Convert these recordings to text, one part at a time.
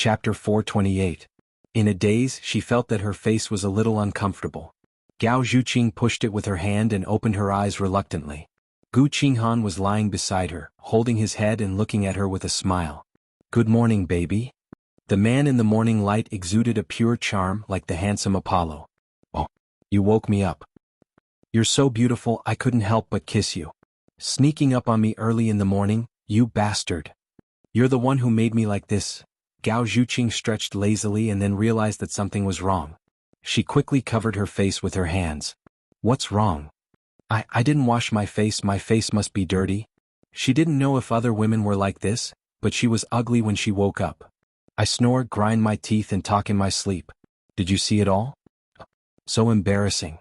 Chapter 428. In a daze, she felt that her face was a little uncomfortable. Gao Zhuqing pushed it with her hand and opened her eyes reluctantly. Gu Qinghan was lying beside her, holding his head and looking at her with a smile. "Good morning, baby." The man in the morning light exuded a pure charm like the handsome Apollo. "Oh, you woke me up. You're so beautiful I couldn't help but kiss you. Sneaking up on me early in the morning, you bastard. You're the one who made me like this." Gao Zhuqing stretched lazily and then realized that something was wrong. She quickly covered her face with her hands. "What's wrong?" I didn't wash my face must be dirty." She didn't know if other women were like this, but she was ugly when she woke up. "I snore, grind my teeth and talk in my sleep. Did you see it all? So embarrassing."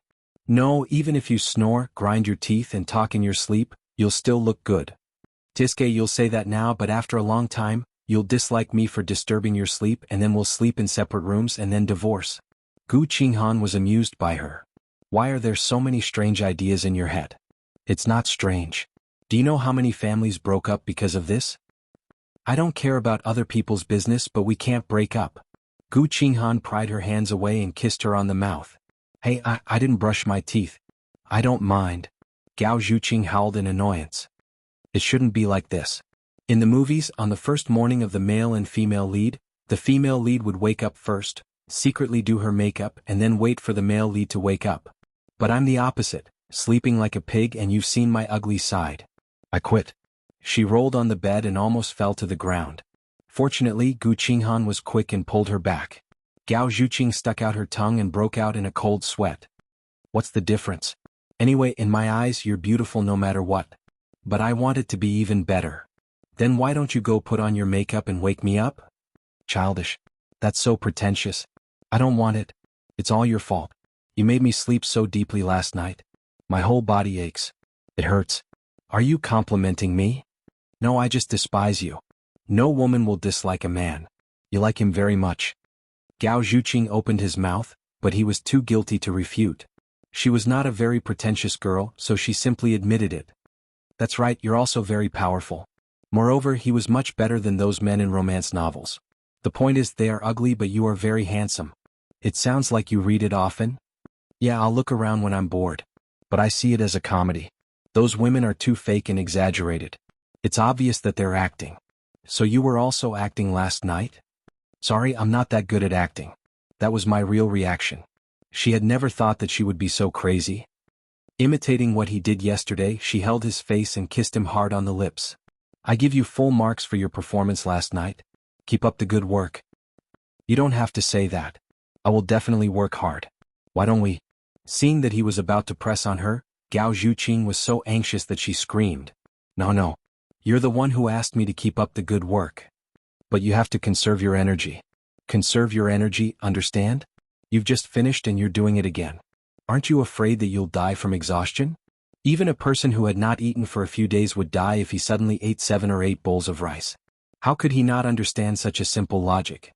"No, even if you snore, grind your teeth and talk in your sleep, you'll still look good. Tiske, you'll say that now, but after a long time, you'll dislike me for disturbing your sleep and then we'll sleep in separate rooms and then divorce." Gu Qinghan was amused by her. "Why are there so many strange ideas in your head?" "It's not strange. Do you know how many families broke up because of this?" "I don't care about other people's business, but we can't break up." Gu Qinghan pried her hands away and kissed her on the mouth. "Hey, I didn't brush my teeth." "I don't mind." Gao Zhuqing howled in annoyance. "It shouldn't be like this." In the movies, on the first morning of the male and female lead, the female lead would wake up first, secretly do her makeup and then wait for the male lead to wake up. But I'm the opposite, sleeping like a pig, and you've seen my ugly side. I quit. She rolled on the bed and almost fell to the ground. Fortunately, Gu Qinghan was quick and pulled her back. Gao Zhuqing stuck out her tongue and broke out in a cold sweat. "What's the difference? Anyway, in my eyes you're beautiful no matter what. But I want it to be even better. Then why don't you go put on your makeup and wake me up?" "Childish. That's so pretentious. I don't want it. It's all your fault. You made me sleep so deeply last night. My whole body aches. It hurts." "Are you complimenting me?" "No, I just despise you. No woman will dislike a man. You like him very much." Gao Zhuqing opened his mouth, but he was too guilty to refute. She was not a very pretentious girl, so she simply admitted it. "That's right, you're also very powerful. Moreover, he was much better than those men in romance novels. The point is, they are ugly but you are very handsome." "It sounds like you read it often?" "Yeah, I'll look around when I'm bored. But I see it as a comedy. Those women are too fake and exaggerated. It's obvious that they're acting." "So you were also acting last night?" "Sorry, I'm not that good at acting. That was my real reaction." She had never thought that she would be so crazy. Imitating what he did yesterday, she held his face and kissed him hard on the lips. "I give you full marks for your performance last night. Keep up the good work." "You don't have to say that. I will definitely work hard. Why don't we?" Seeing that he was about to press on her, Gao Zhuqing was so anxious that she screamed. No. You're the one who asked me to keep up the good work. But you have to conserve your energy. Conserve your energy, understand? You've just finished and you're doing it again. Aren't you afraid that you'll die from exhaustion? Even a person who had not eaten for a few days would die if he suddenly ate 7 or 8 bowls of rice. How could he not understand such a simple logic?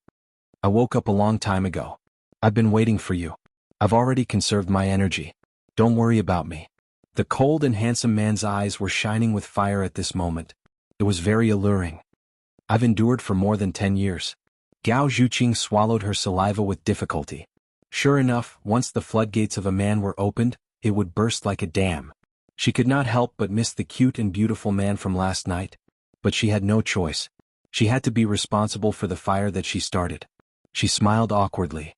"I woke up a long time ago. I've been waiting for you. I've already conserved my energy. Don't worry about me." The cold and handsome man's eyes were shining with fire at this moment. It was very alluring. "I've endured for more than 10 years. Gao Zhuqing swallowed her saliva with difficulty. Sure enough, once the floodgates of a man were opened, it would burst like a dam. She could not help but miss the cute and beautiful man from last night. But she had no choice. She had to be responsible for the fire that she started. She smiled awkwardly.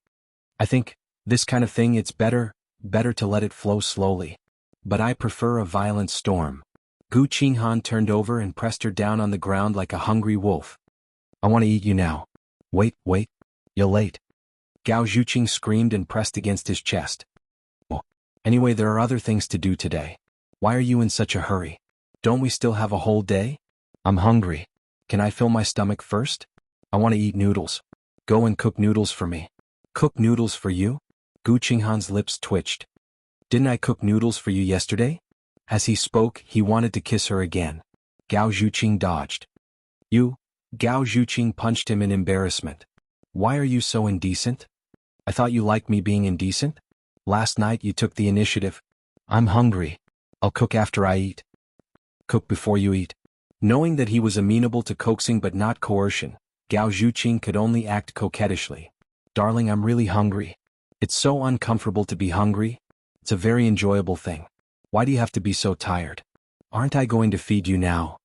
"I think, this kind of thing, it's better to let it flow slowly. But I prefer a violent storm." Gu Qinghan turned over and pressed her down on the ground like a hungry wolf. "I want to eat you now." Wait, you're late." Gao Zhuqing screamed and pressed against his chest. "Oh, anyway, there are other things to do today. Why are you in such a hurry? Don't we still have a whole day?" "I'm hungry. Can I fill my stomach first? I want to eat noodles." "Go and cook noodles for me." "Cook noodles for you?" Gu Qinghan's lips twitched. "Didn't I cook noodles for you yesterday?" As he spoke, he wanted to kiss her again. Gao Zhuqing dodged. "You?" Gao Zhuqing punched him in embarrassment. "Why are you so indecent? I thought you liked me being indecent? Last night you took the initiative." "I'm hungry. I'll cook after I eat." "Cook before you eat." Knowing that he was amenable to coaxing but not coercion, Gao Zhuqing could only act coquettishly. Darling, I'm really hungry. It's so uncomfortable to be hungry. It's a very enjoyable thing. Why do you have to be so tired? Aren't I going to feed you now?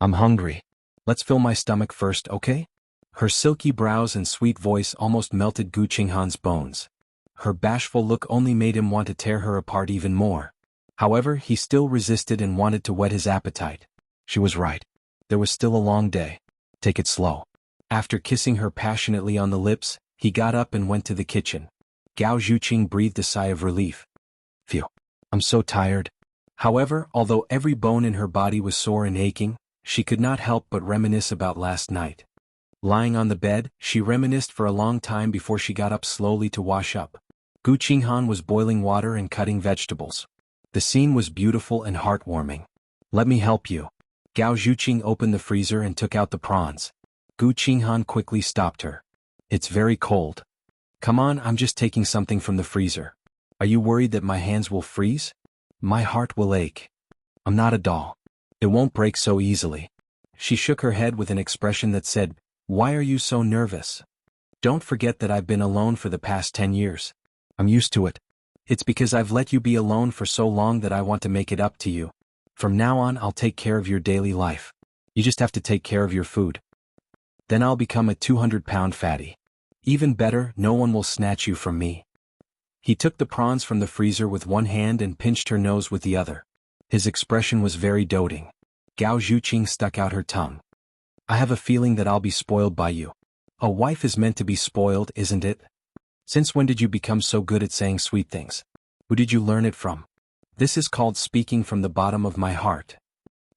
I'm hungry. Let's fill my stomach first, okay? Her silky brows and sweet voice almost melted Gu Qinghan's bones. Her bashful look only made him want to tear her apart even more. However, he still resisted and wanted to whet his appetite. She was right. There was still a long day. Take it slow. After kissing her passionately on the lips, he got up and went to the kitchen. Gao Zhuqing breathed a sigh of relief. Phew. I'm so tired. However, although every bone in her body was sore and aching, she could not help but reminisce about last night. Lying on the bed, she reminisced for a long time before she got up slowly to wash up. Gu Qinghan was boiling water and cutting vegetables. The scene was beautiful and heartwarming. Let me help you. Gao Zhuqing opened the freezer and took out the prawns. Gu Qinghan quickly stopped her. It's very cold. Come on, I'm just taking something from the freezer. Are you worried that my hands will freeze? My heart will ache. I'm not a doll. It won't break so easily. She shook her head with an expression that said, Why are you so nervous? Don't forget that I've been alone for the past 10 years. I'm used to it. It's because I've let you be alone for so long that I want to make it up to you. From now on, I'll take care of your daily life. You just have to take care of your food. Then I'll become a 200-pound fatty. Even better, no one will snatch you from me. He took the prawns from the freezer with one hand and pinched her nose with the other. His expression was very doting. Gao Zhuqing stuck out her tongue. I have a feeling that I'll be spoiled by you. A wife is meant to be spoiled, isn't it? Since when did you become so good at saying sweet things? Who did you learn it from? This is called speaking from the bottom of my heart.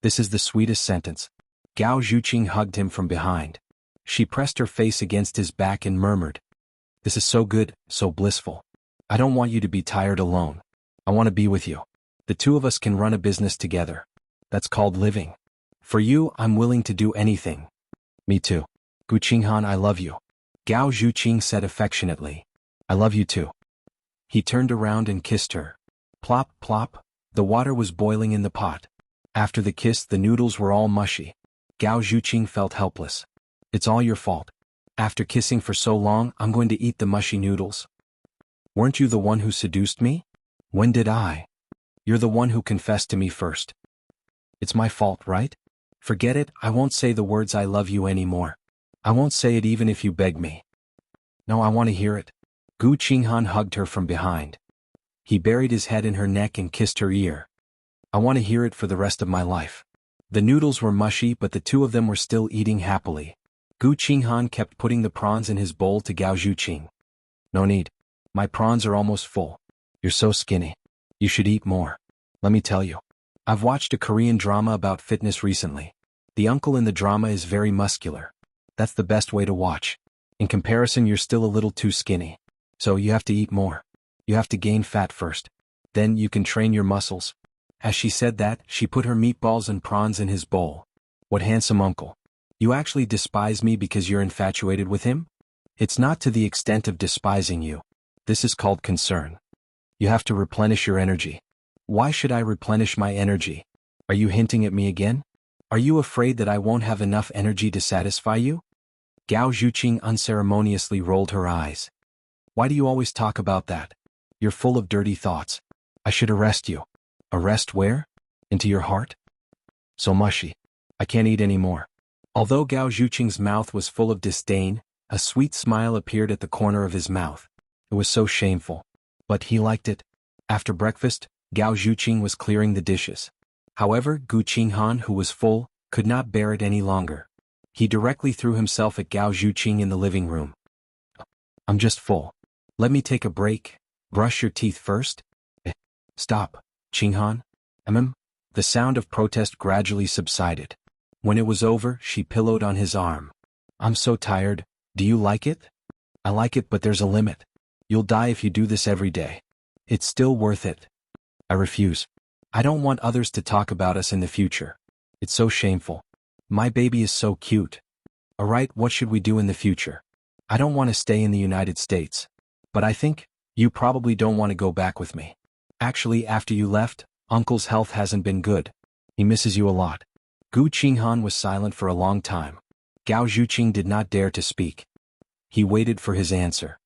This is the sweetest sentence. Gao Zhuqing hugged him from behind. She pressed her face against his back and murmured, This is so good, so blissful. I don't want you to be tired alone. I want to be with you. The two of us can run a business together. That's called living. For you, I'm willing to do anything. Me too. Gu Qinghan, I love you. Gao Zhuqing said affectionately. I love you too. He turned around and kissed her. Plop, plop, the water was boiling in the pot. After the kiss, the noodles were all mushy. Gao Zhuqing felt helpless. It's all your fault. After kissing for so long, I'm going to eat the mushy noodles. Weren't you the one who seduced me? When did I? You're the one who confessed to me first. It's my fault, right? Forget it, I won't say the words I love you anymore. I won't say it even if you beg me. No, I want to hear it. Gu Qinghan hugged her from behind. He buried his head in her neck and kissed her ear. I want to hear it for the rest of my life. The noodles were mushy, but the two of them were still eating happily. Gu Qinghan kept putting the prawns in his bowl to Gao Zhuqing. No need. My prawns are almost full. You're so skinny. You should eat more. Let me tell you. I've watched a Korean drama about fitness recently. The uncle in the drama is very muscular. That's the best way to watch. In comparison, you're still a little too skinny. So you have to eat more. You have to gain fat first. Then you can train your muscles. As she said that, she put her meatballs and prawns in his bowl. What handsome uncle. You actually despise me because you're infatuated with him? It's not to the extent of despising you. This is called concern. You have to replenish your energy. Why should I replenish my energy? Are you hinting at me again? Are you afraid that I won't have enough energy to satisfy you? Gao Zhuqing unceremoniously rolled her eyes. Why do you always talk about that? You're full of dirty thoughts. I should arrest you. Arrest where? Into your heart? So mushy. I can't eat any more. Although Gao Zhuqing's mouth was full of disdain, a sweet smile appeared at the corner of his mouth. It was so shameful. But he liked it. After breakfast, Gao Zhuqing was clearing the dishes. However, Gu Qinghan, who was full, could not bear it any longer. He directly threw himself at Gao Zhuqing in the living room. I'm just full. Let me take a break. Brush your teeth first. Stop, Qinghan. The sound of protest gradually subsided. When it was over, she pillowed on his arm. I'm so tired. Do you like it? I like it, but there's a limit. You'll die if you do this every day. It's still worth it. I refuse. I don't want others to talk about us in the future. It's so shameful. My baby is so cute. Alright, what should we do in the future? I don't want to stay in the United States. But I think, you probably don't want to go back with me. Actually, after you left, Uncle's health hasn't been good. He misses you a lot. Gu Qinghan was silent for a long time. Gao Zhuqing did not dare to speak. He waited for his answer.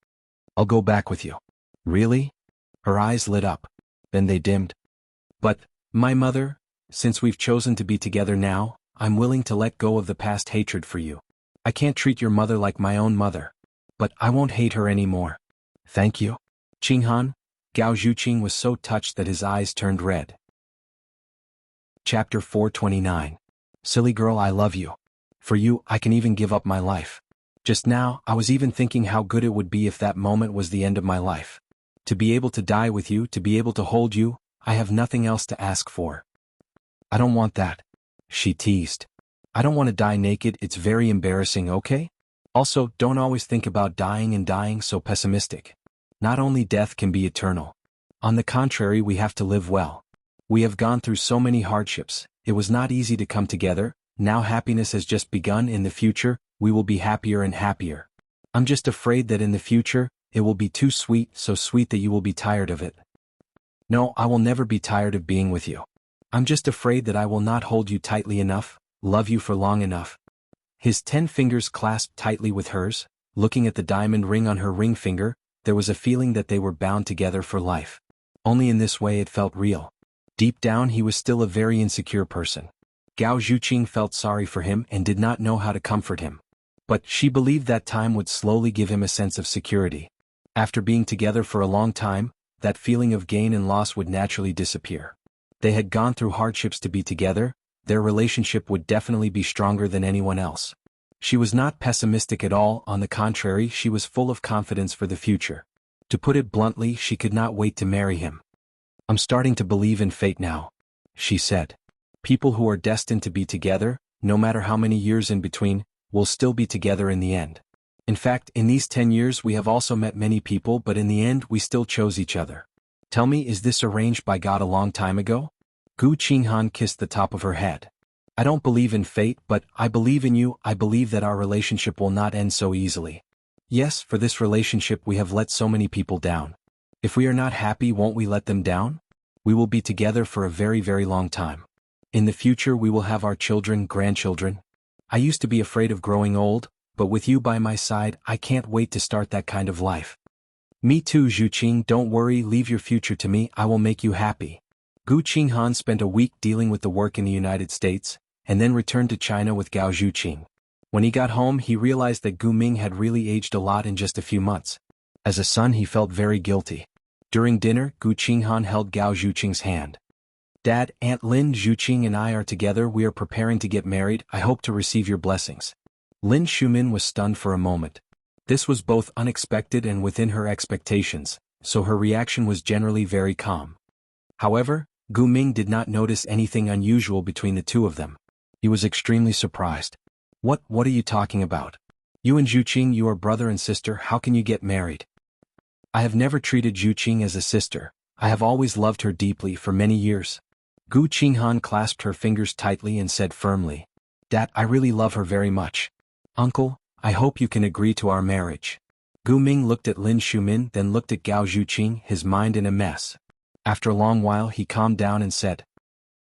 I'll go back with you. Really? Her eyes lit up. Then they dimmed. But, my mother, since we've chosen to be together now, I'm willing to let go of the past hatred for you. I can't treat your mother like my own mother. But I won't hate her anymore. Thank you. Qinghan, Gao Zhuqing was so touched that his eyes turned red. Chapter 429. Silly girl, I love you. For you, I can even give up my life. Just now, I was even thinking how good it would be if that moment was the end of my life. To be able to die with you, to be able to hold you, I have nothing else to ask for. I don't want that. She teased. I don't want to die naked, it's very embarrassing, okay? Also, don't always think about dying and dying so pessimistic. Not only death can be eternal. On the contrary, we have to live well. We have gone through so many hardships, it was not easy to come together, now happiness has just begun. In the future, we will be happier and happier. I'm just afraid that in the future, it will be too sweet, so sweet that you will be tired of it. No, I will never be tired of being with you. I'm just afraid that I will not hold you tightly enough, love you for long enough. His 10 fingers clasped tightly with hers, looking at the diamond ring on her ring finger, there was a feeling that they were bound together for life. Only in this way it felt real. Deep down he was still a very insecure person. Gao Zhuqing felt sorry for him and did not know how to comfort him. But she believed that time would slowly give him a sense of security. After being together for a long time, that feeling of gain and loss would naturally disappear. They had gone through hardships to be together, their relationship would definitely be stronger than anyone else. She was not pessimistic at all, on the contrary, she was full of confidence for the future. To put it bluntly, she could not wait to marry him. I'm starting to believe in fate now, she said. People who are destined to be together, no matter how many years in between, will still be together in the end. In fact, in these 10 years we have also met many people, but in the end we still chose each other. Tell me, is this arranged by God a long time ago? Gu Qinghan kissed the top of her head. I don't believe in fate, but I believe in you. I believe that our relationship will not end so easily. Yes, for this relationship we have let so many people down. If we are not happy, won't we let them down? We will be together for a very, very long time. In the future we will have our children, grandchildren. I used to be afraid of growing old, but with you by my side, I can't wait to start that kind of life. Me too, Zhuqing, don't worry, leave your future to me, I will make you happy. Gu Qinghan spent a week dealing with the work in the United States, and then returned to China with Gao Zhuqing. When he got home, he realized that Gu Ming had really aged a lot in just a few months. As a son, he felt very guilty. During dinner, Gu Qinghan held Gao Zhuqing's hand. Dad, Aunt Lin Zhuqing and I are together, we are preparing to get married, I hope to receive your blessings. Lin Shumin was stunned for a moment. This was both unexpected and within her expectations, so her reaction was generally very calm. However, Gu Ming did not notice anything unusual between the two of them. He was extremely surprised. What are you talking about? You and Zhuqing, you are brother and sister, how can you get married? I have never treated Zhuqing as a sister, I have always loved her deeply for many years. Gu Qinghan clasped her fingers tightly and said firmly, Dad, I really love her very much. Uncle, I hope you can agree to our marriage. Gu Ming looked at Lin Shumin, then looked at Gao Zhuqing, his mind in a mess. After a long while he calmed down and said,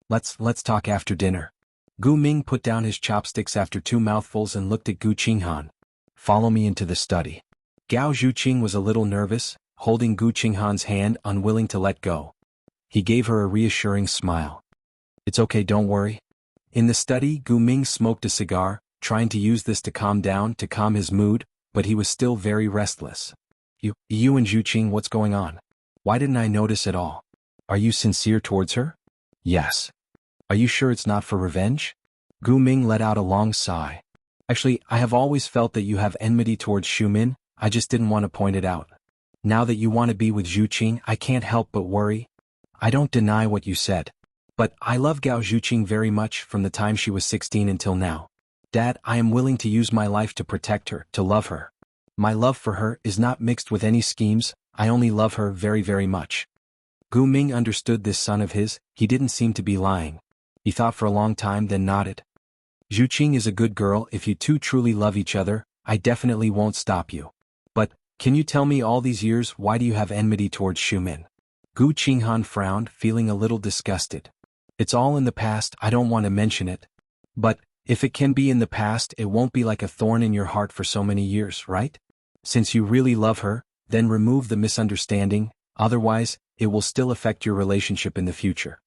Let's talk after dinner. Gu Ming put down his chopsticks after 2 mouthfuls and looked at Gu Qinghan. Follow me into the study. Gao Zhuqing was a little nervous, holding Gu Qinghan's hand, unwilling to let go. He gave her a reassuring smile. It's okay, don't worry. In the study, Gu Ming smoked a cigar, trying to use this to calm down, to calm his mood, but he was still very restless. You and Zhuqing, what's going on? Why didn't I notice at all? Are you sincere towards her? Yes. Are you sure it's not for revenge? Gu Ming let out a long sigh. Actually, I have always felt that you have enmity towards Shumin, I just didn't want to point it out. Now that you want to be with Zhuqing, I can't help but worry. I don't deny what you said. But I love Gao Zhuqing very much from the time she was 16 until now. Dad, I am willing to use my life to protect her, to love her. My love for her is not mixed with any schemes, I only love her very, very much. Gu Ming understood this son of his, he didn't seem to be lying. He thought for a long time, then nodded. Zhuqing is a good girl, if you two truly love each other, I definitely won't stop you. But, can you tell me all these years, why do you have enmity towards Shumin? Gu Qinghan frowned, feeling a little disgusted. It's all in the past, I don't want to mention it. But, If it can be in the past, it won't be like a thorn in your heart for so many years, right? Since you really love her, then remove the misunderstanding, otherwise, it will still affect your relationship in the future.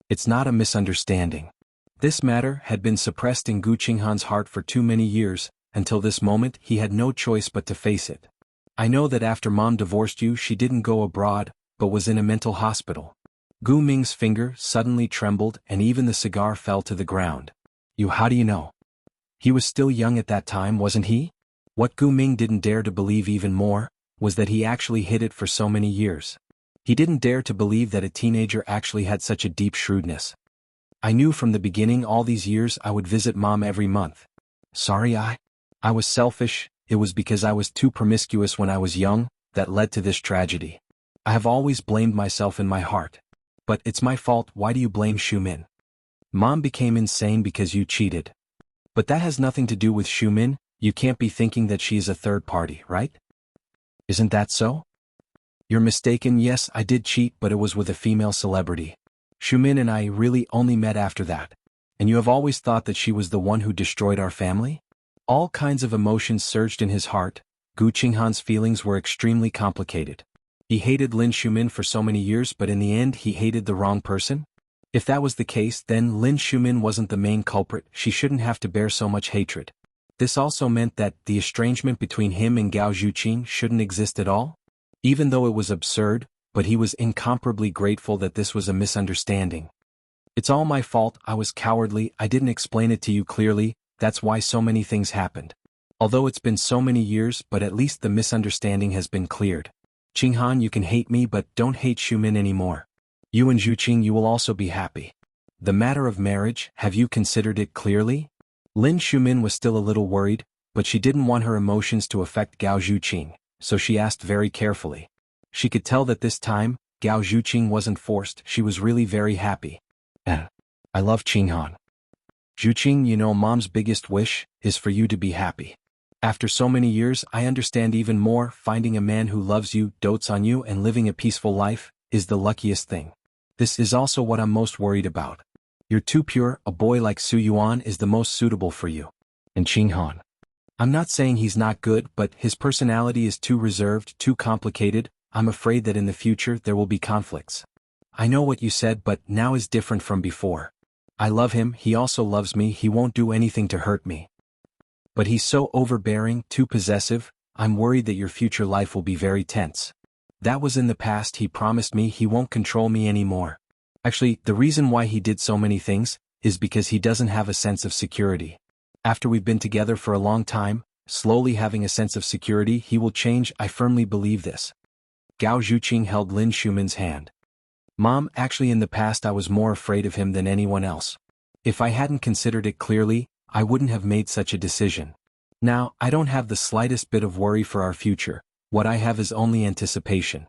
It's not a misunderstanding. This matter had been suppressed in Gu Qinghan's heart for too many years, until this moment he had no choice but to face it. I know that after Mom divorced you she didn't go abroad, but was in a mental hospital. Gu Ming's finger suddenly trembled and even the cigar fell to the ground. How do you know? He was still young at that time, wasn't he? What Gu Ming didn't dare to believe even more, was that he actually hid it for so many years. He didn't dare to believe that a teenager actually had such a deep shrewdness. I knew from the beginning all these years I would visit Mom every month. Sorry, I was selfish. It was because I was too promiscuous when I was young, that led to this tragedy. I have always blamed myself in my heart. But it's my fault. Why do you blame Xiumin? Mom became insane because you cheated. But that has nothing to do with Xiumin. You can't be thinking that she is a third party, right? Isn't that so? You're mistaken. Yes, I did cheat, but it was with a female celebrity. Xiumin and I really only met after that. And you have always thought that she was the one who destroyed our family? All kinds of emotions surged in his heart. Gu Qinghan's feelings were extremely complicated. He hated Lin Xiumin for so many years, but in the end he hated the wrong person? If that was the case, then Lin Xiumin wasn't the main culprit. She shouldn't have to bear so much hatred. This also meant that the estrangement between him and Gao Zhuqing shouldn't exist at all? Even though it was absurd, but he was incomparably grateful that this was a misunderstanding. It's all my fault. I was cowardly. I didn't explain it to you clearly. That's why so many things happened. Although it's been so many years, but at least the misunderstanding has been cleared. Qinghan, you can hate me, but don't hate Xiumin anymore. You and Zhuqing, you will also be happy. The matter of marriage, have you considered it clearly? Lin Xiumin was still a little worried, but she didn't want her emotions to affect Gao Zhuqing, so she asked very carefully. She could tell that this time, Gao Zhuqing wasn't forced. She was really very happy. I love Qinghan. Zhuqing, you know Mom's biggest wish is for you to be happy. After so many years, I understand even more. Finding a man who loves you, dotes on you, and living a peaceful life is the luckiest thing. This is also what I'm most worried about. You're too pure. A boy like Su Yuan is the most suitable for you. And Qinghan. I'm not saying he's not good, but his personality is too reserved, too complicated. I'm afraid that in the future there will be conflicts. I know what you said, but now is different from before. I love him, he also loves me, he won't do anything to hurt me. But he's so overbearing, too possessive. I'm worried that your future life will be very tense. That was in the past. He promised me he won't control me anymore. Actually, the reason why he did so many things is because he doesn't have a sense of security. After we've been together for a long time, slowly having a sense of security, he will change. I firmly believe this. Gao Zhuqing held Lin Xiumin's hand. Mom, actually in the past I was more afraid of him than anyone else. If I hadn't considered it clearly, I wouldn't have made such a decision. Now, I don't have the slightest bit of worry for our future. What I have is only anticipation.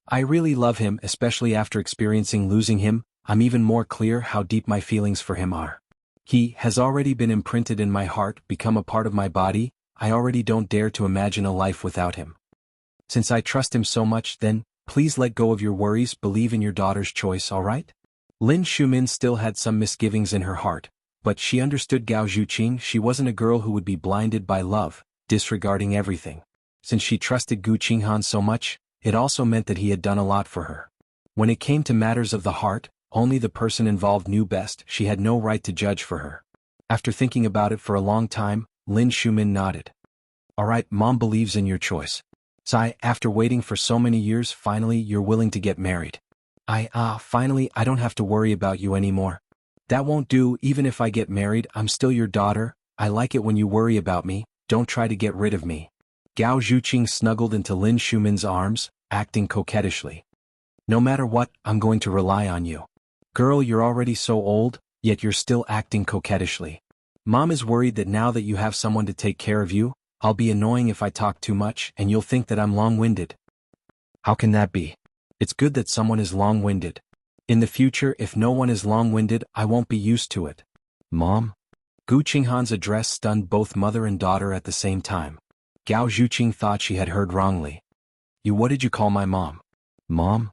I really love him, especially after experiencing losing him. I'm even more clear how deep my feelings for him are. He has already been imprinted in my heart, become a part of my body. I already don't dare to imagine a life without him. Since I trust him so much, then, please let go of your worries, believe in your daughter's choice, alright? Lin Xiumin still had some misgivings in her heart, but she understood Gao Zhuqing. She wasn't a girl who would be blinded by love, disregarding everything. Since she trusted Gu Qinghan so much, it also meant that he had done a lot for her. When it came to matters of the heart, only the person involved knew best. She had no right to judge for her. After thinking about it for a long time, Lin Xiumin nodded. Alright, Mom believes in your choice. Sai, after waiting for so many years, finally you're willing to get married. Finally I don't have to worry about you anymore. That won't do. Even if I get married, I'm still your daughter. I like it when you worry about me. Don't try to get rid of me. Gao Zhuqing snuggled into Lin Xiumin's arms, acting coquettishly. No matter what, I'm going to rely on you. Girl, you're already so old, yet you're still acting coquettishly. Mom is worried that now that you have someone to take care of you, I'll be annoying if I talk too much and you'll think that I'm long-winded. How can that be? It's good that someone is long-winded. In the future, if no one is long-winded, I won't be used to it. Mom? Gu Qinghan's address stunned both mother and daughter at the same time. Gao Zhuqing thought she had heard wrongly. What did you call my mom? Mom?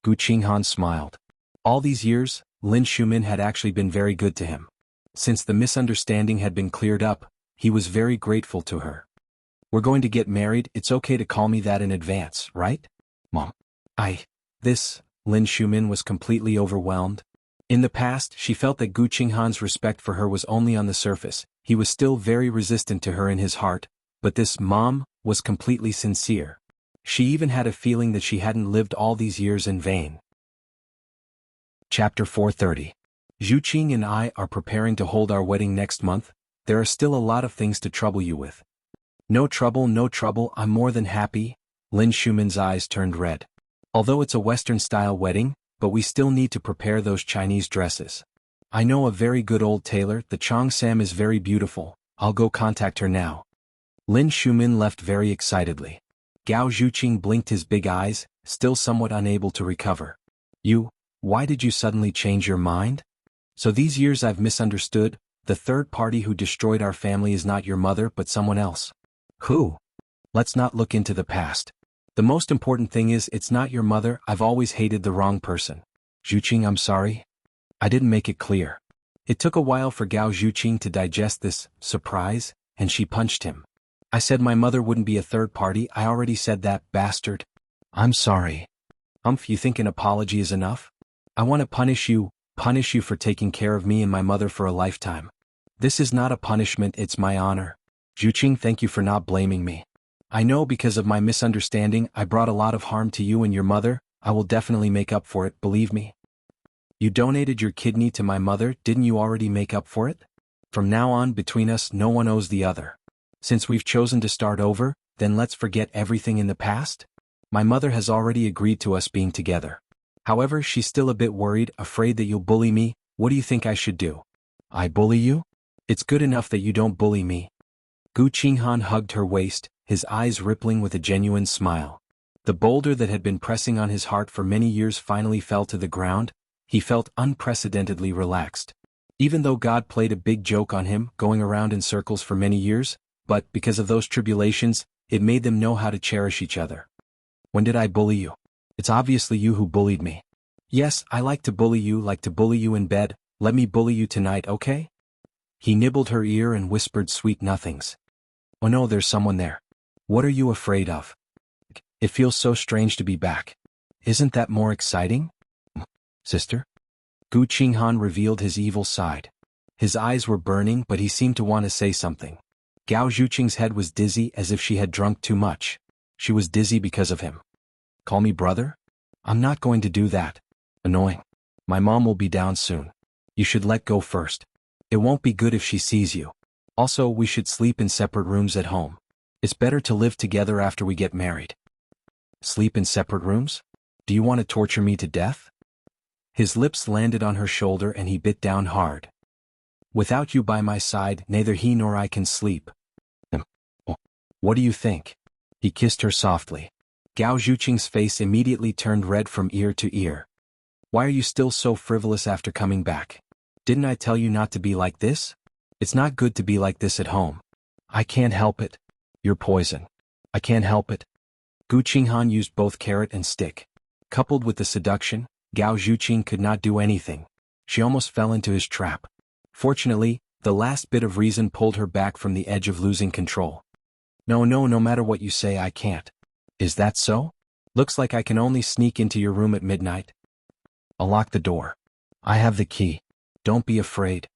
Gu Qinghan smiled. All these years, Lin Xiumin had actually been very good to him. Since the misunderstanding had been cleared up, he was very grateful to her. We're going to get married, it's okay to call me that in advance, right? Mom. Lin Shumin was completely overwhelmed. In the past, she felt that Gu Qinghan's respect for her was only on the surface. He was still very resistant to her in his heart, but this mom was completely sincere. She even had a feeling that she hadn't lived all these years in vain. Chapter 430. Zhu Qing and I are preparing to hold our wedding next month. There are still a lot of things to trouble you with. No trouble, I'm more than happy. Lin Shumin's eyes turned red. Although it's a Western-style wedding, but we still need to prepare those Chinese dresses. I know a very good old tailor, the Chong Sam is very beautiful, I'll go contact her now. Lin Shumin left very excitedly. Gao Zhuqing blinked his big eyes, still somewhat unable to recover. Why did you suddenly change your mind? So these years I've misunderstood, the third party who destroyed our family is not your mother but someone else. Who? Let's not look into the past. The most important thing is it's not your mother, I've always hated the wrong person. Zhuqing, I'm sorry. I didn't make it clear. It took a while for Gao Zhuqing to digest this surprise, and she punched him. I said my mother wouldn't be a third party, I already said that, bastard. I'm sorry. You think an apology is enough? I want to punish you for taking care of me and my mother for a lifetime. This is not a punishment, it's my honor. Zhuqing, thank you for not blaming me. I know because of my misunderstanding I brought a lot of harm to you and your mother, I will definitely make up for it, believe me. You donated your kidney to my mother, didn't you already make up for it? From now on between us no one owes the other. Since we've chosen to start over, then let's forget everything in the past? My mother has already agreed to us being together. However, she's still a bit worried, afraid that you'll bully me. What do you think I should do? I bully you? It's good enough that you don't bully me. Gu Qinghan hugged her waist, his eyes rippling with a genuine smile. The boulder that had been pressing on his heart for many years finally fell to the ground. He felt unprecedentedly relaxed. Even though God played a big joke on him, going around in circles for many years, but because of those tribulations, it made them know how to cherish each other. When did I bully you? It's obviously you who bullied me. Yes, I like to bully you in bed, let me bully you tonight, okay? He nibbled her ear and whispered sweet nothings. Oh no, there's someone there. What are you afraid of? It feels so strange to be back. Isn't that more exciting? Sister? Gu Qinghan revealed his evil side. His eyes were burning but he seemed to want to say something. Gao Zhuqing's head was dizzy as if she had drunk too much. She was dizzy because of him. Call me brother? I'm not going to do that. Annoying. My mom will be down soon. You should let go first. It won't be good if she sees you. Also, we should sleep in separate rooms at home. It's better to live together after we get married. Sleep in separate rooms? Do you want to torture me to death? His lips landed on her shoulder and he bit down hard. Without you by my side, neither he nor I can sleep. What do you think? He kissed her softly. Gao Zhuqing's face immediately turned red from ear to ear. Why are you still so frivolous after coming back? Didn't I tell you not to be like this? It's not good to be like this at home. I can't help it. You're poison. I can't help it. Gu Qinghan used both carrot and stick. Coupled with the seduction, Gao Zhuqing could not do anything. She almost fell into his trap. Fortunately, the last bit of reason pulled her back from the edge of losing control. No matter what you say I can't. Is that so? Looks like I can only sneak into your room at midnight. I'll lock the door. I have the key. Don't be afraid.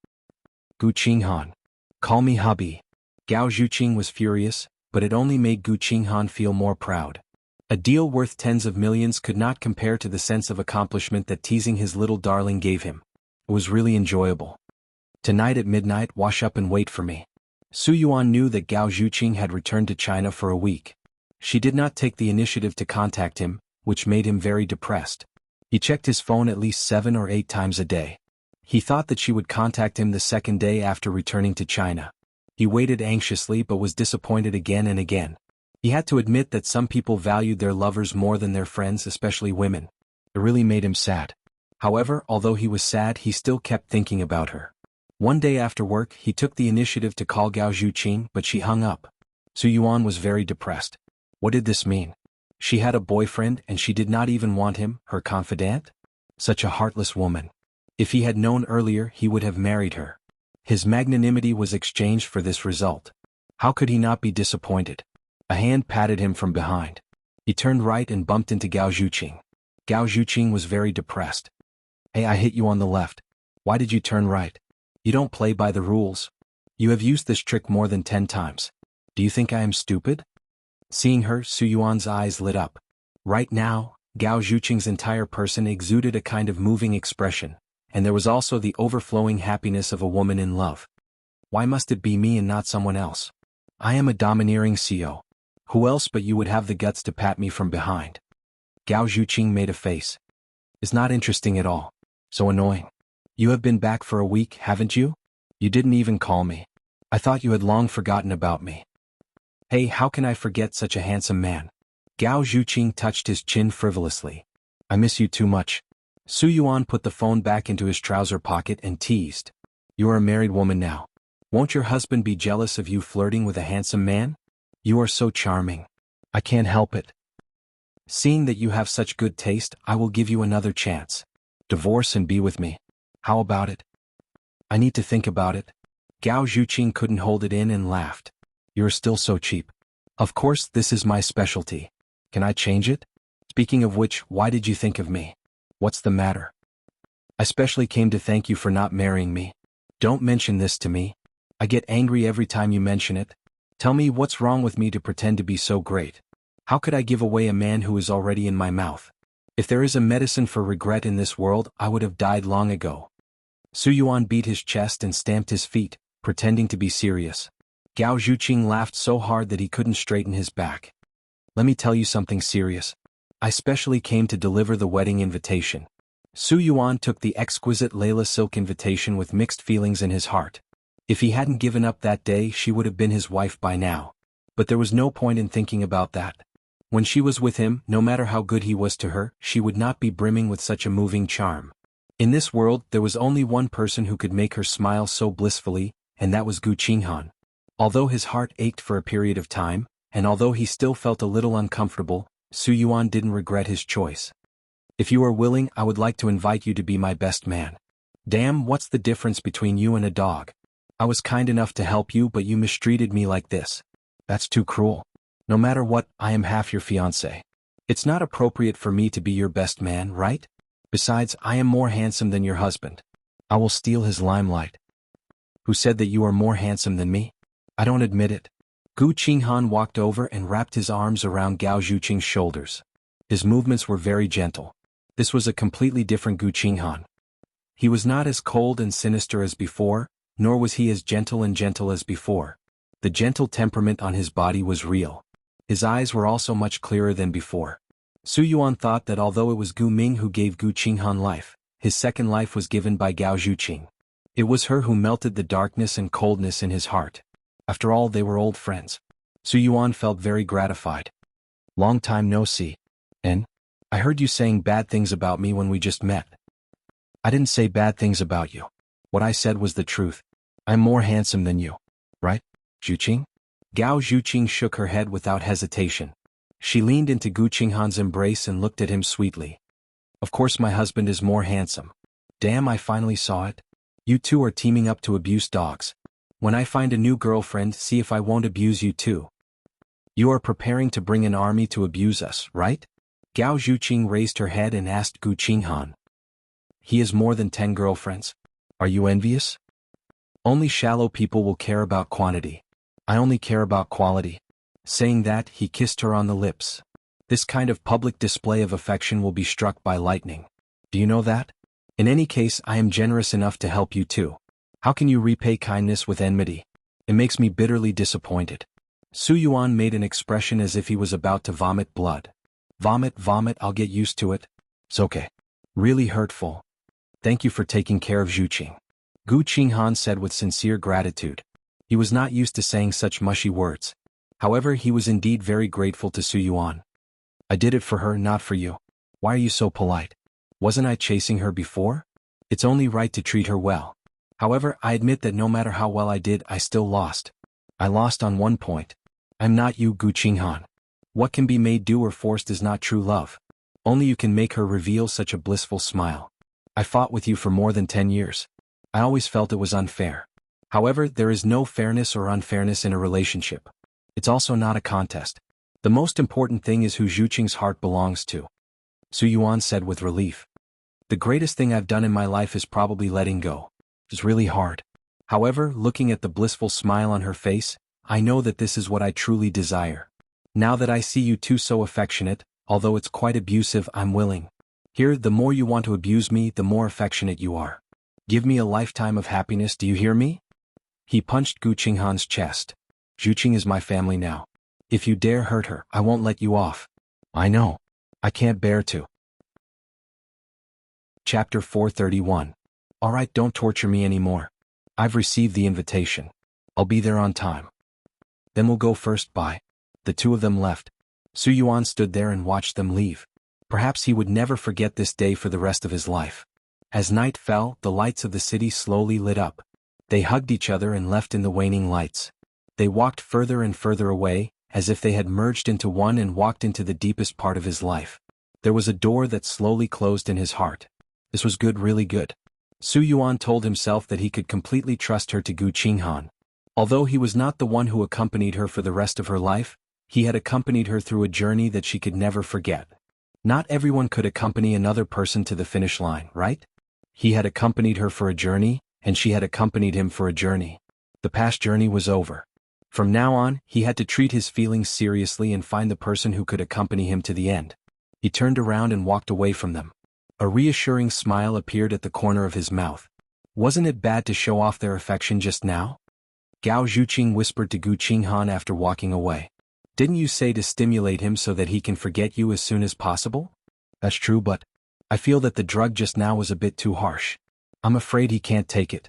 Gu Qinghan. Call me hubby. Gao Zhuqing was furious, but it only made Gu Qinghan feel more proud. A deal worth tens of millions could not compare to the sense of accomplishment that teasing his little darling gave him. It was really enjoyable. Tonight at midnight, wash up and wait for me. Su Yuan knew that Gao Zhuqing had returned to China for a week. She did not take the initiative to contact him, which made him very depressed. He checked his phone at least 7 or 8 times a day. He thought that she would contact him the second day after returning to China. He waited anxiously but was disappointed again and again. He had to admit that some people valued their lovers more than their friends, especially women. It really made him sad. However, although he was sad, he still kept thinking about her. One day after work, he took the initiative to call Gao Zhuqing, but she hung up. Su Yuan was very depressed. What did this mean? She had a boyfriend and she did not even want him, her confidant? Such a heartless woman. If he had known earlier, he would have married her. His magnanimity was exchanged for this result. How could he not be disappointed? A hand patted him from behind. He turned right and bumped into Gao Zhuqing. Gao Zhuqing was very depressed. Hey, I hit you on the left. Why did you turn right? You don't play by the rules. You have used this trick more than 10 times. Do you think I am stupid? Seeing her, Su Yuan's eyes lit up. Right now, Gao Zhuqing's entire person exuded a kind of moving expression, and there was also the overflowing happiness of a woman in love. Why must it be me and not someone else? I am a domineering CEO. Who else but you would have the guts to pat me from behind? Gao Zhuqing made a face. It's not interesting at all. So annoying. You have been back for a week, haven't you? You didn't even call me. I thought you had long forgotten about me. Hey, how can I forget such a handsome man? Gao Zhuqing touched his chin frivolously. I miss you too much. Su Yuan put the phone back into his trouser pocket and teased. You are a married woman now. Won't your husband be jealous of you flirting with a handsome man? You are so charming. I can't help it. Seeing that you have such good taste, I will give you another chance. Divorce and be with me. How about it? I need to think about it. Gao Zhuqing couldn't hold it in and laughed. You're still so cheap. Of course, this is my specialty. Can I change it? Speaking of which, why did you think of me? What's the matter? I specially came to thank you for not marrying me. Don't mention this to me. I get angry every time you mention it. Tell me what's wrong with me to pretend to be so great. How could I give away a man who is already in my mouth? If there is a medicine for regret in this world, I would have died long ago. Su Yuan beat his chest and stamped his feet, pretending to be serious. Gao Zhuqing laughed so hard that he couldn't straighten his back. Let me tell you something serious. I specially came to deliver the wedding invitation. Su Yuan took the exquisite Layla silk invitation with mixed feelings in his heart. If he hadn't given up that day, she would have been his wife by now. But there was no point in thinking about that. When she was with him, no matter how good he was to her, she would not be brimming with such a moving charm. In this world, there was only one person who could make her smile so blissfully, and that was Gu Qinghan. Although his heart ached for a period of time, and although he still felt a little uncomfortable, Su Yuan didn't regret his choice. If you are willing, I would like to invite you to be my best man. Damn, what's the difference between you and a dog? I was kind enough to help you, but you mistreated me like this. That's too cruel. No matter what, I am half your fiancé. It's not appropriate for me to be your best man, right? Besides, I am more handsome than your husband. I will steal his limelight. Who said that you are more handsome than me? I don't admit it. Gu Qinghan walked over and wrapped his arms around Gao Zhuqing's shoulders. His movements were very gentle. This was a completely different Gu Qinghan. He was not as cold and sinister as before, nor was he as gentle as before. The gentle temperament on his body was real. His eyes were also much clearer than before. Su Yuan thought that although it was Gu Ming who gave Gu Qinghan life, his second life was given by Gao Zhuqing. It was her who melted the darkness and coldness in his heart. After all, they were old friends. Su Yuan felt very gratified. Long time no see. And? I heard you saying bad things about me when we just met. I didn't say bad things about you. What I said was the truth. I'm more handsome than you. Right, Zhuqing? Gao Zhuqing shook her head without hesitation. She leaned into Gu Qinghan's embrace and looked at him sweetly. Of course my husband is more handsome. Damn, I finally saw it. You two are teaming up to abuse dogs. When I find a new girlfriend, see if I won't abuse you too. You are preparing to bring an army to abuse us, right? Gao Zhuqing raised her head and asked Gu Qinghan. He has more than 10 girlfriends. Are you envious? Only shallow people will care about quantity. I only care about quality. Saying that, he kissed her on the lips. This kind of public display of affection will be struck by lightning. Do you know that? In any case, I am generous enough to help you too. How can you repay kindness with enmity? It makes me bitterly disappointed. Su Yuan made an expression as if he was about to vomit blood. Vomit, I'll get used to it. It's okay. Really hurtful. Thank you for taking care of Zhuqing. Gu Qinghan said with sincere gratitude. He was not used to saying such mushy words. However, he was indeed very grateful to Su Yuan. I did it for her, not for you. Why are you so polite? Wasn't I chasing her before? It's only right to treat her well. However, I admit that no matter how well I did, I still lost. I lost on one point. I'm not you, Gu Qinghan. What can be made do or forced is not true love. Only you can make her reveal such a blissful smile. I fought with you for more than 10 years. I always felt it was unfair. However, there is no fairness or unfairness in a relationship. It's also not a contest. The most important thing is who Zhuqing's heart belongs to. Su Yuan said with relief. The greatest thing I've done in my life is probably letting go. It's really hard. However, looking at the blissful smile on her face, I know that this is what I truly desire. Now that I see you two so affectionate, although it's quite abusive, I'm willing. Here, the more you want to abuse me, the more affectionate you are. Give me a lifetime of happiness, do you hear me? He punched Gu Qinghan's chest. Zhuqing is my family now. If you dare hurt her, I won't let you off. I know. I can't bear to. Chapter 431. Alright, don't torture me anymore. I've received the invitation. I'll be there on time. Then we'll go first, bye. The two of them left. Su Yuan stood there and watched them leave. Perhaps he would never forget this day for the rest of his life. As night fell, the lights of the city slowly lit up. They hugged each other and left in the waning lights. They walked further and further away, as if they had merged into one and walked into the deepest part of his life. There was a door that slowly closed in his heart. This was good, really good. Su Yuan told himself that he could completely trust her to Gu Qinghan. Although he was not the one who accompanied her for the rest of her life, he had accompanied her through a journey that she could never forget. Not everyone could accompany another person to the finish line, right? He had accompanied her for a journey, and she had accompanied him for a journey. The past journey was over. From now on, he had to treat his feelings seriously and find the person who could accompany him to the end. He turned around and walked away from them. A reassuring smile appeared at the corner of his mouth. Wasn't it bad to show off their affection just now? Gao Zhuqing whispered to Gu Qinghan after walking away. Didn't you say to stimulate him so that he can forget you as soon as possible? That's true, but I feel that the drug just now was a bit too harsh. I'm afraid he can't take it.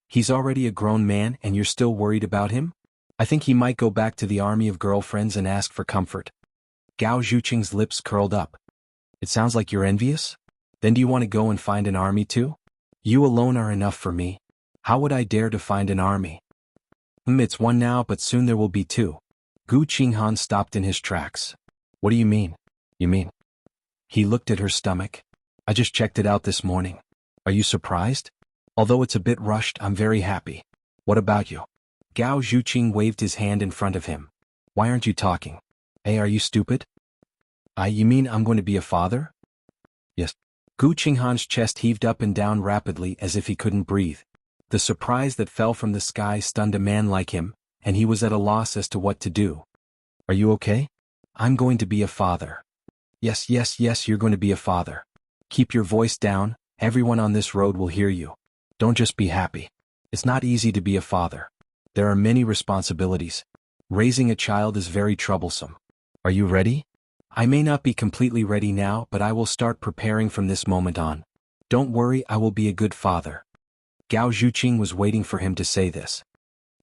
He's already a grown man and you're still worried about him? I think he might go back to the army of girlfriends and ask for comfort. Gao Zhuqing's lips curled up. It sounds like you're envious? Then do you want to go and find an army too? You alone are enough for me. How would I dare to find an army? It's one now, but soon there will be two. Gu Qinghan stopped in his tracks. What do you mean? You mean? He looked at her stomach. I just checked it out this morning. Are you surprised? Although it's a bit rushed, I'm very happy. What about you? Gao Zhuqing waved his hand in front of him. Why aren't you talking? Hey, are you stupid? You mean I'm going to be a father? Yes. Gu Qinghan's chest heaved up and down rapidly as if he couldn't breathe. The surprise that fell from the sky stunned a man like him, and he was at a loss as to what to do. Are you okay? I'm going to be a father. Yes, you're going to be a father. Keep your voice down, everyone on this road will hear you. Don't just be happy. It's not easy to be a father. There are many responsibilities. Raising a child is very troublesome. Are you ready? I may not be completely ready now, but I will start preparing from this moment on. Don't worry, I will be a good father. Gao Zhuqing was waiting for him to say this.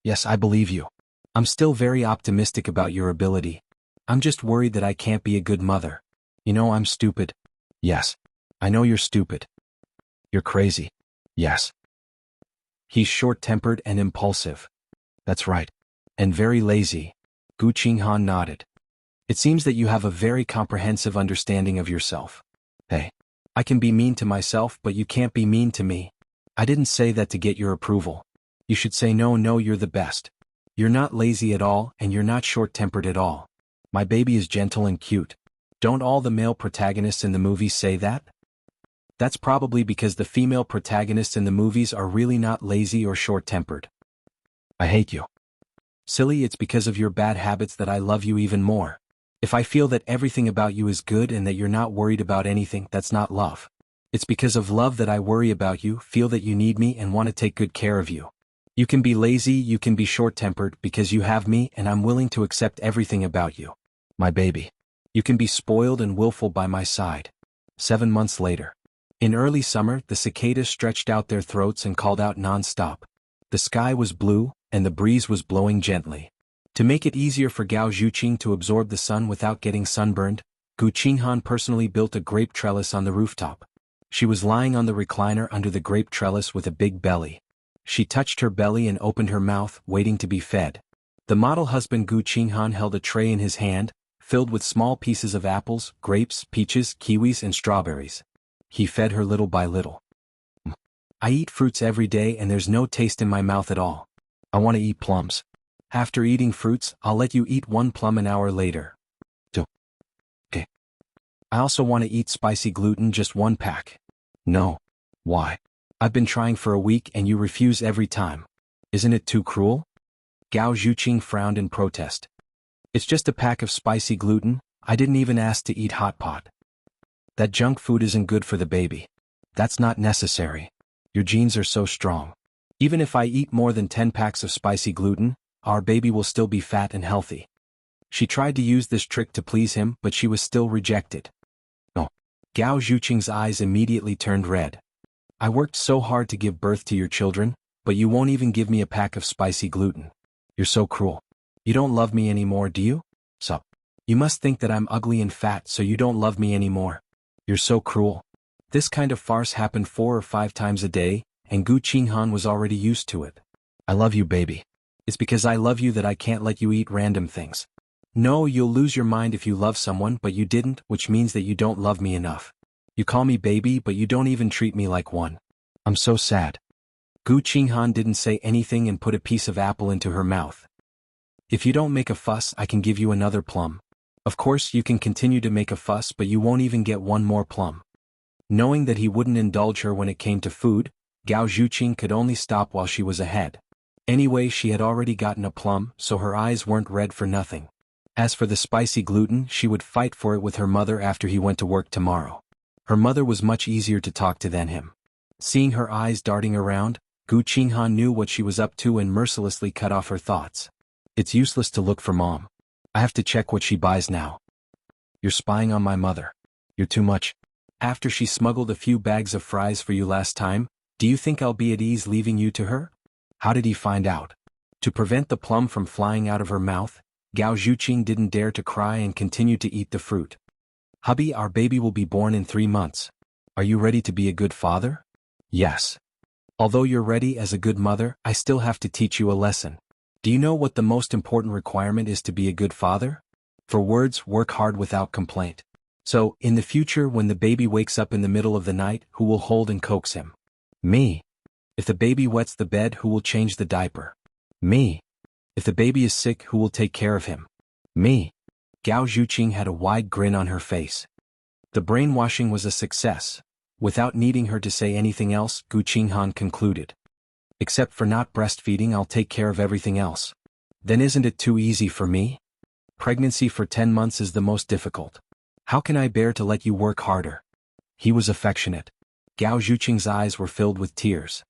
Yes, I believe you. I'm still very optimistic about your ability. I'm just worried that I can't be a good mother. You know, I'm stupid. Yes. I know you're stupid. You're crazy. Yes. He's short-tempered and impulsive. That's right. And very lazy. Gu Qinghan nodded. It seems that you have a very comprehensive understanding of yourself. Hey. I can be mean to myself, but you can't be mean to me. I didn't say that to get your approval. You should say no, you're the best. You're not lazy at all, and you're not short-tempered at all. My baby is gentle and cute. Don't all the male protagonists in the movies say that? That's probably because the female protagonists in the movies are really not lazy or short-tempered. I hate you. Silly, it's because of your bad habits that I love you even more. If I feel that everything about you is good and that you're not worried about anything, that's not love. It's because of love that I worry about you, feel that you need me and want to take good care of you. You can be lazy, you can be short-tempered because you have me and I'm willing to accept everything about you. My baby. You can be spoiled and willful by my side. 7 months later. In early summer, the cicadas stretched out their throats and called out non-stop. The sky was blue, and the breeze was blowing gently. To make it easier for Gao Zhuqing to absorb the sun without getting sunburned, Gu Qinghan personally built a grape trellis on the rooftop. She was lying on the recliner under the grape trellis with a big belly. She touched her belly and opened her mouth, waiting to be fed. The model husband Gu Qinghan held a tray in his hand, filled with small pieces of apples, grapes, peaches, kiwis, and strawberries. He fed her little by little. I eat fruits every day and there's no taste in my mouth at all. I want to eat plums. After eating fruits, I'll let you eat 1 plum an hour later. Okay. I also want to eat spicy gluten, just 1 pack. No. Why? I've been trying for a week and you refuse every time. Isn't it too cruel? Gao Zhuqing frowned in protest. It's just a pack of spicy gluten. I didn't even ask to eat hot pot. That junk food isn't good for the baby. That's not necessary. Your genes are so strong. Even if I eat more than 10 packs of spicy gluten, our baby will still be fat and healthy. She tried to use this trick to please him, but she was still rejected. No. Gao Zhuqing's eyes immediately turned red. I worked so hard to give birth to your children, but you won't even give me a pack of spicy gluten. You're so cruel. You don't love me anymore, do you? So, you must think that I'm ugly and fat, so you don't love me anymore. You're so cruel. This kind of farce happened 4 or 5 times a day, and Gu Qinghan was already used to it. I love you, baby. It's because I love you that I can't let you eat random things. No, you'll lose your mind if you love someone, but you didn't, which means that you don't love me enough. You call me baby, but you don't even treat me like one. I'm so sad. Gu Qinghan didn't say anything and put a piece of apple into her mouth. If you don't make a fuss, I can give you another plum. Of course, you can continue to make a fuss, but you won't even get 1 more plum. Knowing that he wouldn't indulge her when it came to food, Gao Zhuqing could only stop while she was ahead. Anyway, she had already gotten a plum, so her eyes weren't red for nothing. As for the spicy gluten, she would fight for it with her mother after he went to work tomorrow. Her mother was much easier to talk to than him. Seeing her eyes darting around, Gu Qinghan knew what she was up to and mercilessly cut off her thoughts. It's useless to look for Mom. I have to check what she buys now. You're spying on my mother. You're too much. After she smuggled a few bags of fries for you last time, do you think I'll be at ease leaving you to her? How did he find out? To prevent the plum from flying out of her mouth, Gao Zhuqing didn't dare to cry and continued to eat the fruit. Hubby, our baby will be born in 3 months. Are you ready to be a good father? Yes. Although you're ready as a good mother, I still have to teach you a lesson. Do you know what the most important requirement is to be a good father? For words, work hard without complaint. So, in the future when the baby wakes up in the middle of the night, who will hold and coax him? Me. If the baby wets the bed, who will change the diaper? Me. If the baby is sick, who will take care of him? Me. Gao Zhuqing had a wide grin on her face. The brainwashing was a success. Without needing her to say anything else, Gu Qinghan concluded. Except for not breastfeeding, I'll take care of everything else. Then isn't it too easy for me? Pregnancy for 10 months is the most difficult. How can I bear to let you work harder? He was affectionate. Gao Zhuqing's eyes were filled with tears.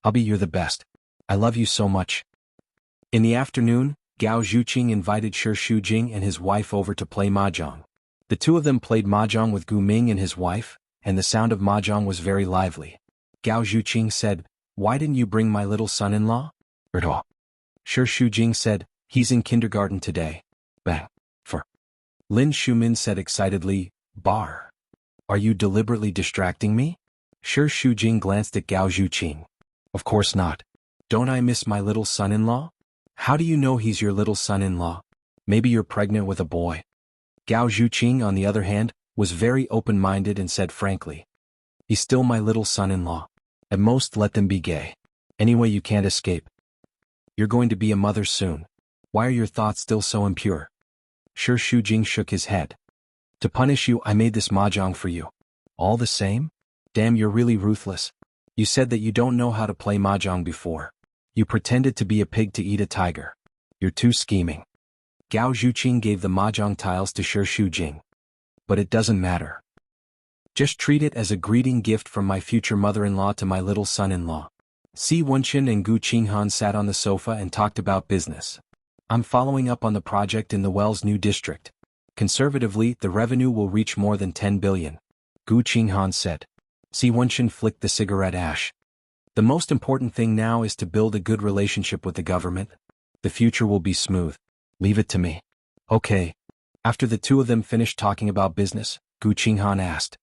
Hubby, you're the best. I love you so much. In the afternoon, Gao Zhuqing invited Shi Shujing and his wife over to play mahjong. The two of them played mahjong with Gu Ming and his wife, and the sound of mahjong was very lively. Gao Zhuqing said, "Why didn't you bring my little son-in-law?" Shi Shujing said, "He's in kindergarten today." Bang. For Lin Shumin said excitedly, "Bar. Are you deliberately distracting me?" Shi Shujing glanced at Gao Zhuqing. "Of course not. Don't I miss my little son-in-law?" "How do you know he's your little son-in-law? Maybe you're pregnant with a boy." Gao Zhuqing, on the other hand, was very open-minded and said frankly, "He's still my little son-in-law. At most let them be gay. Anyway, you can't escape. You're going to be a mother soon. Why are your thoughts still so impure?" Shi Shujing shook his head. "To punish you, I made this mahjong for you. All the same? Damn, you're really ruthless. You said that you don't know how to play mahjong before. You pretended to be a pig to eat a tiger. You're too scheming." Gao Zhuqing gave the mahjong tiles to Shi Shujing. "But it doesn't matter. Just treat it as a greeting gift from my future mother-in-law to my little son-in-law." Si Wenqin and Gu Qinghan sat on the sofa and talked about business. "I'm following up on the project in the Wells new district. Conservatively, the revenue will reach more than 10 billion. Gu Qinghan said. Si Wenqin flicked the cigarette ash. "The most important thing now is to build a good relationship with the government. The future will be smooth. Leave it to me." "Okay." After the two of them finished talking about business, Gu Qinghan asked,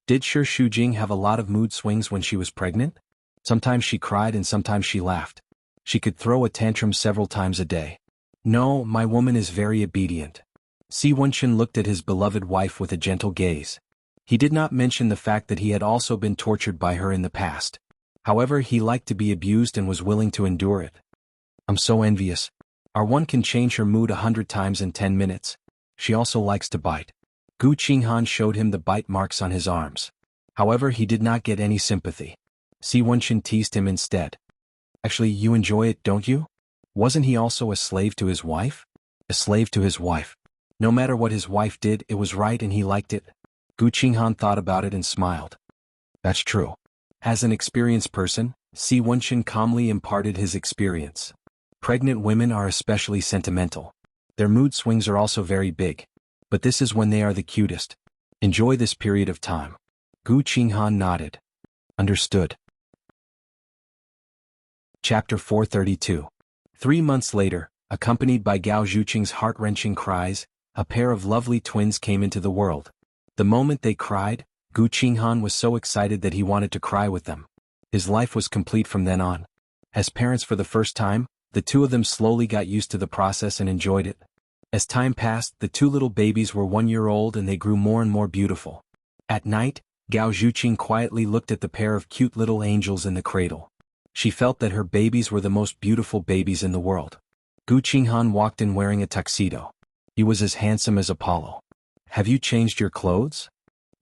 "Did Shi Shujing have a lot of mood swings when she was pregnant? Sometimes she cried and sometimes she laughed. She could throw a tantrum several times a day." "No, my woman is very obedient." Si Wenqin looked at his beloved wife with a gentle gaze. He did not mention the fact that he had also been tortured by her in the past. However, he liked to be abused and was willing to endure it. I'm so envious. Our one can change her mood 100 times in 10 minutes. She also likes to bite. Gu Qinghan showed him the bite marks on his arms. However, he did not get any sympathy. Si Wenchen teased him instead. Actually, you enjoy it, don't you? Wasn't he also a slave to his wife? A slave to his wife. No matter what his wife did, it was right and he liked it. Gu Qinghan thought about it and smiled. That's true. As an experienced person, Si Wenchen calmly imparted his experience. Pregnant women are especially sentimental. Their mood swings are also very big. But this is when they are the cutest. Enjoy this period of time. Gu Qinghan nodded. Understood. Chapter 432. 3 months later, accompanied by Gao Zhuqing's heart-wrenching cries, a pair of lovely twins came into the world. The moment they cried, Gu Qinghan was so excited that he wanted to cry with them. His life was complete from then on. As parents for the first time, the two of them slowly got used to the process and enjoyed it. As time passed, the two little babies were 1 year old and they grew more and more beautiful. At night, Gao Zhuqing quietly looked at the pair of cute little angels in the cradle. She felt that her babies were the most beautiful babies in the world. Gu Qinghan walked in wearing a tuxedo. He was as handsome as Apollo. Have you changed your clothes?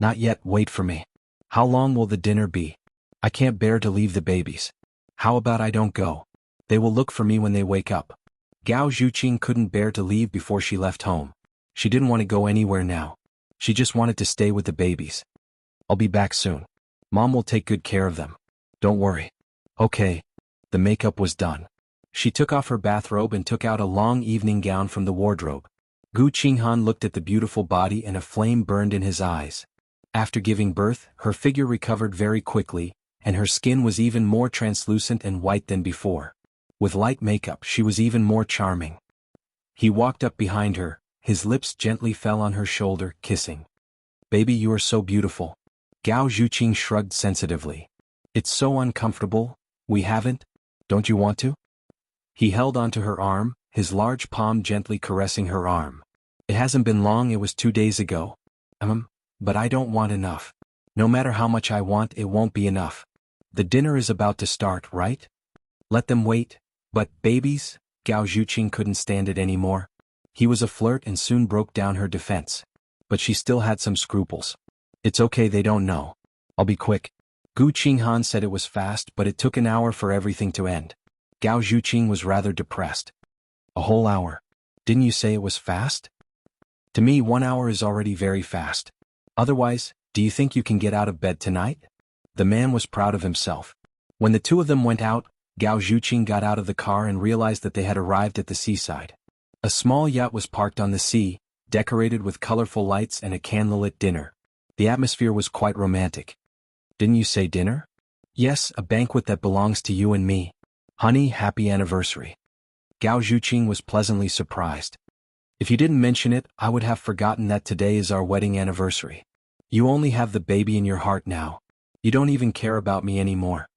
Not yet, wait for me. How long will the dinner be? I can't bear to leave the babies. How about I don't go? They will look for me when they wake up. Gao Zhuqing couldn't bear to leave before she left home. She didn't want to go anywhere now. She just wanted to stay with the babies. I'll be back soon. Mom will take good care of them. Don't worry. Okay. The makeup was done. She took off her bathrobe and took out a long evening gown from the wardrobe. Gu Qinghan looked at the beautiful body and a flame burned in his eyes. After giving birth, her figure recovered very quickly, and her skin was even more translucent and white than before. With light makeup, she was even more charming. He walked up behind her, his lips gently fell on her shoulder, kissing. Baby, you are so beautiful. Gao Zhuqing shrugged sensitively. It's so uncomfortable. We haven't. Don't you want to? He held onto her arm, his large palm gently caressing her arm. It hasn't been long, it was 2 days ago. But I don't want enough. No matter how much I want, it won't be enough. The dinner is about to start, right? Let them wait. But babies? Gao Zhuqing couldn't stand it anymore. He was a flirt and soon broke down her defense. But she still had some scruples. It's okay, they don't know. I'll be quick. Gu Qinghan said it was fast, but it took an hour for everything to end. Gao Zhuqing was rather depressed. A whole hour. Didn't you say it was fast? To me, 1 hour is already very fast. Otherwise, do you think you can get out of bed tonight? The man was proud of himself. When the two of them went out, Gao Zhuqing got out of the car and realized that they had arrived at the seaside. A small yacht was parked on the sea, decorated with colorful lights and a candlelit dinner. The atmosphere was quite romantic. Didn't you say dinner? Yes, a banquet that belongs to you and me. Honey, happy anniversary. Gao Zhuqing was pleasantly surprised. If you didn't mention it, I would have forgotten that today is our wedding anniversary. You only have the baby in your heart now. You don't even care about me anymore.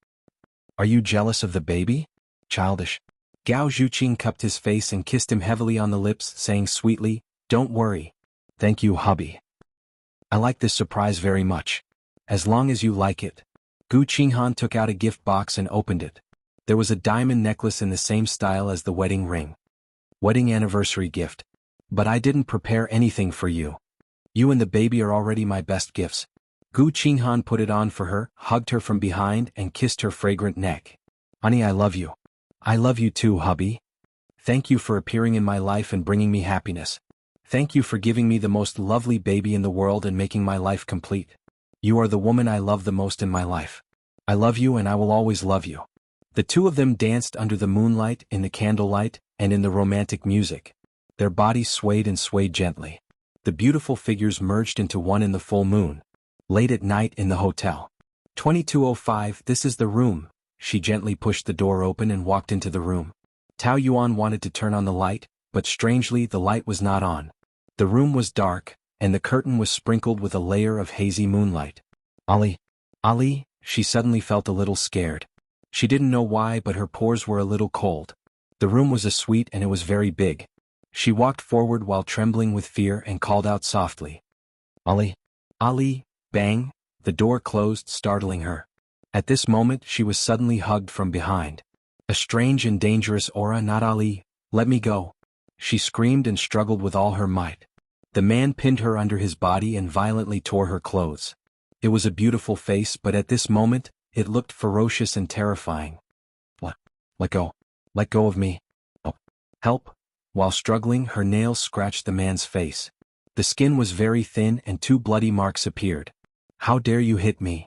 Are you jealous of the baby? Childish. Gao Zhuqing cupped his face and kissed him heavily on the lips, saying sweetly, Don't worry. Thank you, hubby. I like this surprise very much. As long as you like it. Gu Qinghan took out a gift box and opened it. There was a diamond necklace in the same style as the wedding ring. Wedding anniversary gift. But I didn't prepare anything for you. You and the baby are already my best gifts. Gu Qinghan put it on for her, hugged her from behind and kissed her fragrant neck. Honey, I love you. I love you too, hubby. Thank you for appearing in my life and bringing me happiness. Thank you for giving me the most lovely baby in the world and making my life complete. You are the woman I love the most in my life. I love you and I will always love you. The two of them danced under the moonlight, in the candlelight, and in the romantic music. Their bodies swayed and swayed gently. The beautiful figures merged into one in the full moon. Late at night in the hotel. 2205, this is the room. She gently pushed the door open and walked into the room. Tao Yuan wanted to turn on the light, but strangely the light was not on. The room was dark, and the curtain was sprinkled with a layer of hazy moonlight. Ali, she suddenly felt a little scared. She didn't know why, but her pores were a little cold. The room was a suite and it was very big. She walked forward while trembling with fear and called out softly. Ali, bang, the door closed, startling her. At this moment she was suddenly hugged from behind. A strange and dangerous aura. Not Ali, let me go. She screamed and struggled with all her might. The man pinned her under his body and violently tore her clothes. It was a beautiful face, but at this moment, it looked ferocious and terrifying. Let go. Let go of me. Oh, help. While struggling, her nails scratched the man's face. The skin was very thin and 2 bloody marks appeared. How dare you hit me?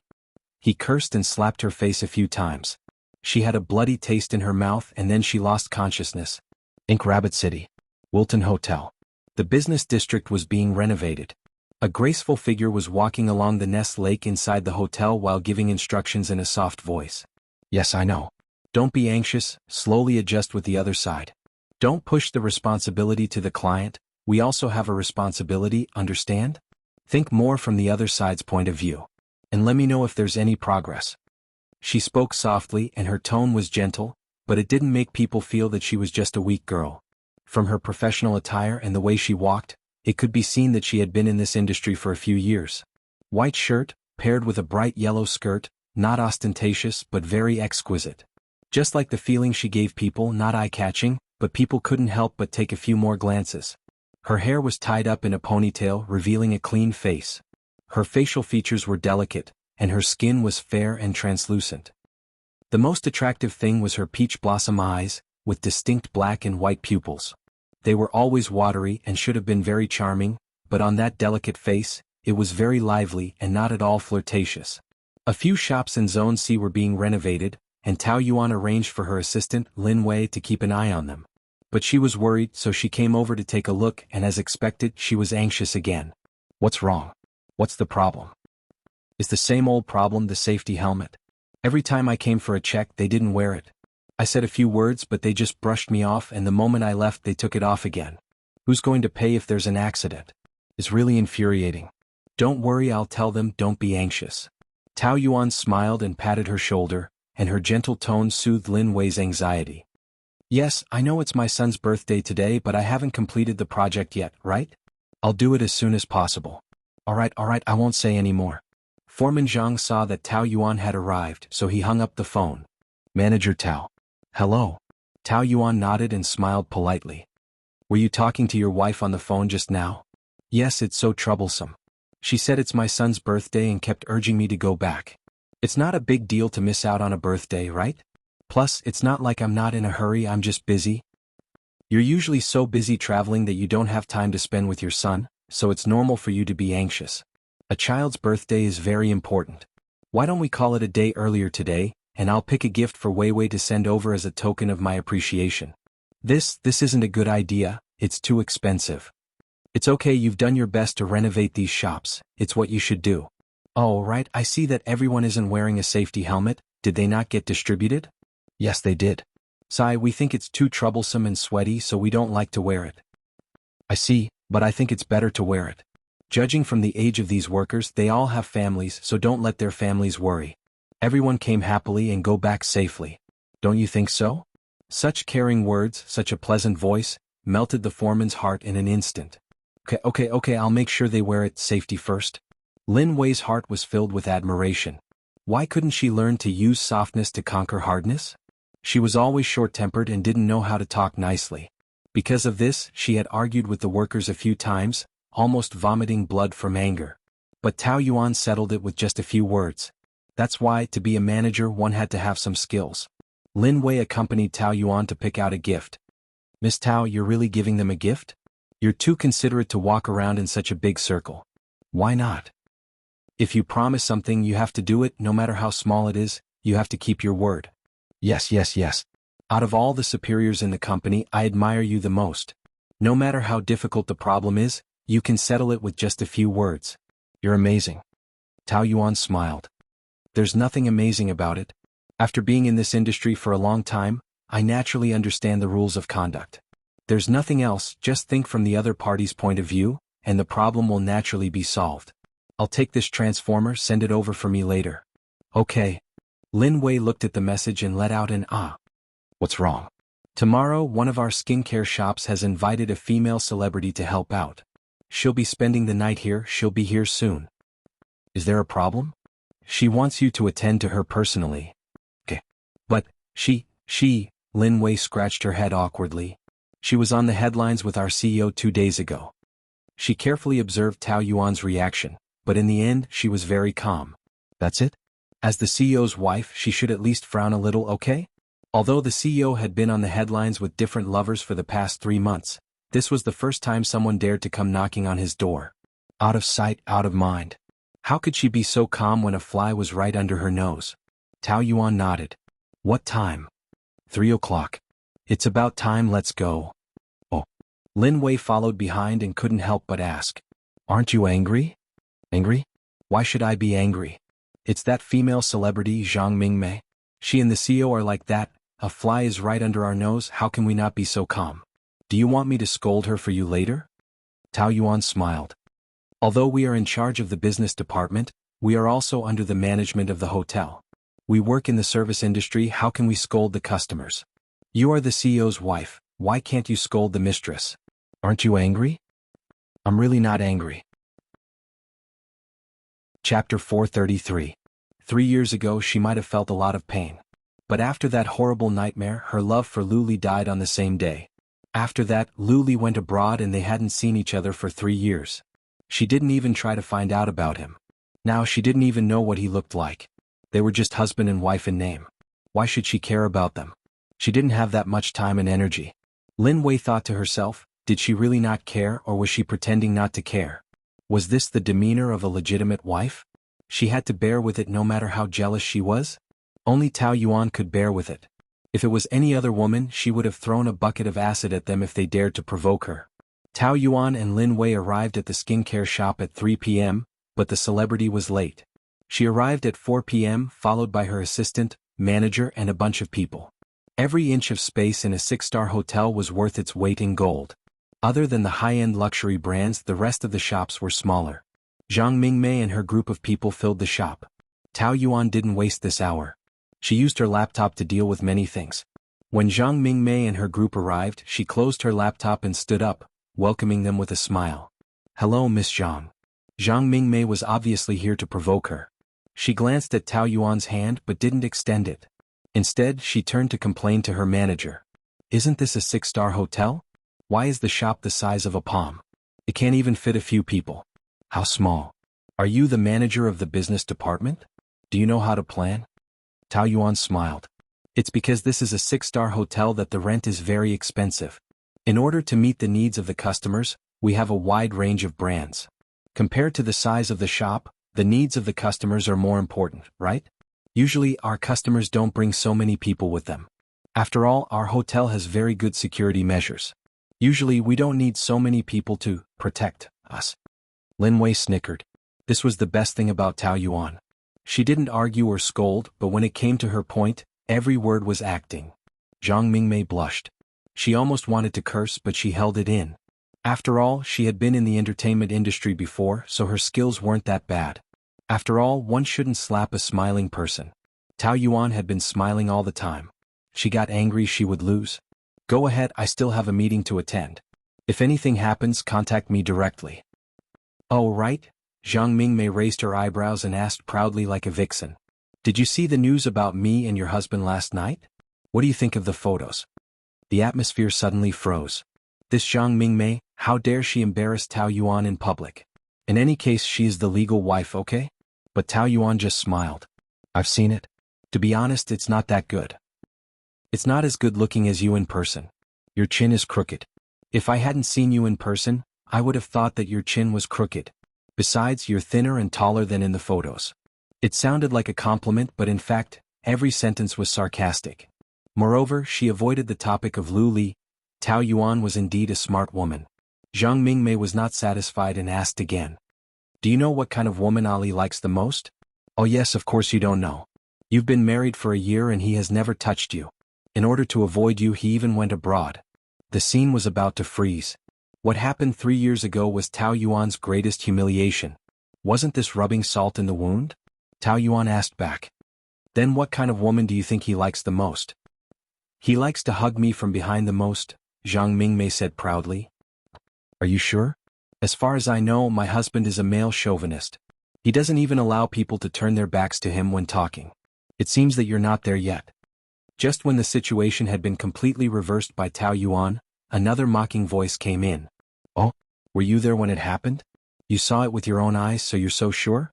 He cursed and slapped her face a few times. She had a bloody taste in her mouth and then she lost consciousness. Ink Rabbit City. Wilton Hotel. The business district was being renovated. A graceful figure was walking along the Ness Lake inside the hotel while giving instructions in a soft voice. Yes, I know. Don't be anxious, slowly adjust with the other side. Don't push the responsibility to the client, we also have a responsibility, understand? Think more from the other side's point of view. And let me know if there's any progress. She spoke softly and her tone was gentle, but it didn't make people feel that she was just a weak girl. From her professional attire and the way she walked, it could be seen that she had been in this industry for a few years. White shirt, paired with a bright yellow skirt, not ostentatious but very exquisite. Just like the feeling she gave people, not eye-catching, but people couldn't help but take a few more glances. Her hair was tied up in a ponytail, revealing a clean face. Her facial features were delicate, and her skin was fair and translucent. The most attractive thing was her peach blossom eyes, with distinct black and white pupils. They were always watery and should have been very charming, but on that delicate face, it was very lively and not at all flirtatious. A few shops in Zone C were being renovated, and Tao Yuan arranged for her assistant, Lin Wei, to keep an eye on them. But she was worried, so she came over to take a look, and as expected, she was anxious again. What's wrong? What's the problem? It's the same old problem, the safety helmet. Every time I came for a check, they didn't wear it. I said a few words, but they just brushed me off, and the moment I left, they took it off again. Who's going to pay if there's an accident? It's really infuriating. Don't worry, I'll tell them, don't be anxious. Tao Yuan smiled and patted her shoulder, and her gentle tone soothed Lin Wei's anxiety. Yes, I know it's my son's birthday today, but I haven't completed the project yet, right? I'll do it as soon as possible. Alright, I won't say any more. Foreman Zhang saw that Tao Yuan had arrived, so he hung up the phone. Manager Tao. Hello. Tao Yuan nodded and smiled politely. Were you talking to your wife on the phone just now? Yes, it's so troublesome. She said it's my son's birthday and kept urging me to go back. It's not a big deal to miss out on a birthday, right? Plus, it's not like I'm not in a hurry, I'm just busy. You're usually so busy traveling that you don't have time to spend with your son, so it's normal for you to be anxious. A child's birthday is very important. Why don't we call it a day earlier today, and I'll pick a gift for Weiwei to send over as a token of my appreciation. This isn't a good idea, it's too expensive. It's okay, you've done your best to renovate these shops, it's what you should do. Oh, right, I see that everyone isn't wearing a safety helmet, did they not get distributed? Yes, they did. Sai, we think it's too troublesome and sweaty, so we don't like to wear it. I see, but I think it's better to wear it. Judging from the age of these workers, they all have families, so don't let their families worry. Everyone came happily and go back safely. Don't you think so? Such caring words, such a pleasant voice, melted the foreman's heart in an instant. Okay, I'll make sure they wear it, safety first. Lin Wei's heart was filled with admiration. Why couldn't she learn to use softness to conquer hardness? She was always short-tempered and didn't know how to talk nicely. Because of this, she had argued with the workers a few times, almost vomiting blood from anger. But Tao Yuan settled it with just a few words. That's why, to be a manager, one had to have some skills. Lin Wei accompanied Tao Yuan to pick out a gift. Miss Tao, you're really giving them a gift? You're too considerate to walk around in such a big circle. Why not? If you promise something, you have to do it, no matter how small it is, you have to keep your word. Yes. Out of all the superiors in the company, I admire you the most. No matter how difficult the problem is, you can settle it with just a few words. You're amazing. Tao Yuan smiled. There's nothing amazing about it. After being in this industry for a long time, I naturally understand the rules of conduct. There's nothing else, just think from the other party's point of view, and the problem will naturally be solved. I'll take this transformer, send it over for me later. Okay. Lin Wei looked at the message and let out an ah. What's wrong? Tomorrow, one of our skincare shops has invited a female celebrity to help out. She'll be spending the night here, she'll be here soon. Is there a problem? She wants you to attend to her personally. Okay. But, Lin Wei scratched her head awkwardly. She was on the headlines with our CEO 2 days ago. She carefully observed Tao Yuan's reaction, but in the end she was very calm. That's it? As the CEO's wife, she should at least frown a little, okay? Although the CEO had been on the headlines with different lovers for the past 3 months, this was the first time someone dared to come knocking on his door. Out of sight, out of mind. How could she be so calm when a fly was right under her nose? Tao Yuan nodded. What time? 3 o'clock. It's about time, let's go. Oh. Lin Wei followed behind and couldn't help but ask. Aren't you angry? Angry? Why should I be angry? It's that female celebrity Zhang Mingmei. She and the CEO are like that. A fly is right under our nose, how can we not be so calm? Do you want me to scold her for you later? Tao Yuan smiled. Although we are in charge of the business department, we are also under the management of the hotel. We work in the service industry, how can we scold the customers? You are the CEO's wife, why can't you scold the mistress? Aren't you angry? I'm really not angry. Chapter 433. 3 years ago she might have felt a lot of pain. But after that horrible nightmare, her love for Lu Li died on the same day. After that, Lu Li went abroad and they hadn't seen each other for 3 years. She didn't even try to find out about him. Now she didn't even know what he looked like. They were just husband and wife in name. Why should she care about them? She didn't have that much time and energy. Lin Wei thought to herself, did she really not care or was she pretending not to care? Was this the demeanor of a legitimate wife? She had to bear with it no matter how jealous she was? Only Tao Yuan could bear with it. If it was any other woman, she would have thrown a bucket of acid at them if they dared to provoke her. Tao Yuan and Lin Wei arrived at the skincare shop at 3 p.m., but the celebrity was late. She arrived at 4 p.m., followed by her assistant, manager, and a bunch of people. Every inch of space in a 6-star hotel was worth its weight in gold. Other than the high-end luxury brands, the rest of the shops were smaller. Zhang Mingmei and her group of people filled the shop. Tao Yuan didn't waste this hour. She used her laptop to deal with many things. When Zhang Mingmei and her group arrived, she closed her laptop and stood up, welcoming them with a smile. Hello, Miss Zhang. Zhang Mingmei was obviously here to provoke her. She glanced at Tao Yuan's hand but didn't extend it. Instead, she turned to complain to her manager. Isn't this a 6-star hotel? Why is the shop the size of a palm? It can't even fit a few people. How small? Are you the manager of the business department? Do you know how to plan? Tao Yuan smiled. It's because this is a 6-star hotel that the rent is very expensive. In order to meet the needs of the customers, we have a wide range of brands. Compared to the size of the shop, the needs of the customers are more important, right? Usually, our customers don't bring so many people with them. After all, our hotel has very good security measures. Usually, we don't need so many people to protect us. Lin Wei snickered. This was the best thing about Tao Yuan. She didn't argue or scold, but when it came to her point, every word was acting. Zhang Mingmei blushed. She almost wanted to curse, but she held it in. After all, she had been in the entertainment industry before, so her skills weren't that bad. After all, one shouldn't slap a smiling person. Tao Yuan had been smiling all the time. She got angry she would lose. Go ahead, I still have a meeting to attend. If anything happens, contact me directly. Oh, right? Zhang Mingmei raised her eyebrows and asked proudly like a vixen. Did you see the news about me and your husband last night? What do you think of the photos? The atmosphere suddenly froze. This Zhang Mingmei, how dare she embarrass Tao Yuan in public? In any case, she is the legal wife, okay? But Tao Yuan just smiled. I've seen it. To be honest, it's not that good. It's not as good looking as you in person. Your chin is crooked. If I hadn't seen you in person, I would have thought that your chin was crooked. Besides, you're thinner and taller than in the photos. It sounded like a compliment, but in fact, every sentence was sarcastic. Moreover, she avoided the topic of Lu Li. Tao Yuan was indeed a smart woman. Zhang Mingmei was not satisfied and asked again. Do you know what kind of woman Ali likes the most? Oh yes, of course you don't know. You've been married for a year and he has never touched you. In order to avoid you, he even went abroad. The scene was about to freeze. What happened 3 years ago was Tao Yuan's greatest humiliation. Wasn't this rubbing salt in the wound? Tao Yuan asked back. Then what kind of woman do you think he likes the most? He likes to hug me from behind the most, Zhang Mingmei said proudly. Are you sure? As far as I know, my husband is a male chauvinist. He doesn't even allow people to turn their backs to him when talking. It seems that you're not there yet. Just when the situation had been completely reversed by Tao Yuan, another mocking voice came in. Oh, were you there when it happened? You saw it with your own eyes, so you're so sure?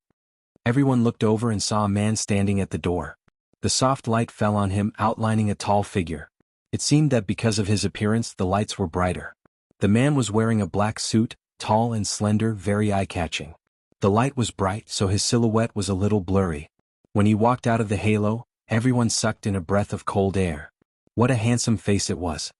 Everyone looked over and saw a man standing at the door. The soft light fell on him, outlining a tall figure. It seemed that because of his appearance the lights were brighter. The man was wearing a black suit, tall and slender, very eye-catching. The light was bright, so his silhouette was a little blurry. When he walked out of the halo, everyone sucked in a breath of cold air. What a handsome face it was.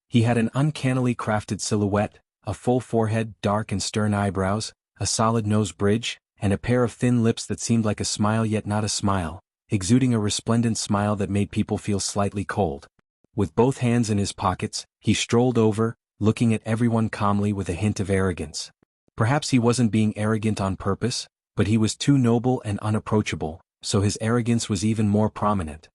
He had an uncannily crafted silhouette, a full forehead, dark and stern eyebrows, a solid nose bridge, and a pair of thin lips that seemed like a smile yet not a smile, exuding a resplendent smile that made people feel slightly cold. With both hands in his pockets, he strolled over, looking at everyone calmly with a hint of arrogance. Perhaps he wasn't being arrogant on purpose, but he was too noble and unapproachable, so his arrogance was even more prominent.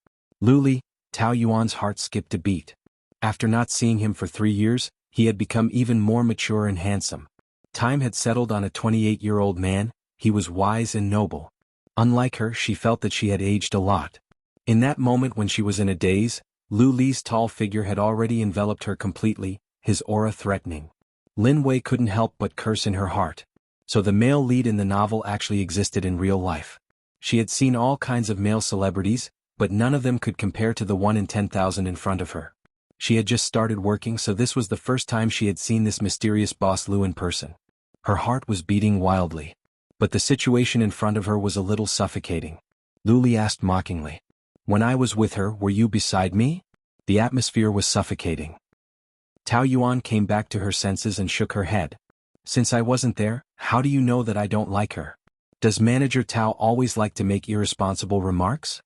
Luli, Tao Yuan's heart skipped a beat. After not seeing him for 3 years, he had become even more mature and handsome. Time had settled on a 28-year-old man. He was wise and noble. Unlike her, she felt that she had aged a lot. In that moment when she was in a daze, Lu Li's tall figure had already enveloped her completely, his aura threatening. Lin Wei couldn't help but curse in her heart. So the male lead in the novel actually existed in real life. She had seen all kinds of male celebrities, but none of them could compare to the 1 in 10,000 in front of her. She had just started working, so this was the first time she had seen this mysterious boss Lu in person. Her heart was beating wildly. But the situation in front of her was a little suffocating. Lu Li asked mockingly. When I was with her, were you beside me? The atmosphere was suffocating. Tao Yuan came back to her senses and shook her head. Since I wasn't there, how do you know that I don't like her? Does Manager Tao always like to make irresponsible remarks?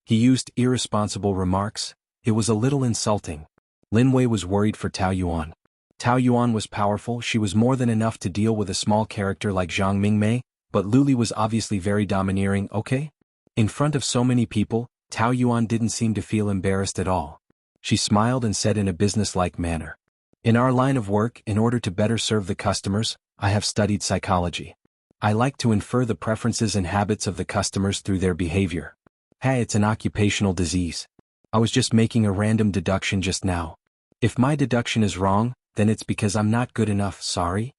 He used irresponsible remarks. It was a little insulting. Lin Wei was worried for Tao Yuan. Tao Yuan was powerful, she was more than enough to deal with a small character like Zhang Mingmei, but Lu Li was obviously very domineering, okay? In front of so many people, Tao Yuan didn't seem to feel embarrassed at all. She smiled and said in a business-like manner. In our line of work, in order to better serve the customers, I have studied psychology. I like to infer the preferences and habits of the customers through their behavior. Hey, it's an occupational disease. I was just making a random deduction just now. If my deduction is wrong, then it's because I'm not good enough, sorry?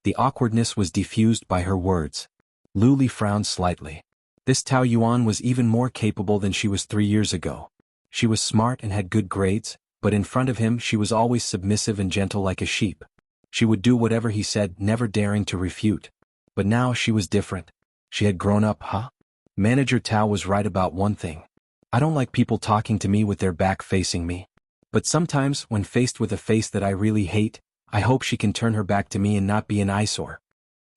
The awkwardness was diffused by her words. Lu Li frowned slightly. This Tao Yuan was even more capable than she was 3 years ago. She was smart and had good grades, but in front of him she was always submissive and gentle like a sheep. She would do whatever he said, never daring to refute. But now she was different. She had grown up, huh? Manager Tao was right about one thing. I don't like people talking to me with their back facing me. But sometimes, when faced with a face that I really hate, I hope she can turn her back to me and not be an eyesore.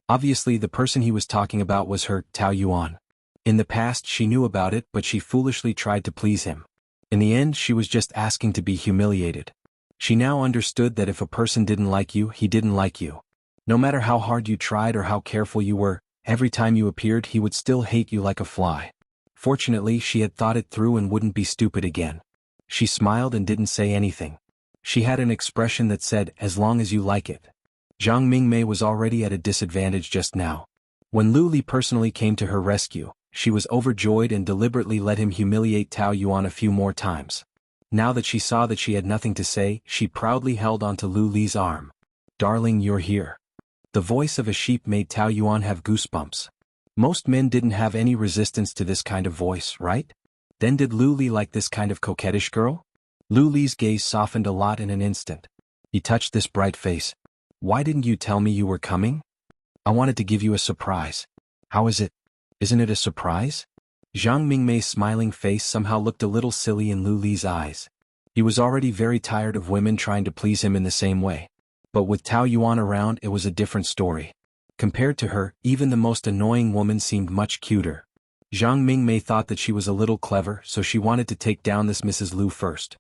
Obviously the person he was talking about was her, Tao Yuan. In the past she knew about it, but she foolishly tried to please him. In the end she was just asking to be humiliated. She now understood that if a person didn't like you, he didn't like you. No matter how hard you tried or how careful you were, every time you appeared he would still hate you like a fly. Fortunately she had thought it through and wouldn't be stupid again. She smiled and didn't say anything. She had an expression that said, as long as you like it. Zhang Mingmei was already at a disadvantage just now. When Lu Li personally came to her rescue, she was overjoyed and deliberately let him humiliate Tao Yuan a few more times. Now that she saw that she had nothing to say, she proudly held onto Lu Li's arm. Darling, you're here. The voice of a sheep made Tao Yuan have goosebumps. Most men didn't have any resistance to this kind of voice, right? Then did Lu Li like this kind of coquettish girl? Lu Li's gaze softened a lot in an instant. He touched this bright face. Why didn't you tell me you were coming? I wanted to give you a surprise. How is it? Isn't it a surprise? Zhang Mingmei's smiling face somehow looked a little silly in Lu Li's eyes. He was already very tired of women trying to please him in the same way. But with Tao Yuan around it was a different story. Compared to her, even the most annoying woman seemed much cuter. Zhang Mingmei thought that she was a little clever, so she wanted to take down this Mrs. Lu first.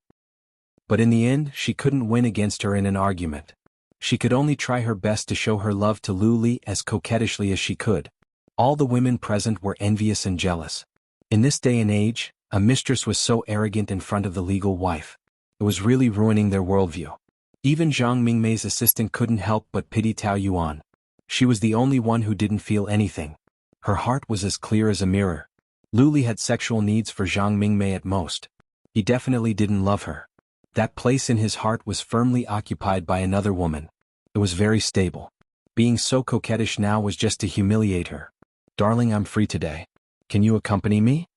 But in the end, she couldn't win against her in an argument. She could only try her best to show her love to Lu Li as coquettishly as she could. All the women present were envious and jealous. In this day and age, a mistress was so arrogant in front of the legal wife. It was really ruining their worldview. Even Zhang Mingmei's assistant couldn't help but pity Tao Yuan. She was the only one who didn't feel anything. Her heart was as clear as a mirror. Lu Li had sexual needs for Zhang Mingmei at most. He definitely didn't love her. That place in his heart was firmly occupied by another woman. It was very stable. Being so coquettish now was just to humiliate her. Darling, I'm free today. Can you accompany me?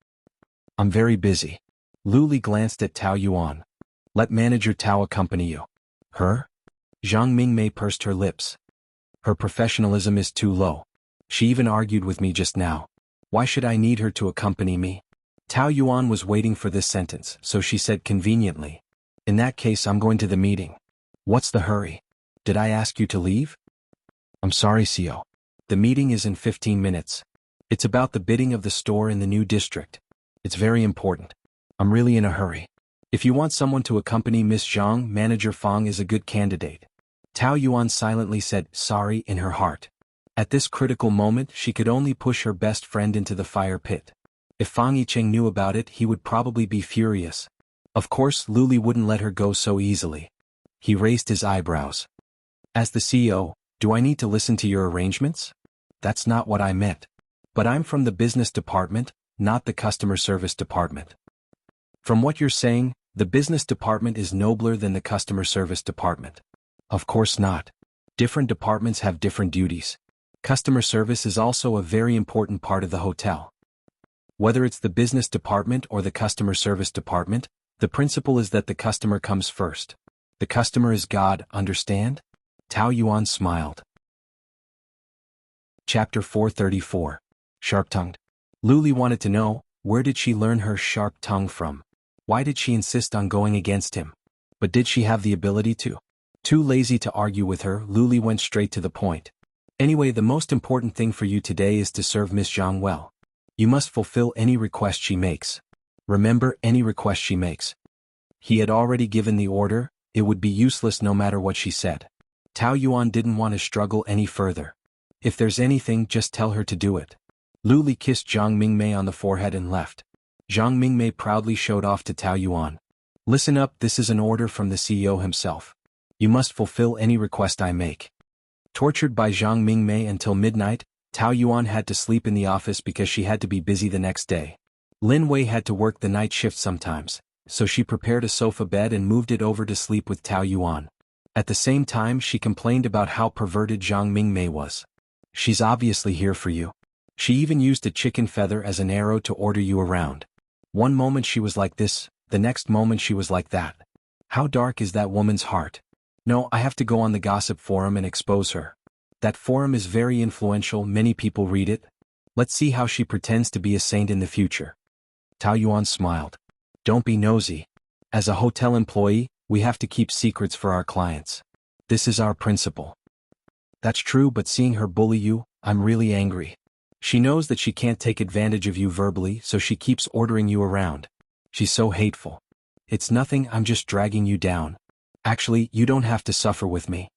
I'm very busy. Lu Li glanced at Tao Yuan. Let manager Tao accompany you. Her? Zhang Mingmei pursed her lips. Her professionalism is too low. She even argued with me just now. Why should I need her to accompany me? Tao Yuan was waiting for this sentence, so she said conveniently. In that case, I'm going to the meeting. What's the hurry? Did I ask you to leave? I'm sorry, CEO. The meeting is in 15 minutes. It's about the bidding of the store in the new district. It's very important. I'm really in a hurry. If you want someone to accompany Miss Zhang, Manager Fang is a good candidate. Tao Yuan silently said sorry in her heart. At this critical moment, she could only push her best friend into the fire pit. If Fang Yicheng knew about it, he would probably be furious. Of course, Lu Li wouldn't let her go so easily. He raised his eyebrows. As the CEO, do I need to listen to your arrangements? That's not what I meant. But I'm from the business department, not the customer service department. From what you're saying, the business department is nobler than the customer service department. Of course not. Different departments have different duties. Customer service is also a very important part of the hotel. Whether it's the business department or the customer service department, the principle is that the customer comes first. The customer is God, understand? Tao Yuan smiled. Chapter 434. Sharp-tongued. Lu Li wanted to know, where did she learn her sharp tongue from? Why did she insist on going against him? But did she have the ability to? Too lazy to argue with her, Lu Li went straight to the point. Anyway, the most important thing for you today is to serve Miss Zhang well. You must fulfill any request she makes. Remember, any request she makes. He had already given the order, it would be useless no matter what she said. Tao Yuan didn't want to struggle any further. If there's anything, just tell her to do it. Lu Li kissed Zhang Mingmei on the forehead and left. Zhang Mingmei proudly showed off to Tao Yuan. Listen up, this is an order from the CEO himself. You must fulfill any request I make. Tortured by Zhang Mingmei until midnight, Tao Yuan had to sleep in the office because she had to be busy the next day. Lin Wei had to work the night shift sometimes, so she prepared a sofa bed and moved it over to sleep with Tao Yuan. At the same time, she complained about how perverted Zhang Mingmei was. She's obviously here for you. She even used a chicken feather as an arrow to order you around. One moment she was like this, the next moment she was like that. How dark is that woman's heart? No, I have to go on the gossip forum and expose her. That forum is very influential, many people read it. Let's see how she pretends to be a saint in the future. Tao Yuan smiled. Don't be nosy. As a hotel employee, we have to keep secrets for our clients. This is our principle. That's true, but seeing her bully you, I'm really angry. She knows that she can't take advantage of you verbally, so she keeps ordering you around. She's so hateful. It's nothing, I'm just dragging you down. Actually, you don't have to suffer with me.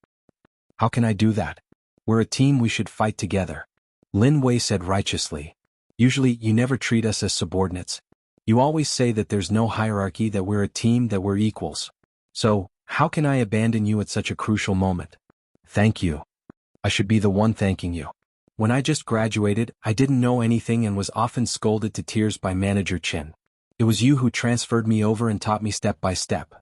How can I do that? We're a team, we should fight together. Lin Wei said righteously. Usually, you never treat us as subordinates. You always say that there's no hierarchy, that we're a team, that we're equals. So, how can I abandon you at such a crucial moment? Thank you. I should be the one thanking you. When I just graduated, I didn't know anything and was often scolded to tears by Manager Chen. It was you who transferred me over and taught me step by step.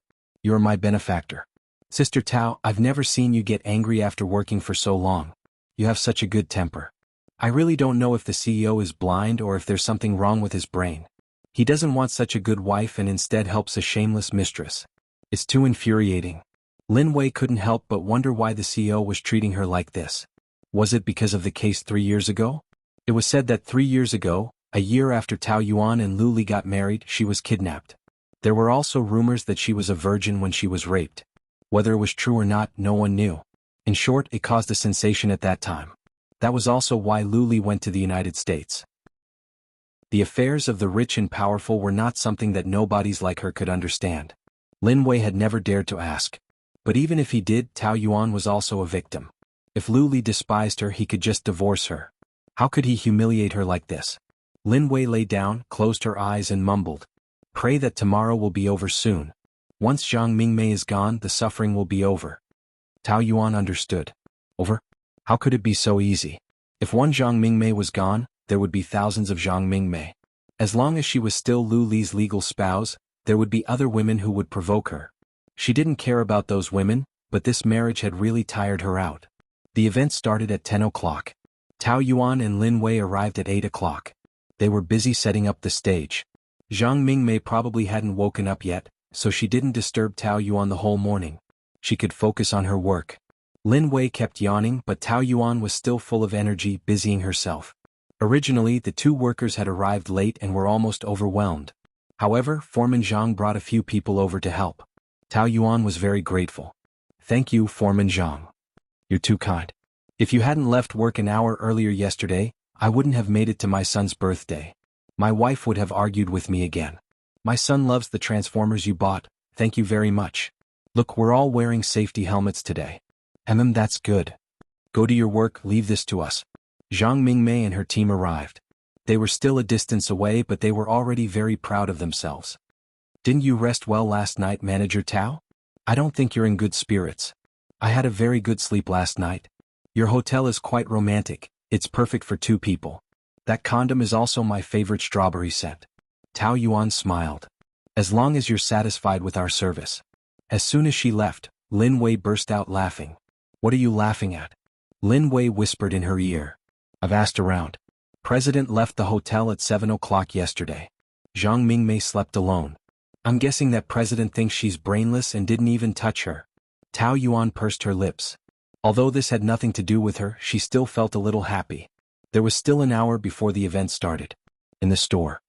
You're my benefactor. Sister Tao, I've never seen you get angry after working for so long. You have such a good temper. I really don't know if the CEO is blind or if there's something wrong with his brain. He doesn't want such a good wife and instead helps a shameless mistress. It's too infuriating. Lin Wei couldn't help but wonder why the CEO was treating her like this. Was it because of the case 3 years ago? It was said that 3 years ago, a year after Tao Yuan and Lu Li got married, she was kidnapped. There were also rumors that she was a virgin when she was raped. Whether it was true or not, no one knew. In short, it caused a sensation at that time. That was also why Lu Li went to the United States. The affairs of the rich and powerful were not something that nobodies like her could understand. Lin Wei had never dared to ask. But even if he did, Tao Yuan was also a victim. If Lu Li despised her, he could just divorce her. How could he humiliate her like this? Lin Wei lay down, closed her eyes and mumbled. Pray that tomorrow will be over soon. Once Zhang Mingmei is gone, the suffering will be over. Tao Yuan understood. Over? How could it be so easy? If one Zhang Mingmei was gone, there would be thousands of Zhang Mingmei. As long as she was still Lu Li's legal spouse, there would be other women who would provoke her. She didn't care about those women, but this marriage had really tired her out. The event started at 10 o'clock. Tao Yuan and Lin Wei arrived at 8 o'clock. They were busy setting up the stage. Zhang Mingmei probably hadn't woken up yet, so she didn't disturb Tao Yuan the whole morning. She could focus on her work. Lin Wei kept yawning, but Tao Yuan was still full of energy, busying herself. Originally, the two workers had arrived late and were almost overwhelmed. However, Foreman Zhang brought a few people over to help. Tao Yuan was very grateful. "Thank you, Foreman Zhang. You're too kind. If you hadn't left work an hour earlier yesterday, I wouldn't have made it to my son's birthday. My wife would have argued with me again. My son loves the Transformers you bought, thank you very much. Look, we're all wearing safety helmets today. That's good. Go to your work, leave this to us." Zhang Mingmei and her team arrived. They were still a distance away, but they were already very proud of themselves. "Didn't you rest well last night, Manager Tao? I don't think you're in good spirits." "I had a very good sleep last night. Your hotel is quite romantic, it's perfect for two people. That condom is also my favorite strawberry scent." Tao Yuan smiled. "As long as you're satisfied with our service." As soon as she left, Lin Wei burst out laughing. "What are you laughing at?" Lin Wei whispered in her ear. "I've asked around. President left the hotel at 7 o'clock yesterday. Zhang Mingmei slept alone. I'm guessing that President thinks she's brainless and didn't even touch her." Tao Yuan pursed her lips. Although this had nothing to do with her, she still felt a little happy. There was still an hour before the event started. In the store.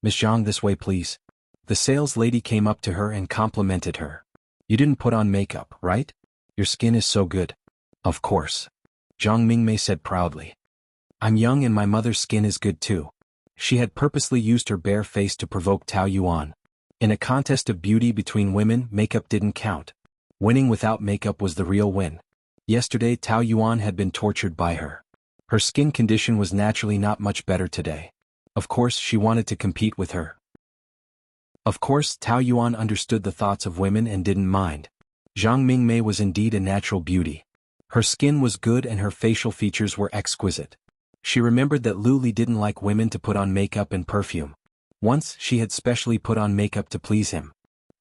"Miss Zhang, this way please." The sales lady came up to her and complimented her. "You didn't put on makeup, right? Your skin is so good." "Of course." Zhang Mingmei said proudly. "I'm young and my mother's skin is good too." She had purposely used her bare face to provoke Tao Yuan. In a contest of beauty between women, makeup didn't count. Winning without makeup was the real win. Yesterday Tao Yuan had been tortured by her. Her skin condition was naturally not much better today. Of course she wanted to compete with her. Of course Tao Yuan understood the thoughts of women and didn't mind. Zhang Mingmei was indeed a natural beauty. Her skin was good and her facial features were exquisite. She remembered that Lu Li didn't like women to put on makeup and perfume. Once she had specially put on makeup to please him.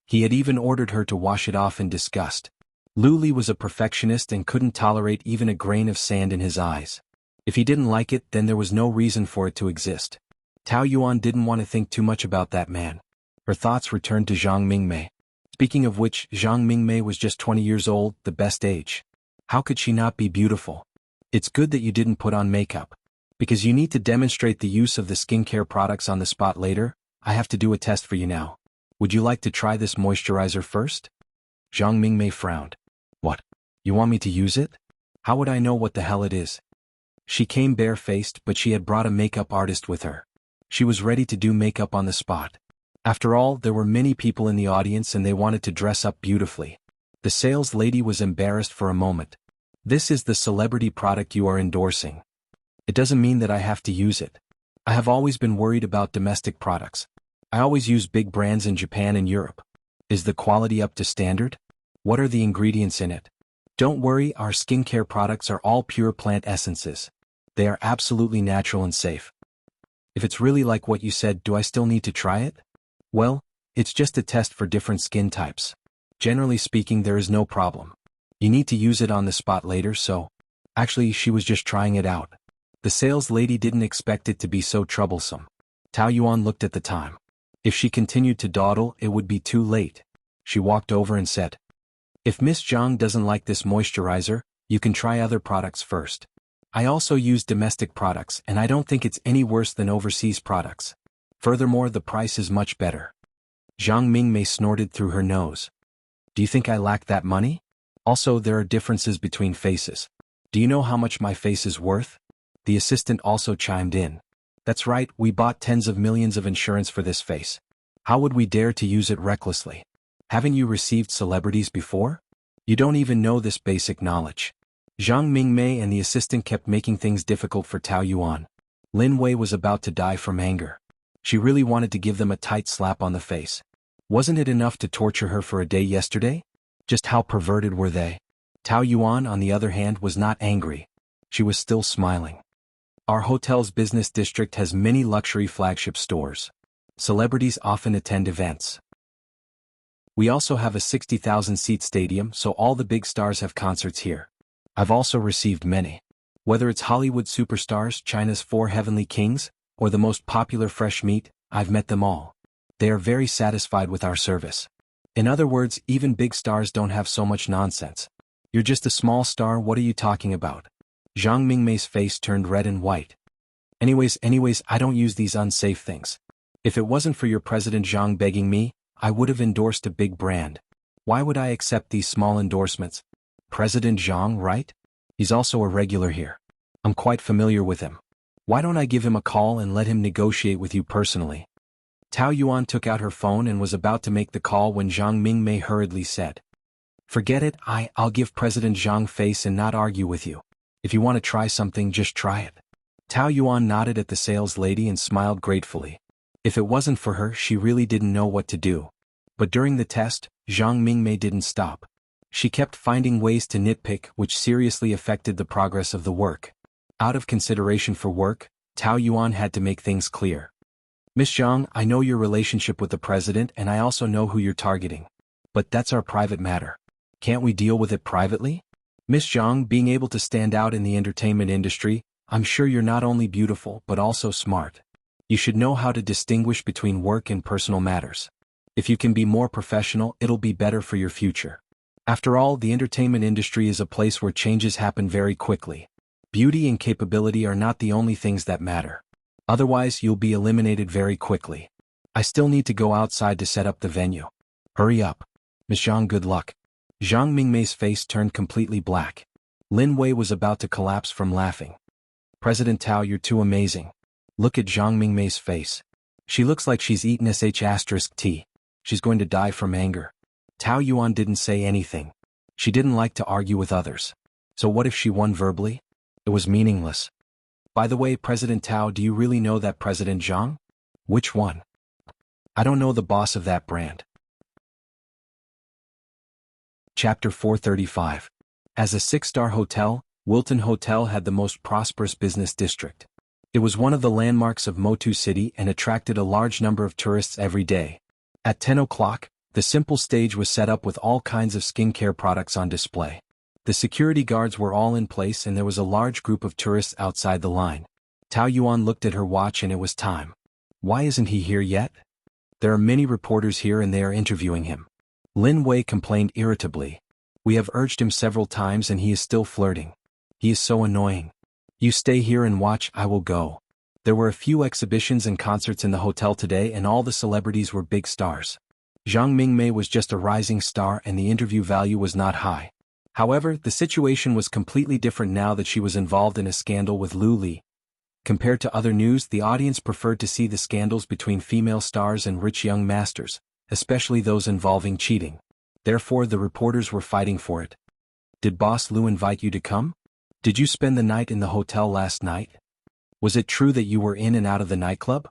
He had even ordered her to wash it off in disgust. Lu Li was a perfectionist and couldn't tolerate even a grain of sand in his eyes. If he didn't like it, then there was no reason for it to exist. Tao Yuan didn't want to think too much about that man. Her thoughts returned to Zhang Mingmei. Speaking of which, Zhang Mingmei was just 20 years old, the best age. How could she not be beautiful? "It's good that you didn't put on makeup. Because you need to demonstrate the use of the skincare products on the spot later, I have to do a test for you now. Would you like to try this moisturizer first?" Zhang Mingmei frowned. "What? You want me to use it? How would I know what the hell it is?" She came barefaced, but she had brought a makeup artist with her. She was ready to do makeup on the spot. After all, there were many people in the audience and they wanted to dress up beautifully. The sales lady was embarrassed for a moment. "This is the celebrity product you are endorsing. It doesn't mean that I have to use it. I have always been worried about domestic products. I always use big brands in Japan and Europe. Is the quality up to standard? What are the ingredients in it?" "Don't worry, our skincare products are all pure plant essences. They are absolutely natural and safe." "If it's really like what you said, do I still need to try it?" "Well, it's just a test for different skin types. Generally speaking, there is no problem. You need to use it on the spot later, so..." Actually, she was just trying it out. The sales lady didn't expect it to be so troublesome. Tao Yuan looked at the time. If she continued to dawdle, it would be too late. She walked over and said, "If Miss Zhang doesn't like this moisturizer, you can try other products first. I also use domestic products and I don't think it's any worse than overseas products. Furthermore, the price is much better." Zhang Mingmei snorted through her nose. "Do you think I lack that money? Also, there are differences between faces. Do you know how much my face is worth?" The assistant also chimed in. "That's right, we bought tens of millions of insurance for this face. How would we dare to use it recklessly? Haven't you received celebrities before? You don't even know this basic knowledge." Zhang Mingmei and the assistant kept making things difficult for Tao Yuan. Lin Wei was about to die from anger. She really wanted to give them a tight slap on the face. Wasn't it enough to torture her for a day yesterday? Just how perverted were they? Tao Yuan, on the other hand, was not angry. She was still smiling. Our hotel's business district has many luxury flagship stores. Celebrities often attend events. We also have a 60,000-seat stadium, so all the big stars have concerts here. I've also received many. Whether it's Hollywood superstars, China's 4 heavenly kings, or the most popular fresh meat, I've met them all. They are very satisfied with our service. In other words, even big stars don't have so much nonsense. You're just a small star, what are you talking about? Zhang Mingmei's face turned red and white. Anyways, I don't use these unsafe things. If it wasn't for your President Zhang begging me, I would have endorsed a big brand. Why would I accept these small endorsements? President Zhang, right? He's also a regular here. I'm quite familiar with him. Why don't I give him a call and let him negotiate with you personally? Tao Yuan took out her phone and was about to make the call when Zhang Mingmei hurriedly said, "Forget it, I'll give President Zhang face and not argue with you. If you want to try something, just try it." Tao Yuan nodded at the sales lady and smiled gratefully. If it wasn't for her, she really didn't know what to do. But during the test, Zhang Mingmei didn't stop. She kept finding ways to nitpick, which seriously affected the progress of the work. Out of consideration for work, Tao Yuan had to make things clear. "Miss Zhang, I know your relationship with the president and I also know who you're targeting. But that's our private matter. Can't we deal with it privately? Miss Zhang, being able to stand out in the entertainment industry, I'm sure you're not only beautiful but also smart. You should know how to distinguish between work and personal matters. If you can be more professional, it'll be better for your future. After all, the entertainment industry is a place where changes happen very quickly. Beauty and capability are not the only things that matter. Otherwise, you'll be eliminated very quickly. I still need to go outside to set up the venue. Hurry up. Miss Zhang, good luck." Zhang Mingmei's face turned completely black. Lin Wei was about to collapse from laughing. "President Tao, you're too amazing. Look at Zhang Mingmei's face. She looks like she's eaten sh*t. She's going to die from anger." Tao Yuan didn't say anything. She didn't like to argue with others. So what if she won verbally? It was meaningless. "By the way, President Tao, do you really know that President Zhang?" "Which one?" "I don't know the boss of that brand." Chapter 435. As a 6-star hotel, Wilton Hotel had the most prosperous business district. It was one of the landmarks of Motu City and attracted a large number of tourists every day. At 10 o'clock, the simple stage was set up with all kinds of skincare products on display. The security guards were all in place and there was a large group of tourists outside the line. Tao Yuan looked at her watch and it was time. Why isn't he here yet? There are many reporters here and they are interviewing him. Lin Wei complained irritably. "We have urged him several times and he is still flirting. He is so annoying. You stay here and watch, I will go." There were a few exhibitions and concerts in the hotel today and all the celebrities were big stars. Zhang Mingmei was just a rising star and the interview value was not high. However, the situation was completely different now that she was involved in a scandal with Lu Li. Compared to other news, the audience preferred to see the scandals between female stars and rich young masters, especially those involving cheating. Therefore, the reporters were fighting for it. "Did Boss Lu invite you to come? Did you spend the night in the hotel last night? Was it true that you were in and out of the nightclub?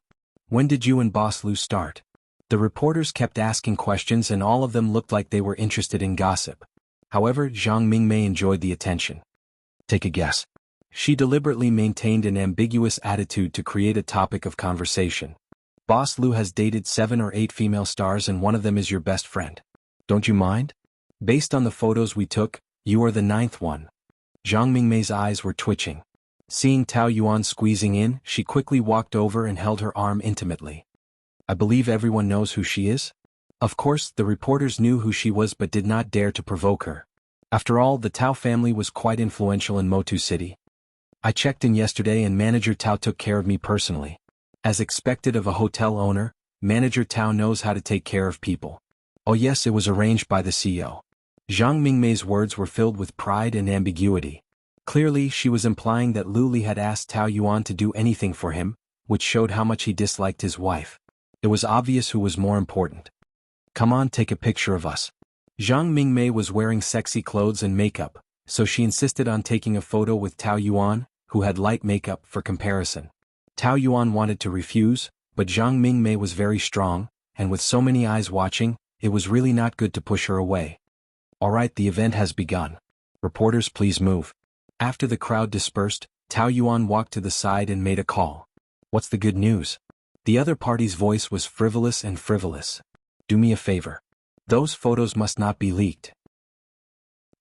When did you and Boss Lu start?" The reporters kept asking questions and all of them looked like they were interested in gossip. However, Zhang Mingmei enjoyed the attention. "Take a guess." She deliberately maintained an ambiguous attitude to create a topic of conversation. "Boss Lu has dated 7 or 8 female stars and one of them is your best friend. Don't you mind? Based on the photos we took, you are the 9th one." Zhang Mingmei's eyes were twitching. Seeing Tao Yuan squeezing in, she quickly walked over and held her arm intimately. "I believe everyone knows who she is?" Of course, the reporters knew who she was but did not dare to provoke her. After all, the Tao family was quite influential in Motu City. "I checked in yesterday and Manager Tao took care of me personally. As expected of a hotel owner, Manager Tao knows how to take care of people." "Oh yes, it was arranged by the CEO." Zhang Mingmei's words were filled with pride and ambiguity. Clearly, she was implying that Lu Li had asked Tao Yuan to do anything for him, which showed how much he disliked his wife. It was obvious who was more important. "Come on, take a picture of us." Zhang Mingmei was wearing sexy clothes and makeup, so she insisted on taking a photo with Tao Yuan, who had light makeup for comparison. Tao Yuan wanted to refuse, but Zhang Mingmei was very strong, and with so many eyes watching, it was really not good to push her away. "All right, the event has begun. Reporters, please move." After the crowd dispersed, Tao Yuan walked to the side and made a call. What's the good news? The other party's voice was frivolous and frivolous. Do me a favor. Those photos must not be leaked.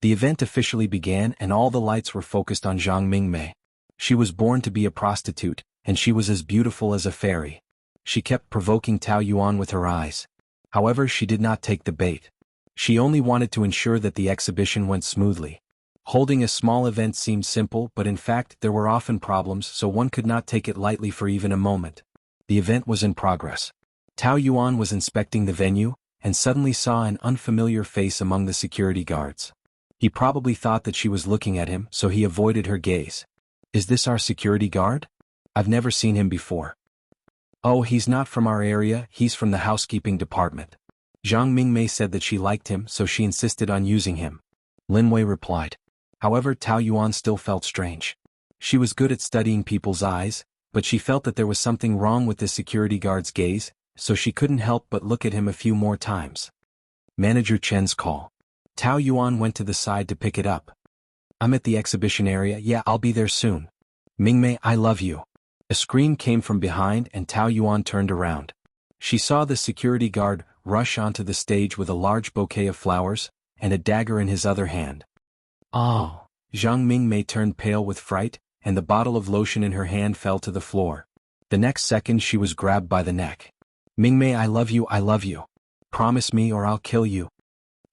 The event officially began and all the lights were focused on Zhang Mingmei. She was born to be a prostitute, and she was as beautiful as a fairy. She kept provoking Tao Yuan with her eyes. However, she did not take the bait. She only wanted to ensure that the exhibition went smoothly. Holding a small event seemed simple, but in fact there were often problems, so one could not take it lightly for even a moment. The event was in progress. Tao Yuan was inspecting the venue, and suddenly saw an unfamiliar face among the security guards. He probably thought that she was looking at him, so he avoided her gaze. Is this our security guard? I've never seen him before. Oh, he's not from our area, he's from the housekeeping department. Zhang Mingmei said that she liked him, so she insisted on using him. Lin Wei replied. However, Tao Yuan still felt strange. She was good at studying people's eyes, but she felt that there was something wrong with the security guard's gaze, so she couldn't help but look at him a few more times. Manager Chen's call. Tao Yuan went to the side to pick it up. I'm at the exhibition area, yeah, I'll be there soon. Mingmei, I love you. A scream came from behind and Tao Yuan turned around. She saw the security guard rush onto the stage with a large bouquet of flowers, and a dagger in his other hand. Oh! Zhang Mingmei turned pale with fright, and the bottle of lotion in her hand fell to the floor. The next second she was grabbed by the neck. Mingmei, I love you, I love you. Promise me or I'll kill you.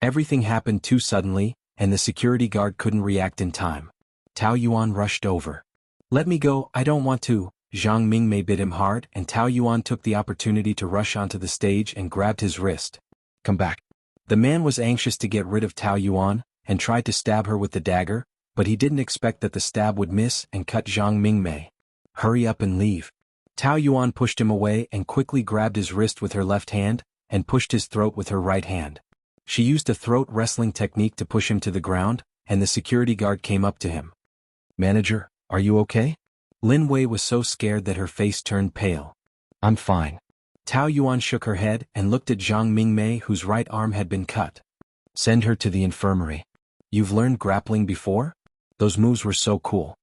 Everything happened too suddenly, and the security guard couldn't react in time. Tao Yuan rushed over. Let me go, I don't want to. Zhang Mingmei bit him hard, and Tao Yuan took the opportunity to rush onto the stage and grabbed his wrist. Come back. The man was anxious to get rid of Tao Yuan, and tried to stab her with the dagger, but he didn't expect that the stab would miss and cut Zhang Mingmei. Hurry up and leave. Tao Yuan pushed him away and quickly grabbed his wrist with her left hand, and pushed his throat with her right hand. She used a throat wrestling technique to push him to the ground, and the security guard came up to him. Manager, are you okay? Lin Wei was so scared that her face turned pale. I'm fine. Tao Yuan shook her head and looked at Zhang Mingmei, whose right arm had been cut. Send her to the infirmary. You've learned grappling before? Those moves were so cool.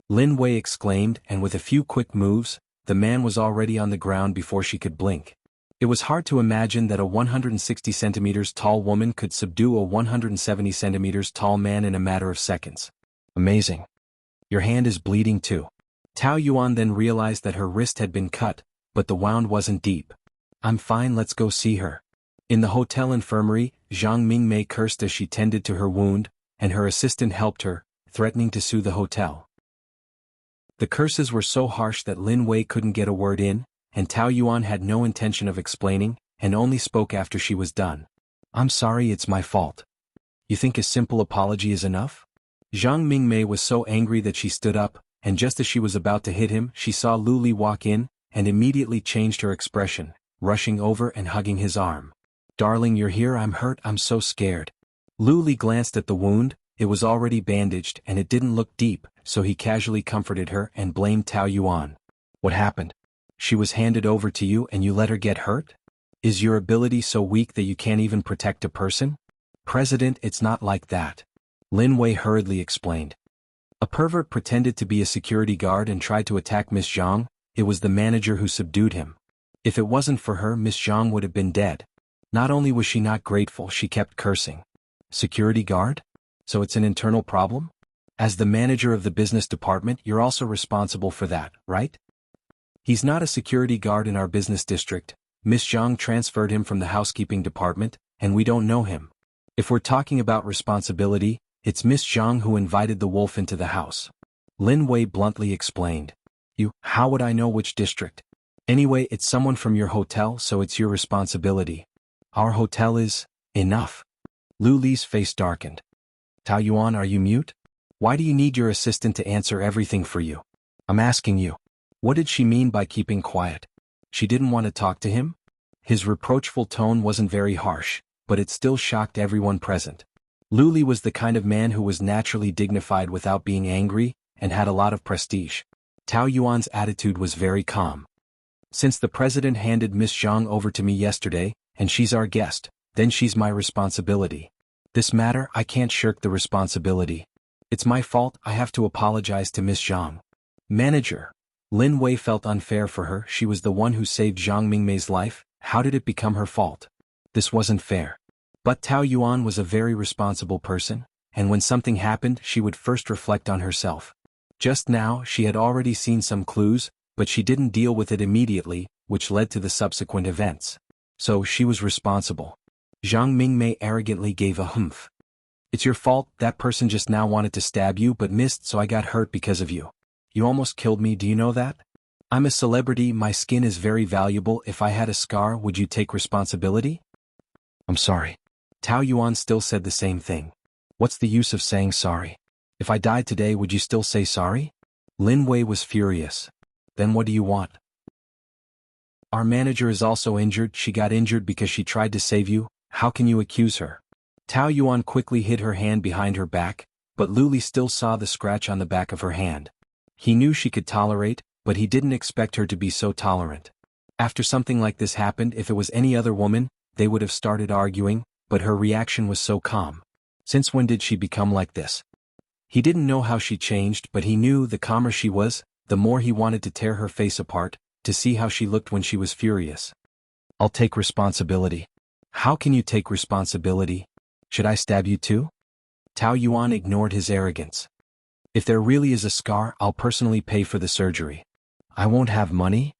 Lin Wei exclaimed, and with a few quick moves, the man was already on the ground before she could blink. It was hard to imagine that a 160 centimeters tall woman could subdue a 170 centimeters tall man in a matter of seconds. Amazing. Your hand is bleeding too. Tao Yuan then realized that her wrist had been cut, but the wound wasn't deep. I'm fine, let's go see her. In the hotel infirmary, Zhang Mingmei cursed as she tended to her wound, and her assistant helped her, threatening to sue the hotel. The curses were so harsh that Lin Wei couldn't get a word in, and Tao Yuan had no intention of explaining, and only spoke after she was done. I'm sorry, it's my fault. You think a simple apology is enough? Zhang Mingmei was so angry that she stood up, and just as she was about to hit him, she saw Lu Li walk in, and immediately changed her expression, rushing over and hugging his arm. Darling, you're here, I'm hurt, I'm so scared. Lu Li glanced at the wound. It was already bandaged and it didn't look deep, so he casually comforted her and blamed Tao Yuan. What happened? She was handed over to you and you let her get hurt? Is your ability so weak that you can't even protect a person? President, it's not like that. Lin Wei hurriedly explained. A pervert pretended to be a security guard and tried to attack Miss Zhang. It was the manager who subdued him. If it wasn't for her, Miss Zhang would have been dead. Not only was she not grateful, she kept cursing. Security guard? So it's an internal problem? As the manager of the business department, you're also responsible for that, right? He's not a security guard in our business district. Miss Zhang transferred him from the housekeeping department, and we don't know him. If we're talking about responsibility, it's Miss Zhang who invited the wolf into the house. Lin Wei bluntly explained. How would I know which district? Anyway, it's someone from your hotel, so it's your responsibility. Our hotel is... Enough. Lu Li's face darkened. Tao Yuan, are you mute? Why do you need your assistant to answer everything for you? I'm asking you. What did she mean by keeping quiet? She didn't want to talk to him? His reproachful tone wasn't very harsh, but it still shocked everyone present. Lu Li was the kind of man who was naturally dignified without being angry, and had a lot of prestige. Tao Yuan's attitude was very calm. Since the president handed Miss Zhang over to me yesterday, and she's our guest, then she's my responsibility. This matter, I can't shirk the responsibility. It's my fault, I have to apologize to Miss Zhang. Manager. Lin Wei felt unfair for her. She was the one who saved Zhang Mingmei's life. How did it become her fault? This wasn't fair. But Tao Yuan was a very responsible person, and when something happened she would first reflect on herself. Just now she had already seen some clues, but she didn't deal with it immediately, which led to the subsequent events. So she was responsible. Zhang Mingmei arrogantly gave a humph. It's your fault, that person just now wanted to stab you but missed, so I got hurt because of you. You almost killed me, do you know that? I'm a celebrity, my skin is very valuable. If I had a scar, would you take responsibility? I'm sorry. Tao Yuan still said the same thing. What's the use of saying sorry? If I died today, would you still say sorry? Lin Wei was furious. Then what do you want? Our manager is also injured. She got injured because she tried to save you. How can you accuse her? Tao Yuan quickly hid her hand behind her back, but Luli still saw the scratch on the back of her hand. He knew she could tolerate, but he didn't expect her to be so tolerant. After something like this happened, if it was any other woman, they would have started arguing, but her reaction was so calm. Since when did she become like this? He didn't know how she changed, but he knew the calmer she was, the more he wanted to tear her face apart, to see how she looked when she was furious. I'll take responsibility. How can you take responsibility? Should I stab you too? Tao Yuan ignored his arrogance. If there really is a scar, I'll personally pay for the surgery. I won't have money?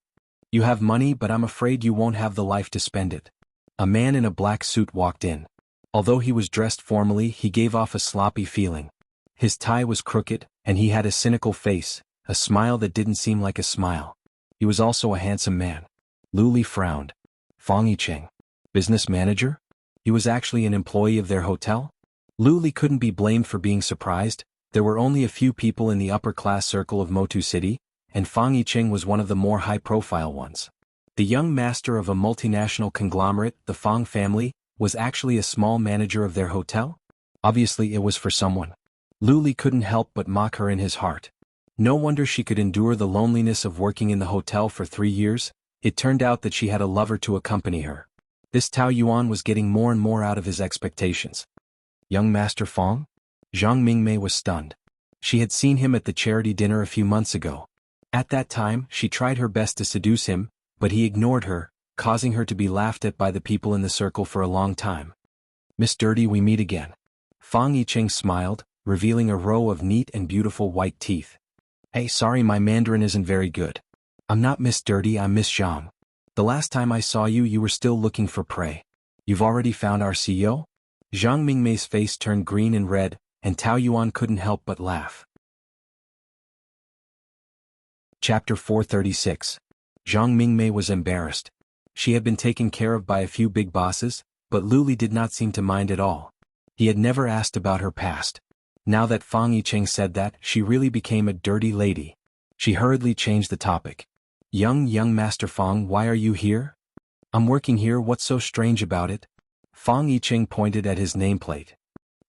You have money, but I'm afraid you won't have the life to spend it. A man in a black suit walked in. Although he was dressed formally, he gave off a sloppy feeling. His tie was crooked, and he had a cynical face, a smile that didn't seem like a smile. He was also a handsome man. Luli frowned. Fang Yicheng. Business manager? He was actually an employee of their hotel? Luli couldn't be blamed for being surprised. There were only a few people in the upper-class circle of Motu City, and Fang Yicheng was one of the more high-profile ones. The young master of a multinational conglomerate, the Fang family, was actually a small manager of their hotel? Obviously it was for someone. Luli couldn't help but mock her in his heart. No wonder she could endure the loneliness of working in the hotel for 3 years. It turned out that she had a lover to accompany her. This Tao Yuan was getting more and more out of his expectations. Young Master Fang? Zhang Mingmei was stunned. She had seen him at the charity dinner a few months ago. At that time, she tried her best to seduce him, but he ignored her, causing her to be laughed at by the people in the circle for a long time. Miss Dirty, we meet again. Fang Yicheng smiled, revealing a row of neat and beautiful white teeth. Hey, sorry, my Mandarin isn't very good. I'm not Miss Dirty, I'm Miss Zhang. The last time I saw you, you were still looking for prey. You've already found our CEO? Zhang Mingmei's face turned green and red, and Tao Yuan couldn't help but laugh. Chapter 436. Zhang Mingmei was embarrassed. She had been taken care of by a few big bosses, but Luli did not seem to mind at all. He had never asked about her past. Now that Fang Yicheng said that, she really became a dirty lady. She hurriedly changed the topic. Young Master Fang, why are you here? I'm working here, what's so strange about it? Fang Yicheng pointed at his nameplate.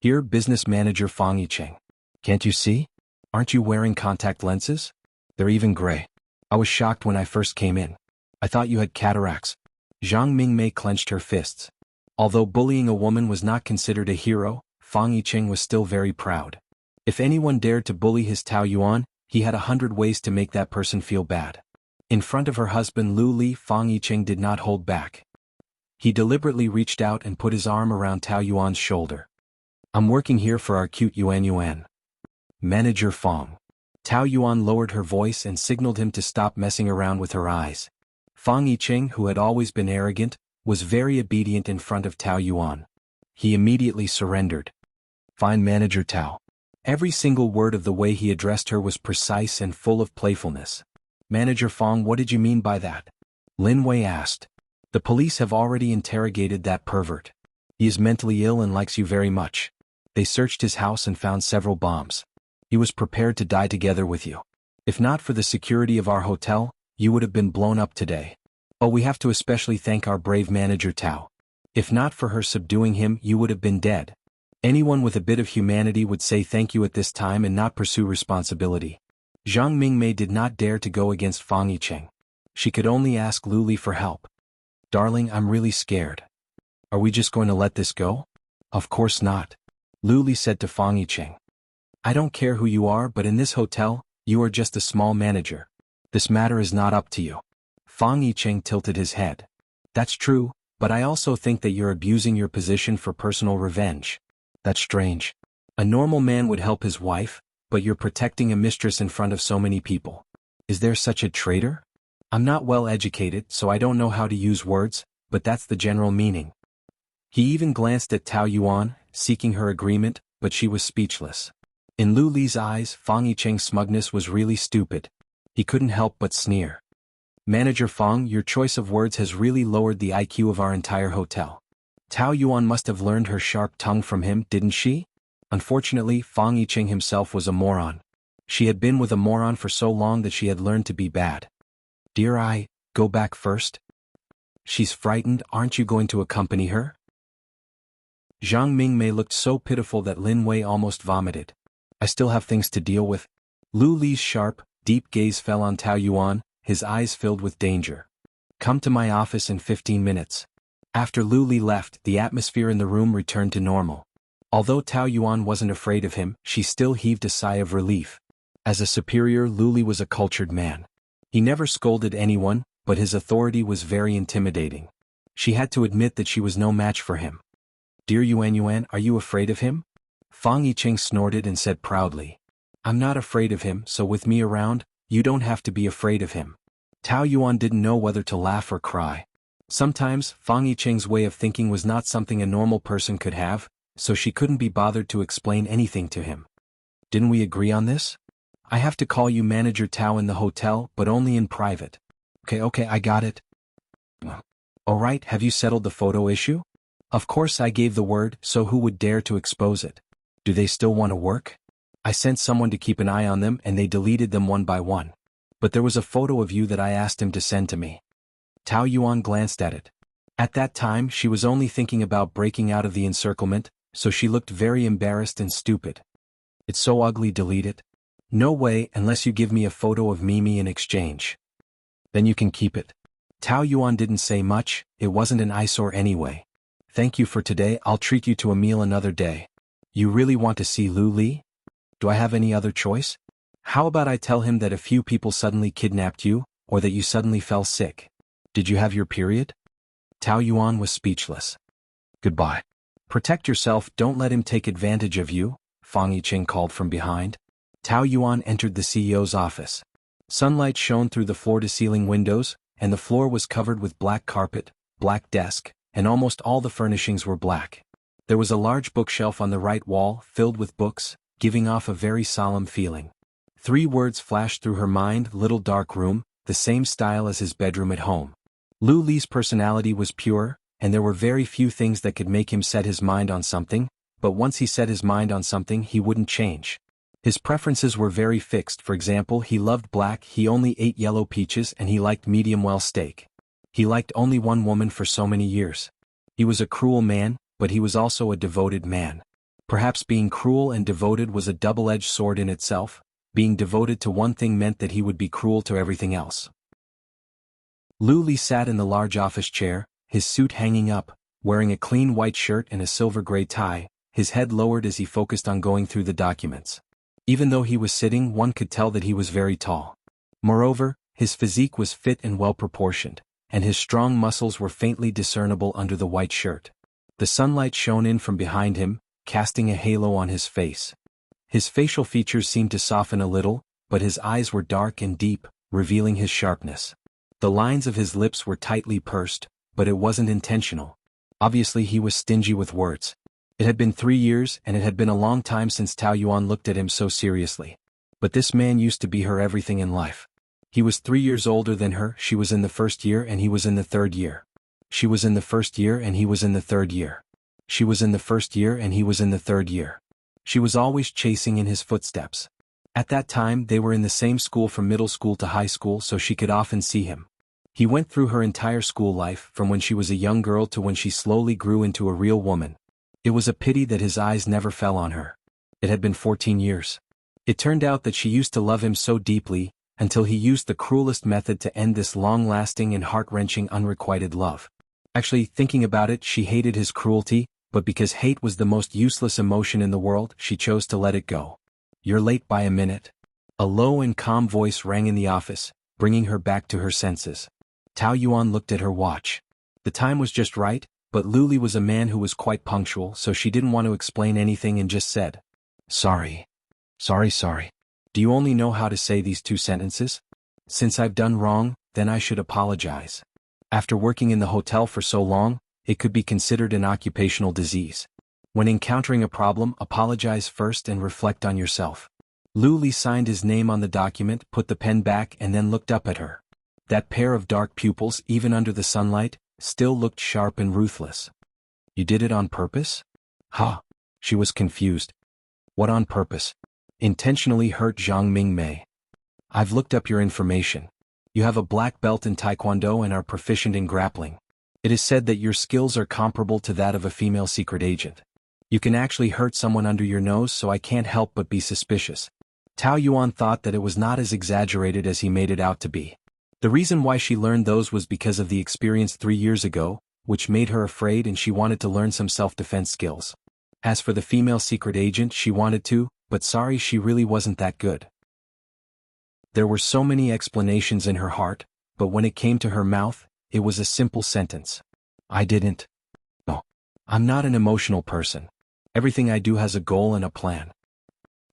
Here, business manager Fang Yicheng. Can't you see? Aren't you wearing contact lenses? They're even gray. I was shocked when I first came in. I thought you had cataracts. Zhang Mingmei clenched her fists. Although bullying a woman was not considered a hero, Fang Yicheng was still very proud. If anyone dared to bully his Tao Yuan, he had 100 ways to make that person feel bad. In front of her husband Lu Li, Fang Yicheng did not hold back. He deliberately reached out and put his arm around Tao Yuan's shoulder. I'm working here for our cute Yuan. Manager Fang. Tao Yuan lowered her voice and signaled him to stop messing around with her eyes. Fang Yicheng, who had always been arrogant, was very obedient in front of Tao Yuan. He immediately surrendered. Fine, Manager Tao. Every single word of the way he addressed her was precise and full of playfulness. Manager Fang, what did you mean by that? Lin Wei asked. The police have already interrogated that pervert. He is mentally ill and likes you very much. They searched his house and found several bombs. He was prepared to die together with you. If not for the security of our hotel, you would have been blown up today. Oh, we have to especially thank our brave manager Tao. If not for her subduing him, you would have been dead. Anyone with a bit of humanity would say thank you at this time and not pursue responsibility. Zhang Mingmei did not dare to go against Fang Yicheng. She could only ask Lu Li for help. Darling, I'm really scared. Are we just going to let this go? Of course not. Lu Li said to Fang Yicheng. I don't care who you are, but in this hotel, You are just a small manager. This matter is not up to you. Fang Yicheng tilted his head. That's true, but I also think that you're abusing your position for personal revenge. That's strange. A normal man would help his wife, but you're protecting a mistress in front of so many people. Is there such a traitor? I'm not well educated, so I don't know how to use words, but that's the general meaning. He even glanced at Tao Yuan, seeking her agreement, but she was speechless. In Lu Li's eyes, Fang Yicheng's smugness was really stupid. He couldn't help but sneer. Manager Fang, your choice of words has really lowered the IQ of our entire hotel. Tao Yuan must have learned her sharp tongue from him, didn't she? Unfortunately, Fang Yicheng himself was a moron. She had been with a moron for so long that she had learned to be bad. Dear I, go back first? She's frightened, aren't you going to accompany her? Zhang Mingmei looked so pitiful that Lin Wei almost vomited. I still have things to deal with. Lu Li's sharp, deep gaze fell on Tao Yuan, his eyes filled with danger. Come to my office in 15 minutes. After Lu Li left, the atmosphere in the room returned to normal. Although Tao Yuan wasn't afraid of him, she still heaved a sigh of relief. As a superior, Lu Li was a cultured man. He never scolded anyone, but his authority was very intimidating. She had to admit that she was no match for him. Dear Yuan, are you afraid of him? Fang Yicheng snorted and said proudly. I'm not afraid of him, so with me around, you don't have to be afraid of him. Tao Yuan didn't know whether to laugh or cry. Sometimes, Fang Yicheng's way of thinking was not something a normal person could have, so she couldn't be bothered to explain anything to him. Didn't we agree on this? I have to call you Manager Tao in the hotel, but only in private. Okay, I got it. Alright, have you settled the photo issue? Of course I gave the word, so who would dare to expose it? Do they still want to work? I sent someone to keep an eye on them and they deleted them one by one. But there was a photo of you that I asked him to send to me. Tao Yuan glanced at it. At that time she was only thinking about breaking out of the encirclement, so she looked very embarrassed and stupid. It's so ugly, delete it. No way, unless you give me a photo of Mimi in exchange. Then you can keep it. Tao Yuan didn't say much, it wasn't an eyesore anyway. Thank you for today, I'll treat you to a meal another day. You really want to see Lu Li? Do I have any other choice? How about I tell him that a few people suddenly kidnapped you, or that you suddenly fell sick? Did you have your period? Tao Yuan was speechless. Goodbye. Protect yourself, don't let him take advantage of you, Fang Yicheng called from behind. Tao Yuan entered the CEO's office. Sunlight shone through the floor-to-ceiling windows, and the floor was covered with black carpet, black desk, and almost all the furnishings were black. There was a large bookshelf on the right wall, filled with books, giving off a very solemn feeling. 3 words flashed through her mind: little dark room, the same style as his bedroom at home. Lu Li's personality was pure, and there were very few things that could make him set his mind on something, but once he set his mind on something he wouldn't change. His preferences were very fixed. For example, he loved black, he only ate yellow peaches, and he liked medium-well steak. He liked only one woman for so many years. He was a cruel man, but he was also a devoted man. Perhaps being cruel and devoted was a double-edged sword in itself. Being devoted to one thing meant that he would be cruel to everything else. Lu Li sat in the large office chair, his suit hanging up, wearing a clean white shirt and a silver-gray tie, his head lowered as he focused on going through the documents. Even though he was sitting, one could tell that he was very tall. Moreover, his physique was fit and well-proportioned, and his strong muscles were faintly discernible under the white shirt. The sunlight shone in from behind him, casting a halo on his face. His facial features seemed to soften a little, but his eyes were dark and deep, revealing his sharpness. The lines of his lips were tightly pursed, but it wasn't intentional. Obviously he was stingy with words. It had been 3 years, and it had been a long time since Tao Yuan looked at him so seriously. But this man used to be her everything in life. He was 3 years older than her, she was in the first year and he was in the third year. She was in the first year and he was in the third year. She was in the first year and he was in the third year. She was always chasing in his footsteps. At that time they were in the same school from middle school to high school, so she could often see him. He went through her entire school life, from when she was a young girl to when she slowly grew into a real woman. It was a pity that his eyes never fell on her. It had been 14 years. It turned out that she used to love him so deeply, until he used the cruelest method to end this long-lasting and heart-wrenching unrequited love. Actually, thinking about it, she hated his cruelty, but because hate was the most useless emotion in the world, she chose to let it go. You're late by a minute. A low and calm voice rang in the office, bringing her back to her senses. Tao Yuan looked at her watch. The time was just right, but Luli was a man who was quite punctual, so she didn't want to explain anything and just said, "Sorry. Sorry. Do you only know how to say these 2 sentences? Since I've done wrong, then I should apologize. After working in the hotel for so long, it could be considered an occupational disease. When encountering a problem, apologize first and reflect on yourself." Luli signed his name on the document, put the pen back and then looked up at her. That pair of dark pupils, even under the sunlight, still looked sharp and ruthless. "You did it on purpose?" "Huh?" She was confused. "What on purpose?" "Intentionally hurt Zhang Mingmei. I've looked up your information. You have a black belt in Taekwondo and are proficient in grappling. It is said that your skills are comparable to that of a female secret agent. You can actually hurt someone under your nose, so I can't help but be suspicious." Tao Yuan thought that it was not as exaggerated as he made it out to be. The reason why she learned those was because of the experience 3 years ago, which made her afraid and she wanted to learn some self-defense skills. As for the female secret agent, she wanted to, but sorry, she really wasn't that good. There were so many explanations in her heart, but when it came to her mouth, it was a simple sentence. "I didn't. No. I'm not an emotional person. Everything I do has a goal and a plan."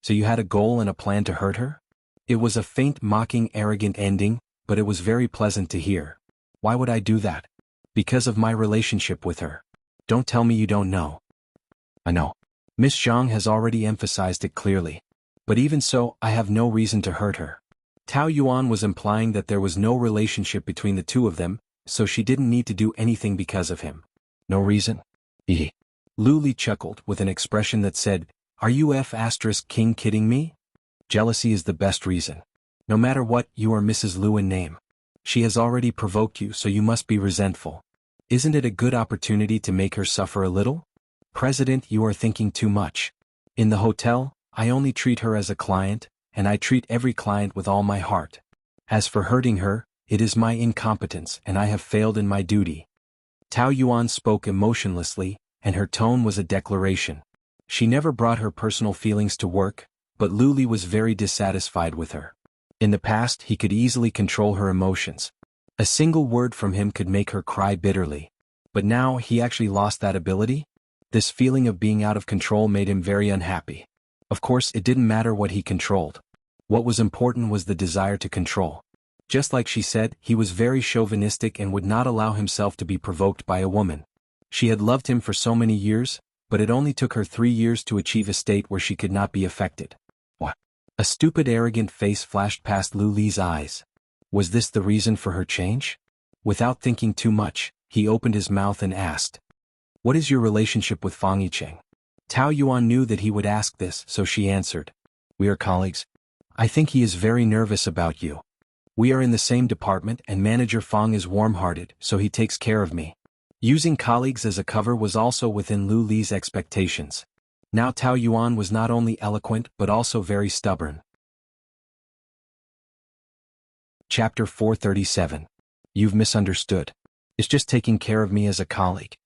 "So you had a goal and a plan to hurt her?" It was a faint, mocking, arrogant ending, but it was very pleasant to hear. "Why would I do that?" "Because of my relationship with her." "Don't tell me you don't know." "I know. Miss Zhang has already emphasized it clearly. But even so, I have no reason to hurt her." Tao Yuan was implying that there was no relationship between the 2 of them, so she didn't need to do anything because of him. "No reason?" Luli chuckled with an expression that said, "Are you F***king kidding me? Jealousy is the best reason. No matter what, you are Mrs. Liu in name. She has already provoked you, so you must be resentful. Isn't it a good opportunity to make her suffer a little?" "President, you are thinking too much. In the hotel, I only treat her as a client, and I treat every client with all my heart. As for hurting her, it is my incompetence and I have failed in my duty." Tao Yuan spoke emotionlessly, and her tone was a declaration. She never brought her personal feelings to work, but Luli was very dissatisfied with her. In the past, he could easily control her emotions. A single word from him could make her cry bitterly. But now he actually lost that ability? This feeling of being out of control made him very unhappy. Of course, it didn't matter what he controlled. What was important was the desire to control. Just like she said, he was very chauvinistic and would not allow himself to be provoked by a woman. She had loved him for so many years, but it only took her 3 years to achieve a state where she could not be affected. What? A stupid, arrogant face flashed past Luli's eyes. Was this the reason for her change? Without thinking too much, he opened his mouth and asked, "What is your relationship with Fang Yicheng?" Tao Yuan knew that he would ask this, so she answered, "We are colleagues. I think he is very nervous about you. We are in the same department and Manager Fang is warm-hearted, so he takes care of me." Using colleagues as a cover was also within Lu Li's expectations. Now Tao Yuan was not only eloquent but also very stubborn. Chapter 437. You've misunderstood. It's just taking care of me as a colleague.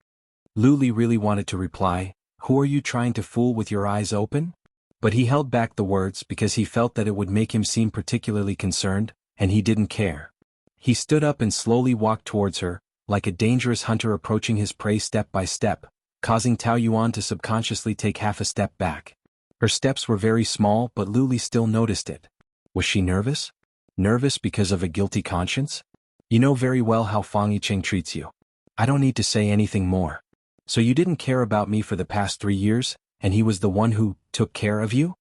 Lu Li really wanted to reply, "Who are you trying to fool with your eyes open?" But he held back the words because he felt that it would make him seem particularly concerned, and he didn't care. He stood up and slowly walked towards her, like a dangerous hunter approaching his prey step by step, causing Tao Yuan to subconsciously take half a step back. Her steps were very small, but Lu Li still noticed it. Was she nervous? Nervous because of a guilty conscience? You know very well how Fang Yicheng treats you. I don't need to say anything more. So you didn't care about me for the past 3 years, and he was the one who took care of you?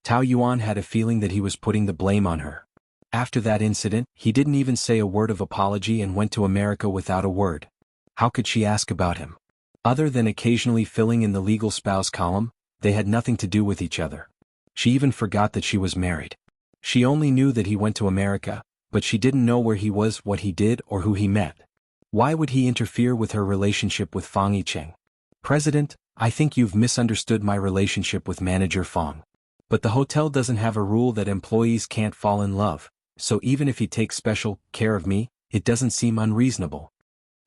Tao Yuan had a feeling that he was putting the blame on her. After that incident, he didn't even say a word of apology and went to America without a word. How could she ask about him? Other than occasionally filling in the legal spouse column, they had nothing to do with each other. She even forgot that she was married. She only knew that he went to America, but she didn't know where he was, what he did, or who he met. Why would he interfere with her relationship with Fang Yicheng? President, I think you've misunderstood my relationship with Manager Fang. But the hotel doesn't have a rule that employees can't fall in love, so even if he takes special care of me, it doesn't seem unreasonable.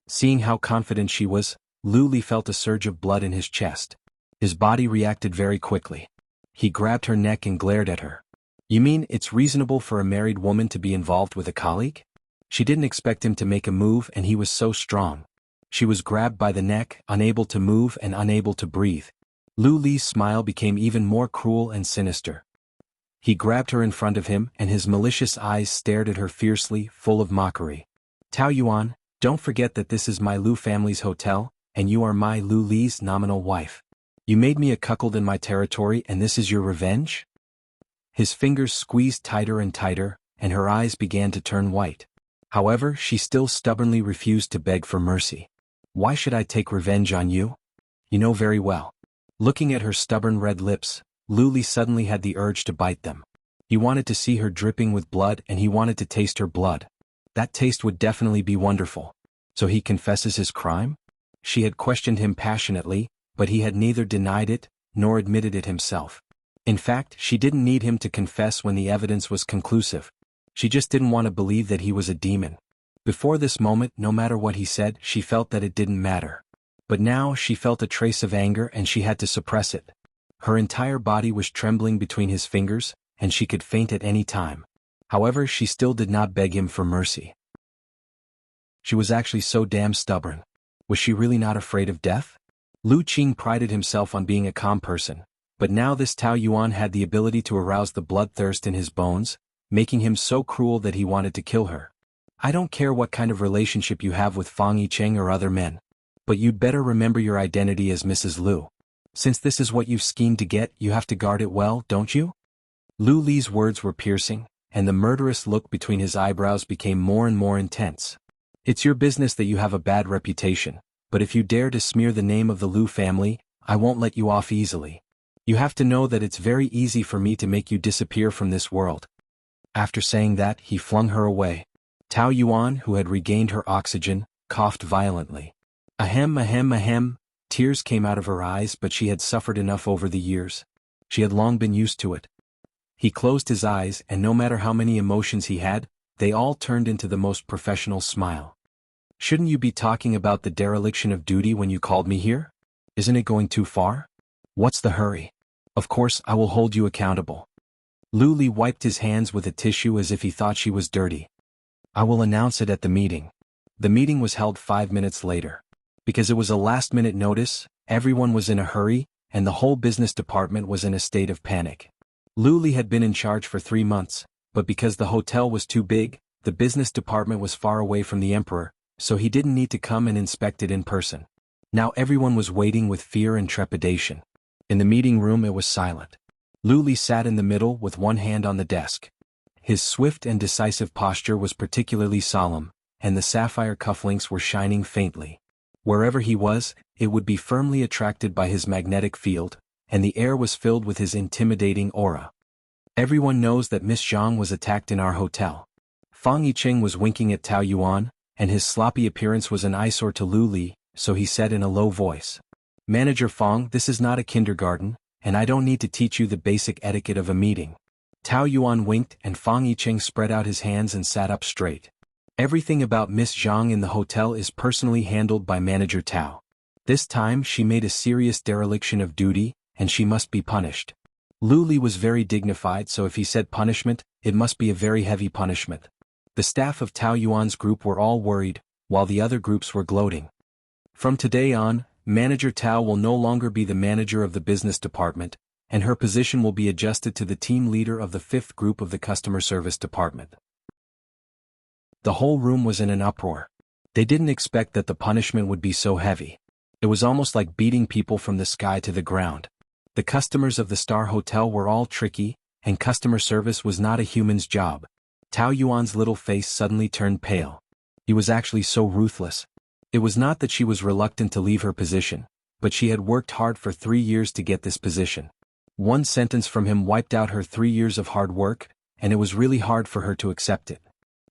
Seeing how confident she was, Lu Li felt a surge of blood in his chest. His body reacted very quickly. He grabbed her neck and glared at her. You mean it's reasonable for a married woman to be involved with a colleague? She didn't expect him to make a move and he was so strong. She was grabbed by the neck, unable to move and unable to breathe. Lu Li's smile became even more cruel and sinister. He grabbed her in front of him and his malicious eyes stared at her fiercely, full of mockery. Tao Yuan, don't forget that this is my Lu family's hotel, and you are my Lu Li's nominal wife. You made me a cuckold in my territory and this is your revenge? His fingers squeezed tighter and tighter, and her eyes began to turn white. However, she still stubbornly refused to beg for mercy. Why should I take revenge on you? You know very well. Looking at her stubborn red lips, Lu Li suddenly had the urge to bite them. He wanted to see her dripping with blood and he wanted to taste her blood. That taste would definitely be wonderful. So he confesses his crime? She had questioned him passionately, but he had neither denied it, nor admitted it himself. In fact, she didn't need him to confess when the evidence was conclusive. She just didn't want to believe that he was a demon. Before this moment, no matter what he said, she felt that it didn't matter. But now she felt a trace of anger and she had to suppress it. Her entire body was trembling between his fingers, and she could faint at any time. However, she still did not beg him for mercy. She was actually so damn stubborn. Was she really not afraid of death? Lu Qing prided himself on being a calm person, but now this Tao Yuan had the ability to arouse the bloodthirst in his bones, making him so cruel that he wanted to kill her. I don't care what kind of relationship you have with Fang Yicheng or other men, but you'd better remember your identity as Mrs. Lu. Since this is what you've schemed to get, you have to guard it well, don't you? Lu Li's words were piercing, and the murderous look between his eyebrows became more and more intense. It's your business that you have a bad reputation, but if you dare to smear the name of the Lu family, I won't let you off easily. You have to know that it's very easy for me to make you disappear from this world. After saying that, he flung her away. Tao Yuan, who had regained her oxygen, coughed violently. Ahem, ahem, ahem. Tears came out of her eyes, but she had suffered enough over the years. She had long been used to it. He closed his eyes, and no matter how many emotions he had, they all turned into the most professional smile. Shouldn't you be talking about the dereliction of duty when you called me here? Isn't it going too far? What's the hurry? Of course, I will hold you accountable. Lu Li wiped his hands with a tissue as if he thought she was dirty. I will announce it at the meeting. The meeting was held 5 minutes later. Because it was a last-minute notice, everyone was in a hurry, and the whole business department was in a state of panic. Lu Li had been in charge for 3 months, but because the hotel was too big, the business department was far away from the emperor, so he didn't need to come and inspect it in person. Now everyone was waiting with fear and trepidation. In the meeting room it was silent. Lu Li sat in the middle with one hand on the desk. His swift and decisive posture was particularly solemn, and the sapphire cufflinks were shining faintly. Wherever he was, it would be firmly attracted by his magnetic field, and the air was filled with his intimidating aura. Everyone knows that Miss Zhang was attacked in our hotel. Fang Yicheng was winking at Tao Yuan, and his sloppy appearance was an eyesore to Lu Li, so he said in a low voice. Manager Fang, this is not a kindergarten, and I don't need to teach you the basic etiquette of a meeting. Tao Yuan winked and Fang Yicheng spread out his hands and sat up straight. Everything about Miss Zhang in the hotel is personally handled by Manager Tao. This time she made a serious dereliction of duty, and she must be punished. Lu Li was very dignified, so if he said punishment, it must be a very heavy punishment. The staff of Tao Yuan's group were all worried, while the other groups were gloating. From today on, Manager Tao will no longer be the manager of the business department, and her position will be adjusted to the team leader of the 5th group of the customer service department. The whole room was in an uproar. They didn't expect that the punishment would be so heavy. It was almost like beating people from the sky to the ground. The customers of the Star Hotel were all tricky, and customer service was not a human's job. Tao Yuan's little face suddenly turned pale. He was actually so ruthless. It was not that she was reluctant to leave her position, but she had worked hard for 3 years to get this position. One sentence from him wiped out her 3 years of hard work, and it was really hard for her to accept it.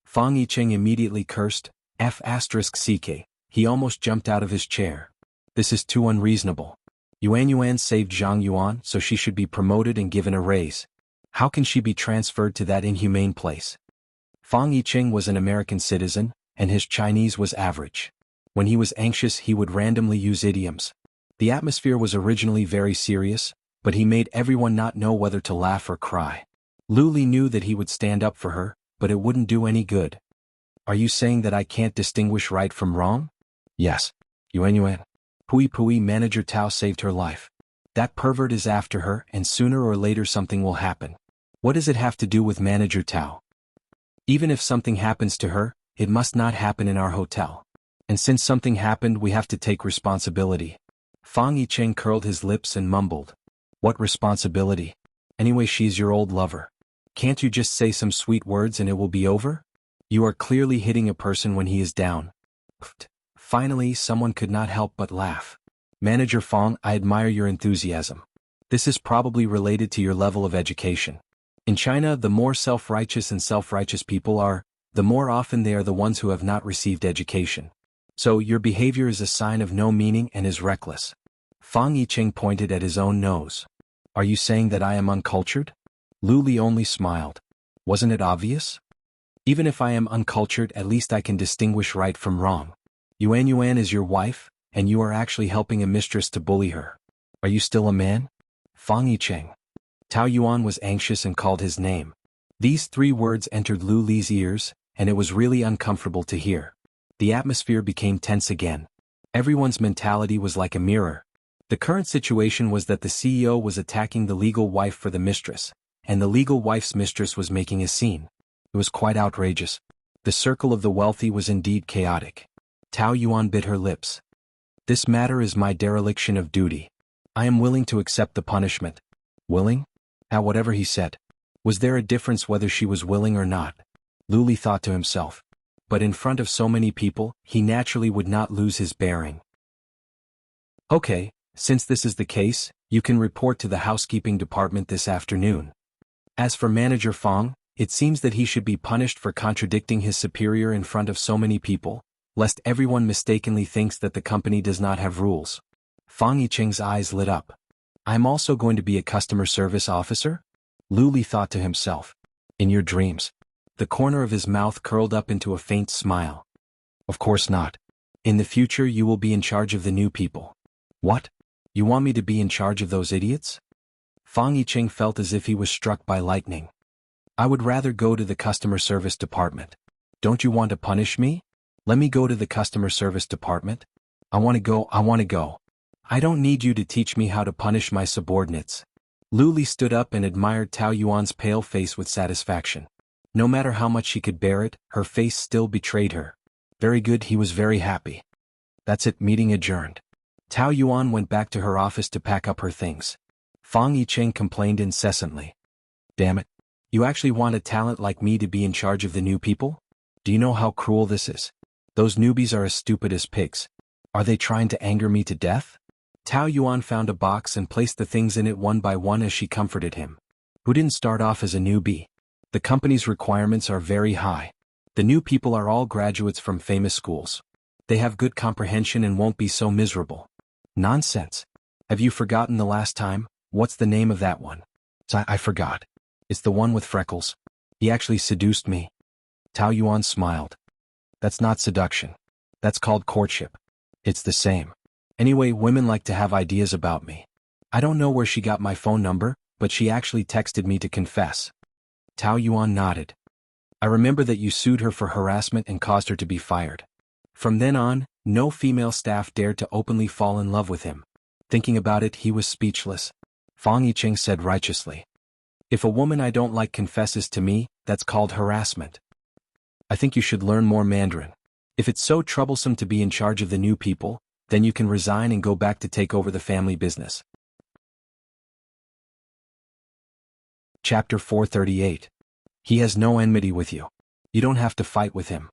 Fang Yicheng immediately cursed, F***ck. He almost jumped out of his chair. This is too unreasonable. Yuan saved Zhang Yuan, so she should be promoted and given a raise. How can she be transferred to that inhumane place? Fang Yicheng was an American citizen, and his Chinese was average. When he was anxious he would randomly use idioms. The atmosphere was originally very serious, but he made everyone not know whether to laugh or cry. Lu Li knew that he would stand up for her, but it wouldn't do any good. Are you saying that I can't distinguish right from wrong? Yes. Yuan. Pui Manager Tao saved her life. That pervert is after her, and sooner or later something will happen. What does it have to do with Manager Tao? Even if something happens to her, it must not happen in our hotel. And since something happened, we have to take responsibility. Fang Yicheng curled his lips and mumbled. What responsibility? Anyway, she's your old lover. Can't you just say some sweet words and it will be over? You are clearly hitting a person when he is down. Pfft. Finally, someone could not help but laugh. Manager Fang, I admire your enthusiasm. This is probably related to your level of education. In China, the more self-righteous and self-righteous people are, the more often they are the ones who have not received education. So your behavior is a sign of no meaning and is reckless. Fang Yicheng pointed at his own nose. Are you saying that I am uncultured? Lu Li only smiled. Wasn't it obvious? Even if I am uncultured, at least I can distinguish right from wrong. Yuan is your wife, and you are actually helping a mistress to bully her. Are you still a man? Fang Yicheng. Tao Yuan was anxious and called his name. These 3 words entered Lu Li's ears, and it was really uncomfortable to hear. The atmosphere became tense again. Everyone's mentality was like a mirror. The current situation was that the CEO was attacking the legal wife for the mistress, and the legal wife's mistress was making a scene. It was quite outrageous. The circle of the wealthy was indeed chaotic. Tao Yuan bit her lips. This matter is my dereliction of duty. I am willing to accept the punishment. Willing? Whatever he said. Was there a difference whether she was willing or not? Lu Li thought to himself. But in front of so many people, he naturally would not lose his bearing. Okay, since this is the case, you can report to the housekeeping department this afternoon. As for Manager Fang, it seems that he should be punished for contradicting his superior in front of so many people, lest everyone mistakenly thinks that the company does not have rules. Fang Yicheng's eyes lit up. I'm also going to be a customer service officer? Lu Li thought to himself. In your dreams. The corner of his mouth curled up into a faint smile. Of course not. In the future you will be in charge of the new people. What? You want me to be in charge of those idiots? Fang Yicheng felt as if he was struck by lightning. I would rather go to the customer service department. Don't you want to punish me? Let me go to the customer service department. I want to go. I don't need you to teach me how to punish my subordinates. Lu Li stood up and admired Tao Yuan's pale face with satisfaction. No matter how much she could bear it, her face still betrayed her. Very good, he was very happy. That's it, meeting adjourned. Tao Yuan went back to her office to pack up her things. Fang Yicheng complained incessantly. Damn it. You actually want a talent like me to be in charge of the new people? Do you know how cruel this is? Those newbies are as stupid as pigs. Are they trying to anger me to death? Tao Yuan found a box and placed the things in it one by one as she comforted him. Who didn't start off as a newbie? The company's requirements are very high. The new people are all graduates from famous schools. They have good comprehension and won't be so miserable. Nonsense. Have you forgotten the last time? What's the name of that one? I forgot. It's the one with freckles. He actually seduced me. Tao Yuan smiled. That's not seduction. That's called courtship. It's the same. Anyway, women like to have ideas about me. I don't know where she got my phone number, but she actually texted me to confess. Tao Yuan nodded. I remember that you sued her for harassment and caused her to be fired. From then on, no female staff dared to openly fall in love with him. Thinking about it, he was speechless. Fang Yicheng said righteously. If a woman I don't like confesses to me, that's called harassment. I think you should learn more Mandarin. If it's so troublesome to be in charge of the new people, then you can resign and go back to take over the family business. Chapter 438. He has no enmity with you. You don't have to fight with him.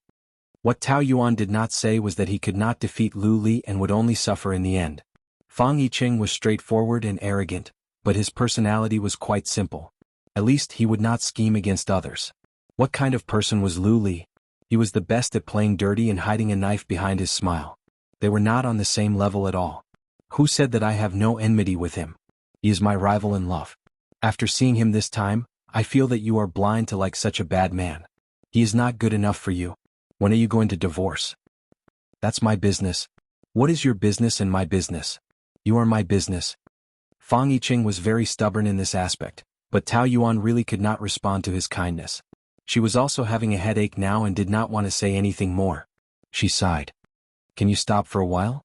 What Tao Yuan did not say was that he could not defeat Lu Li and would only suffer in the end. Fang Yicheng was straightforward and arrogant, but his personality was quite simple. At least he would not scheme against others. What kind of person was Lu Li? He was the best at playing dirty and hiding a knife behind his smile. They were not on the same level at all. Who said that I have no enmity with him? He is my rival in love. After seeing him this time, I feel that you are blind to like such a bad man. He is not good enough for you. When are you going to divorce? That's my business. What is your business and my business? You are my business. Fang Yicheng was very stubborn in this aspect, But Tao Yuan really could not respond to his kindness. She was also having a headache now and did not want to say anything more. She sighed. Can you stop for a while?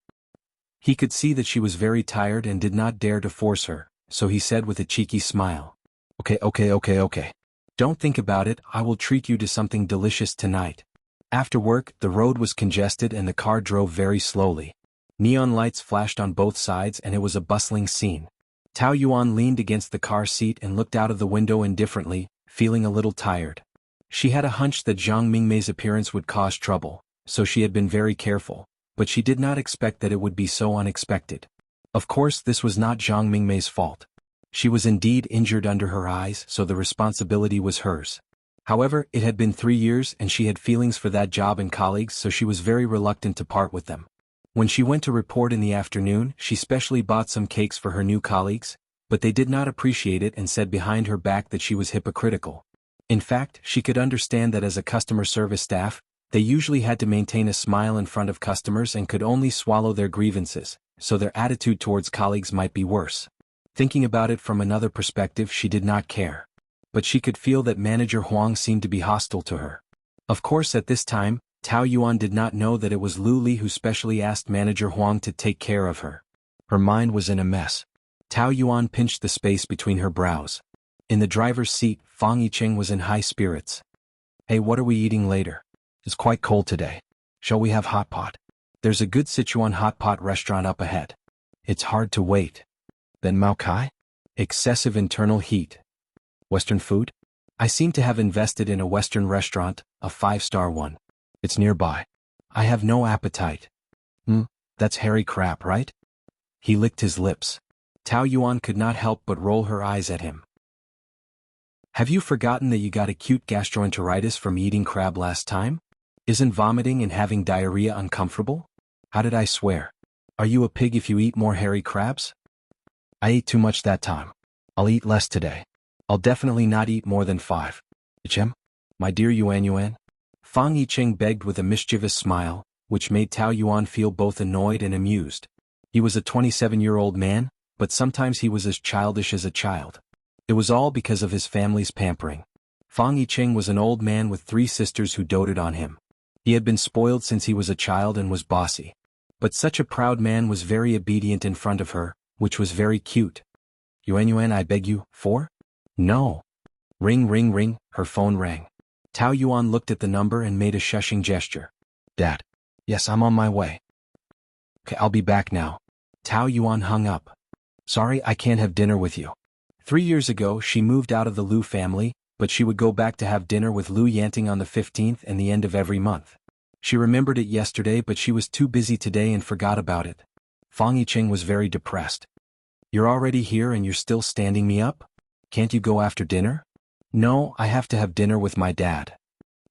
He could see that she was very tired and did not dare to force her, so he said with a cheeky smile. Okay. Don't think about it, I will treat you to something delicious tonight. After work, the road was congested and the car drove very slowly. Neon lights flashed on both sides and it was a bustling scene. Tao Yuan leaned against the car seat and looked out of the window indifferently, feeling a little tired. She had a hunch that Zhang Mingmei's appearance would cause trouble, so she had been very careful, but she did not expect that it would be so unexpected. Of course, this was not Zhang Mingmei's fault. She was indeed injured under her eyes, so the responsibility was hers. However, it had been 3 years and she had feelings for that job and colleagues, so she was very reluctant to part with them. When she went to report in the afternoon, she specially bought some cakes for her new colleagues, but they did not appreciate it and said behind her back that she was hypocritical. In fact, she could understand that as a customer service staff, they usually had to maintain a smile in front of customers and could only swallow their grievances, so their attitude towards colleagues might be worse. Thinking about it from another perspective, she did not care. But she could feel that Manager Huang seemed to be hostile to her. Of course, at this time, Tao Yuan did not know that it was Lu Li who specially asked Manager Huang to take care of her. Her mind was in a mess. Tao Yuan pinched the space between her brows. In the driver's seat, Fang Yicheng was in high spirits. Hey, what are we eating later? It's quite cold today. Shall we have hot pot? There's a good Sichuan hot pot restaurant up ahead. It's hard to wait. Then Mao Kai? Excessive internal heat. Western food? I seem to have invested in a Western restaurant, a 5-star one. It's nearby. I have no appetite. That's hairy crap, right? He licked his lips. Tao Yuan could not help but roll her eyes at him. Have you forgotten that you got acute gastroenteritis from eating crab last time? Isn't vomiting and having diarrhea uncomfortable? How did I swear? Are you a pig if you eat more hairy crabs? I ate too much that time. I'll eat less today. I'll definitely not eat more than 5. Yichem? My dear Yuan. Fang Yicheng begged with a mischievous smile, which made Tao Yuan feel both annoyed and amused. He was a 27-year-old man, but sometimes he was as childish as a child. It was all because of his family's pampering. Fang Yicheng was an old man with 3 sisters who doted on him. He had been spoiled since he was a child and was bossy. But such a proud man was very obedient in front of her, which was very cute. Yuan, I beg you, 4? No. Ring, her phone rang. Tao Yuan looked at the number and made a shushing gesture. Dad. Yes, I'm on my way. Okay, I'll be back now. Tao Yuan hung up. Sorry, I can't have dinner with you. 3 years ago, she moved out of the Lu family, but she would go back to have dinner with Lu Yanting on the 15th and the end of every month. She remembered it yesterday, but she was too busy today and forgot about it. Fang Yicheng was very depressed. You're already here and you're still standing me up? Can't you go after dinner? No, I have to have dinner with my dad.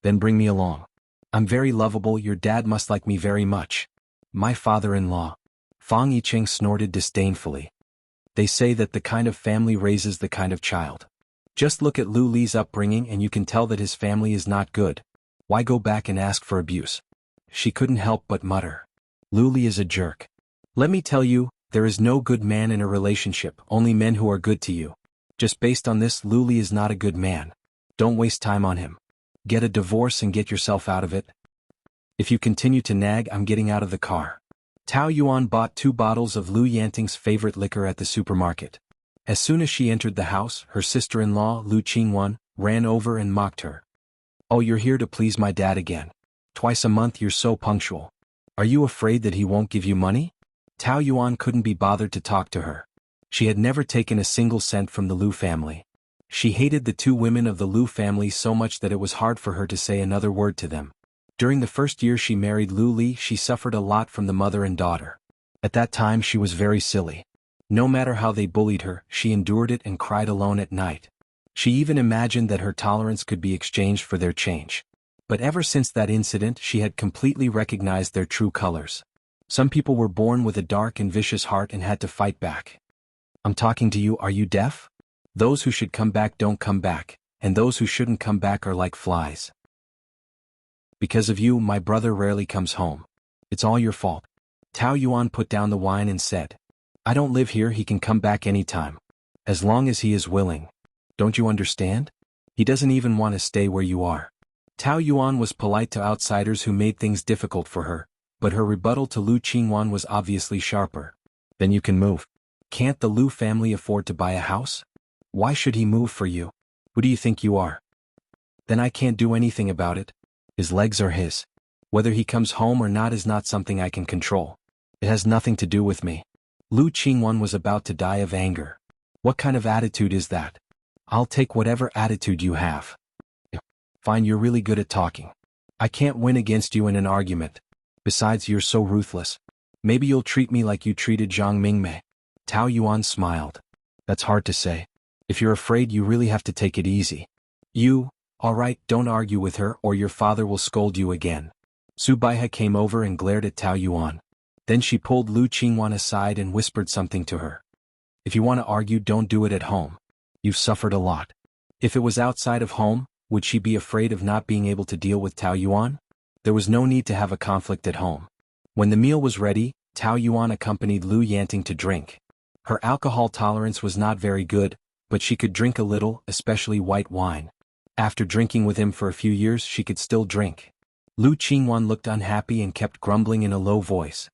Then bring me along. I'm very lovable, your dad must like me very much. My father-in-law. Fang Yicheng snorted disdainfully. They say that the kind of family raises the kind of child. Just look at Lu Li's upbringing and you can tell that his family is not good. Why go back and ask for abuse? She couldn't help but mutter. Lu Li is a jerk. Let me tell you, there is no good man in a relationship, only men who are good to you. Just based on this, Lu Li is not a good man. Don't waste time on him. Get a divorce and get yourself out of it. If you continue to nag, I'm getting out of the car. Tao Yuan bought 2 bottles of Lu Yanting's favorite liquor at the supermarket. As soon as she entered the house, her sister-in-law, Lu Qingwan, ran over and mocked her. Oh, you're here to please my dad again. Twice a month you're so punctual. Are you afraid that he won't give you money? Tao Yuan couldn't be bothered to talk to her. She had never taken a single cent from the Lu family. She hated the 2 women of the Lu family so much that it was hard for her to say another word to them. During the first year she married Lu Li, she suffered a lot from the mother and daughter. At that time she was very silly. No matter how they bullied her, she endured it and cried alone at night. She even imagined that her tolerance could be exchanged for their change. But ever since that incident, she had completely recognized their true colors. Some people were born with a dark and vicious heart and had to fight back. I'm talking to you, are you deaf? Those who should come back don't come back, and those who shouldn't come back are like flies. Because of you, my brother rarely comes home. It's all your fault. Tao Yuan put down the wine and said, I don't live here, he can come back anytime. As long as he is willing. Don't you understand? He doesn't even want to stay where you are. Tao Yuan was polite to outsiders who made things difficult for her, but her rebuttal to Lu Qingwan was obviously sharper. Then you can move. Can't the Lu family afford to buy a house? Why should he move for you? Who do you think you are? Then I can't do anything about it. His legs are his. Whether he comes home or not is not something I can control. It has nothing to do with me. Lu Qingwan was about to die of anger. What kind of attitude is that? I'll take whatever attitude you have. Fine, you're really good at talking. I can't win against you in an argument. Besides, you're so ruthless. Maybe you'll treat me like you treated Zhang Mingmei. Tao Yuan smiled. That's hard to say. If you're afraid, you really have to take it easy. All right, don't argue with her or your father will scold you again. Su Baihe came over and glared at Tao Yuan. Then she pulled Lu Qingwan aside and whispered something to her. If you want to argue, don't do it at home. You've suffered a lot. If it was outside of home, would she be afraid of not being able to deal with Tao Yuan? There was no need to have a conflict at home. When the meal was ready, Tao Yuan accompanied Lu Yanting to drink. Her alcohol tolerance was not very good, but she could drink a little, especially white wine. After drinking with him for a few years, she could still drink. Lu Qingwan looked unhappy and kept grumbling in a low voice.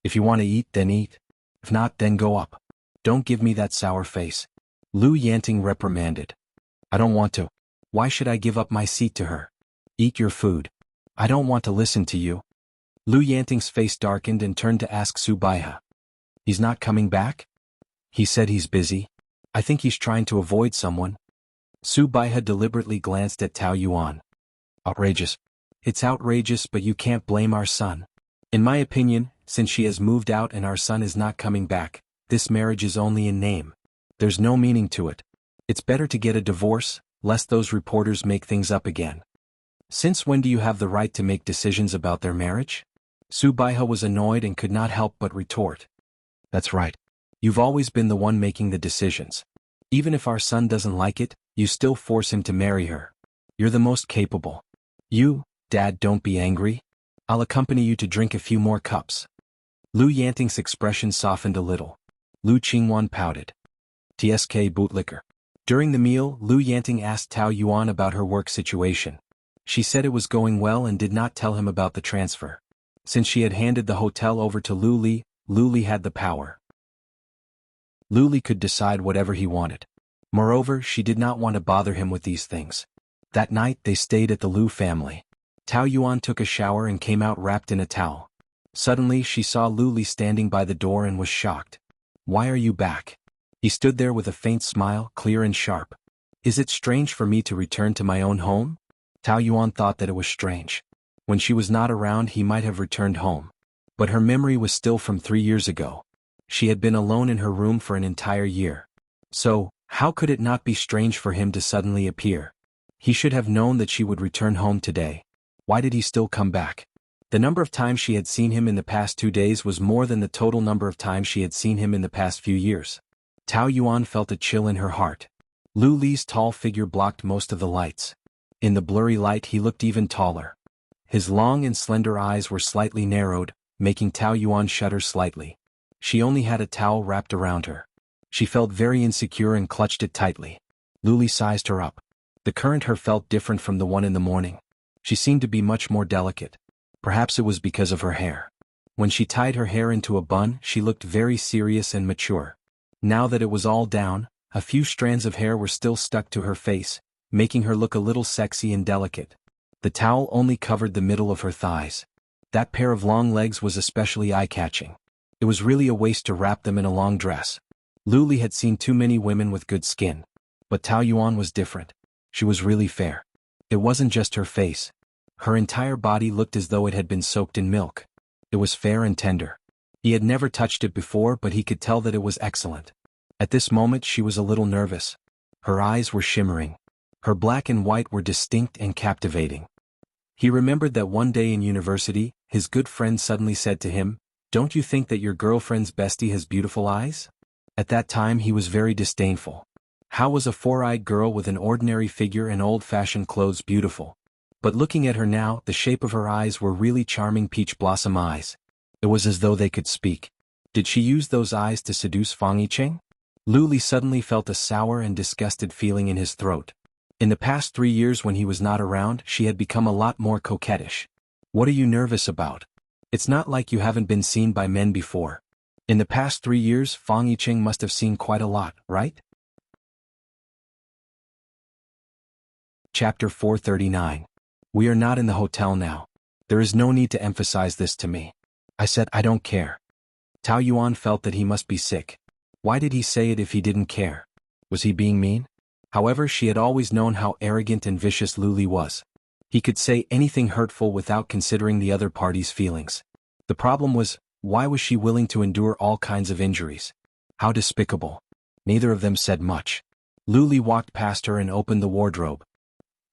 If you want to eat, then eat. If not, then go up. Don't give me that sour face. Lu Yanting reprimanded. I don't want to. Why should I give up my seat to her? Eat your food. I don't want to listen to you. Lu Yanting's face darkened and turned to ask Su Baihe. He's not coming back? He said he's busy. I think he's trying to avoid someone. Su Baihe deliberately glanced at Tao Yuan. Outrageous. It's outrageous, but you can't blame our son. In my opinion, since she has moved out and our son is not coming back, this marriage is only in name. There's no meaning to it. It's better to get a divorce, lest those reporters make things up again. Since when do you have the right to make decisions about their marriage? Su Baihe was annoyed and could not help but retort. That's right. You've always been the one making the decisions. Even if our son doesn't like it, you still force him to marry her. You're the most capable. Dad, don't be angry. I'll accompany you to drink a few more cups. Lu Yanting's expression softened a little. Lu Qingwan pouted. TSK bootlicker. During the meal, Lu Yanting asked Tao Yuan about her work situation. She said it was going well and did not tell him about the transfer. Since she had handed the hotel over to Lu Li had the power. Lu Li could decide whatever he wanted. Moreover, she did not want to bother him with these things. That night, they stayed at the Lu family. Tao Yuan took a shower and came out wrapped in a towel. Suddenly, she saw Lu Li standing by the door and was shocked. Why are you back? He stood there with a faint smile, clear and sharp. Is it strange for me to return to my own home? Tao Yuan thought that it was strange. When she was not around, he might have returned home. But her memory was still from 3 years ago. She had been alone in her room for an entire year. So, how could it not be strange for him to suddenly appear? He should have known that she would return home today. Why did he still come back? The number of times she had seen him in the past 2 days was more than the total number of times she had seen him in the past few years. Tao Yuan felt a chill in her heart. Lu Li's tall figure blocked most of the lights. In the blurry light he looked even taller. His long and slender eyes were slightly narrowed, making Tao Yuan shudder slightly. She only had a towel wrapped around her. She felt very insecure and clutched it tightly. Lu Li sized her up. The current her felt different from the one in the morning. She seemed to be much more delicate. Perhaps it was because of her hair. When she tied her hair into a bun, she looked very serious and mature. Now that it was all down, a few strands of hair were still stuck to her face, making her look a little sexy and delicate. The towel only covered the middle of her thighs. That pair of long legs was especially eye-catching. It was really a waste to wrap them in a long dress. Lu Li had seen too many women with good skin. But Tao Yuan was different. She was really fair. It wasn't just her face. Her entire body looked as though it had been soaked in milk. It was fair and tender. He had never touched it before, but he could tell that it was excellent. At this moment she was a little nervous. Her eyes were shimmering. Her black and white were distinct and captivating. He remembered that one day in university, his good friend suddenly said to him, "Don't you think that your girlfriend's bestie has beautiful eyes?" At that time he was very disdainful. How was a four-eyed girl with an ordinary figure and old-fashioned clothes beautiful? But looking at her now, the shape of her eyes were really charming peach blossom eyes. It was as though they could speak. Did she use those eyes to seduce Fang Yicheng? Lu Li suddenly felt a sour and disgusted feeling in his throat. In the past 3 years when he was not around, she had become a lot more coquettish. What are you nervous about? It's not like you haven't been seen by men before. In the past 3 years, Fang Yicheng must have seen quite a lot, right? Chapter 439. We are not in the hotel now. There is no need to emphasize this to me. I said I don't care. Tao Yuan felt that he must be sick. Why did he say it if he didn't care? Was he being mean? However, she had always known how arrogant and vicious Lu Li was. He could say anything hurtful without considering the other party's feelings. The problem was, why was she willing to endure all kinds of injuries? How despicable. Neither of them said much. Lu Li walked past her and opened the wardrobe.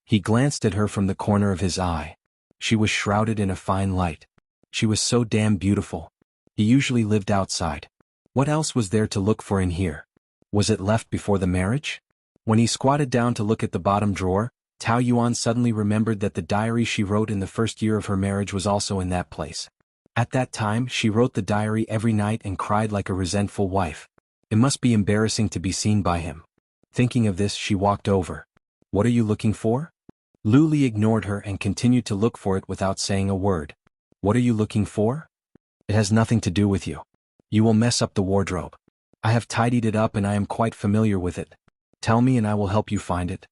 He glanced at her from the corner of his eye. She was shrouded in a fine light. She was so damn beautiful. He usually lived outside. What else was there to look for in here? Was it left before the marriage? When he squatted down to look at the bottom drawer, Tao Yuan suddenly remembered that the diary she wrote in the first year of her marriage was also in that place. At that time, she wrote the diary every night and cried like a resentful wife. It must be embarrassing to be seen by him. Thinking of this, she walked over. What are you looking for? Lu Li ignored her and continued to look for it without saying a word. What are you looking for? It has nothing to do with you. You will mess up the wardrobe. I have tidied it up and I am quite familiar with it. Tell me and I will help you find it.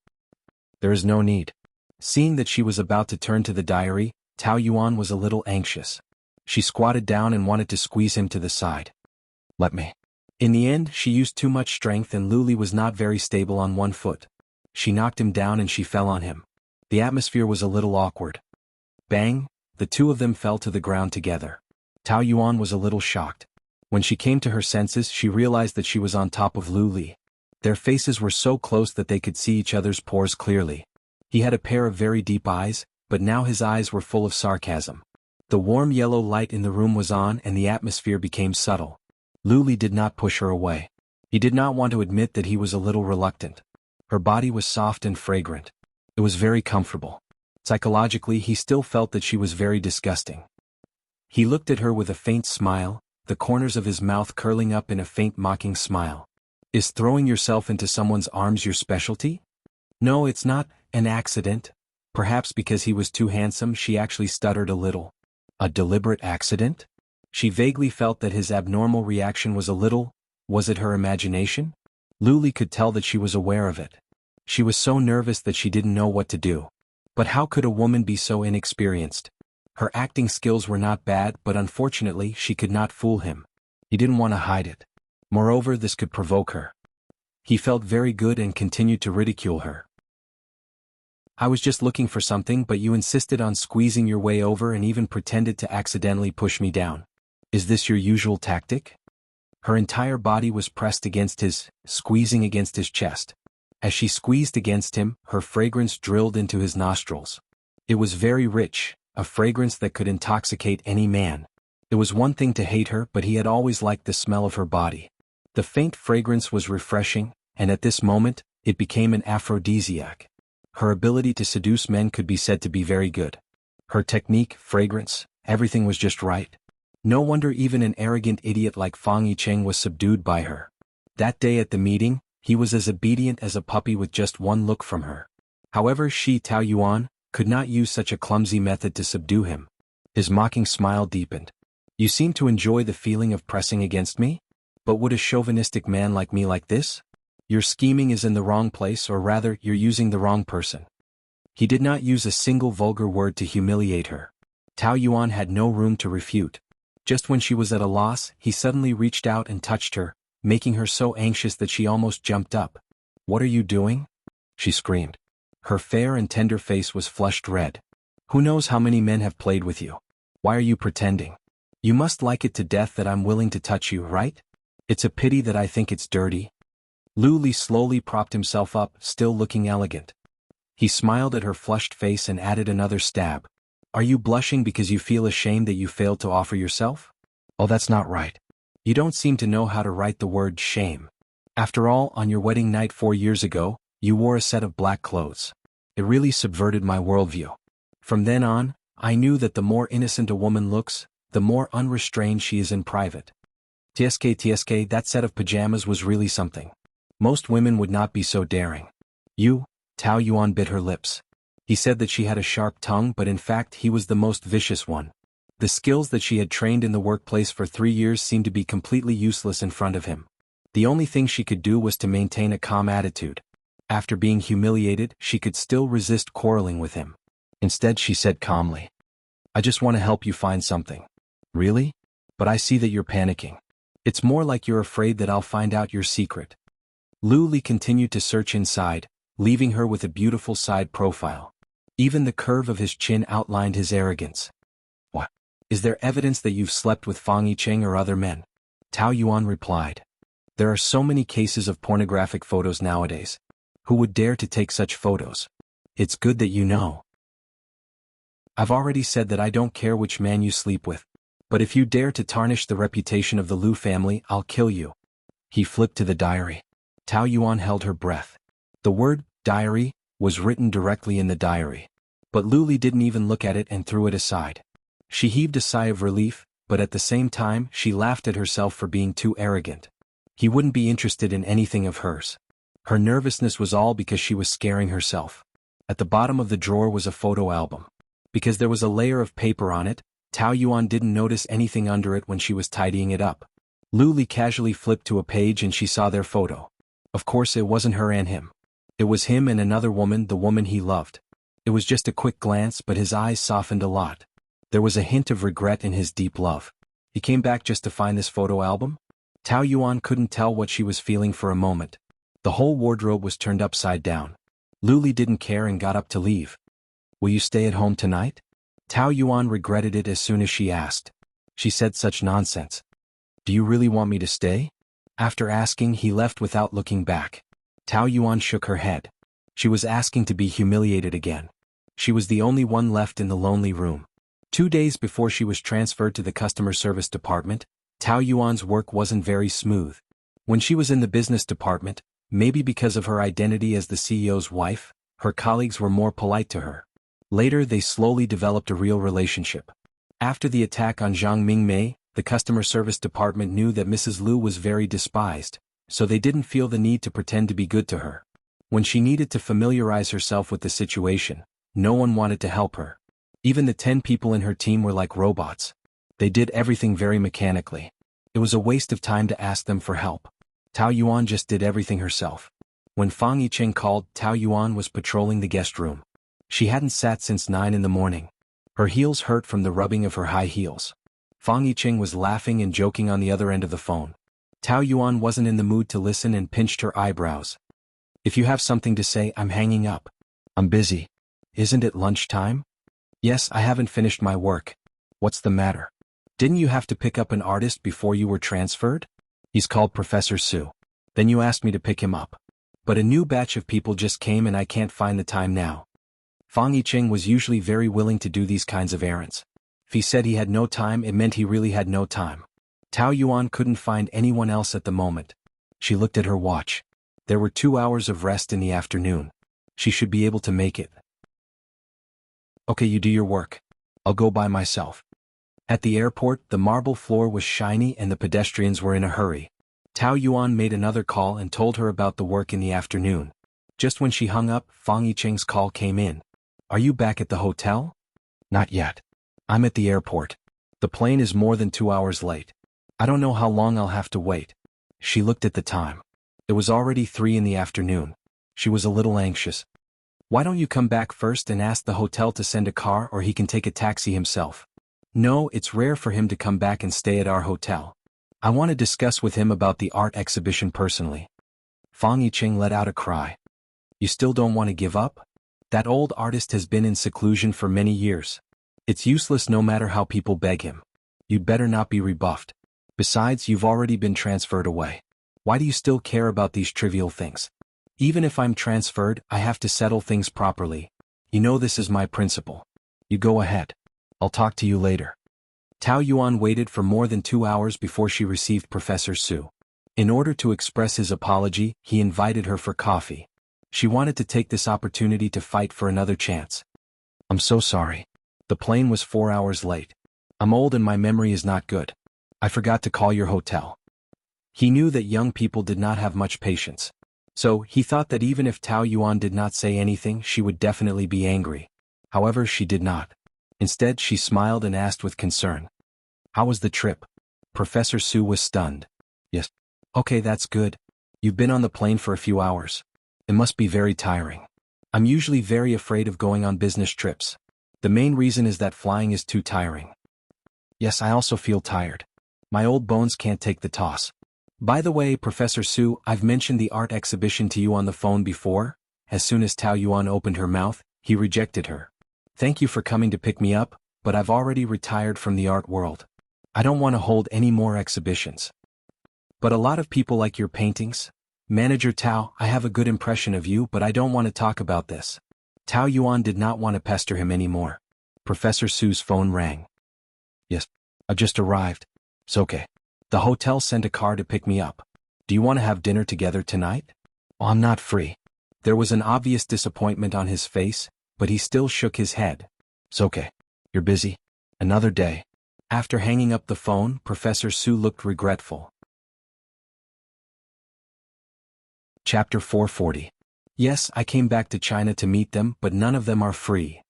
There is no need. Seeing that she was about to turn to the diary, Tao Yuan was a little anxious. She squatted down and wanted to squeeze him to the side. Let me. In the end, she used too much strength and Lu Li was not very stable on one foot. She knocked him down and she fell on him. The atmosphere was a little awkward. Bang! The two of them fell to the ground together. Tao Yuan was a little shocked. When she came to her senses, she realized that she was on top of Lu Li. Their faces were so close that they could see each other's pores clearly. He had a pair of very deep eyes, but now his eyes were full of sarcasm. The warm yellow light in the room was on and the atmosphere became subtle. Lu Li did not push her away. He did not want to admit that he was a little reluctant. Her body was soft and fragrant. It was very comfortable. Psychologically, he still felt that she was very disgusting. He looked at her with a faint smile, the corners of his mouth curling up in a faint mocking smile. Is throwing yourself into someone's arms your specialty? No, it's not an accident. Perhaps because he was too handsome, she actually stuttered a little. A deliberate accident? She vaguely felt that his abnormal reaction was it her imagination? Lu Li could tell that she was aware of it. She was so nervous that she didn't know what to do. But how could a woman be so inexperienced? Her acting skills were not bad, but unfortunately she could not fool him. He didn't want to hide it. Moreover, this could provoke her. He felt very good and continued to ridicule her. I was just looking for something, but you insisted on squeezing your way over and even pretended to accidentally push me down. Is this your usual tactic? Her entire body was pressed against his, squeezing against his chest. As she squeezed against him, her fragrance drilled into his nostrils. It was very rich, a fragrance that could intoxicate any man. It was one thing to hate her, but he had always liked the smell of her body. The faint fragrance was refreshing, and at this moment, it became an aphrodisiac. Her ability to seduce men could be said to be very good. Her technique, fragrance, everything was just right. No wonder even an arrogant idiot like Fang Yicheng was subdued by her. That day at the meeting, he was as obedient as a puppy with just one look from her. However, she, Tao Yuan, could not use such a clumsy method to subdue him. His mocking smile deepened. You seem to enjoy the feeling of pressing against me? But would a chauvinistic man like me like this? Your scheming is in the wrong place, or rather, you're using the wrong person. He did not use a single vulgar word to humiliate her. Tao Yuan had no room to refute. Just when she was at a loss, he suddenly reached out and touched her, making her so anxious that she almost jumped up. What are you doing? She screamed. Her fair and tender face was flushed red. Who knows how many men have played with you? Why are you pretending? You must like it to death that I'm willing to touch you, right? It's a pity that I think it's dirty. Lu Li slowly propped himself up, still looking elegant. He smiled at her flushed face and added another stab. Are you blushing because you feel ashamed that you failed to offer yourself? Oh, that's not right. You don't seem to know how to write the word shame. After all, on your wedding night 4 years ago, you wore a set of black clothes. It really subverted my worldview. From then on, I knew that the more innocent a woman looks, the more unrestrained she is in private. TSK, that set of pajamas was really something. Most women would not be so daring. You, Tao Yuan bit her lips. He said that she had a sharp tongue, but in fact he was the most vicious one. The skills that she had trained in the workplace for 3 years seemed to be completely useless in front of him. The only thing she could do was to maintain a calm attitude. After being humiliated, she could still resist quarreling with him. Instead she said calmly, "I just want to help you find something." "Really? But I see that you're panicking. It's more like you're afraid that I'll find out your secret." Lu Li continued to search inside, leaving her with a beautiful side profile. Even the curve of his chin outlined his arrogance. "What? Is there evidence that you've slept with Fang Yicheng or other men?" Tao Yuan replied. "There are so many cases of pornographic photos nowadays. Who would dare to take such photos? It's good that you know. I've already said that I don't care which man you sleep with. But if you dare to tarnish the reputation of the Lu family, I'll kill you." He flipped to the diary. Tao Yuan held her breath. The word, diary, was written directly in the diary. But Lu Li didn't even look at it and threw it aside. She heaved a sigh of relief, but at the same time she laughed at herself for being too arrogant. He wouldn't be interested in anything of hers. Her nervousness was all because she was scaring herself. At the bottom of the drawer was a photo album. Because there was a layer of paper on it, Tao Yuan didn't notice anything under it when she was tidying it up. Lu Li casually flipped to a page and she saw their photo. Of course it wasn't her and him. It was him and another woman, the woman he loved. It was just a quick glance, but his eyes softened a lot. There was a hint of regret in his deep love. He came back just to find this photo album? Tao Yuan couldn't tell what she was feeling for a moment. The whole wardrobe was turned upside down. Lu Li didn't care and got up to leave. "Will you stay at home tonight?" Tao Yuan regretted it as soon as she asked. She said such nonsense. "Do you really want me to stay?" After asking, he left without looking back. Tao Yuan shook her head. She was asking to be humiliated again. She was the only one left in the lonely room. 2 days before she was transferred to the customer service department, Tao Yuan's work wasn't very smooth. When she was in the business department, maybe because of her identity as the CEO's wife, her colleagues were more polite to her. Later they slowly developed a real relationship. After the attack on Zhang Mingmei, the customer service department knew that Mrs. Lu was very despised, so they didn't feel the need to pretend to be good to her. When she needed to familiarize herself with the situation, no one wanted to help her. Even the 10 people in her team were like robots. They did everything very mechanically. It was a waste of time to ask them for help. Tao Yuan just did everything herself. When Fang Yicheng called, Tao Yuan was patrolling the guest room. She hadn't sat since 9 in the morning. Her heels hurt from the rubbing of her high heels. Fang Yicheng was laughing and joking on the other end of the phone. Tao Yuan wasn't in the mood to listen and pinched her eyebrows. "If you have something to say, I'm hanging up. I'm busy." "Isn't it lunchtime?" "Yes, I haven't finished my work." "What's the matter? Didn't you have to pick up an artist before you were transferred?" "He's called Professor Su." "Then you asked me to pick him up." "But a new batch of people just came and I can't find the time now." Fang Yicheng was usually very willing to do these kinds of errands. If he said he had no time, it meant he really had no time. Tao Yuan couldn't find anyone else at the moment. She looked at her watch. There were 2 hours of rest in the afternoon. She should be able to make it. "Okay, you do your work. I'll go by myself." At the airport, the marble floor was shiny and the pedestrians were in a hurry. Tao Yuan made another call and told her about the work in the afternoon. Just when she hung up, Fang Yicheng's call came in. "Are you back at the hotel?" "Not yet. I'm at the airport. The plane is more than 2 hours late. I don't know how long I'll have to wait." She looked at the time. It was already 3 in the afternoon. She was a little anxious. "Why don't you come back first and ask the hotel to send a car, or he can take a taxi himself?" "No, it's rare for him to come back and stay at our hotel. I want to discuss with him about the art exhibition personally." Fang Yicheng let out a cry. "You still don't want to give up? That old artist has been in seclusion for many years. It's useless no matter how people beg him. You'd better not be rebuffed. Besides, you've already been transferred away. Why do you still care about these trivial things? Even if I'm transferred, I have to settle things properly. You know this is my principle. You go ahead. I'll talk to you later." Tao Yuan waited for more than 2 hours before she received Professor Su. In order to express his apology, he invited her for coffee. She wanted to take this opportunity to fight for another chance. "I'm so sorry. The plane was 4 hours late. I'm old and my memory is not good. I forgot to call your hotel. He knew that young people did not have much patience. So, he thought that even if Tao Yuan did not say anything, she would definitely be angry. However, she did not. Instead, she smiled and asked with concern. How was the trip? Professor Su was stunned. Yes. Okay, that's good. You've been on the plane for a few hours. It must be very tiring. I'm usually very afraid of going on business trips. The main reason is that flying is too tiring. Yes, I also feel tired. My old bones can't take the toss. By the way, Professor Su, I've mentioned the art exhibition to you on the phone before. As soon as Tao Yuan opened her mouth, he rejected her. Thank you for coming to pick me up, but I've already retired from the art world. I don't want to hold any more exhibitions. But a lot of people like your paintings. Manager Tao, I have a good impression of you, but I don't want to talk about this. Tao Yuan did not want to pester him anymore. Professor Su's phone rang. Yes, I've just arrived. It's okay. The hotel sent a car to pick me up. Do you want to have dinner together tonight? Oh, I'm not free. There was an obvious disappointment on his face, but he still shook his head. It's okay. You're busy. Another day. After hanging up the phone, Professor Su looked regretful. Chapter 440. Yes, I came back to China to meet them, but none of them are free.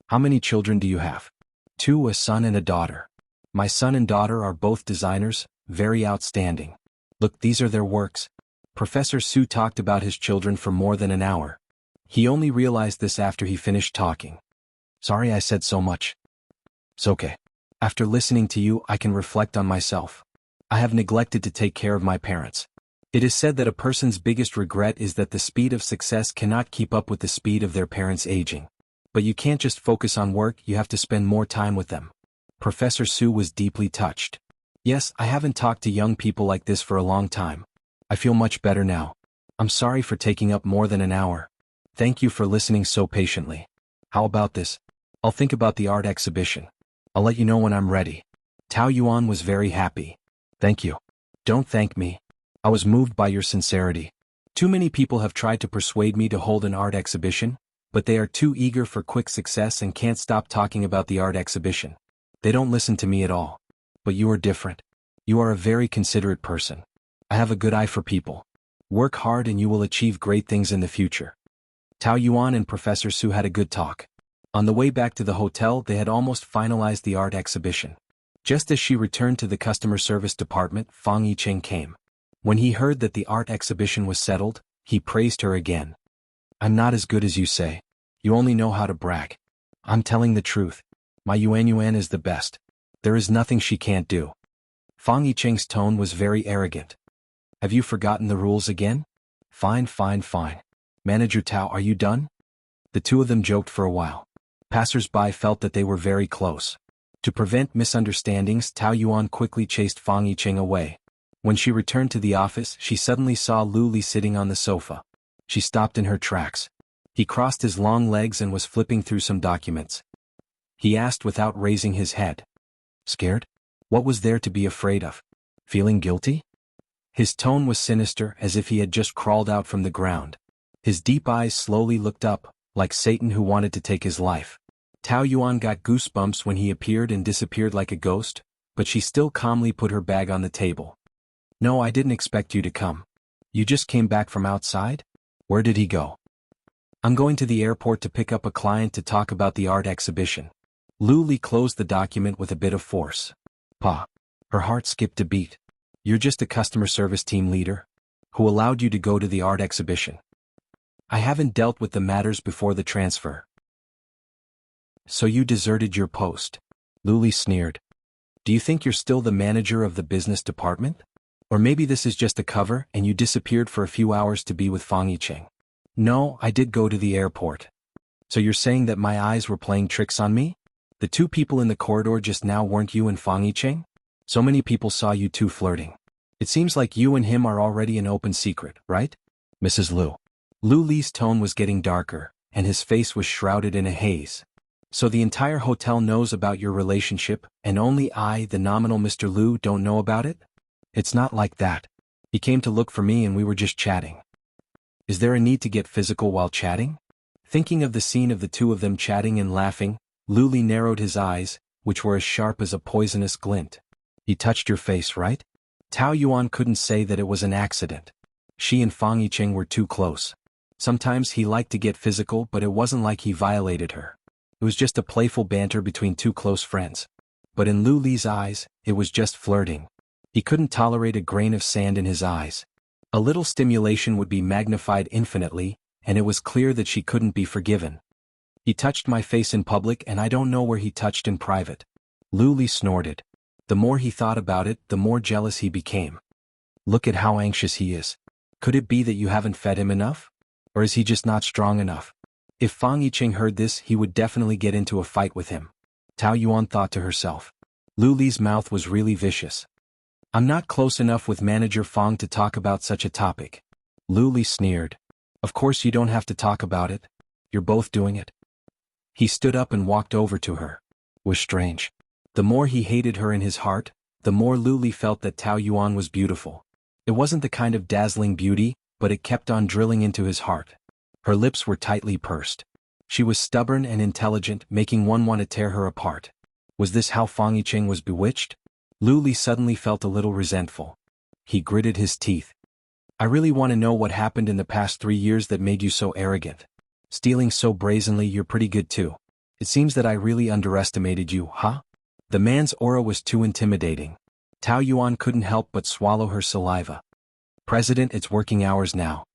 How many children do you have? 2, a son and a daughter. My son and daughter are both designers, very outstanding. Look, these are their works. Professor Su talked about his children for more than an hour. He only realized this after he finished talking. Sorry I said so much. It's okay. After listening to you, I can reflect on myself. I have neglected to take care of my parents. It is said that a person's biggest regret is that the speed of success cannot keep up with the speed of their parents aging. But you can't just focus on work, you have to spend more time with them. Professor Su was deeply touched. Yes, I haven't talked to young people like this for a long time. I feel much better now. I'm sorry for taking up more than an hour. Thank you for listening so patiently. How about this? I'll think about the art exhibition. I'll let you know when I'm ready. Tao Yuan was very happy. Thank you. Don't thank me. I was moved by your sincerity. Too many people have tried to persuade me to hold an art exhibition, but they are too eager for quick success and can't stop talking about the art exhibition. They don't listen to me at all. But you are different. You are a very considerate person. I have a good eye for people. Work hard and you will achieve great things in the future. Tao Yuan and Professor Su had a good talk. On the way back to the hotel, they had almost finalized the art exhibition. Just as she returned to the customer service department, Fang Yicheng came. When he heard that the art exhibition was settled, he praised her again. I'm not as good as you say. You only know how to brag. I'm telling the truth. My Yuan is the best. There is nothing she can't do. Fang Yicheng's tone was very arrogant. Have you forgotten the rules again? Fine. Manager Tao, are you done? The two of them joked for a while. Passers-by felt that they were very close. To prevent misunderstandings, Tao Yuan quickly chased Fang Yicheng away. When she returned to the office, she suddenly saw Lu Li sitting on the sofa. She stopped in her tracks. He crossed his long legs and was flipping through some documents. He asked without raising his head. Scared? What was there to be afraid of? Feeling guilty? His tone was sinister, as if he had just crawled out from the ground. His deep eyes slowly looked up, like Satan who wanted to take his life. Tao Yuan got goosebumps when he appeared and disappeared like a ghost, but she still calmly put her bag on the table. No, I didn't expect you to come. You just came back from outside? Where did he go? I'm going to the airport to pick up a client to talk about the art exhibition. Lu Li closed the document with a bit of force. Pa. Her heart skipped a beat. You're just a customer service team leader? Who allowed you to go to the art exhibition? I haven't dealt with the matters before the transfer. So you deserted your post? Lu Li sneered. Do you think you're still the manager of the business department? Or maybe this is just a cover and you disappeared for a few hours to be with Fang Yicheng. No, I did go to the airport. So you're saying that my eyes were playing tricks on me? The two people in the corridor just now weren't you and Fang Yicheng? So many people saw you two flirting. It seems like you and him are already an open secret, right? Mrs. Lu. Lu Li's tone was getting darker, and his face was shrouded in a haze. So the entire hotel knows about your relationship, and only I, the nominal Mr. Lu, don't know about it? It's not like that. He came to look for me and we were just chatting. Is there a need to get physical while chatting? Thinking of the scene of the two of them chatting and laughing, Lu Li narrowed his eyes, which were as sharp as a poisonous glint. He touched your face, right? Tao Yuan couldn't say that it was an accident. She and Fang Yicheng were too close. Sometimes he liked to get physical, but it wasn't like he violated her. It was just a playful banter between two close friends. But in Lu Li's eyes, it was just flirting. He couldn't tolerate a grain of sand in his eyes. A little stimulation would be magnified infinitely, and it was clear that she couldn't be forgiven. He touched my face in public and I don't know where he touched in private. Lu Li snorted. The more he thought about it, the more jealous he became. Look at how anxious he is. Could it be that you haven't fed him enough? Or is he just not strong enough? If Fang Yicheng heard this, he would definitely get into a fight with him. Tao Yuan thought to herself. Lu Li's mouth was really vicious. I'm not close enough with Manager Fang to talk about such a topic. Lu Li sneered. Of course you don't have to talk about it. You're both doing it. He stood up and walked over to her. It was strange. The more he hated her in his heart, the more Lu Li felt that Tao Yuan was beautiful. It wasn't the kind of dazzling beauty, but it kept on drilling into his heart. Her lips were tightly pursed. She was stubborn and intelligent, making one want to tear her apart. Was this how Fang Yicheng was bewitched? Lu Li suddenly felt a little resentful. He gritted his teeth. I really want to know what happened in the past 3 years that made you so arrogant. Stealing so brazenly, you're pretty good too. It seems that I really underestimated you, huh? The man's aura was too intimidating. Tao Yuan couldn't help but swallow her saliva. President, it's working hours now.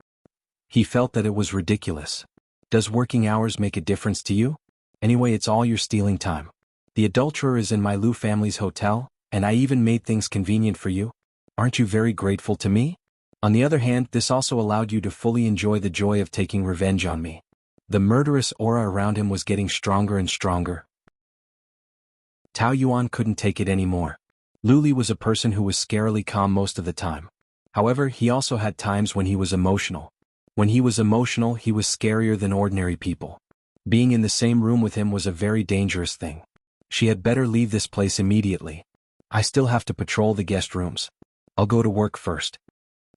He felt that it was ridiculous. Does working hours make a difference to you? Anyway, it's all your stealing time. The adulterer is in my Lu family's hotel, and I even made things convenient for you. Aren't you very grateful to me? On the other hand, this also allowed you to fully enjoy the joy of taking revenge on me. The murderous aura around him was getting stronger and stronger. Tao Yuan couldn't take it anymore. Lu Li was a person who was scarily calm most of the time. However, he also had times when he was emotional. When he was emotional, he was scarier than ordinary people. Being in the same room with him was a very dangerous thing. She had better leave this place immediately. I still have to patrol the guest rooms. I'll go to work first.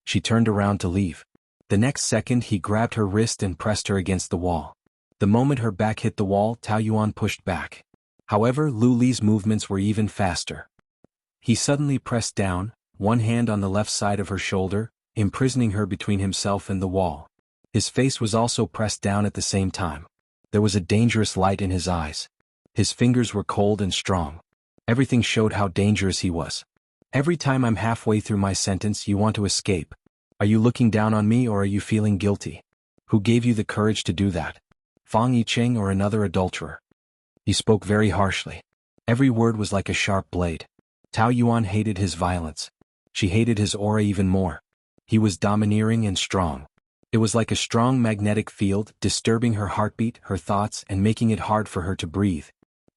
She turned around to leave. The next second he grabbed her wrist and pressed her against the wall. The moment her back hit the wall, Tao Yuan pushed back. However, Lu Li's movements were even faster. He suddenly pressed down, one hand on the left side of her shoulder, imprisoning her between himself and the wall. His face was also pressed down at the same time. There was a dangerous light in his eyes. His fingers were cold and strong. Everything showed how dangerous he was. Every time I'm halfway through my sentence, you want to escape. Are you looking down on me or are you feeling guilty? Who gave you the courage to do that? Fang Yicheng or another adulterer? He spoke very harshly. Every word was like a sharp blade. Tao Yuan hated his violence. She hated his aura even more. He was domineering and strong. It was like a strong magnetic field, disturbing her heartbeat, her thoughts, and making it hard for her to breathe.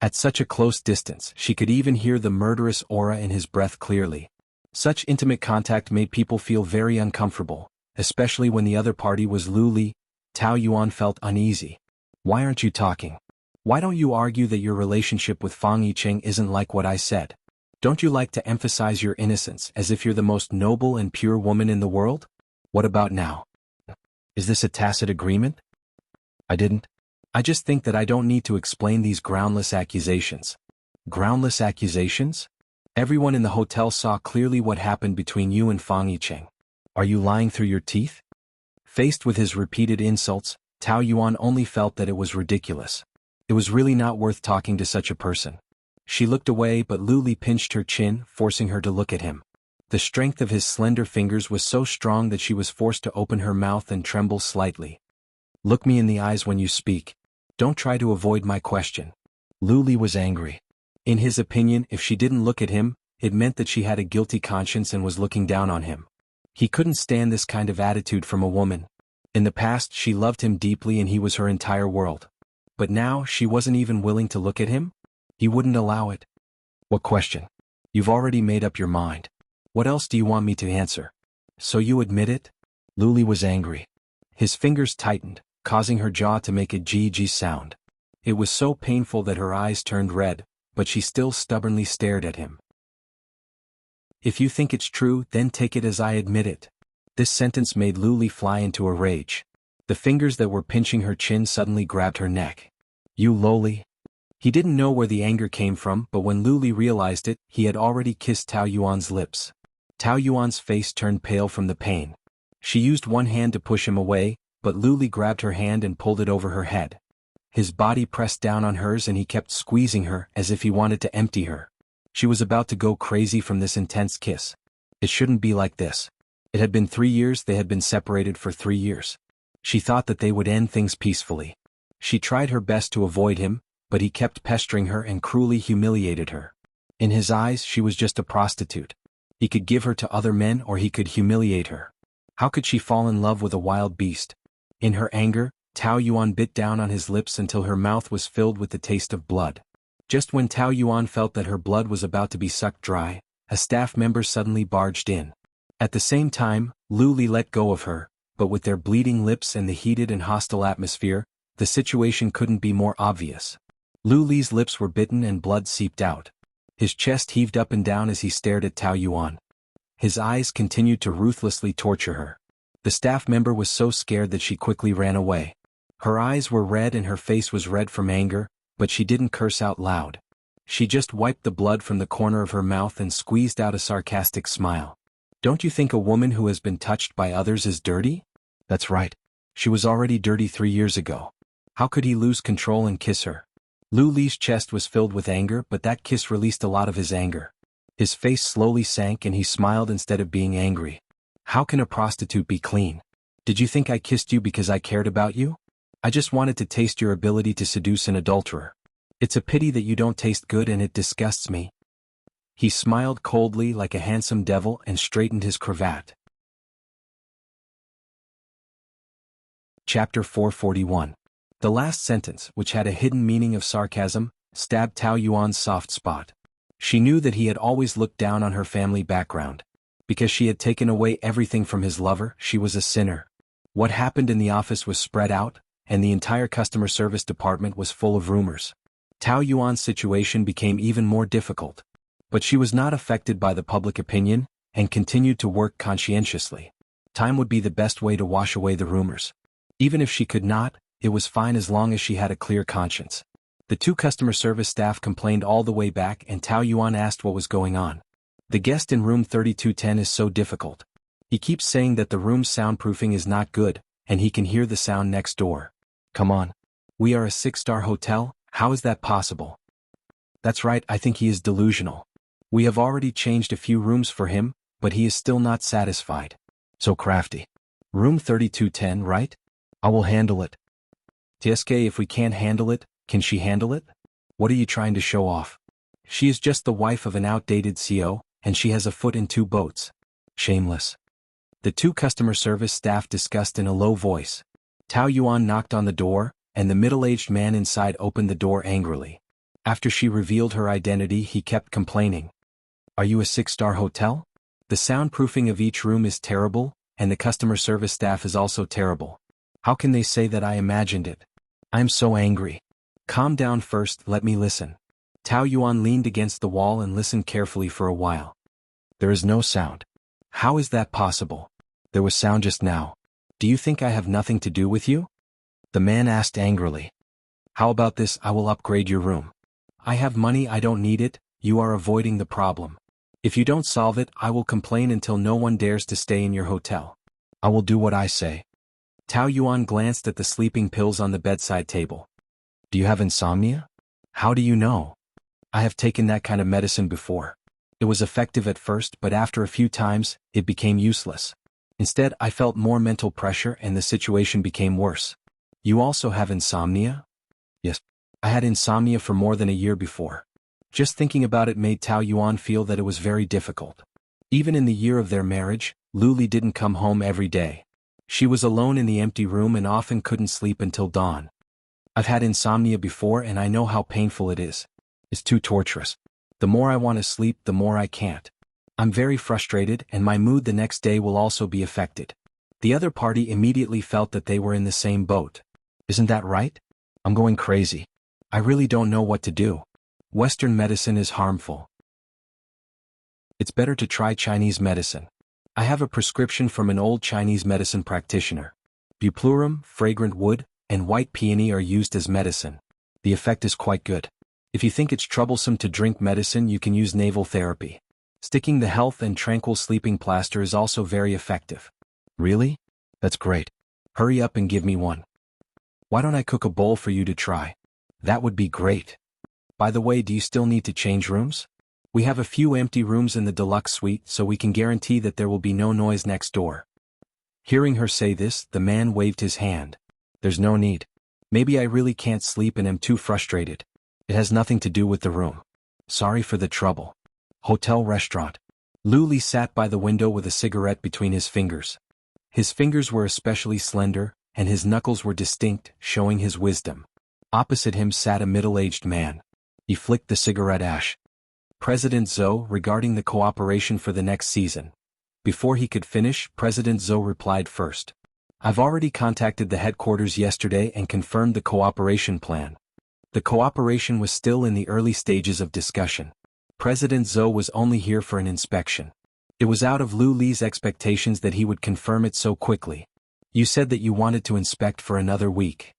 At such a close distance, she could even hear the murderous aura in his breath clearly. Such intimate contact made people feel very uncomfortable, especially when the other party was Lu Li. Tao Yuan felt uneasy. Why aren't you talking? Why don't you argue that your relationship with Fang Yicheng isn't like what I said? Don't you like to emphasize your innocence as if you're the most noble and pure woman in the world? What about now? Is this a tacit agreement? I just think that I don't need to explain these groundless accusations. Groundless accusations? Everyone in the hotel saw clearly what happened between you and Fang Yicheng. Are you lying through your teeth? Faced with his repeated insults, Tao Yuan only felt that it was ridiculous. It was really not worth talking to such a person. She looked away, but Lu Li pinched her chin, forcing her to look at him. The strength of his slender fingers was so strong that she was forced to open her mouth and tremble slightly. Look me in the eyes when you speak. Don't try to avoid my question. Lu Li was angry. In his opinion, if she didn't look at him, it meant that she had a guilty conscience and was looking down on him. He couldn't stand this kind of attitude from a woman. In the past, she loved him deeply and he was her entire world. But now, she wasn't even willing to look at him? He wouldn't allow it. What question? You've already made up your mind. What else do you want me to answer? So you admit it? Lu Li was angry. His fingers tightened, causing her jaw to make a GG sound. It was so painful that her eyes turned red, but she still stubbornly stared at him. If you think it's true, then take it as I admit it. This sentence made Lu Li fly into a rage. The fingers that were pinching her chin suddenly grabbed her neck. You lowly. He didn't know where the anger came from, but when Lu Li realized it, he had already kissed Tao Yuan's lips. Tao Yuan's face turned pale from the pain. She used one hand to push him away, but Lu Li grabbed her hand and pulled it over her head. His body pressed down on hers and he kept squeezing her as if he wanted to empty her. She was about to go crazy from this intense kiss. It shouldn't be like this. It had been 3 years, they had been separated for 3 years. She thought that they would end things peacefully. She tried her best to avoid him, but he kept pestering her and cruelly humiliated her. In his eyes, she was just a prostitute. He could give her to other men or he could humiliate her. How could she fall in love with a wild beast? In her anger, Tao Yuan bit down on his lips until her mouth was filled with the taste of blood. Just when Tao Yuan felt that her blood was about to be sucked dry, a staff member suddenly barged in. At the same time, Lu Li let go of her, but with their bleeding lips and the heated and hostile atmosphere, the situation couldn't be more obvious. Lu Li's lips were bitten and blood seeped out. His chest heaved up and down as he stared at Tao Yuan. His eyes continued to ruthlessly torture her. The staff member was so scared that she quickly ran away. Her eyes were red and her face was red from anger, but she didn't curse out loud. She just wiped the blood from the corner of her mouth and squeezed out a sarcastic smile. Don't you think a woman who has been touched by others is dirty? That's right. She was already dirty 3 years ago. How could he lose control and kiss her? Lu Li's chest was filled with anger, but that kiss released a lot of his anger. His face slowly sank and he smiled instead of being angry. How can a prostitute be clean? Did you think I kissed you because I cared about you? I just wanted to taste your ability to seduce an adulterer. It's a pity that you don't taste good and it disgusts me. He smiled coldly like a handsome devil and straightened his cravat. Chapter 441. The last sentence, which had a hidden meaning of sarcasm, stabbed Tao Yuan's soft spot. She knew that he had always looked down on her family background. Because she had taken away everything from his lover, she was a sinner. What happened in the office was spread out, and the entire customer service department was full of rumors. Tao Yuan's situation became even more difficult. But she was not affected by the public opinion, and continued to work conscientiously. Time would be the best way to wash away the rumors. Even if she could not, it was fine as long as she had a clear conscience. The 2 customer service staff complained all the way back and Tao Yuan asked what was going on. The guest in room 3210 is so difficult. He keeps saying that the room's soundproofing is not good, and he can hear the sound next door. Come on. We are a 6-star hotel, how is that possible? That's right, I think he is delusional. We have already changed a few rooms for him, but he is still not satisfied. So crafty. Room 3210, right? I will handle it. Tsk, if we can't handle it, can she handle it? What are you trying to show off? She is just the wife of an outdated CEO, and she has a foot in 2 boats. Shameless. The 2 customer service staff discussed in a low voice. Tao Yuan knocked on the door, and the middle-aged man inside opened the door angrily. After she revealed her identity, he kept complaining. Are you a 6-star hotel? The soundproofing of each room is terrible, and the customer service staff is also terrible. How can they say that I imagined it? I am so angry. Calm down first, let me listen. Tao Yuan leaned against the wall and listened carefully for a while. There is no sound. How is that possible? There was sound just now. Do you think I have nothing to do with you? The man asked angrily. How about this, I will upgrade your room. I have money, I don't need it, you are avoiding the problem. If you don't solve it, I will complain until no one dares to stay in your hotel. I will do what I say. Tao Yuan glanced at the sleeping pills on the bedside table. Do you have insomnia? How do you know? I have taken that kind of medicine before. It was effective at first, but after a few times, it became useless. Instead, I felt more mental pressure and the situation became worse. You also have insomnia? Yes. I had insomnia for more than a year before. Just thinking about it made Tao Yuan feel that it was very difficult. Even in the year of their marriage, Lu Li didn't come home every day. She was alone in the empty room and often couldn't sleep until dawn. I've had insomnia before and I know how painful it is. It's too torturous. The more I want to sleep, the more I can't. I'm very frustrated and my mood the next day will also be affected. The other party immediately felt that they were in the same boat. Isn't that right? I'm going crazy. I really don't know what to do. Western medicine is harmful. It's better to try Chinese medicine. I have a prescription from an old Chinese medicine practitioner. Bupleurum, fragrant wood, and white peony are used as medicine. The effect is quite good. If you think it's troublesome to drink medicine, you can use naval therapy. Sticking the health and tranquil sleeping plaster is also very effective. Really? That's great. Hurry up and give me one. Why don't I cook a bowl for you to try? That would be great. By the way, do you still need to change rooms? We have a few empty rooms in the deluxe suite, so we can guarantee that there will be no noise next door. Hearing her say this, the man waved his hand. There's no need. Maybe I really can't sleep and am too frustrated. It has nothing to do with the room. Sorry for the trouble. Hotel restaurant. Luli sat by the window with a cigarette between his fingers. His fingers were especially slender, and his knuckles were distinct, showing his wisdom. Opposite him sat a middle-aged man. He flicked the cigarette ash. President Zhou regarding the cooperation for the next season. Before he could finish, President Zhou replied first. I've already contacted the headquarters yesterday and confirmed the cooperation plan. The cooperation was still in the early stages of discussion. President Zhou was only here for an inspection. It was out of Lu Li's expectations that he would confirm it so quickly. You said that you wanted to inspect for another week.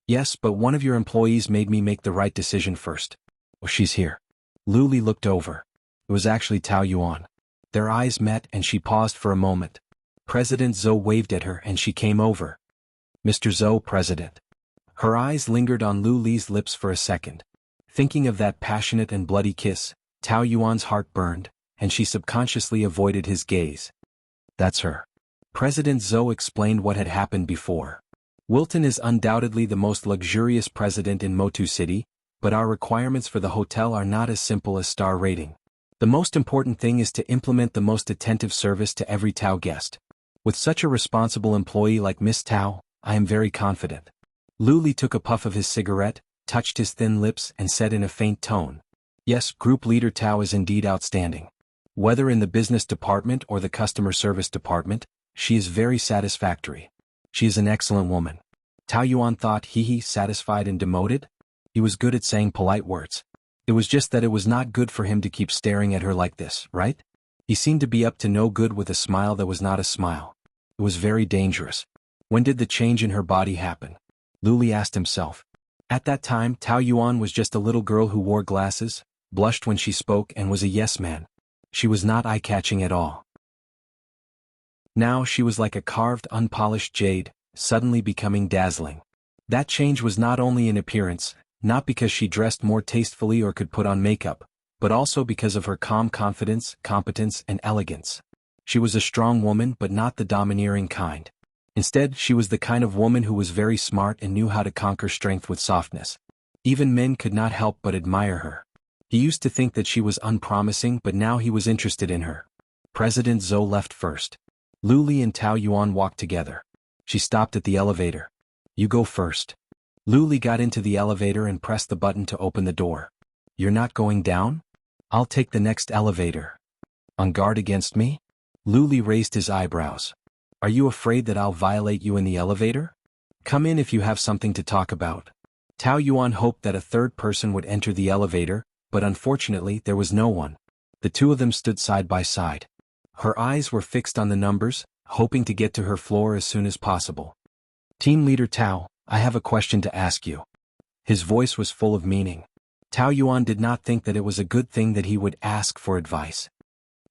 Yes, but one of your employees made me make the right decision first. Oh, she's here. Lu Li looked over. It was actually Tao Yuan. Their eyes met and she paused for a moment. President Zhou waved at her and she came over. Mr. Zhou, President. Her eyes lingered on Lu Li's lips for a second. Thinking of that passionate and bloody kiss, Tao Yuan's heart burned, and she subconsciously avoided his gaze. That's her. President Zhou explained what had happened before. Wilton is undoubtedly the most luxurious president in Motu City, but our requirements for the hotel are not as simple as star rating. The most important thing is to implement the most attentive service to every Tao guest. With such a responsible employee like Miss Tao, I am very confident. Lu Li took a puff of his cigarette, touched his thin lips and said in a faint tone. Yes, Group Leader Tao is indeed outstanding. Whether in the business department or the customer service department, she is very satisfactory. She is an excellent woman. Tao Yuan thought, satisfied and demoted? He was good at saying polite words. It was just that it was not good for him to keep staring at her like this, right? He seemed to be up to no good with a smile that was not a smile. It was very dangerous. When did the change in her body happen? Lu Li asked himself. At that time, Tao Yuan was just a little girl who wore glasses, blushed when she spoke and was a yes man. She was not eye-catching at all. Now she was like a carved, unpolished jade, suddenly becoming dazzling. That change was not only in appearance, not because she dressed more tastefully or could put on makeup, but also because of her calm confidence, competence, and elegance. She was a strong woman but not the domineering kind. Instead, she was the kind of woman who was very smart and knew how to conquer strength with softness. Even men could not help but admire her. He used to think that she was unpromising, but now he was interested in her. President Zhou left first. Lu Li and Tao Yuan walked together. She stopped at the elevator. You go first. Lu Li got into the elevator and pressed the button to open the door. You're not going down? I'll take the next elevator. On guard against me? Lu Li raised his eyebrows. Are you afraid that I'll violate you in the elevator? Come in if you have something to talk about. Tao Yuan hoped that a third person would enter the elevator, but unfortunately there was no one. The two of them stood side by side. Her eyes were fixed on the numbers, hoping to get to her floor as soon as possible. Team Leader Tao, I have a question to ask you. His voice was full of meaning. Tao Yuan did not think that it was a good thing that he would ask for advice.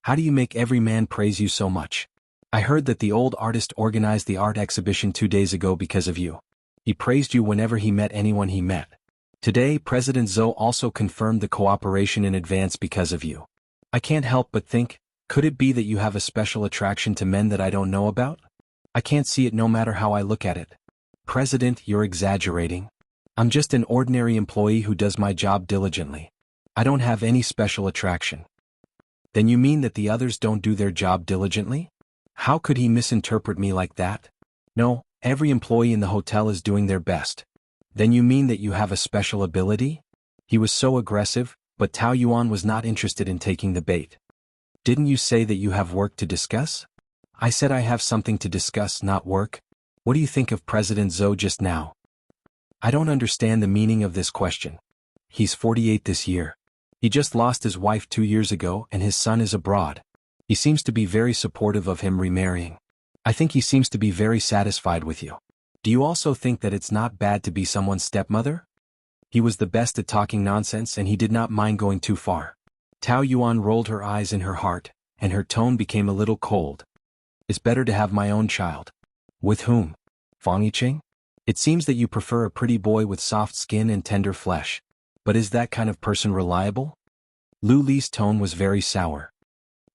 How do you make every man praise you so much? I heard that the old artist organized the art exhibition 2 days ago because of you. He praised you whenever he met anyone he met. Today, President Zhou also confirmed the cooperation in advance because of you. I can't help but think, could it be that you have a special attraction to men that I don't know about? I can't see it no matter how I look at it. President, you're exaggerating. I'm just an ordinary employee who does my job diligently. I don't have any special attraction. Then you mean that the others don't do their job diligently? How could he misinterpret me like that? No, every employee in the hotel is doing their best. Then you mean that you have a special ability? He was so aggressive, but Tao Yuan was not interested in taking the bait. Didn't you say that you have work to discuss? I said I have something to discuss, not work. What do you think of President Zhou just now? I don't understand the meaning of this question. He's 48 this year. He just lost his wife 2 years ago and his son is abroad. He seems to be very supportive of him remarrying. I think he seems to be very satisfied with you. Do you also think that it's not bad to be someone's stepmother? He was the best at talking nonsense and he did not mind going too far. Tao Yuan rolled her eyes in her heart, and her tone became a little cold. It's better to have my own child. With whom? Fang Yiqing? It seems that you prefer a pretty boy with soft skin and tender flesh. But is that kind of person reliable? Lu Li's tone was very sour.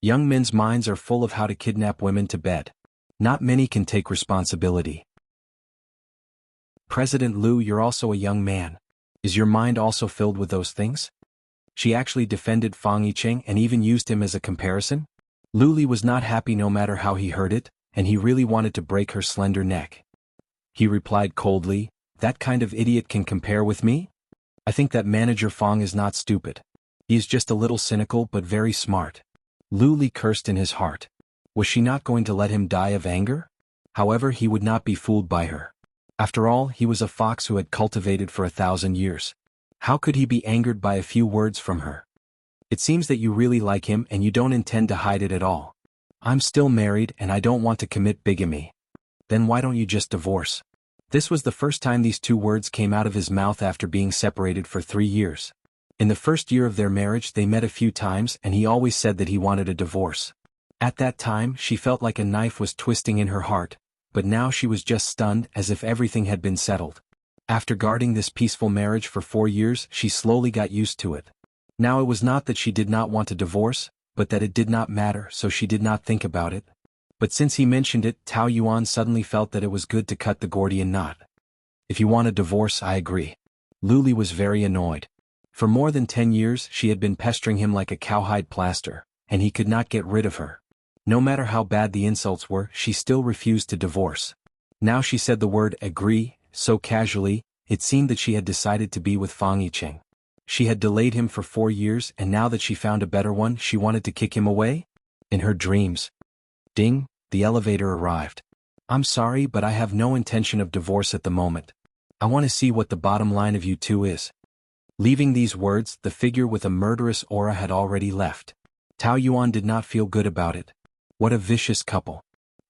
Young men's minds are full of how to kidnap women to bed. Not many can take responsibility. President Lu, you're also a young man. Is your mind also filled with those things? She actually defended Fang Yiqing and even used him as a comparison? Lu Li was not happy no matter how he heard it, and he really wanted to break her slender neck. He replied coldly, that kind of idiot can compare with me? I think that Manager Fang is not stupid. He is just a little cynical but very smart. Lu Li cursed in his heart. Was she not going to let him die of anger? However, he would not be fooled by her. After all, he was a fox who had cultivated for 1,000 years. How could he be angered by a few words from her? It seems that you really like him and you don't intend to hide it at all. I'm still married and I don't want to commit bigamy. Then why don't you just divorce? This was the first time these two words came out of his mouth after being separated for 3 years. In the first year of their marriage they met a few times and he always said that he wanted a divorce. At that time she felt like a knife was twisting in her heart, but now she was just stunned as if everything had been settled. After guarding this peaceful marriage for 4 years she slowly got used to it. Now it was not that she did not want a divorce, but that it did not matter, so she did not think about it. But since he mentioned it, Tao Yuan suddenly felt that it was good to cut the Gordian knot. If you want a divorce, I agree. Lu Li was very annoyed. For more than 10 years she had been pestering him like a cowhide plaster, and he could not get rid of her. No matter how bad the insults were, she still refused to divorce. Now she said the word agree, so casually, it seemed that she had decided to be with Fang Yiqing. She had delayed him for 4 years and now that she found a better one she wanted to kick him away? In her dreams. Ding, the elevator arrived. I'm sorry but I have no intention of divorce at the moment. I want to see what the bottom line of you two is. Leaving these words, the figure with a murderous aura had already left. Tao Yuan did not feel good about it. What a vicious couple.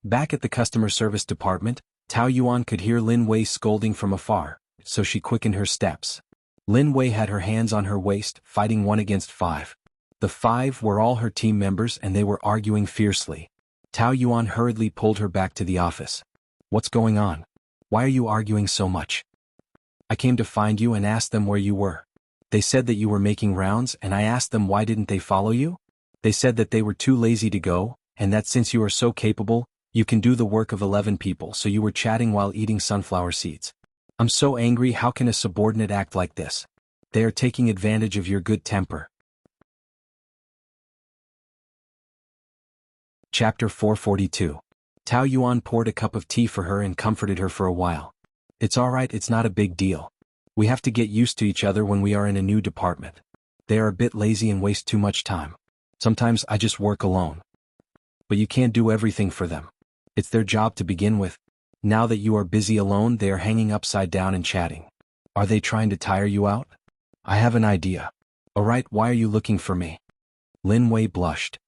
Back at the customer service department, Tao Yuan could hear Lin Wei scolding from afar, so she quickened her steps. Lin Wei had her hands on her waist, fighting 1 against 5. The 5 were all her team members and they were arguing fiercely. Tao Yuan hurriedly pulled her back to the office. What's going on? Why are you arguing so much? I came to find you and asked them where you were. They said that you were making rounds and I asked them why didn't they follow you? They said that they were too lazy to go, and that since you are so capable, you can do the work of 11 people, so you were chatting while eating sunflower seeds. I'm so angry, how can a subordinate act like this? They are taking advantage of your good temper. Chapter 442. Tao Yuan poured a cup of tea for her and comforted her for a while. It's alright, it's not a big deal. We have to get used to each other when we are in a new department. They are a bit lazy and waste too much time. Sometimes I just work alone. But you can't do everything for them. It's their job to begin with. Now that you are busy alone, they are hanging upside down and chatting. Are they trying to tire you out? I have an idea. Alright, why are you looking for me? Lin Wei blushed.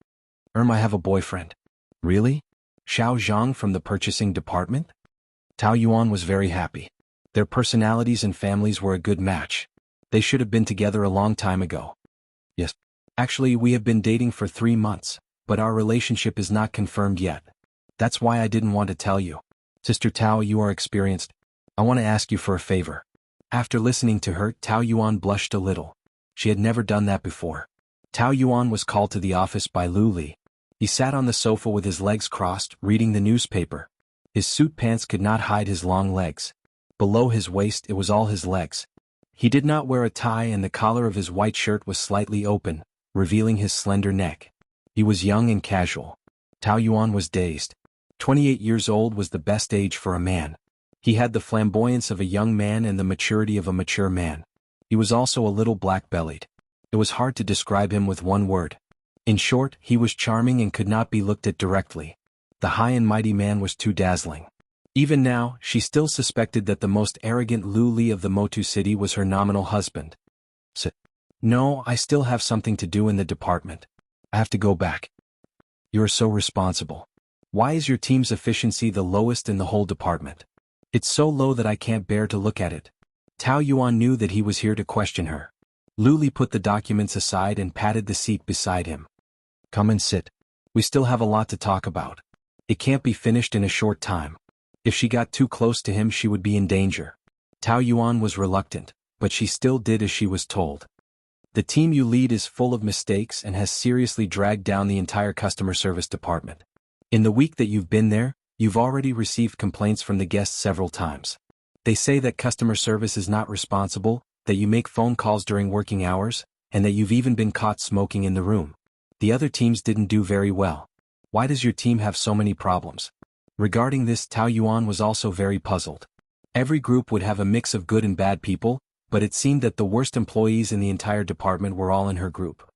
I have a boyfriend. Really? Xiao Zhang from the purchasing department? Tao Yuan was very happy. Their personalities and families were a good match. They should have been together a long time ago. Yes. Actually, we have been dating for 3 months, but our relationship is not confirmed yet. That's why I didn't want to tell you. Sister Tao, you are experienced. I want to ask you for a favor. After listening to her, Tao Yuan blushed a little. She had never done that before. Tao Yuan was called to the office by Lu Li. He sat on the sofa with his legs crossed, reading the newspaper. His suit pants could not hide his long legs. Below his waist it was all his legs. He did not wear a tie and the collar of his white shirt was slightly open, revealing his slender neck. He was young and casual. Tao Yuan was dazed. 28 years old was the best age for a man. He had the flamboyance of a young man and the maturity of a mature man. He was also a little black-bellied. It was hard to describe him with one word. In short, he was charming and could not be looked at directly. The high and mighty man was too dazzling. Even now, she still suspected that the most arrogant Lu Li of the Motu city was her nominal husband. No, I still have something to do in the department. I have to go back. You are so responsible. Why is your team's efficiency the lowest in the whole department? It's so low that I can't bear to look at it. Tao Yuan knew that he was here to question her. Lu Li put the documents aside and patted the seat beside him. Come and sit. We still have a lot to talk about. It can't be finished in a short time. If she got too close to him she would be in danger. Tao Yuan was reluctant, but she still did as she was told. The team you lead is full of mistakes and has seriously dragged down the entire customer service department. In the week that you've been there, you've already received complaints from the guests several times. They say that customer service is not responsible, that you make phone calls during working hours, and that you've even been caught smoking in the room. The other teams didn't do very well. Why does your team have so many problems? Regarding this, Tao Yuan was also very puzzled. Every group would have a mix of good and bad people, but it seemed that the worst employees in the entire department were all in her group.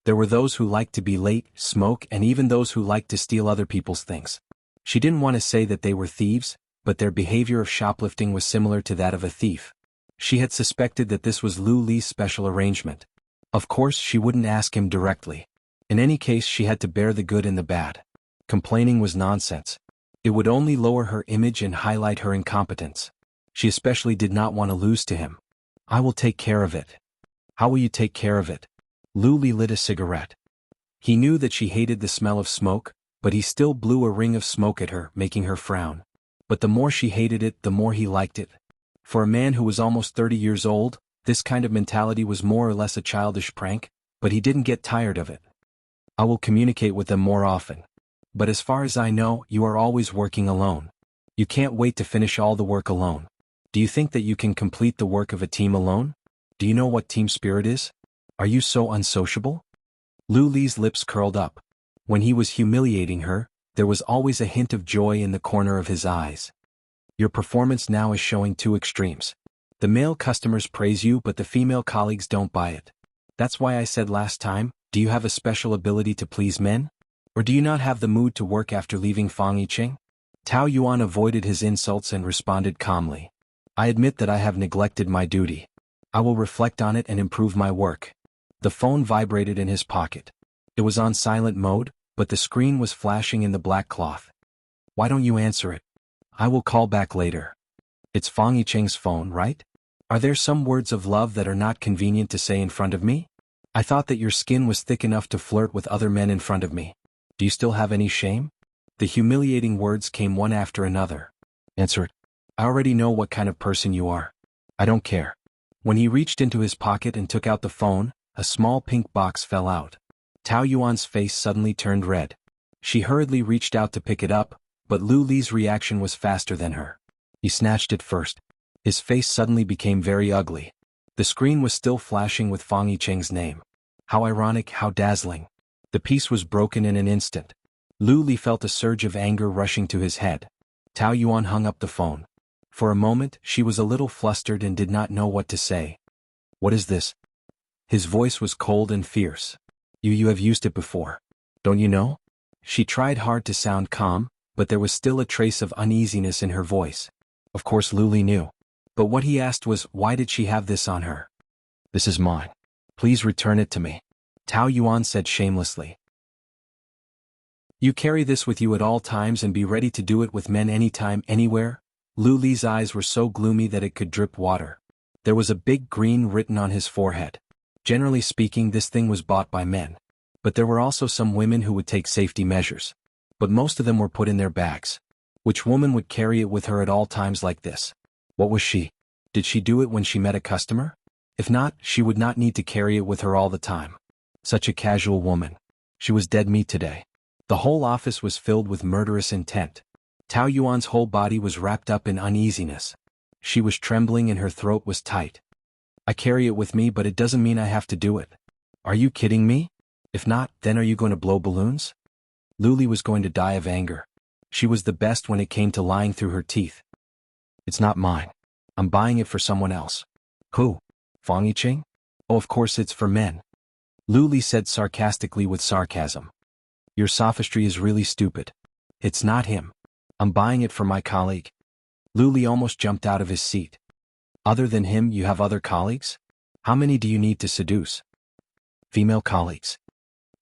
There were those who liked to be late, smoke, and even those who liked to steal other people's things. She didn't want to say that they were thieves, but their behavior of shoplifting was similar to that of a thief. She had suspected that this was Lu Li's special arrangement. Of course she wouldn't ask him directly. In any case she had to bear the good and the bad. Complaining was nonsense. It would only lower her image and highlight her incompetence. She especially did not want to lose to him. I will take care of it. How will you take care of it? Lu Li lit a cigarette. He knew that she hated the smell of smoke, but he still blew a ring of smoke at her, making her frown. But the more she hated it, the more he liked it. For a man who was almost 30 years old, this kind of mentality was more or less a childish prank, but he didn't get tired of it. I will communicate with them more often. But as far as I know, you are always working alone. You can't wait to finish all the work alone. Do you think that you can complete the work of a team alone? Do you know what team spirit is? Are you so unsociable? Lu Li's lips curled up. When he was humiliating her, there was always a hint of joy in the corner of his eyes. Your performance now is showing two extremes. The male customers praise you but the female colleagues don't buy it. That's why I said last time, do you have a special ability to please men? Or do you not have the mood to work after leaving Fang Yiqing? Tao Yuan avoided his insults and responded calmly. I admit that I have neglected my duty. I will reflect on it and improve my work. The phone vibrated in his pocket. It was on silent mode, but the screen was flashing in the black cloth. Why don't you answer it? I will call back later. It's Fang Yiqing's phone, right? Are there some words of love that are not convenient to say in front of me? I thought that your skin was thick enough to flirt with other men in front of me. Do you still have any shame? The humiliating words came one after another. Answer it. I already know what kind of person you are. I don't care. When he reached into his pocket and took out the phone, a small pink box fell out. Tao Yuan's face suddenly turned red. She hurriedly reached out to pick it up, but Lu Li's reaction was faster than her. He snatched it first. His face suddenly became very ugly. The screen was still flashing with Fang Yiqing's name. How ironic, how dazzling. The piece was broken in an instant. Lu Li felt a surge of anger rushing to his head. Tao Yuan hung up the phone. For a moment, she was a little flustered and did not know what to say. What is this? His voice was cold and fierce. You have used it before. Don't you know? She tried hard to sound calm, but there was still a trace of uneasiness in her voice. Of course Lu Li knew. But what he asked was, why did she have this on her? This is mine. Please return it to me. Tao Yuan said shamelessly. You carry this with you at all times and be ready to do it with men anytime, anywhere? Lu Li's eyes were so gloomy that it could drip water. There was a big green written on his forehead. Generally speaking, this thing was bought by men. But there were also some women who would take safety measures. But most of them were put in their bags. Which woman would carry it with her at all times like this? What was she? Did she do it when she met a customer? If not, she would not need to carry it with her all the time. Such a casual woman. She was dead meat today. The whole office was filled with murderous intent. Tao Yuan's whole body was wrapped up in uneasiness. She was trembling and her throat was tight. I carry it with me, but it doesn't mean I have to do it. Are you kidding me? If not, then are you going to blow balloons? Lu Li was going to die of anger. She was the best when it came to lying through her teeth. It's not mine. I'm buying it for someone else. Who? Fang Yiqing? Oh, of course it's for men. Lu Li said sarcastically with sarcasm. Your sophistry is really stupid. It's not him. I'm buying it for my colleague. Lu Li almost jumped out of his seat. Other than him, you have other colleagues? How many do you need to seduce? Female colleagues.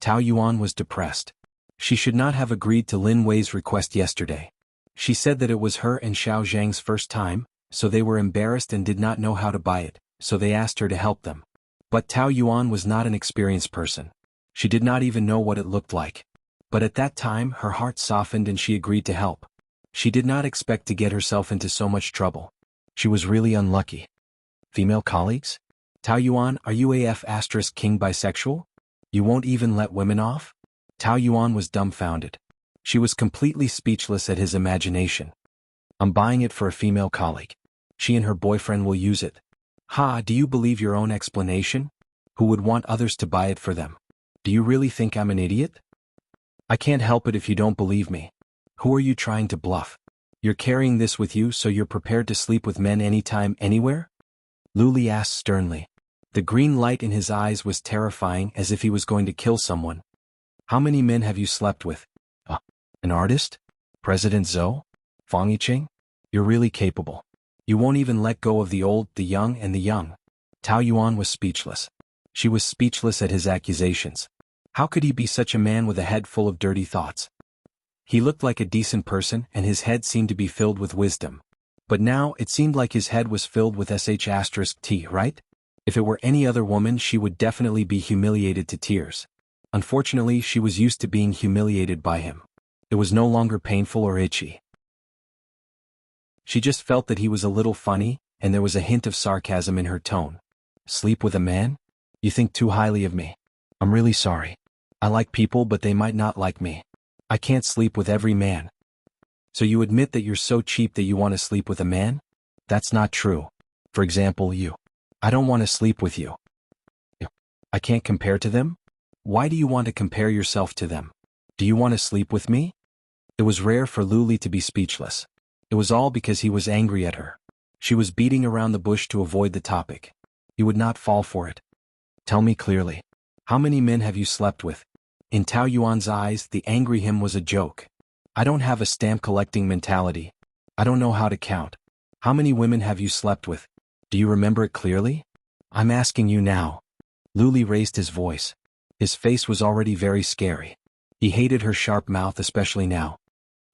Tao Yuan was depressed. She should not have agreed to Lin Wei's request yesterday. She said that it was her and Xiao Zhang's first time, so they were embarrassed and did not know how to buy it, so they asked her to help them. But Tao Yuan was not an experienced person. She did not even know what it looked like. But at that time her heart softened and she agreed to help. She did not expect to get herself into so much trouble. She was really unlucky. Female colleagues? Tao Yuan, are you king bisexual? You won't even let women off? Tao Yuan was dumbfounded. She was completely speechless at his imagination. I'm buying it for a female colleague. She and her boyfriend will use it. Ha, do you believe your own explanation? Who would want others to buy it for them? Do you really think I'm an idiot? I can't help it if you don't believe me. Who are you trying to bluff? You're carrying this with you so you're prepared to sleep with men anytime, anywhere? Lu Li asked sternly. The green light in his eyes was terrifying, as if he was going to kill someone. How many men have you slept with? An artist? President Zhou? Fang Yiqing? You're really capable. You won't even let go of the old, the young, and the young. Tao Yuan was speechless. She was speechless at his accusations. How could he be such a man with a head full of dirty thoughts? He looked like a decent person and his head seemed to be filled with wisdom. But now it seemed like his head was filled with *T, right? If it were any other woman she would definitely be humiliated to tears. Unfortunately she was used to being humiliated by him. It was no longer painful or itchy. She just felt that he was a little funny, and there was a hint of sarcasm in her tone. Sleep with a man? You think too highly of me. I'm really sorry. I like people but they might not like me. I can't sleep with every man. So you admit that you're so cheap that you want to sleep with a man? That's not true. For example, you. I don't want to sleep with you. I can't compare to them? Why do you want to compare yourself to them? Do you want to sleep with me? It was rare for Lu Li to be speechless. It was all because he was angry at her. She was beating around the bush to avoid the topic. He would not fall for it. Tell me clearly. How many men have you slept with? In Tao Yuan's eyes, the angry him was a joke. I don't have a stamp collecting mentality. I don't know how to count. How many women have you slept with? Do you remember it clearly? I'm asking you now. Lu Li raised his voice. His face was already very scary. He hated her sharp mouth especially now.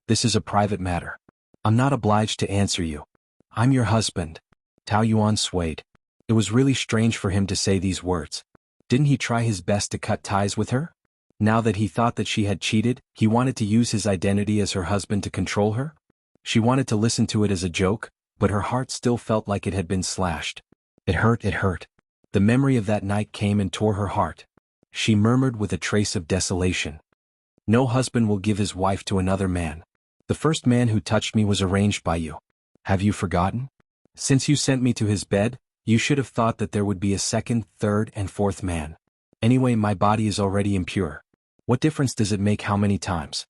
This is a private matter. I'm not obliged to answer you. I'm your husband. Tao Yuan swayed. It was really strange for him to say these words. Didn't he try his best to cut ties with her? Now that he thought that she had cheated, he wanted to use his identity as her husband to control her? She wanted to listen to it as a joke, but her heart still felt like it had been slashed. It hurt, it hurt. The memory of that night came and tore her heart. She murmured with a trace of desolation. No husband will give his wife to another man. The first man who touched me was arranged by you. Have you forgotten? Since you sent me to his bed, you should have thought that there would be a second, third, and fourth man. Anyway, my body is already impure. What difference does it make how many times?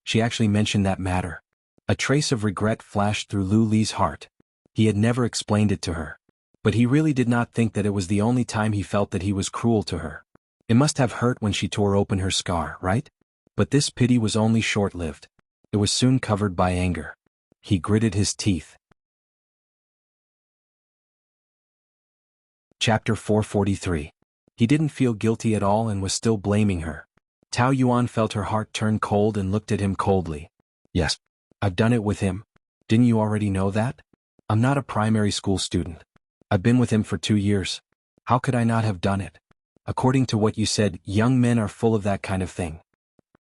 She actually mentioned that matter. A trace of regret flashed through Lu Li's heart. He had never explained it to her. But he really did not think that it was the only time he felt that he was cruel to her. It must have hurt when she tore open her scar, right? But this pity was only short-lived. It was soon covered by anger. He gritted his teeth. Chapter 443. He didn't feel guilty at all and was still blaming her. Tao Yuan felt her heart turn cold and looked at him coldly. Yes, I've done it with him. Didn't you already know that? I'm not a primary school student. I've been with him for 2 years. How could I not have done it? According to what you said, young men are full of that kind of thing.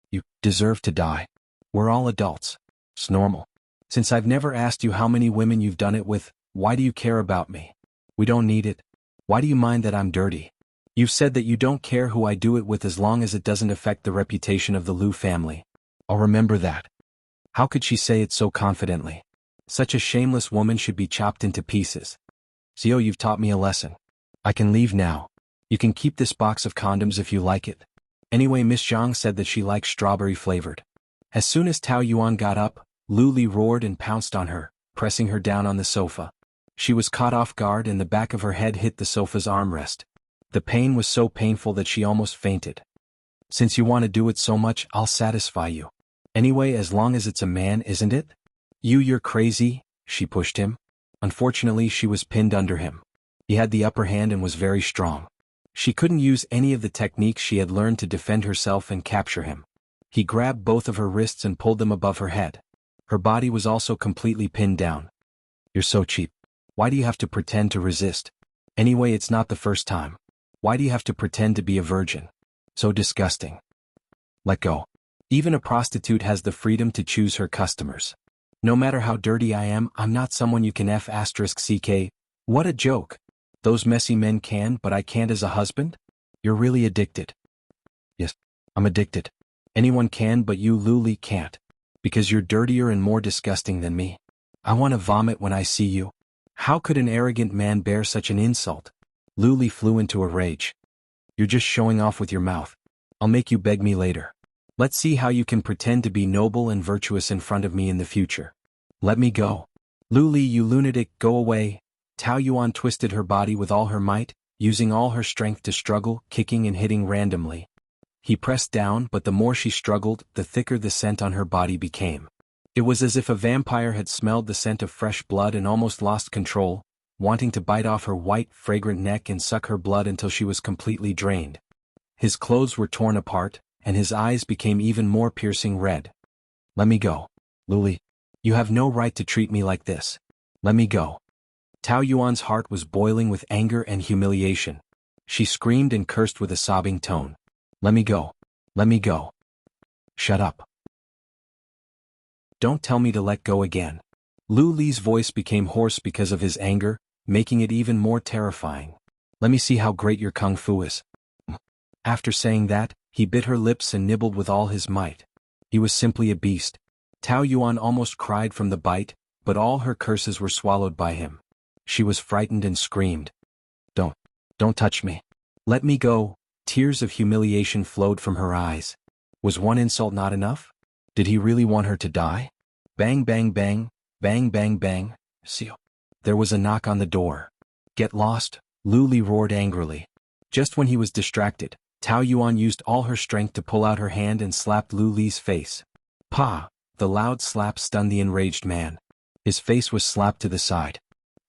You deserve to die. We're all adults. It's normal. Since I've never asked you how many women you've done it with, why do you care about me? We don't need it. Why do you mind that I'm dirty? You've said that you don't care who I do it with as long as it doesn't affect the reputation of the Lu family. I'll remember that. How could she say it so confidently? Such a shameless woman should be chopped into pieces. Zio, you've taught me a lesson. I can leave now. You can keep this box of condoms if you like it. Anyway, Miss Zhang said that she likes strawberry flavored. As soon as Tao Yuan got up, Lu Li roared and pounced on her, pressing her down on the sofa. She was caught off guard and the back of her head hit the sofa's armrest. The pain was so painful that she almost fainted. Since you want to do it so much, I'll satisfy you. Anyway, as long as it's a man, isn't it? You're crazy, she pushed him. Unfortunately, she was pinned under him. He had the upper hand and was very strong. She couldn't use any of the techniques she had learned to defend herself and capture him. He grabbed both of her wrists and pulled them above her head. Her body was also completely pinned down. You're so cheap. Why do you have to pretend to resist? Anyway, it's not the first time. Why do you have to pretend to be a virgin? So disgusting. Let go. Even a prostitute has the freedom to choose her customers. No matter how dirty I am, I'm not someone you can f*ck. What a joke. Those messy men can, but I can't as a husband? You're really addicted. Yes, I'm addicted. Anyone can, but you, Luli, can't. Because you're dirtier and more disgusting than me. I want to vomit when I see you. How could an arrogant man bear such an insult? Luli flew into a rage. You're just showing off with your mouth. I'll make you beg me later. Let's see how you can pretend to be noble and virtuous in front of me in the future. Let me go. Luli, you lunatic, go away. Tao Yuan twisted her body with all her might, using all her strength to struggle, kicking and hitting randomly. He pressed down, but the more she struggled, the thicker the scent on her body became. It was as if a vampire had smelled the scent of fresh blood and almost lost control, wanting to bite off her white, fragrant neck and suck her blood until she was completely drained. His clothes were torn apart, and his eyes became even more piercing red. Let me go. Luli, you have no right to treat me like this. Let me go. Tao Yuan's heart was boiling with anger and humiliation. She screamed and cursed with a sobbing tone. Let me go. Let me go. Shut up. Don't tell me to let go again. Lu Li's voice became hoarse because of his anger, making it even more terrifying. Let me see how great your kung fu is. After saying that, he bit her lips and nibbled with all his might. He was simply a beast. Tao Yuan almost cried from the bite, but all her curses were swallowed by him. She was frightened and screamed. Don't touch me. Let me go. Tears of humiliation flowed from her eyes. Was one insult not enough? Did he really want her to die? Bang bang bang, bang bang bang, seal. There was a knock on the door. Get lost, Lu Li roared angrily. Just when he was distracted, Tao Yuan used all her strength to pull out her hand and slapped Lu Li's face. Pa! The loud slap stunned the enraged man. His face was slapped to the side.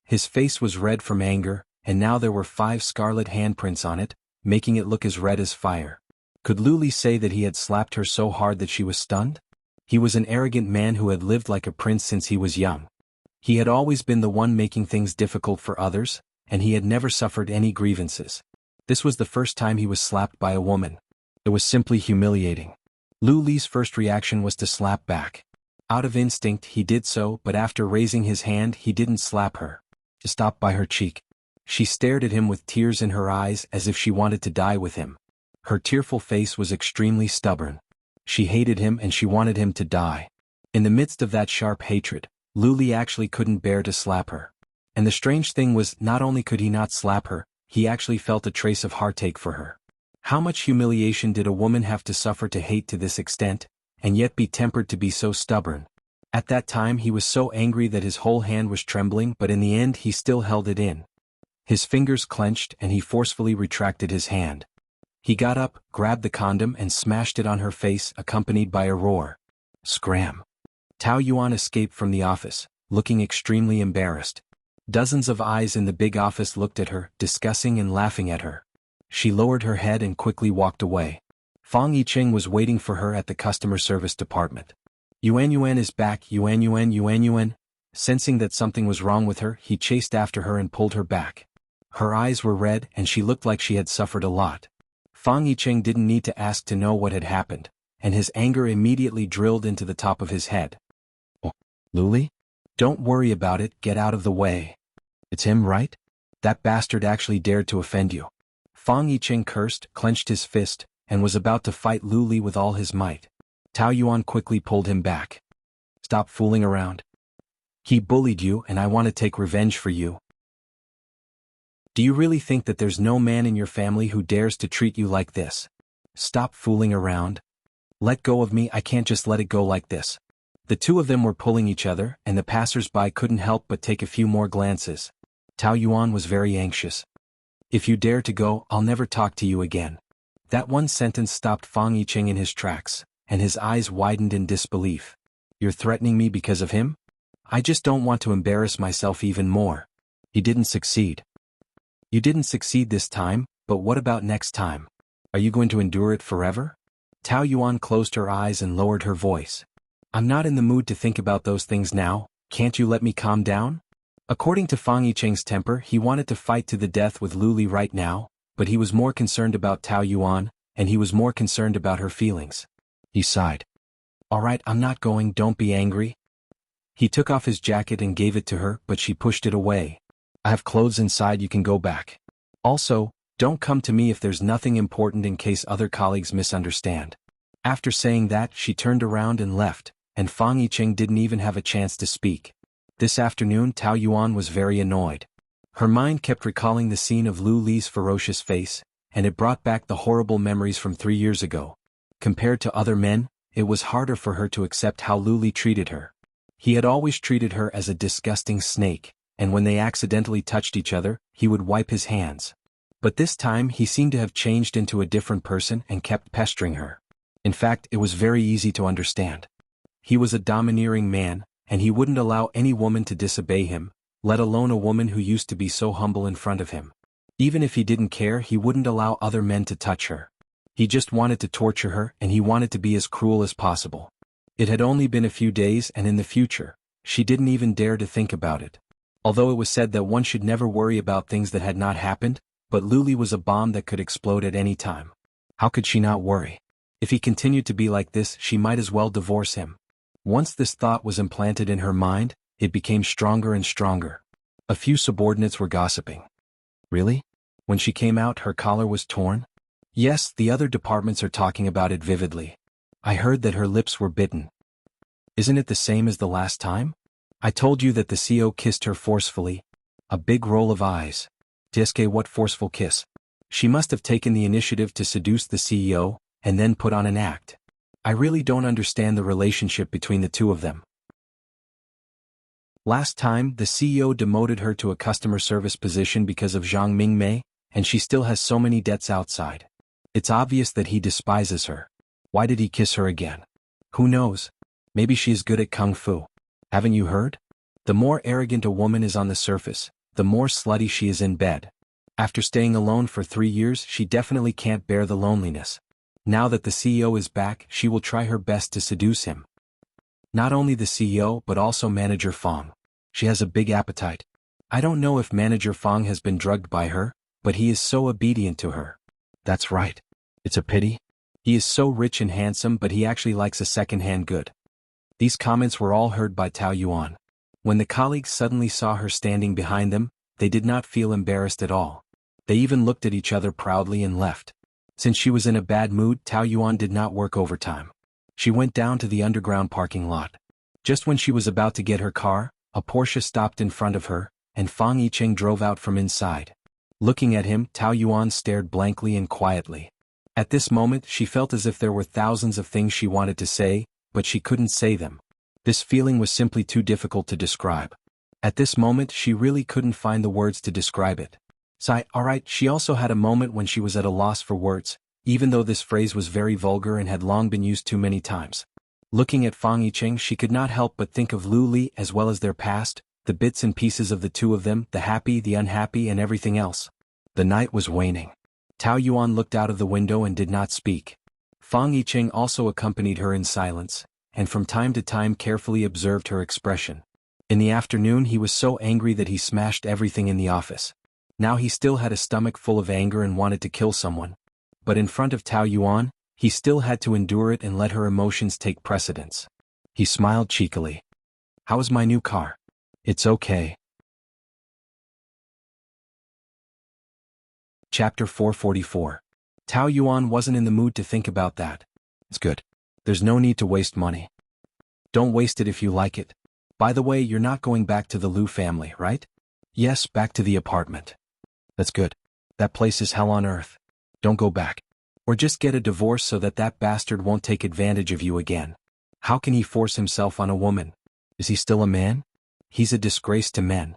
His face was red from anger, and now there were 5 scarlet handprints on it, making it look as red as fire. Could Lu Li say that he had slapped her so hard that she was stunned? He was an arrogant man who had lived like a prince since he was young. He had always been the one making things difficult for others, and he had never suffered any grievances. This was the first time he was slapped by a woman. It was simply humiliating. Lu Li's first reaction was to slap back. Out of instinct he did so, but after raising his hand he didn't slap her. He stopped by her cheek. She stared at him with tears in her eyes as if she wanted to die with him. Her tearful face was extremely stubborn. She hated him and she wanted him to die. In the midst of that sharp hatred, Lu Li actually couldn't bear to slap her. And the strange thing was, not only could he not slap her, he actually felt a trace of heartache for her. How much humiliation did a woman have to suffer to hate to this extent, and yet be tempered to be so stubborn? At that time he was so angry that his whole hand was trembling, but in the end he still held it in. His fingers clenched and he forcefully retracted his hand. He got up, grabbed the condom and smashed it on her face, accompanied by a roar. Scram. Tao Yuan escaped from the office, looking extremely embarrassed. Dozens of eyes in the big office looked at her, discussing and laughing at her. She lowered her head and quickly walked away. Fang Yicheng was waiting for her at the customer service department. Yuan Yuan is back, Yuan Yuan Yuan Yuan. Sensing that something was wrong with her, he chased after her and pulled her back. Her eyes were red and she looked like she had suffered a lot. Fang Yicheng didn't need to ask to know what had happened, and his anger immediately drilled into the top of his head. Oh, Lu Li? Don't worry about it, get out of the way. It's him, right? That bastard actually dared to offend you. Fang Yicheng cursed, clenched his fist, and was about to fight Lu Li with all his might. Tao Yuan quickly pulled him back. Stop fooling around. He bullied you and I want to take revenge for you. Do you really think that there's no man in your family who dares to treat you like this? Stop fooling around. Let go of me, I can't just let it go like this. The two of them were pulling each other, and the passers-by couldn't help but take a few more glances. Tao Yuan was very anxious. If you dare to go, I'll never talk to you again. That one sentence stopped Fang Yicheng in his tracks, and his eyes widened in disbelief. You're threatening me because of him? I just don't want to embarrass myself even more. He didn't succeed. You didn't succeed this time, but what about next time? Are you going to endure it forever? Tao Yuan closed her eyes and lowered her voice. I'm not in the mood to think about those things now, can't you let me calm down? According to Fang Yicheng's temper, he wanted to fight to the death with Lu Li right now, but he was more concerned about Tao Yuan, and he was more concerned about her feelings. He sighed. Alright, I'm not going, don't be angry. He took off his jacket and gave it to her, but she pushed it away. I have clothes inside, you can go back. Also, don't come to me if there's nothing important in case other colleagues misunderstand. After saying that, she turned around and left, and Fang Yicheng didn't even have a chance to speak. This afternoon Tao Yuan was very annoyed. Her mind kept recalling the scene of Lu Li's ferocious face, and it brought back the horrible memories from 3 years ago. Compared to other men, it was harder for her to accept how Lu Li treated her. He had always treated her as a disgusting snake, and when they accidentally touched each other, he would wipe his hands. But this time he seemed to have changed into a different person and kept pestering her. In fact, it was very easy to understand. He was a domineering man, and he wouldn't allow any woman to disobey him, let alone a woman who used to be so humble in front of him. Even if he didn't care, he wouldn't allow other men to touch her. He just wanted to torture her, and he wanted to be as cruel as possible. It had only been a few days, and in the future, she didn't even dare to think about it. Although it was said that one should never worry about things that had not happened, but Lu Li was a bomb that could explode at any time. How could she not worry? If he continued to be like this, she might as well divorce him. Once this thought was implanted in her mind, it became stronger and stronger. A few subordinates were gossiping. Really? When she came out, her collar was torn? Yes, the other departments are talking about it vividly. I heard that her lips were bitten. Isn't it the same as the last time? I told you that the CEO kissed her forcefully. A big roll of eyes. Tiske, what forceful kiss? She must have taken the initiative to seduce the CEO, and then put on an act. I really don't understand the relationship between the two of them. Last time, the CEO demoted her to a customer service position because of Zhang Mingmei, and she still has so many debts outside. It's obvious that he despises her. Why did he kiss her again? Who knows? Maybe she is good at kung fu. Haven't you heard? The more arrogant a woman is on the surface, the more slutty she is in bed. After staying alone for 3 years, she definitely can't bear the loneliness. Now that the CEO is back, she will try her best to seduce him. Not only the CEO but also Manager Fang. She has a big appetite. I don't know if Manager Fang has been drugged by her, but he is so obedient to her. That's right. It's a pity. He is so rich and handsome, but he actually likes a second-hand good. These comments were all heard by Tao Yuan. When the colleagues suddenly saw her standing behind them, they did not feel embarrassed at all. They even looked at each other proudly and left. Since she was in a bad mood, Tao Yuan did not work overtime. She went down to the underground parking lot. Just when she was about to get her car, a Porsche stopped in front of her, and Fang Yicheng drove out from inside. Looking at him, Tao Yuan stared blankly and quietly. At this moment, she felt as if there were thousands of things she wanted to say, but she couldn't say them. This feeling was simply too difficult to describe. At this moment, she really couldn't find the words to describe it. Sigh, alright, she also had a moment when she was at a loss for words, even though this phrase was very vulgar and had long been used too many times. Looking at Fang Yicheng, she could not help but think of Lu Li as well as their past, the bits and pieces of the two of them, the happy, the unhappy, and everything else. The night was waning. Tao Yuan looked out of the window and did not speak. Fang Yicheng also accompanied her in silence, and from time to time carefully observed her expression. In the afternoon he was so angry that he smashed everything in the office. Now he still had a stomach full of anger and wanted to kill someone. But in front of Tao Yuan, he still had to endure it and let her emotions take precedence. He smiled cheekily. How is my new car? It's okay. Chapter 444. Tao Yuan wasn't in the mood to think about that. It's good. There's no need to waste money. Don't waste it if you like it. By the way, you're not going back to the Liu family, right? Yes, back to the apartment. That's good. That place is hell on earth. Don't go back. Or just get a divorce so that that bastard won't take advantage of you again. How can he force himself on a woman? Is he still a man? He's a disgrace to men.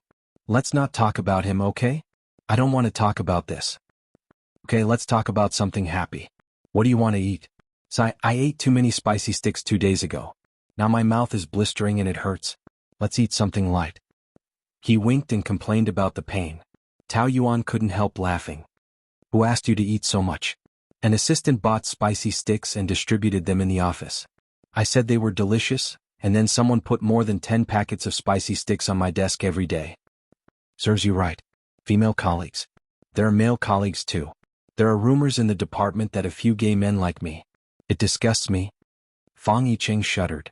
Let's not talk about him, okay? I don't want to talk about this. Okay, let's talk about something happy. What do you want to eat? I ate too many spicy sticks 2 days ago. Now my mouth is blistering and it hurts. Let's eat something light. He winked and complained about the pain. Tao Yuan couldn't help laughing. Who asked you to eat so much? An assistant bought spicy sticks and distributed them in the office. I said they were delicious, and then someone put more than 10 packets of spicy sticks on my desk every day. Serves you right. Female colleagues. There are male colleagues too. There are rumors in the department that a few gay men like me. It disgusts me. Fang Yicheng shuddered.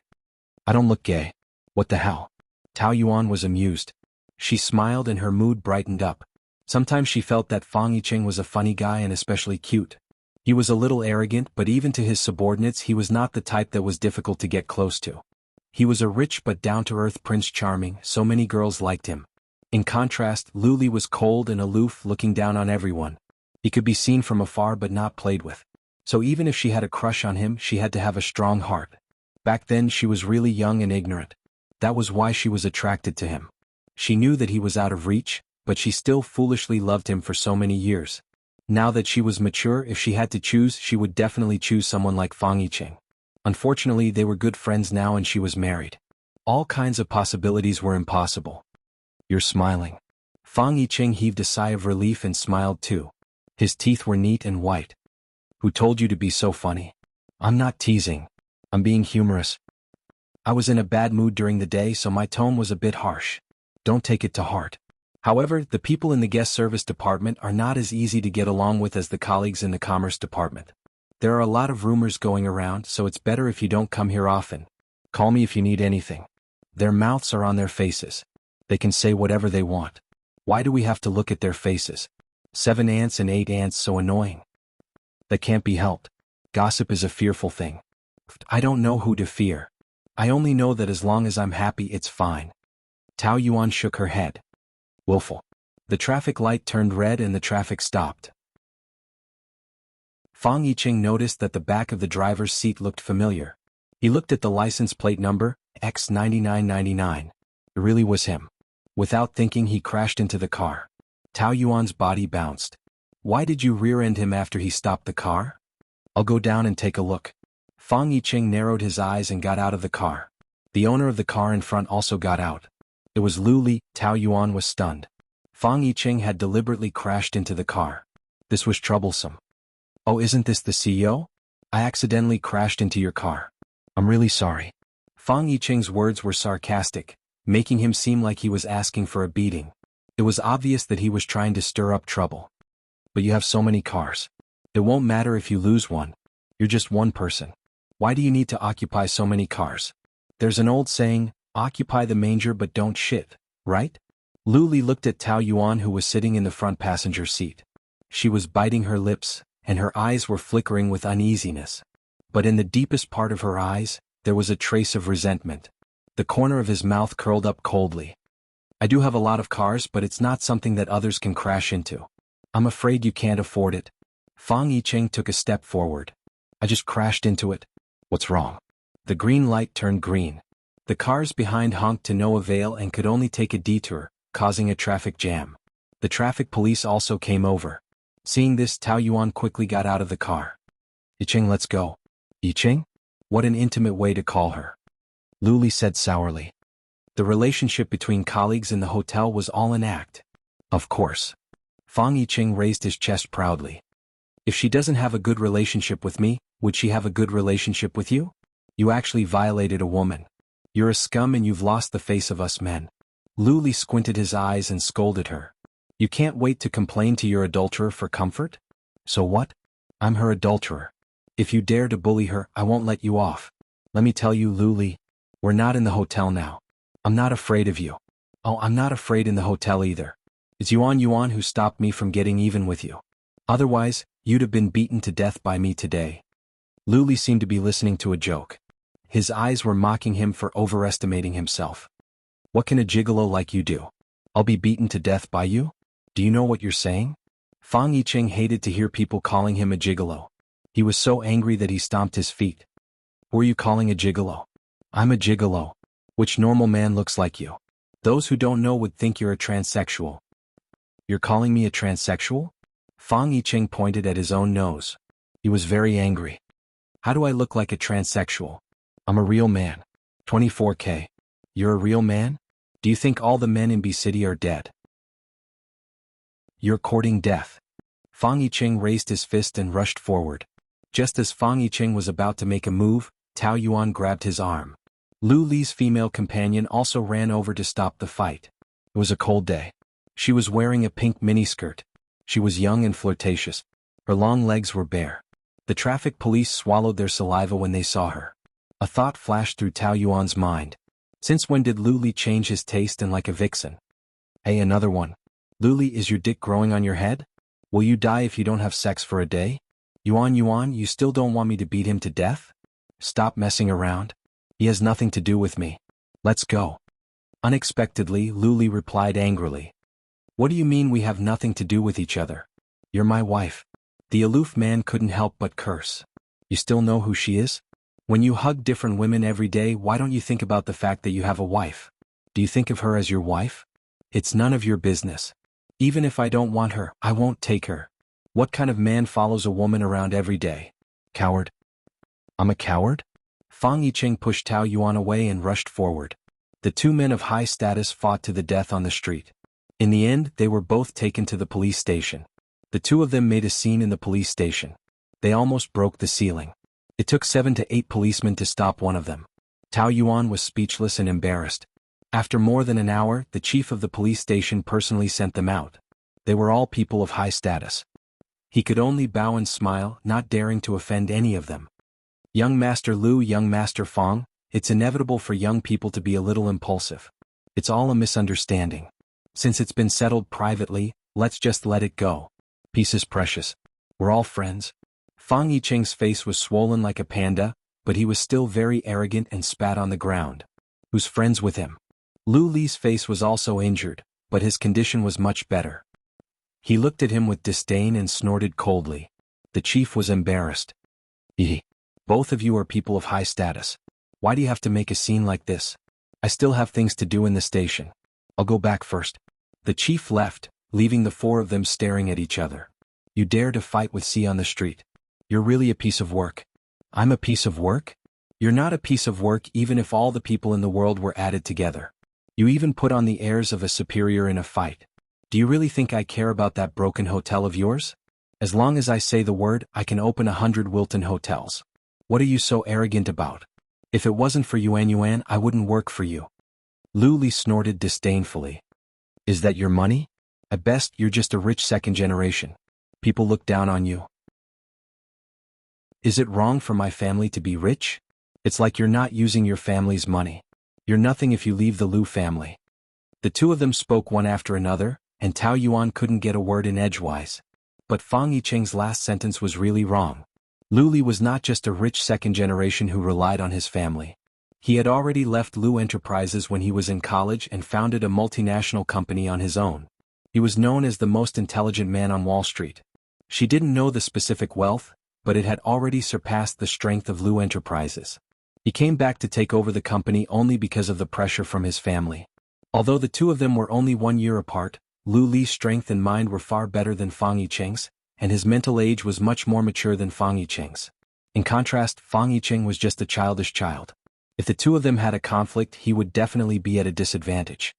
I don't look gay. What the hell? Tao Yuan was amused. She smiled and her mood brightened up. Sometimes she felt that Fang Yicheng was a funny guy and especially cute. He was a little arrogant, but even to his subordinates he was not the type that was difficult to get close to. He was a rich but down-to-earth Prince Charming, so many girls liked him. In contrast, Lu Li was cold and aloof, looking down on everyone. He could be seen from afar but not played with. So even if she had a crush on him, she had to have a strong heart. Back then she was really young and ignorant. That was why she was attracted to him. She knew that he was out of reach, but she still foolishly loved him for so many years. Now that she was mature, if she had to choose, she would definitely choose someone like Fang Yicheng. Unfortunately, they were good friends now and she was married. All kinds of possibilities were impossible. You're smiling. Fang Yicheng heaved a sigh of relief and smiled too. His teeth were neat and white. Who told you to be so funny? I'm not teasing. I'm being humorous. I was in a bad mood during the day, so my tone was a bit harsh. Don't take it to heart. However, the people in the guest service department are not as easy to get along with as the colleagues in the commerce department. There are a lot of rumors going around, so it's better if you don't come here often. Call me if you need anything. Their mouths are on their faces. They can say whatever they want. Why do we have to look at their faces? 7 ants and 8 ants, so annoying. That can't be helped. Gossip is a fearful thing. I don't know who to fear. I only know that as long as I'm happy, it's fine. Tao Yuan shook her head. Willful. The traffic light turned red and the traffic stopped. Fang Yicheng noticed that the back of the driver's seat looked familiar. He looked at the license plate number, X9999. It really was him. Without thinking, he crashed into the car. Tao Yuan's body bounced. Why did you rear-end him after he stopped the car? I'll go down and take a look. Fang Yicheng narrowed his eyes and got out of the car. The owner of the car in front also got out. It was Lu Li. Tao Yuan was stunned. Fang Yicheng had deliberately crashed into the car. This was troublesome. Oh, isn't this the CEO? I accidentally crashed into your car. I'm really sorry. Fang Yicheng's words were sarcastic, making him seem like he was asking for a beating. It was obvious that he was trying to stir up trouble. But you have so many cars. It won't matter if you lose one. You're just one person. Why do you need to occupy so many cars? There's an old saying, occupy the manger but don't shit, right? Lu Li looked at Tao Yuan, who was sitting in the front passenger seat. She was biting her lips, and her eyes were flickering with uneasiness. But in the deepest part of her eyes, there was a trace of resentment. The corner of his mouth curled up coldly. I do have a lot of cars, but it's not something that others can crash into. I'm afraid you can't afford it. Fang Yicheng took a step forward. I just crashed into it. What's wrong? The green light turned green. The cars behind honked to no avail and could only take a detour, causing a traffic jam. The traffic police also came over. Seeing this, Tao Yuan quickly got out of the car. Yicheng, let's go. Yicheng? What an intimate way to call her. Lu Li said sourly. The relationship between colleagues in the hotel was all an act. Of course. Fang Yicheng raised his chest proudly. If she doesn't have a good relationship with me, would she have a good relationship with you? You actually violated a woman. You're a scum and you've lost the face of us men. Lu Li squinted his eyes and scolded her. You can't wait to complain to your adulterer for comfort? So what? I'm her adulterer. If you dare to bully her, I won't let you off. Let me tell you, Lu Li, we're not in the hotel now. I'm not afraid of you. Oh, I'm not afraid in the hotel either. It's Yuan who stopped me from getting even with you. Otherwise, you'd have been beaten to death by me today. Lu Li seemed to be listening to a joke. His eyes were mocking him for overestimating himself. What can a gigolo like you do? I'll be beaten to death by you? Do you know what you're saying? Fang Yicheng hated to hear people calling him a gigolo. He was so angry that he stomped his feet. Who are you calling a gigolo? I'm a gigolo. Which normal man looks like you? Those who don't know would think you're a transsexual. You're calling me a transsexual? Fang Yicheng pointed at his own nose. He was very angry. How do I look like a transsexual? I'm a real man. 24K. You're a real man? Do you think all the men in B City are dead? You're courting death. Fang Yicheng raised his fist and rushed forward. Just as Fang Yicheng was about to make a move, Tao Yuan grabbed his arm. Lu Li's female companion also ran over to stop the fight. It was a cold day. She was wearing a pink miniskirt. She was young and flirtatious. Her long legs were bare. The traffic police swallowed their saliva when they saw her. A thought flashed through Tao Yuan's mind. Since when did Lu Li change his taste and like a vixen? Hey, another one. Lu Li, is your dick growing on your head? Will you die if you don't have sex for a day? Yuan, you still don't want me to beat him to death? Stop messing around. He has nothing to do with me. Let's go. Unexpectedly, Lu Li replied angrily. What do you mean we have nothing to do with each other? You're my wife. The aloof man couldn't help but curse. You still know who she is? When you hug different women every day, why don't you think about the fact that you have a wife? Do you think of her as your wife? It's none of your business. Even if I don't want her, I won't take her. What kind of man follows a woman around every day? Coward. I'm a coward? Fang Yicheng pushed Tao Yuan away and rushed forward. The two men of high status fought to the death on the street. In the end, they were both taken to the police station. The two of them made a scene in the police station. They almost broke the ceiling. It took 7 to 8 policemen to stop one of them. Tao Yuan was speechless and embarrassed. After more than an hour, the chief of the police station personally sent them out. They were all people of high status. He could only bow and smile, not daring to offend any of them. Young Master Lu, young Master Fang, it's inevitable for young people to be a little impulsive. It's all a misunderstanding. Since it's been settled privately, let's just let it go. Peace is precious. We're all friends. Fang Yicheng's face was swollen like a panda, but he was still very arrogant and spat on the ground. Who's friends with him? Lu Li's face was also injured, but his condition was much better. He looked at him with disdain and snorted coldly. The chief was embarrassed. Both of you are people of high status. Why do you have to make a scene like this? I still have things to do in the station. I'll go back first. The chief left, leaving the four of them staring at each other. You dare to fight with C on the street. You're really a piece of work. I'm a piece of work? You're not a piece of work even if all the people in the world were added together. You even put on the airs of a superior in a fight. Do you really think I care about that broken hotel of yours? As long as I say the word, I can open 100 Wilton hotels. What are you so arrogant about? If it wasn't for Yuan, I wouldn't work for you. Lu Li snorted disdainfully. Is that your money? At best, you're just a rich second generation. People look down on you. Is it wrong for my family to be rich? It's like you're not using your family's money. You're nothing if you leave the Lu family. The two of them spoke one after another, and Tao Yuan couldn't get a word in edgewise. But Fang Yicheng's last sentence was really wrong. Lu Li was not just a rich second generation who relied on his family. He had already left Lu Enterprises when he was in college and founded a multinational company on his own. He was known as the most intelligent man on Wall Street. She didn't know the specific wealth, but it had already surpassed the strength of Lu Enterprises. He came back to take over the company only because of the pressure from his family. Although the two of them were only 1 year apart, Lu Li's strength and mind were far better than Fang Yicheng's, and his mental age was much more mature than Fang Yicheng's. In contrast, Fang Yicheng was just a childish child. If the two of them had a conflict, he would definitely be at a disadvantage.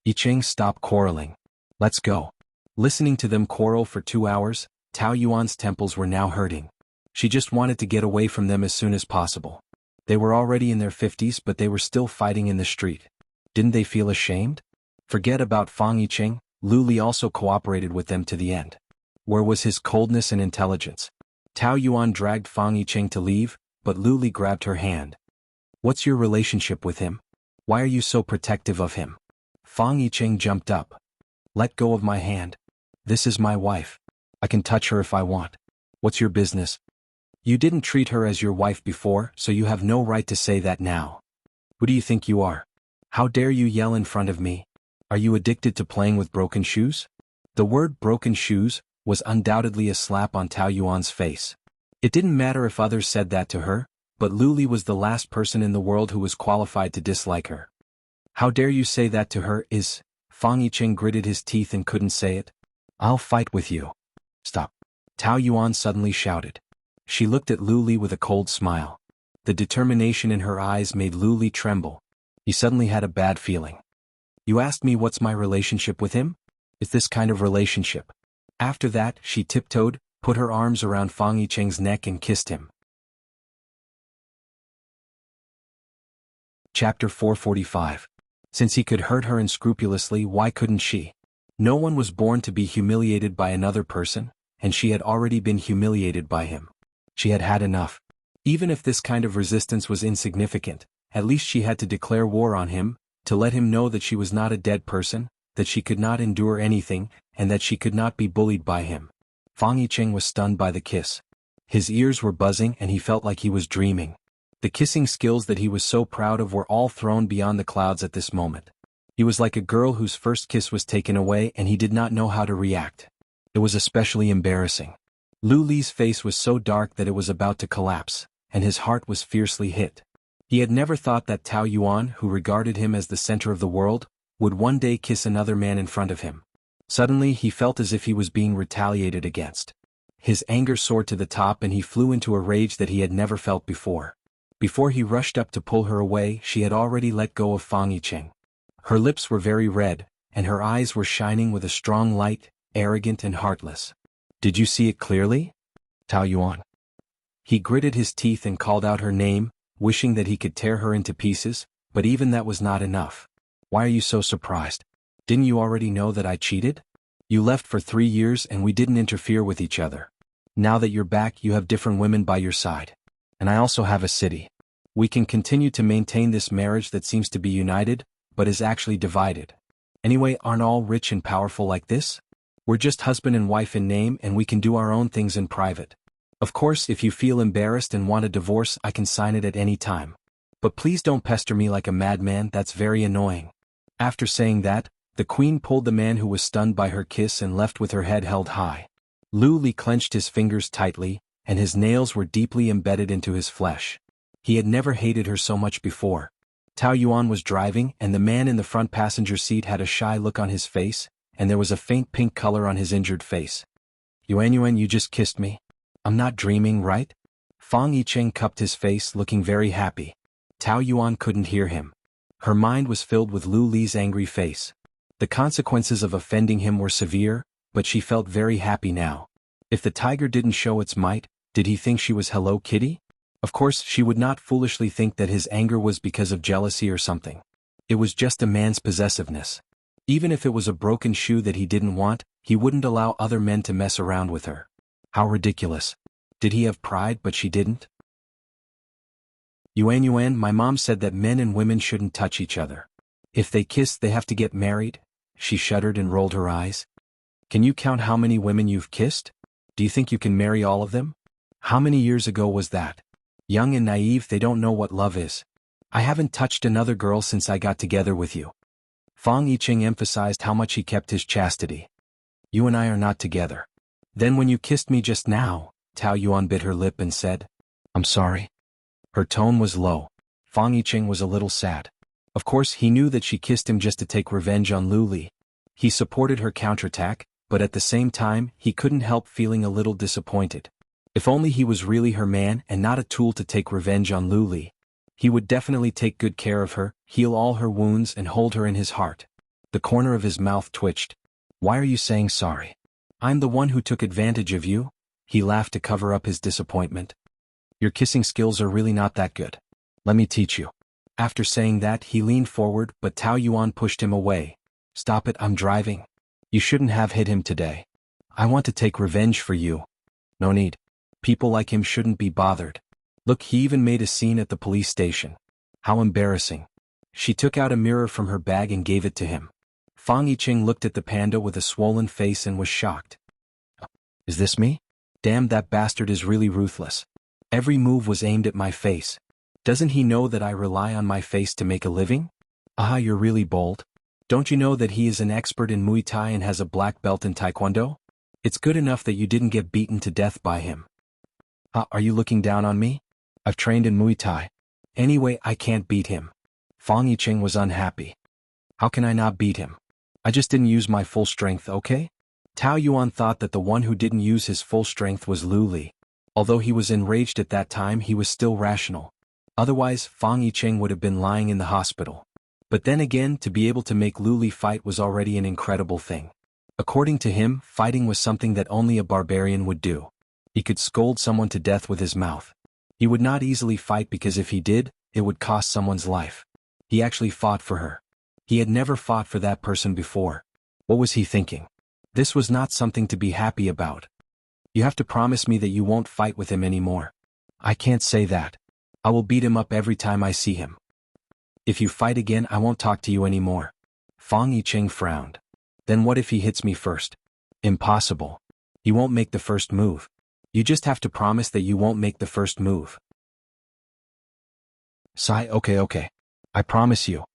Yicheng, stop quarreling. Let's go. Listening to them quarrel for 2 hours, Tao Yuan's temples were now hurting. She just wanted to get away from them as soon as possible. They were already in their 50s, but they were still fighting in the street. Didn't they feel ashamed? Forget about Fang Yicheng, Lu Li also cooperated with them to the end. Where was his coldness and intelligence? Tao Yuan dragged Fang Yicheng to leave, but Lu Li grabbed her hand. What's your relationship with him? Why are you so protective of him? Fang Yicheng jumped up. Let go of my hand. This is my wife. I can touch her if I want. What's your business? You didn't treat her as your wife before, so you have no right to say that now. Who do you think you are? How dare you yell in front of me? Are you addicted to playing with broken shoes? The word broken shoes was undoubtedly a slap on Tao Yuan's face. It didn't matter if others said that to her, but Lu Li was the last person in the world who was qualified to dislike her. How dare you say that to her? Fang Yicheng gritted his teeth and couldn't say it. I'll fight with you. Stop. Tao Yuan suddenly shouted. She looked at Lu Li with a cold smile. The determination in her eyes made Lu Li tremble. He suddenly had a bad feeling. You asked me what's my relationship with him? It's this kind of relationship. After that, she tiptoed, put her arms around Fang Yicheng's neck and kissed him. Chapter 445. Since he could hurt her unscrupulously, why couldn't she? No one was born to be humiliated by another person, and she had already been humiliated by him. She had had enough. Even if this kind of resistance was insignificant, at least she had to declare war on him, to let him know that she was not a dead person, that she could not endure anything, and that she could not be bullied by him. Fang Yicheng was stunned by the kiss. His ears were buzzing and he felt like he was dreaming. The kissing skills that he was so proud of were all thrown beyond the clouds at this moment. He was like a girl whose first kiss was taken away and he did not know how to react. It was especially embarrassing. Lu Li's face was so dark that it was about to collapse, and his heart was fiercely hit. He had never thought that Tao Yuan, who regarded him as the center of the world, would one day kiss another man in front of him. Suddenly he felt as if he was being retaliated against. His anger soared to the top and he flew into a rage that he had never felt before. Before he rushed up to pull her away, she had already let go of Fang Yicheng. Her lips were very red, and her eyes were shining with a strong light, arrogant and heartless. Did you see it clearly? Tao Yuan. He gritted his teeth and called out her name, wishing that he could tear her into pieces, but even that was not enough. Why are you so surprised? Didn't you already know that I cheated? You left for 3 years and we didn't interfere with each other. Now that you're back, you have different women by your side. And I also have a city. We can continue to maintain this marriage that seems to be united, but is actually divided. Anyway, aren't all rich and powerful like this? We're just husband and wife in name and we can do our own things in private. Of course, if you feel embarrassed and want a divorce, I can sign it at any time. But please don't pester me like a madman, that's very annoying. After saying that, the queen pulled the man who was stunned by her kiss and left with her head held high. Lu Li clenched his fingers tightly, and his nails were deeply embedded into his flesh. He had never hated her so much before. Tao Yuan was driving and the man in the front passenger seat had a shy look on his face, and there was a faint pink color on his injured face. Yuan, you just kissed me? I'm not dreaming, right? Fang Yicheng cupped his face, looking very happy. Tao Yuan couldn't hear him. Her mind was filled with Lu Li's angry face. The consequences of offending him were severe, but she felt very happy now. If the tiger didn't show its might, did he think she was Hello Kitty? Of course, she would not foolishly think that his anger was because of jealousy or something. It was just a man's possessiveness. Even if it was a broken shoe that he didn't want, he wouldn't allow other men to mess around with her. How ridiculous. Did he have pride but she didn't? Yuan, my mom said that men and women shouldn't touch each other. If they kiss, they have to get married. She shuddered and rolled her eyes. Can you count how many women you've kissed? Do you think you can marry all of them? How many years ago was that? Young and naive, they don't know what love is. I haven't touched another girl since I got together with you. Fang Yicheng emphasized how much he kept his chastity. You and I are not together. Then when you kissed me just now, Tao Yuan bit her lip and said, I'm sorry. Her tone was low. Fang Yicheng was a little sad. Of course, he knew that she kissed him just to take revenge on Lu Li. He supported her counterattack, but at the same time, he couldn't help feeling a little disappointed. If only he was really her man and not a tool to take revenge on Lu Li. He would definitely take good care of her, heal all her wounds and hold her in his heart. The corner of his mouth twitched. Why are you saying sorry? I'm the one who took advantage of you? He laughed to cover up his disappointment. Your kissing skills are really not that good. Let me teach you. After saying that, he leaned forward, but Tao Yuan pushed him away. Stop it, I'm driving. You shouldn't have hit him today. I want to take revenge for you. No need. People like him shouldn't be bothered. Look, he even made a scene at the police station. How embarrassing. She took out a mirror from her bag and gave it to him. Fang Yicheng looked at the panda with a swollen face and was shocked. Is this me? Damn, that bastard is really ruthless. Every move was aimed at my face. Doesn't he know that I rely on my face to make a living? Ah, you're really bold. Don't you know that he is an expert in Muay Thai and has a black belt in Taekwondo? It's good enough that you didn't get beaten to death by him. Are you looking down on me? I've trained in Muay Thai. Anyway, I can't beat him. Fang Yicheng was unhappy. How can I not beat him? I just didn't use my full strength, okay? Tao Yuan thought that the one who didn't use his full strength was Lu Li. Although he was enraged at that time, he was still rational. Otherwise, Fang Yicheng would have been lying in the hospital. But then again, to be able to make Lu Li fight was already an incredible thing. According to him, fighting was something that only a barbarian would do. He could scold someone to death with his mouth. He would not easily fight because if he did, it would cost someone's life. He actually fought for her. He had never fought for that person before. What was he thinking? This was not something to be happy about. You have to promise me that you won't fight with him anymore. I can't say that. I will beat him up every time I see him. If you fight again, I won't talk to you anymore. Fang Yicheng frowned. Then what if he hits me first? Impossible. He won't make the first move. You just have to promise that you won't make the first move. Sigh, okay. I promise you.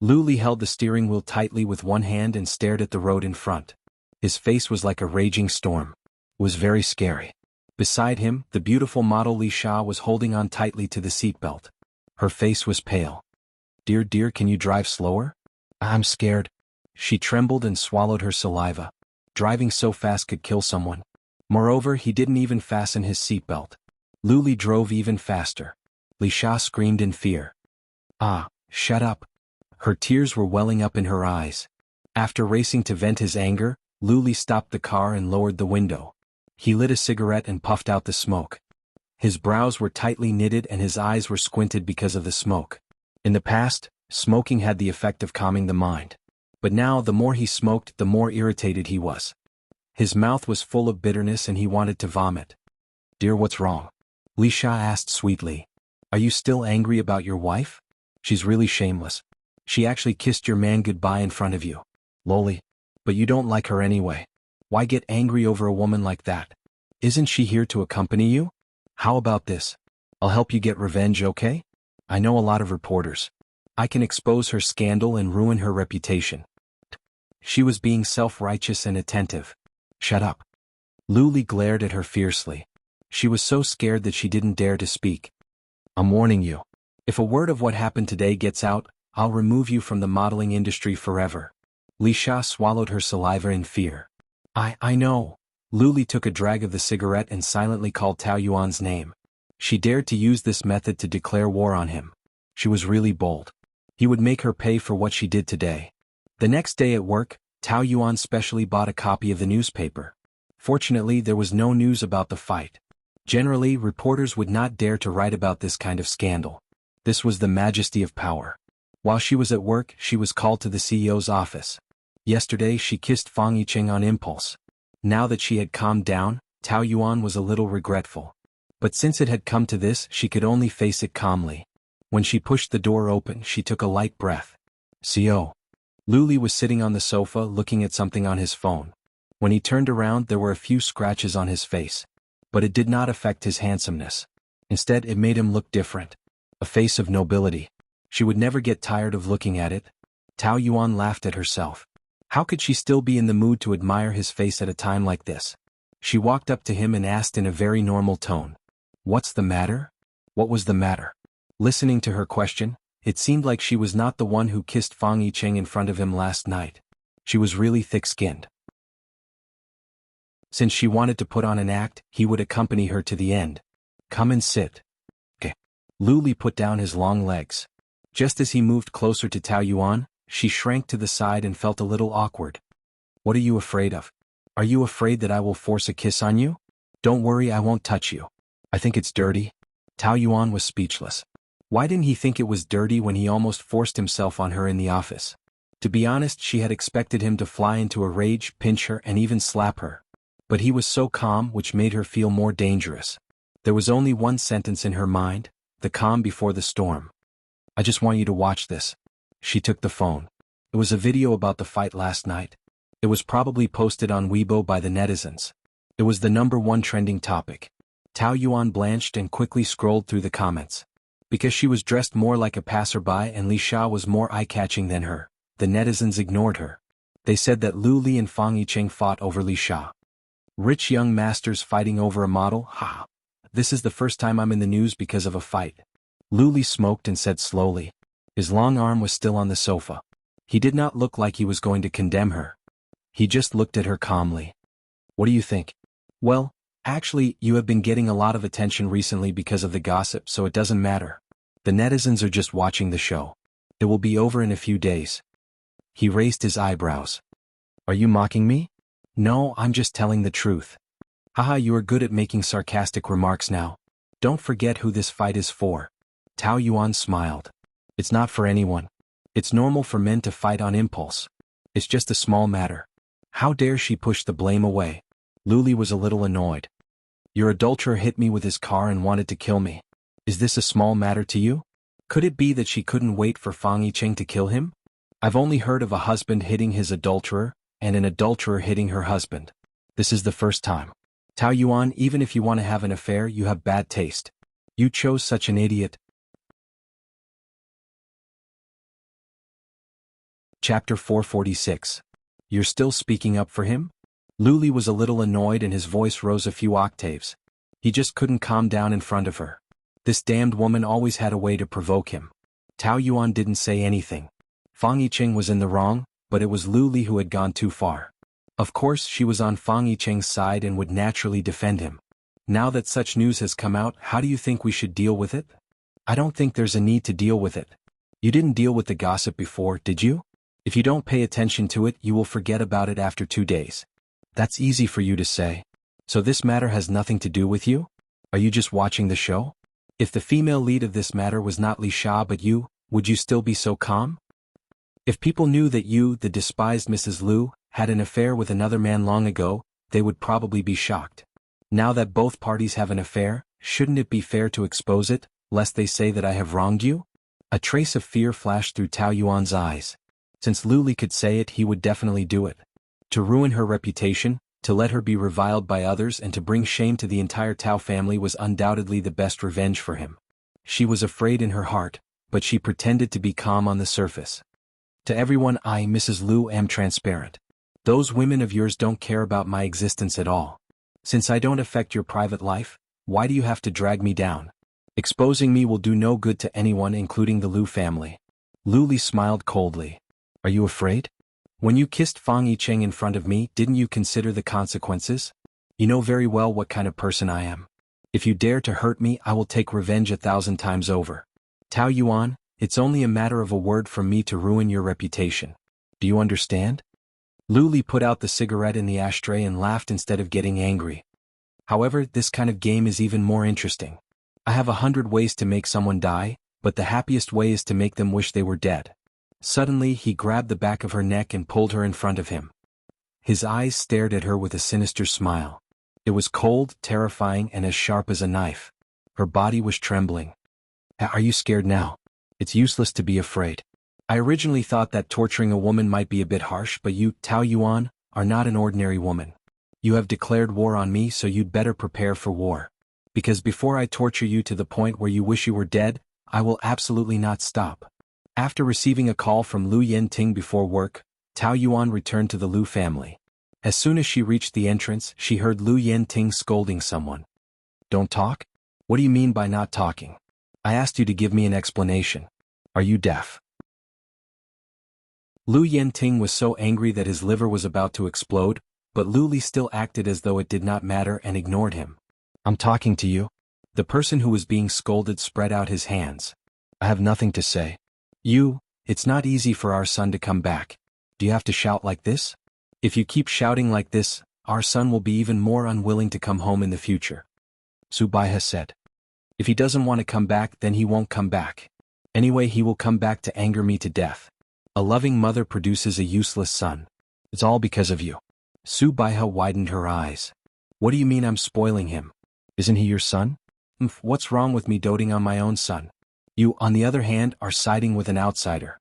Lu Li held the steering wheel tightly with one hand and stared at the road in front. His face was like a raging storm. It was very scary. Beside him, the beautiful model Li Sha was holding on tightly to the seatbelt. Her face was pale. Dear, can you drive slower? I'm scared. She trembled and swallowed her saliva. Driving so fast could kill someone. Moreover, he didn't even fasten his seatbelt. Lu Li drove even faster. Li Sha screamed in fear. Ah, shut up. Her tears were welling up in her eyes. After racing to vent his anger, Lu Li stopped the car and lowered the window. He lit a cigarette and puffed out the smoke. His brows were tightly knitted and his eyes were squinted because of the smoke. In the past, smoking had the effect of calming the mind. But now the more he smoked, the more irritated he was. His mouth was full of bitterness and he wanted to vomit. Dear, what's wrong? Li Sha asked sweetly. Are you still angry about your wife? She's really shameless. She actually kissed your man goodbye in front of you. Loli. But you don't like her anyway. Why get angry over a woman like that? Isn't she here to accompany you? How about this? I'll help you get revenge, okay? I know a lot of reporters. I can expose her scandal and ruin her reputation. She was being self-righteous and attentive. Shut up. Lu Li glared at her fiercely. She was so scared that she didn't dare to speak. I'm warning you. If a word of what happened today gets out, I'll remove you from the modeling industry forever. Li Sha swallowed her saliva in fear. I know. Lu Li took a drag of the cigarette and silently called Tao Yuan's name. She dared to use this method to declare war on him. She was really bold. He would make her pay for what she did today. The next day at work, Tao Yuan specially bought a copy of the newspaper. Fortunately, there was no news about the fight. Generally, reporters would not dare to write about this kind of scandal. This was the majesty of power. While she was at work, she was called to the CEO's office. Yesterday she kissed Fang Yicheng on impulse. Now that she had calmed down, Tao Yuan was a little regretful. But since it had come to this, she could only face it calmly. When she pushed the door open, she took a light breath. CO. Lu Li was sitting on the sofa looking at something on his phone. When he turned around, there were a few scratches on his face. But it did not affect his handsomeness. Instead, it made him look different. A face of nobility. She would never get tired of looking at it. Tao Yuan laughed at herself. How could she still be in the mood to admire his face at a time like this? She walked up to him and asked in a very normal tone. What's the matter? What was the matter? Listening to her question, it seemed like she was not the one who kissed Fang Yicheng in front of him last night. She was really thick-skinned. Since she wanted to put on an act, he would accompany her to the end. Come and sit. Okay. Lu Li put down his long legs. Just as he moved closer to Tao Yuan, she shrank to the side and felt a little awkward. What are you afraid of? Are you afraid that I will force a kiss on you? Don't worry, I won't touch you. I think it's dirty. Tao Yuan was speechless. Why didn't he think it was dirty when he almost forced himself on her in the office? To be honest, she had expected him to fly into a rage, pinch her, and even slap her. But he was so calm, which made her feel more dangerous. There was only one sentence in her mind, the calm before the storm. I just want you to watch this. She took the phone. It was a video about the fight last night. It was probably posted on Weibo by the netizens. It was the #1 trending topic. Tao Yuan blanched and quickly scrolled through the comments. Because she was dressed more like a passerby and Li Sha was more eye-catching than her, the netizens ignored her. They said that Lu Li and Fang Yicheng fought over Li Sha. Rich young masters fighting over a model? Ha! This is the first time I'm in the news because of a fight. Lu Li smoked and said slowly. His long arm was still on the sofa. He did not look like he was going to condemn her. He just looked at her calmly. What do you think? Well, actually, you have been getting a lot of attention recently because of the gossip, so it doesn't matter. The netizens are just watching the show. It will be over in a few days. He raised his eyebrows. Are you mocking me? No, I'm just telling the truth. Haha, you are good at making sarcastic remarks now. Don't forget who this fight is for. Tao Yuan smiled. It's not for anyone. It's normal for men to fight on impulse. It's just a small matter. How dare she push the blame away? Luli was a little annoyed. Your adulterer hit me with his car and wanted to kill me. Is this a small matter to you? Could it be that she couldn't wait for Fang Yicheng to kill him? I've only heard of a husband hitting his adulterer, and an adulterer hitting her husband. This is the first time. Tao Yuan, even if you want to have an affair, you have bad taste. You chose such an idiot. Chapter 446. You're still speaking up for him? Luli was a little annoyed and his voice rose a few octaves. He just couldn't calm down in front of her. This damned woman always had a way to provoke him. Tao Yuan didn't say anything. Fang Yicheng was in the wrong, but it was Luli who had gone too far. Of course she was on Fang Yicheng's side and would naturally defend him. Now that such news has come out, how do you think we should deal with it? I don't think there's a need to deal with it. You didn't deal with the gossip before, did you? If you don't pay attention to it, you will forget about it after 2 days. That's easy for you to say. So this matter has nothing to do with you? Are you just watching the show? If the female lead of this matter was not Li Sha but you, would you still be so calm? If people knew that you, the despised Mrs. Liu, had an affair with another man long ago, they would probably be shocked. Now that both parties have an affair, shouldn't it be fair to expose it, lest they say that I have wronged you? A trace of fear flashed through Tao Yuan's eyes. Since Luli could say it, he would definitely do it. To ruin her reputation, to let her be reviled by others and to bring shame to the entire Tao family was undoubtedly the best revenge for him. She was afraid in her heart, but she pretended to be calm on the surface. To everyone, I, Mrs. Liu, am transparent. Those women of yours don't care about my existence at all. Since I don't affect your private life, why do you have to drag me down? Exposing me will do no good to anyone, including the Liu family. Luli smiled coldly. Are you afraid? When you kissed Fang Yicheng in front of me, didn't you consider the consequences? You know very well what kind of person I am. If you dare to hurt me, I will take revenge 1,000 times over. Tao Yuan, it's only a matter of a word from me to ruin your reputation. Do you understand? Luli put out the cigarette in the ashtray and laughed instead of getting angry. However, this kind of game is even more interesting. I have 100 ways to make someone die, but the happiest way is to make them wish they were dead. Suddenly he grabbed the back of her neck and pulled her in front of him. His eyes stared at her with a sinister smile. It was cold, terrifying, and as sharp as a knife. Her body was trembling. Are you scared now? It's useless to be afraid. I originally thought that torturing a woman might be a bit harsh, but you, Tao Yuan, are not an ordinary woman. You have declared war on me, so you'd better prepare for war. Because before I torture you to the point where you wish you were dead, I will absolutely not stop. After receiving a call from Lu Yenting before work, Tao Yuan returned to the Lu family. As soon as she reached the entrance, she heard Lu Yenting scolding someone. Don't talk? What do you mean by not talking? I asked you to give me an explanation. Are you deaf? Lu Yenting was so angry that his liver was about to explode, but Lu Li still acted as though it did not matter and ignored him. I'm talking to you. The person who was being scolded spread out his hands. I have nothing to say. It's not easy for our son to come back. Do you have to shout like this? If you keep shouting like this, our son will be even more unwilling to come home in the future. Su Baihe said. If he doesn't want to come back, then he won't come back. Anyway, he will come back to anger me to death. A loving mother produces a useless son. It's all because of you. Su Baihe widened her eyes. What do you mean I'm spoiling him? Isn't he your son? What's wrong with me doting on my own son? You, on the other hand, are siding with an outsider.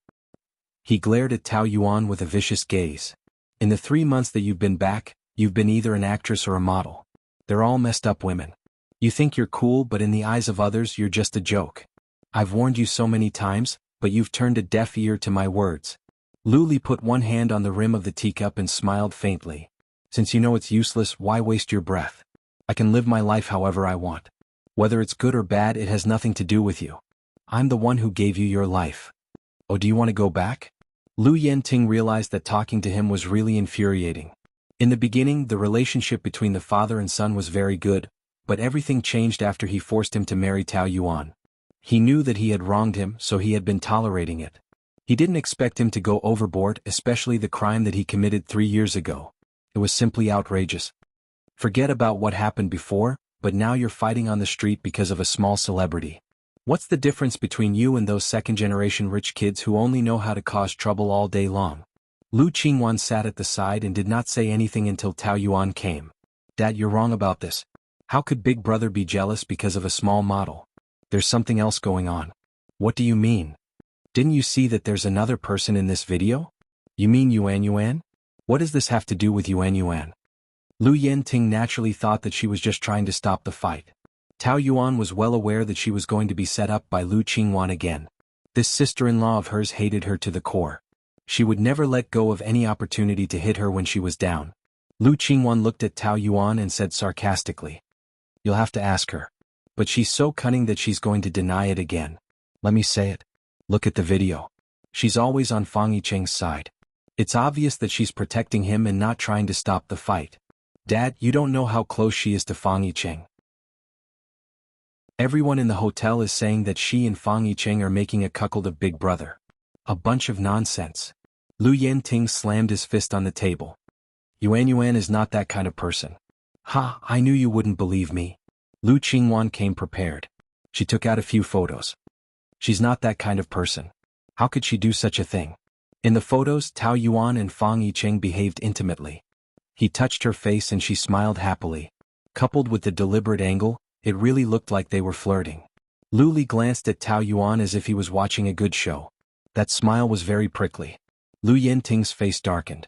He glared at Tao Yuan with a vicious gaze. In the 3 months that you've been back, you've been either an actress or a model. They're all messed up women. You think you're cool, but in the eyes of others you're just a joke. I've warned you so many times, but you've turned a deaf ear to my words. Lu Li put one hand on the rim of the teacup and smiled faintly. Since you know it's useless, why waste your breath? I can live my life however I want. Whether it's good or bad, it has nothing to do with you. I'm the one who gave you your life. Oh, do you want to go back? Lu Yenting realized that talking to him was really infuriating. In the beginning, the relationship between the father and son was very good, but everything changed after he forced him to marry Tao Yuan. He knew that he had wronged him, so he had been tolerating it. He didn't expect him to go overboard, especially the crime that he committed 3 years ago. It was simply outrageous. Forget about what happened before, but now you're fighting on the street because of a small celebrity. What's the difference between you and those second-generation rich kids who only know how to cause trouble all day long? Lu Qingwan sat at the side and did not say anything until Tao Yuan came. Dad, you're wrong about this. How could Big Brother be jealous because of a small model? There's something else going on. What do you mean? Didn't you see that there's another person in this video? You mean Yuan Yuan? What does this have to do with Yuan Yuan? Lu Yenting naturally thought that she was just trying to stop the fight. Tao Yuan was well aware that she was going to be set up by Lu Qingwan again. This sister-in-law of hers hated her to the core. She would never let go of any opportunity to hit her when she was down. Lu Qingwan looked at Tao Yuan and said sarcastically, "You'll have to ask her. But she's so cunning that she's going to deny it again. Let me say it. Look at the video. She's always on Fang Yicheng's side. It's obvious that she's protecting him and not trying to stop the fight. Dad, you don't know how close she is to Fang Yicheng. Everyone in the hotel is saying that she and Fang Yicheng are making a cuckold of Big Brother. A bunch of nonsense." Lu Yenting slammed his fist on the table. "Yuan Yuan is not that kind of person." "Ha, I knew you wouldn't believe me." Lu Qingwan came prepared. She took out a few photos. "She's not that kind of person. How could she do such a thing?" In the photos, Tao Yuan and Fang Yicheng behaved intimately. He touched her face and she smiled happily. Coupled with the deliberate angle, it really looked like they were flirting. Lu Li glanced at Tao Yuan as if he was watching a good show. That smile was very prickly. Lu Yenting's face darkened.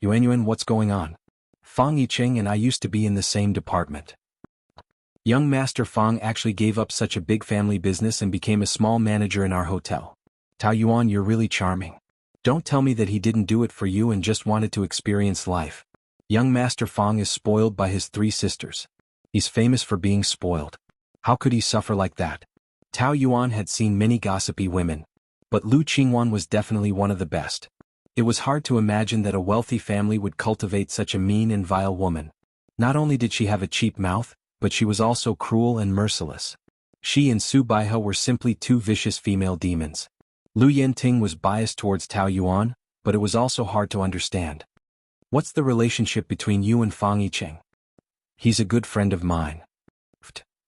"Yuan Yuan, what's going on? Fang Yicheng and I used to be in the same department. Young Master Fang actually gave up such a big family business and became a small manager in our hotel. Tao Yuan, you're really charming. Don't tell me that he didn't do it for you and just wanted to experience life. Young Master Fang is spoiled by his 3 sisters. He's famous for being spoiled. How could he suffer like that?" Tao Yuan had seen many gossipy women, but Lu Qingwan was definitely one of the best. It was hard to imagine that a wealthy family would cultivate such a mean and vile woman. Not only did she have a cheap mouth, but she was also cruel and merciless. She and Su Baihe were simply 2 vicious female demons. Lu Yenting was biased towards Tao Yuan, but it was also hard to understand. "What's the relationship between you and Fang Yicheng?" "He's a good friend of mine."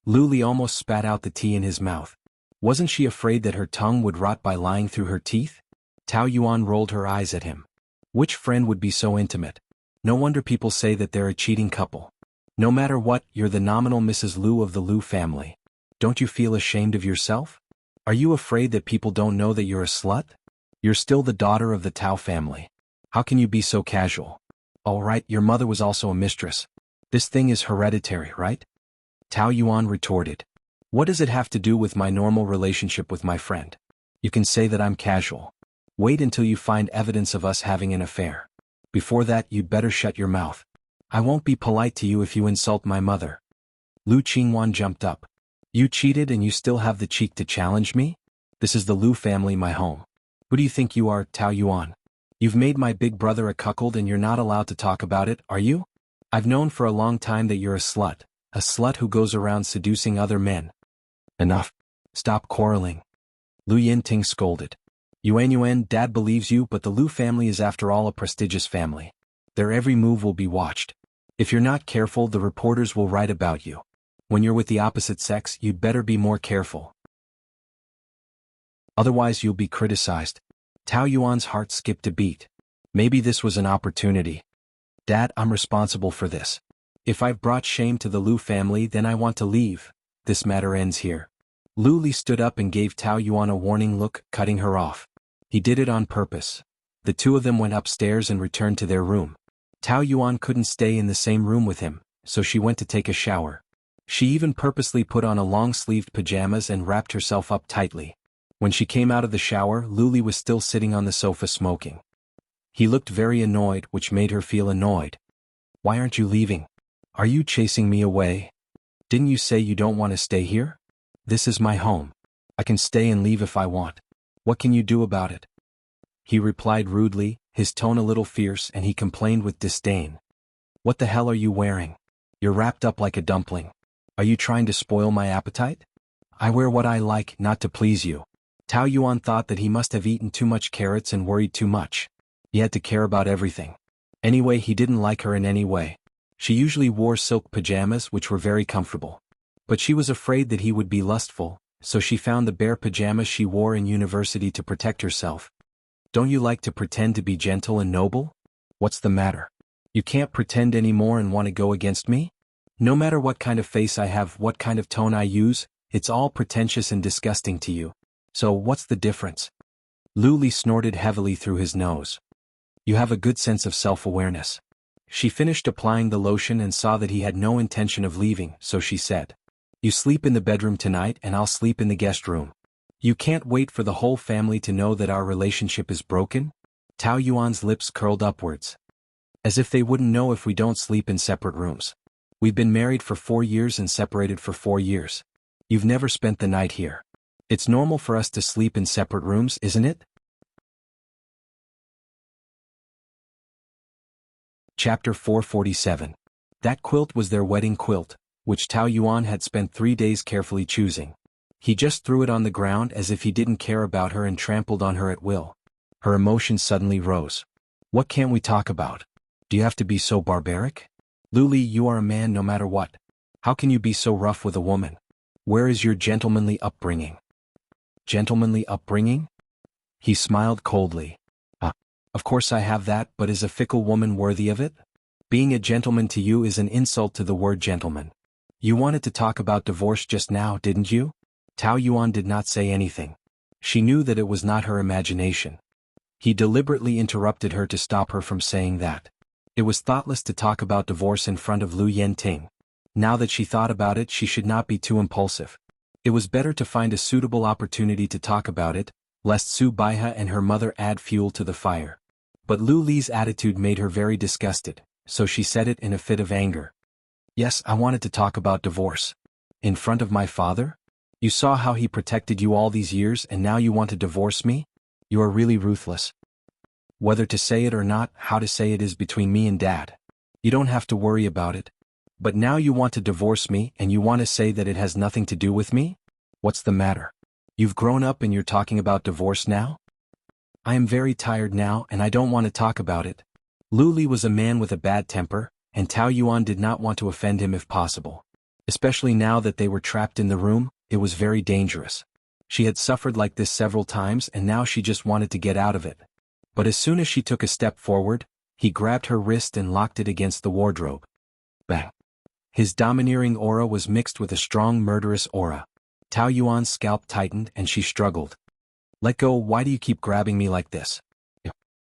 Lu Li almost spat out the tea in his mouth. Wasn't she afraid that her tongue would rot by lying through her teeth? Tao Yuan rolled her eyes at him. Which friend would be so intimate? No wonder people say that they're a cheating couple. No matter what, you're the nominal Mrs. Lu of the Lu family. Don't you feel ashamed of yourself? Are you afraid that people don't know that you're a slut? You're still the daughter of the Tao family. How can you be so casual? All right, your mother was also a mistress. This thing is hereditary, right? Tao Yuan retorted. What does it have to do with my normal relationship with my friend? You can say that I'm casual. Wait until you find evidence of us having an affair. Before that, you'd better shut your mouth. I won't be polite to you if you insult my mother. Lu Qingwan jumped up. You cheated and you still have the cheek to challenge me? This is the Lu family, my home. Who do you think you are, Tao Yuan? You've made my big brother a cuckold and you're not allowed to talk about it, are you? I've known for a long time that you're a slut who goes around seducing other men. Enough. Stop quarreling. Lu Yenting scolded. Yuan Yuan, Dad believes you, but the Lu family is after all a prestigious family. Their every move will be watched. If you're not careful, the reporters will write about you. When you're with the opposite sex, you'd better be more careful. Otherwise you'll be criticized. Tao Yuan's heart skipped a beat. Maybe this was an opportunity. Dad, I'm responsible for this. If I've brought shame to the Lu family, then I want to leave. This matter ends here. Lu Li stood up and gave Tao Yuan a warning look, cutting her off. He did it on purpose. The 2 of them went upstairs and returned to their room. Tao Yuan couldn't stay in the same room with him, so she went to take a shower. She even purposely put on a long-sleeved pajamas and wrapped herself up tightly. When she came out of the shower, Lu Li was still sitting on the sofa smoking. He looked very annoyed, which made her feel annoyed. Why aren't you leaving? Are you chasing me away? Didn't you say you don't want to stay here? This is my home. I can stay and leave if I want. What can you do about it? He replied rudely, his tone a little fierce, and he complained with disdain. What the hell are you wearing? You're wrapped up like a dumpling. Are you trying to spoil my appetite? I wear what I like, not to please you. Tao Yuan thought that he must have eaten too much carrots and worried too much. He had to care about everything. Anyway, he didn't like her in any way. She usually wore silk pajamas which were very comfortable. But she was afraid that he would be lustful, so she found the bare pajamas she wore in university to protect herself. Don't you like to pretend to be gentle and noble? What's the matter? You can't pretend anymore and want to go against me? No matter what kind of face I have, what kind of tone I use, it's all pretentious and disgusting to you. So what's the difference? Lu Li snorted heavily through his nose. You have a good sense of self-awareness. She finished applying the lotion and saw that he had no intention of leaving, so she said, You sleep in the bedroom tonight and I'll sleep in the guest room. You can't wait for the whole family to know that our relationship is broken? Tao Yuan's lips curled upwards. As if they wouldn't know if we don't sleep in separate rooms. We've been married for 4 years and separated for 4 years. You've never spent the night here. It's normal for us to sleep in separate rooms, isn't it? Chapter 447. That quilt was their wedding quilt, which Tao Yuan had spent 3 days carefully choosing. He just threw it on the ground as if he didn't care about her and trampled on her at will. Her emotions suddenly rose. What can't we talk about? Do you have to be so barbaric? Lu Li, you are a man no matter what. How can you be so rough with a woman? Where is your gentlemanly upbringing? Gentlemanly upbringing? He smiled coldly. Of course I have that, but is a fickle woman worthy of it? Being a gentleman to you is an insult to the word gentleman. You wanted to talk about divorce just now, didn't you? Tao Yuan did not say anything. She knew that it was not her imagination. He deliberately interrupted her to stop her from saying that. It was thoughtless to talk about divorce in front of Lu Yenting. Now that she thought about it, she should not be too impulsive. It was better to find a suitable opportunity to talk about it, lest Su Baiha and her mother add fuel to the fire. But Lu Li's attitude made her very disgusted, so she said it in a fit of anger. Yes, I wanted to talk about divorce. In front of my father? You saw how he protected you all these years and now you want to divorce me? You are really ruthless. Whether to say it or not, how to say it is between me and Dad. You don't have to worry about it. But now you want to divorce me and you want to say that it has nothing to do with me? What's the matter? You've grown up and you're talking about divorce now? I am very tired now and I don't want to talk about it. Lu Li was a man with a bad temper, and Tao Yuan did not want to offend him if possible. Especially now that they were trapped in the room, it was very dangerous. She had suffered like this several times and now she just wanted to get out of it. But as soon as she took a step forward, he grabbed her wrist and locked it against the wardrobe. Bang! His domineering aura was mixed with a strong murderous aura. Tao Yuan's scalp tightened and she struggled. Let go, why do you keep grabbing me like this?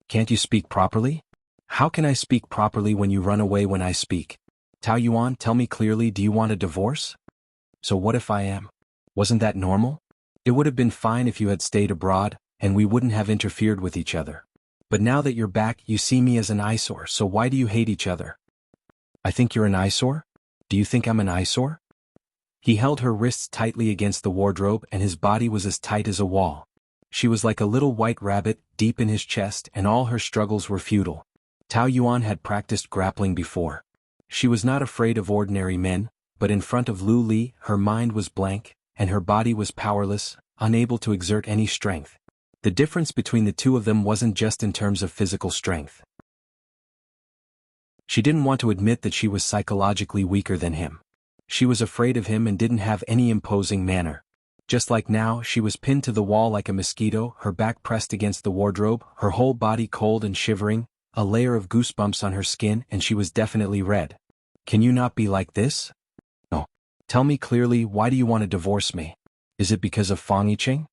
Can't you speak properly? How can I speak properly when you run away when I speak? Tao Yuan, tell me clearly, do you want a divorce? So what if I am? Wasn't that normal? It would have been fine if you had stayed abroad, and we wouldn't have interfered with each other. But now that you're back, you see me as an eyesore, so why do you hate each other? I think you're an eyesore? Do you think I'm an eyesore? He held her wrists tightly against the wardrobe and his body was as tight as a wall. She was like a little white rabbit, deep in his chest, and all her struggles were futile. Tao Yuan had practiced grappling before. She was not afraid of ordinary men, but in front of Lu Li, her mind was blank, and her body was powerless, unable to exert any strength. The difference between the two of them wasn't just in terms of physical strength. She didn't want to admit that she was psychologically weaker than him. She was afraid of him and didn't have any imposing manner. Just like now, she was pinned to the wall like a mosquito, her back pressed against the wardrobe, her whole body cold and shivering, a layer of goosebumps on her skin, and she was definitely red. Can you not be like this? No. Tell me clearly, why do you want to divorce me? Is it because of Fang Yiqing?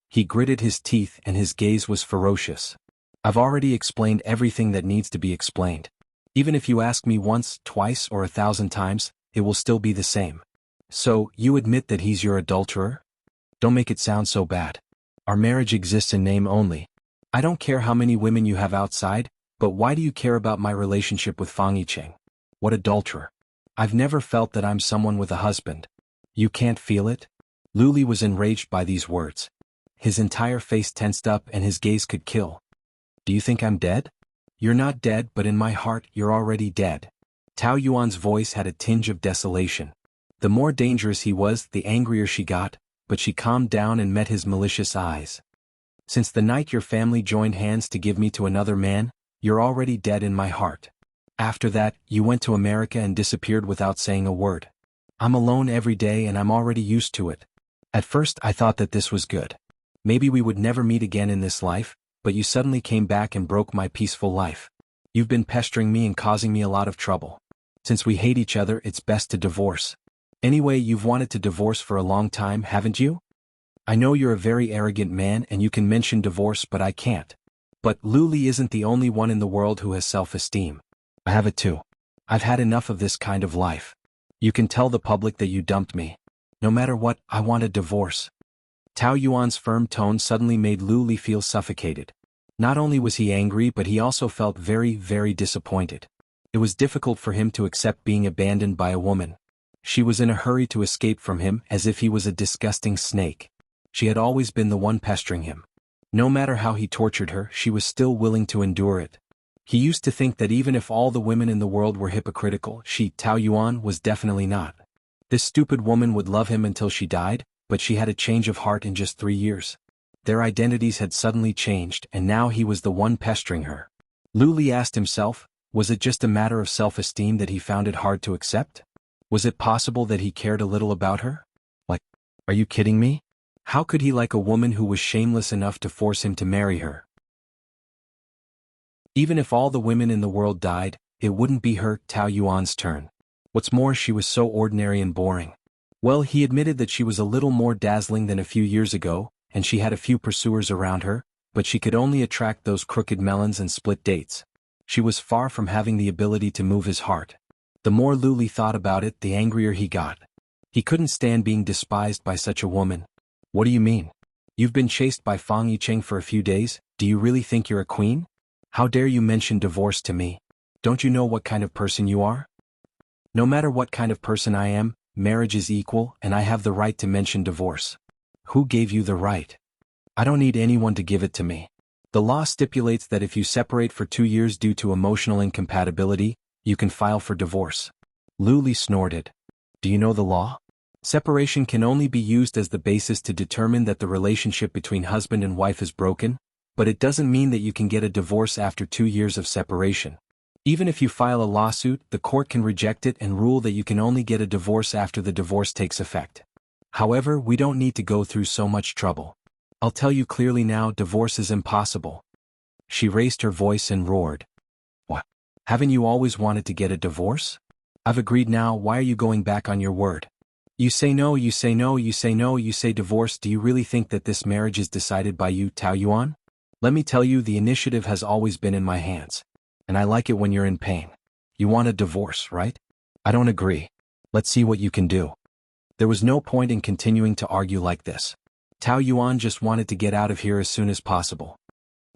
He gritted his teeth and his gaze was ferocious. I've already explained everything that needs to be explained. Even if you ask me once, twice, or 1,000 times, it will still be the same. So, you admit that he's your adulterer? Don't make it sound so bad. Our marriage exists in name only. I don't care how many women you have outside, but why do you care about my relationship with Fang Yiqing? What adulterer? I've never felt that I'm someone with a husband. You can't feel it? Lu Li was enraged by these words. His entire face tensed up and his gaze could kill. Do you think I'm dead? You're not dead, but in my heart, you're already dead. Tao Yuan's voice had a tinge of desolation. The more dangerous he was, the angrier she got, but she calmed down and met his malicious eyes. Since the night your family joined hands to give me to another man, you're already dead in my heart. After that, you went to America and disappeared without saying a word. I'm alone every day and I'm already used to it. At first I thought that this was good. Maybe we would never meet again in this life, but you suddenly came back and broke my peaceful life. You've been pestering me and causing me a lot of trouble. Since we hate each other, it's best to divorce. Anyway, you've wanted to divorce for a long time, haven't you? I know you're a very arrogant man and you can mention divorce, but I can't. But Luli isn't the only one in the world who has self-esteem. I have it too. I've had enough of this kind of life. You can tell the public that you dumped me. No matter what, I want a divorce. Tao Yuan's firm tone suddenly made Luli feel suffocated. Not only was he angry, but he also felt very, very disappointed. It was difficult for him to accept being abandoned by a woman. She was in a hurry to escape from him as if he was a disgusting snake. She had always been the one pestering him. No matter how he tortured her, she was still willing to endure it. He used to think that even if all the women in the world were hypocritical, she, Tao Yuan, was definitely not. This stupid woman would love him until she died, but she had a change of heart in just 3 years. Their identities had suddenly changed, and now he was the one pestering her. Luli asked himself, was it just a matter of self-esteem that he found it hard to accept? Was it possible that he cared a little about her? Like, are you kidding me? How could he like a woman who was shameless enough to force him to marry her? Even if all the women in the world died, it wouldn't be her, Tao Yuan's turn. What's more, she was so ordinary and boring. Well, he admitted that she was a little more dazzling than a few years ago, and she had a few pursuers around her, but she could only attract those crooked melons and split dates. She was far from having the ability to move his heart. The more Luli thought about it, the angrier he got. He couldn't stand being despised by such a woman. What do you mean? You've been chased by Fang Yicheng for a few days, do you really think you're a queen? How dare you mention divorce to me? Don't you know what kind of person you are? No matter what kind of person I am, marriage is equal and I have the right to mention divorce. Who gave you the right? I don't need anyone to give it to me. The law stipulates that if you separate for 2 years due to emotional incompatibility, you can file for divorce. Luli snorted. Do you know the law? Separation can only be used as the basis to determine that the relationship between husband and wife is broken, but it doesn't mean that you can get a divorce after 2 years of separation. Even if you file a lawsuit, the court can reject it and rule that you can only get a divorce after the divorce takes effect. However, we don't need to go through so much trouble. I'll tell you clearly now, divorce is impossible. She raised her voice and roared. What? Haven't you always wanted to get a divorce? I've agreed now, why are you going back on your word? You say no, you say no, you say no, you say divorce. Do you really think that this marriage is decided by you, Tao Yuan? Let me tell you, the initiative has always been in my hands. And I like it when you're in pain. You want a divorce, right? I don't agree. Let's see what you can do. There was no point in continuing to argue like this. Tao Yuan just wanted to get out of here as soon as possible.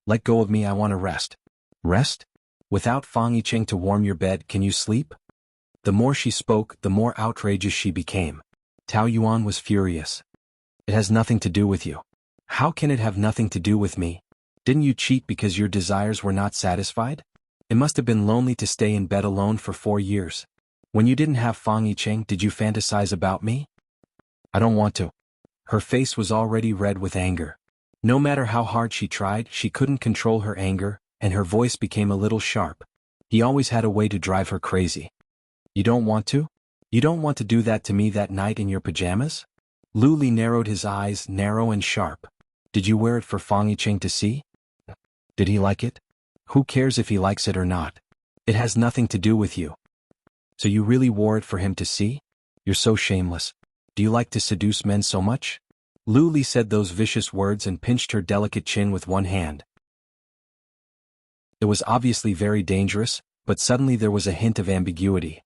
Let go of me, I want to rest. Rest? Without Fang Yicheng to warm your bed, can you sleep? The more she spoke, the more outrageous she became. Tao Yuan was furious. It has nothing to do with you. How can it have nothing to do with me? Didn't you cheat because your desires were not satisfied? It must have been lonely to stay in bed alone for 4 years. When you didn't have Fang Yicheng, did you fantasize about me? I don't want to. Her face was already red with anger. No matter how hard she tried, she couldn't control her anger, and her voice became a little sharp. He always had a way to drive her crazy. You don't want to? You don't want to do that to me that night in your pajamas? Luli narrowed his eyes, narrow and sharp. Did you wear it for Fang Yicheng to see? Did he like it? Who cares if he likes it or not? It has nothing to do with you. So you really wore it for him to see? You're so shameless. Do you like to seduce men so much? Luli said those vicious words and pinched her delicate chin with one hand. It was obviously very dangerous, but suddenly there was a hint of ambiguity.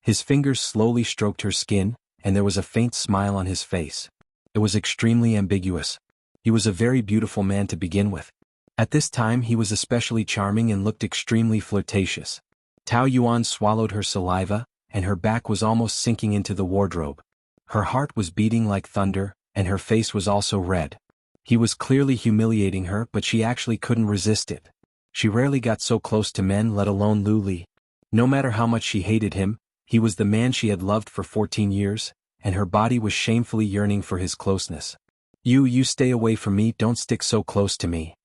His fingers slowly stroked her skin, and there was a faint smile on his face. It was extremely ambiguous. He was a very beautiful man to begin with. At this time he was especially charming and looked extremely flirtatious. Tao Yuan swallowed her saliva, and her back was almost sinking into the wardrobe. Her heart was beating like thunder, and her face was also red. He was clearly humiliating her, but she actually couldn't resist it. She rarely got so close to men, let alone Luli. No matter how much she hated him, he was the man she had loved for 14 years, and her body was shamefully yearning for his closeness. You stay away from me, don't stick so close to me.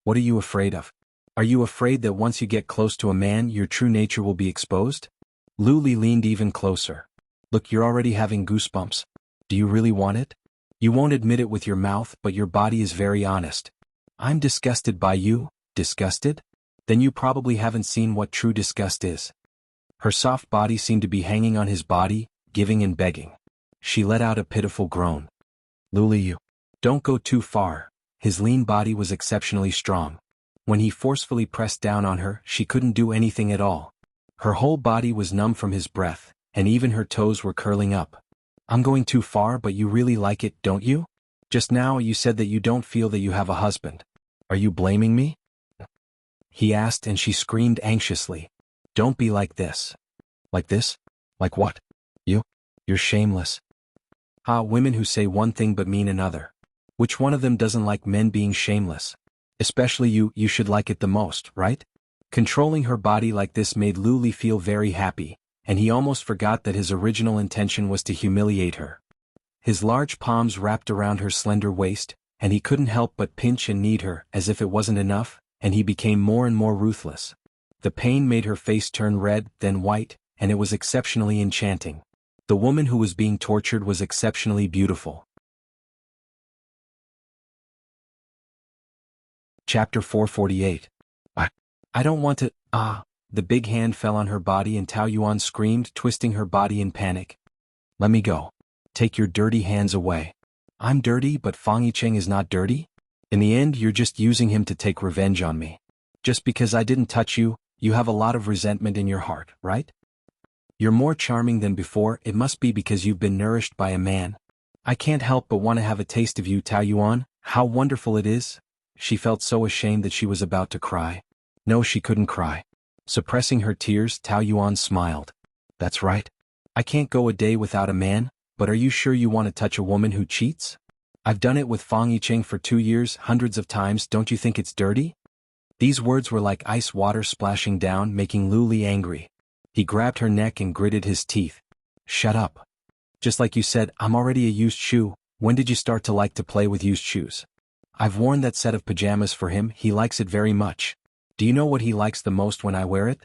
What are you afraid of? Are you afraid that once you get close to a man, your true nature will be exposed? Luli leaned even closer. Look, you're already having goosebumps. Do you really want it? You won't admit it with your mouth, but your body is very honest. I'm disgusted by you. Disgusted? Then you probably haven't seen what true disgust is. Her soft body seemed to be hanging on his body, giving and begging. She let out a pitiful groan. Luli, you don't go too far. His lean body was exceptionally strong. When he forcefully pressed down on her, she couldn't do anything at all. Her whole body was numb from his breath, and even her toes were curling up. I'm going too far, but you really like it, don't you? Just now you said that you don't feel that you have a husband. Are you blaming me? He asked, and she screamed anxiously. Don't be like this. Like this? Like what? You're shameless. Women who say one thing but mean another. Which one of them doesn't like men being shameless? Especially you should like it the most, right? Controlling her body like this made Luli feel very happy, and he almost forgot that his original intention was to humiliate her. His large palms wrapped around her slender waist, and he couldn't help but pinch and knead her as if it wasn't enough, and he became more and more ruthless. The pain made her face turn red, then white, and it was exceptionally enchanting. The woman who was being tortured was exceptionally beautiful. Chapter 448. I don't want to. The big hand fell on her body and Tao Yuan screamed, twisting her body in panic. Let me go. Take your dirty hands away. I'm dirty, but Fang Yicheng is not dirty? In the end, you're just using him to take revenge on me. Just because I didn't touch you, you have a lot of resentment in your heart, right? You're more charming than before. It must be because you've been nourished by a man. I can't help but want to have a taste of you, Tao Yuan. How wonderful it is. She felt so ashamed that she was about to cry. No, she couldn't cry. Suppressing her tears, Tao Yuan smiled. That's right. I can't go a day without a man, but are you sure you want to touch a woman who cheats? I've done it with Fang Yicheng for 2 years, hundreds of times. Don't you think it's dirty? These words were like ice water splashing down, making Luli angry. He grabbed her neck and gritted his teeth. Shut up. Just like you said, I'm already a used shoe. When did you start to like to play with used shoes? I've worn that set of pajamas for him. He likes it very much. Do you know what he likes the most when I wear it?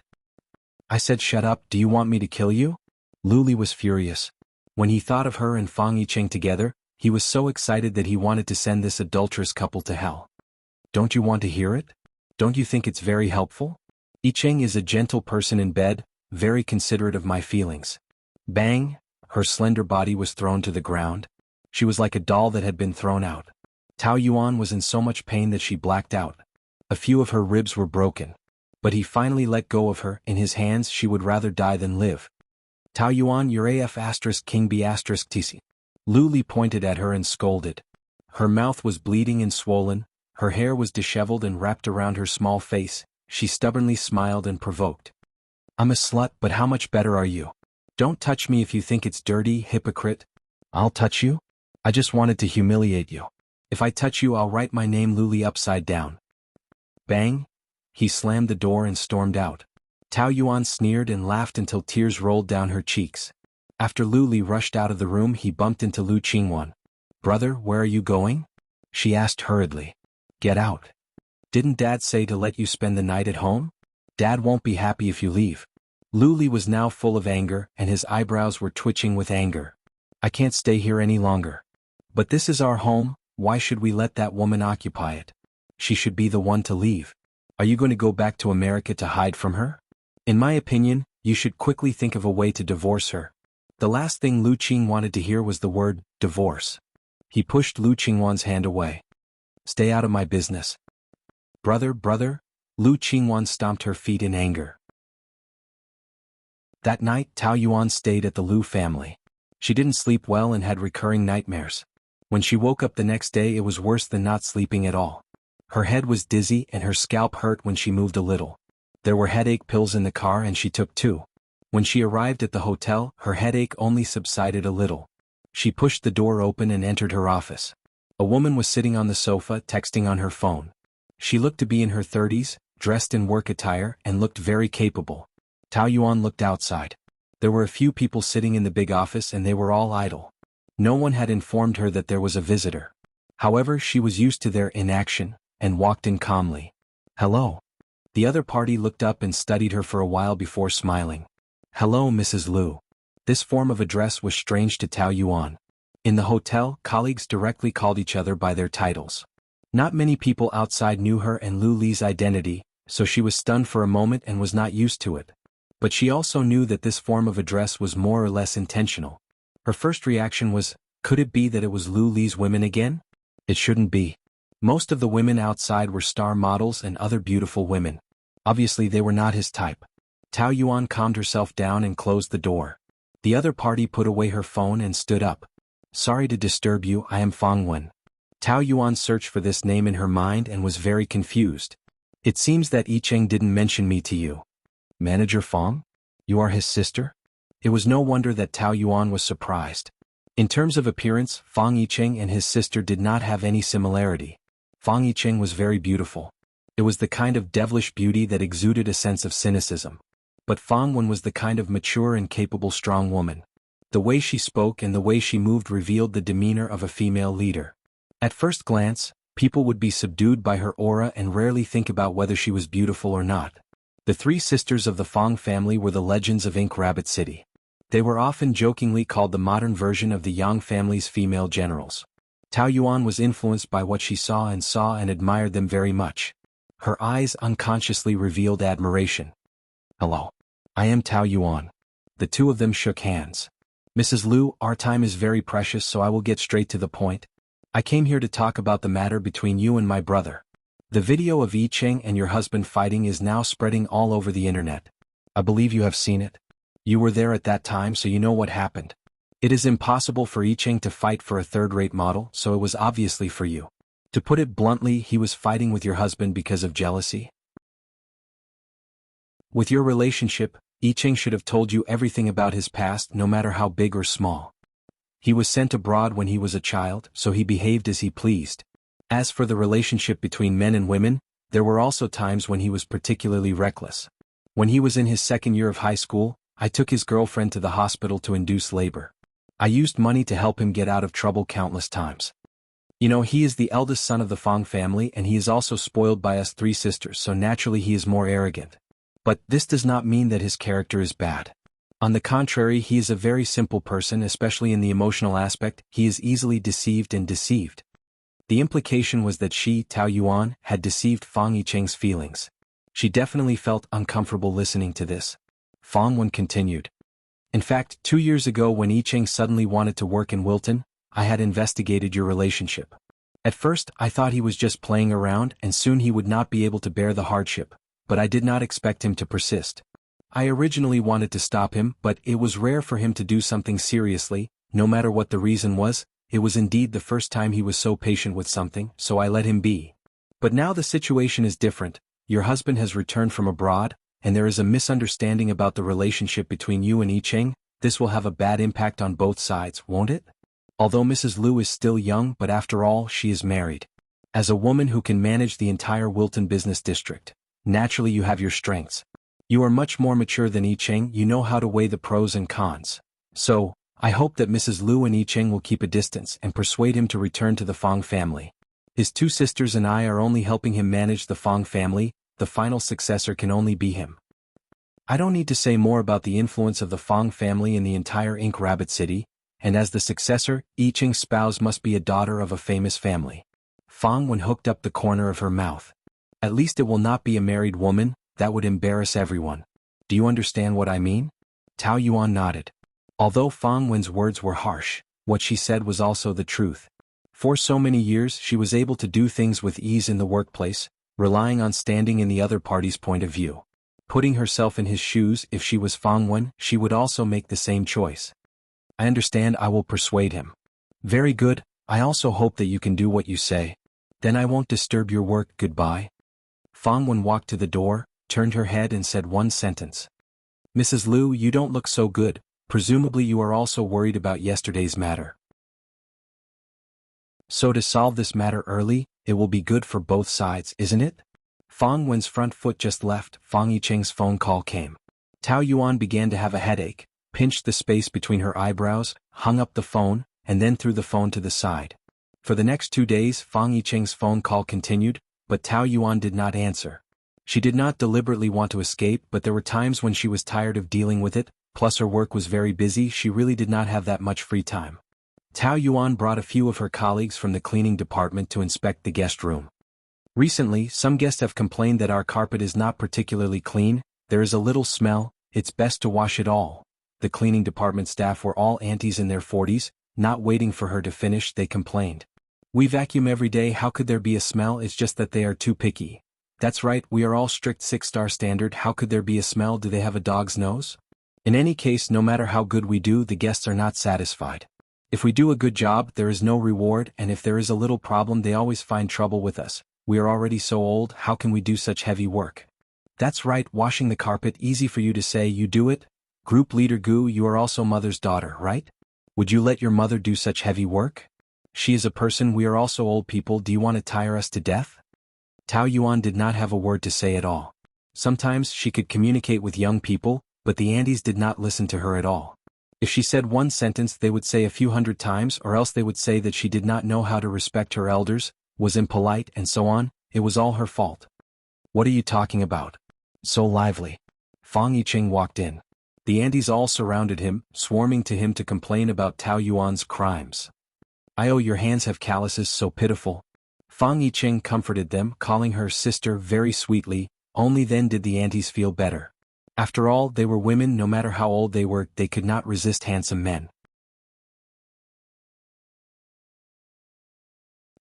I said shut up. Do you want me to kill you? Luli was furious. When he thought of her and Fang Yicheng together, he was so excited that he wanted to send this adulterous couple to hell. Don't you want to hear it? Don't you think it's very helpful? Yicheng is a gentle person in bed, very considerate of my feelings. Bang! Her slender body was thrown to the ground. She was like a doll that had been thrown out. Tao Yuan was in so much pain that she blacked out. A few of her ribs were broken. But he finally let go of her. In his hands she would rather die than live. Tao Yuan, your AF *King B *TC. Luli pointed at her and scolded. Her mouth was bleeding and swollen, her hair was disheveled and wrapped around her small face. She stubbornly smiled and provoked. I'm a slut, but how much better are you? Don't touch me if you think it's dirty, hypocrite. I'll touch you? I just wanted to humiliate you. If I touch you, I'll write my name Luli upside down. Bang! He slammed the door and stormed out. Tao Yuan sneered and laughed until tears rolled down her cheeks. After Luli rushed out of the room, he bumped into Lu Qingwan. Brother, where are you going? She asked hurriedly. Get out. Didn't Dad say to let you spend the night at home? Dad won't be happy if you leave. Luli was now full of anger, and his eyebrows were twitching with anger. I can't stay here any longer. But this is our home. Why should we let that woman occupy it? She should be the one to leave. Are you going to go back to America to hide from her? In my opinion, you should quickly think of a way to divorce her. The last thing Lu Qing wanted to hear was the word, divorce. He pushed Lu Qingwan's hand away. Stay out of my business. Brother, Lu Qingwan stomped her feet in anger. That night, Tao Yuan stayed at the Lu family. She didn't sleep well and had recurring nightmares. When she woke up the next day, it was worse than not sleeping at all. Her head was dizzy and her scalp hurt when she moved a little. There were headache pills in the car and she took 2. When she arrived at the hotel, her headache only subsided a little. She pushed the door open and entered her office. A woman was sitting on the sofa, texting on her phone. She looked to be in her 30s, dressed in work attire, and looked very capable. Tao Yuan looked outside. There were a few people sitting in the big office and they were all idle. No one had informed her that there was a visitor. However, she was used to their inaction, and walked in calmly. Hello. The other party looked up and studied her for a while before smiling. Hello, Mrs. Lu. This form of address was strange to Tao Yuan. In the hotel, colleagues directly called each other by their titles. Not many people outside knew her and Lu Li's identity, so she was stunned for a moment and was not used to it. But she also knew that this form of address was more or less intentional. Her first reaction was, could it be that it was Lu Li's women again? It shouldn't be. Most of the women outside were star models and other beautiful women. Obviously they were not his type. Tao Yuan calmed herself down and closed the door. The other party put away her phone and stood up. Sorry to disturb you, I am Fang Wen. Tao Yuan searched for this name in her mind and was very confused. It seems that Yi Cheng didn't mention me to you. Manager Fang? You are his sister? It was no wonder that Tao Yuan was surprised. In terms of appearance, Fang Yicheng and his sister did not have any similarity. Fang Yicheng was very beautiful. It was the kind of devilish beauty that exuded a sense of cynicism. But Fang Wen was the kind of mature and capable strong woman. The way she spoke and the way she moved revealed the demeanor of a female leader. At first glance, people would be subdued by her aura and rarely think about whether she was beautiful or not. The three sisters of the Fang family were the legends of Ink Rabbit City. They were often jokingly called the modern version of the Yang family's female generals. Tao Yuan was influenced by what she saw and admired them very much. Her eyes unconsciously revealed admiration. Hello. I am Tao Yuan. The two of them shook hands. Mrs. Lu, our time is very precious, so I will get straight to the point. I came here to talk about the matter between you and my brother. The video of Yi Cheng and your husband fighting is now spreading all over the internet. I believe you have seen it. You were there at that time, so you know what happened. It is impossible for Yi Cheng to fight for a third-rate model, so it was obviously for you. To put it bluntly, he was fighting with your husband because of jealousy. With your relationship, Yi Cheng should have told you everything about his past, no matter how big or small. He was sent abroad when he was a child, so he behaved as he pleased. As for the relationship between men and women, there were also times when he was particularly reckless. When he was in his second year of high school, I took his girlfriend to the hospital to induce labor. I used money to help him get out of trouble countless times. You know, he is the eldest son of the Fang family and he is also spoiled by us three sisters, so naturally he is more arrogant. But this does not mean that his character is bad. On the contrary, he is a very simple person, especially in the emotional aspect. He is easily deceived and deceived. The implication was that she, Tao Yuan, had deceived Fang Yicheng's feelings. She definitely felt uncomfortable listening to this. Fang Wen continued. In fact, 2 years ago when Yi Cheng suddenly wanted to work in Wilton, I had investigated your relationship. At first, I thought he was just playing around and soon he would not be able to bear the hardship, but I did not expect him to persist. I originally wanted to stop him, but it was rare for him to do something seriously, no matter what the reason was. It was indeed the first time he was so patient with something, so I let him be. But now the situation is different. Your husband has returned from abroad, and there is a misunderstanding about the relationship between you and Yi Cheng. This will have a bad impact on both sides, won't it? Although Mrs. Lu is still young, but after all, she is married. As a woman who can manage the entire Wilton business district, naturally you have your strengths. You are much more mature than Yi Cheng, you know how to weigh the pros and cons. So, I hope that Mrs. Lu and Yi Cheng will keep a distance and persuade him to return to the Fang family. His two sisters and I are only helping him manage the Fang family. The final successor can only be him. I don't need to say more about the influence of the Fang family in the entire Ink Rabbit City, and as the successor, Yi Cheng's spouse must be a daughter of a famous family. Fang Wen hooked up the corner of her mouth. At least it will not be a married woman, that would embarrass everyone. Do you understand what I mean? Tao Yuan nodded. Although Fang Wen's words were harsh, what she said was also the truth. For so many years she was able to do things with ease in the workplace, relying on standing in the other party's point of view. Putting herself in his shoes, if she was Fang Wen, she would also make the same choice. I understand, I will persuade him. Very good, I also hope that you can do what you say. Then I won't disturb your work, goodbye. Fang Wen walked to the door, turned her head and said one sentence. Mrs. Lu, you don't look so good. Presumably you are also worried about yesterday's matter. So to solve this matter early, it will be good for both sides, isn't it? Fang Wen's front foot just left. Fang Yicheng's phone call came. Tao Yuan began to have a headache, pinched the space between her eyebrows, hung up the phone, and then threw the phone to the side. For the next 2 days Fang Yicheng's phone call continued, but Tao Yuan did not answer. She did not deliberately want to escape, but there were times when she was tired of dealing with it. Plus her work was very busy, she really did not have that much free time. Tao Yuan brought a few of her colleagues from the cleaning department to inspect the guest room. Recently, some guests have complained that our carpet is not particularly clean, there is a little smell, it's best to wash it all. The cleaning department staff were all aunties in their 40s, not waiting for her to finish, they complained. We vacuum every day, how could there be a smell? It's just that they are too picky. That's right, we are all strict 6-star standard, how could there be a smell? Do they have a dog's nose? In any case, no matter how good we do, the guests are not satisfied. If we do a good job, there is no reward, and if there is a little problem, they always find trouble with us. We are already so old, how can we do such heavy work? That's right, washing the carpet, easy for you to say, you do it? Group leader Gu, you are also mother's daughter, right? Would you let your mother do such heavy work? She is a person, we are also old people, do you want to tire us to death? Tao Yuan did not have a word to say at all. Sometimes she could communicate with young people, but the aunties did not listen to her at all. If she said one sentence, they would say a few hundred times, or else they would say that she did not know how to respect her elders, was impolite, and so on. It was all her fault. What are you talking about? So lively. Fang Yiqing walked in. The aunties all surrounded him, swarming to him to complain about Tao Yuan's crimes. "Oh, your hands have calluses, so pitiful." Fang Yiqing comforted them, calling her sister very sweetly. Only then did the aunties feel better. After all, they were women, no matter how old they were, they could not resist handsome men.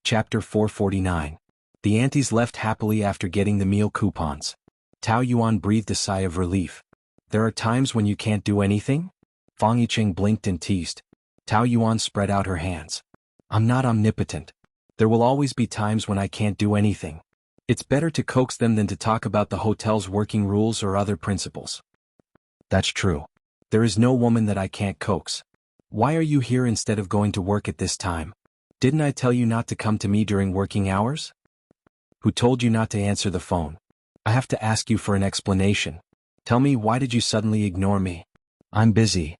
Chapter 449. The aunties left happily after getting the meal coupons. Tao Yuan breathed a sigh of relief. There are times when you can't do anything? Fang Yiqing blinked and teased. Tao Yuan spread out her hands. I'm not omnipotent. There will always be times when I can't do anything. It's better to coax them than to talk about the hotel's working rules or other principles. That's true. There is no woman that I can't coax. Why are you here instead of going to work at this time? Didn't I tell you not to come to me during working hours? Who told you not to answer the phone? I have to ask you for an explanation. Tell me, why did you suddenly ignore me? I'm busy.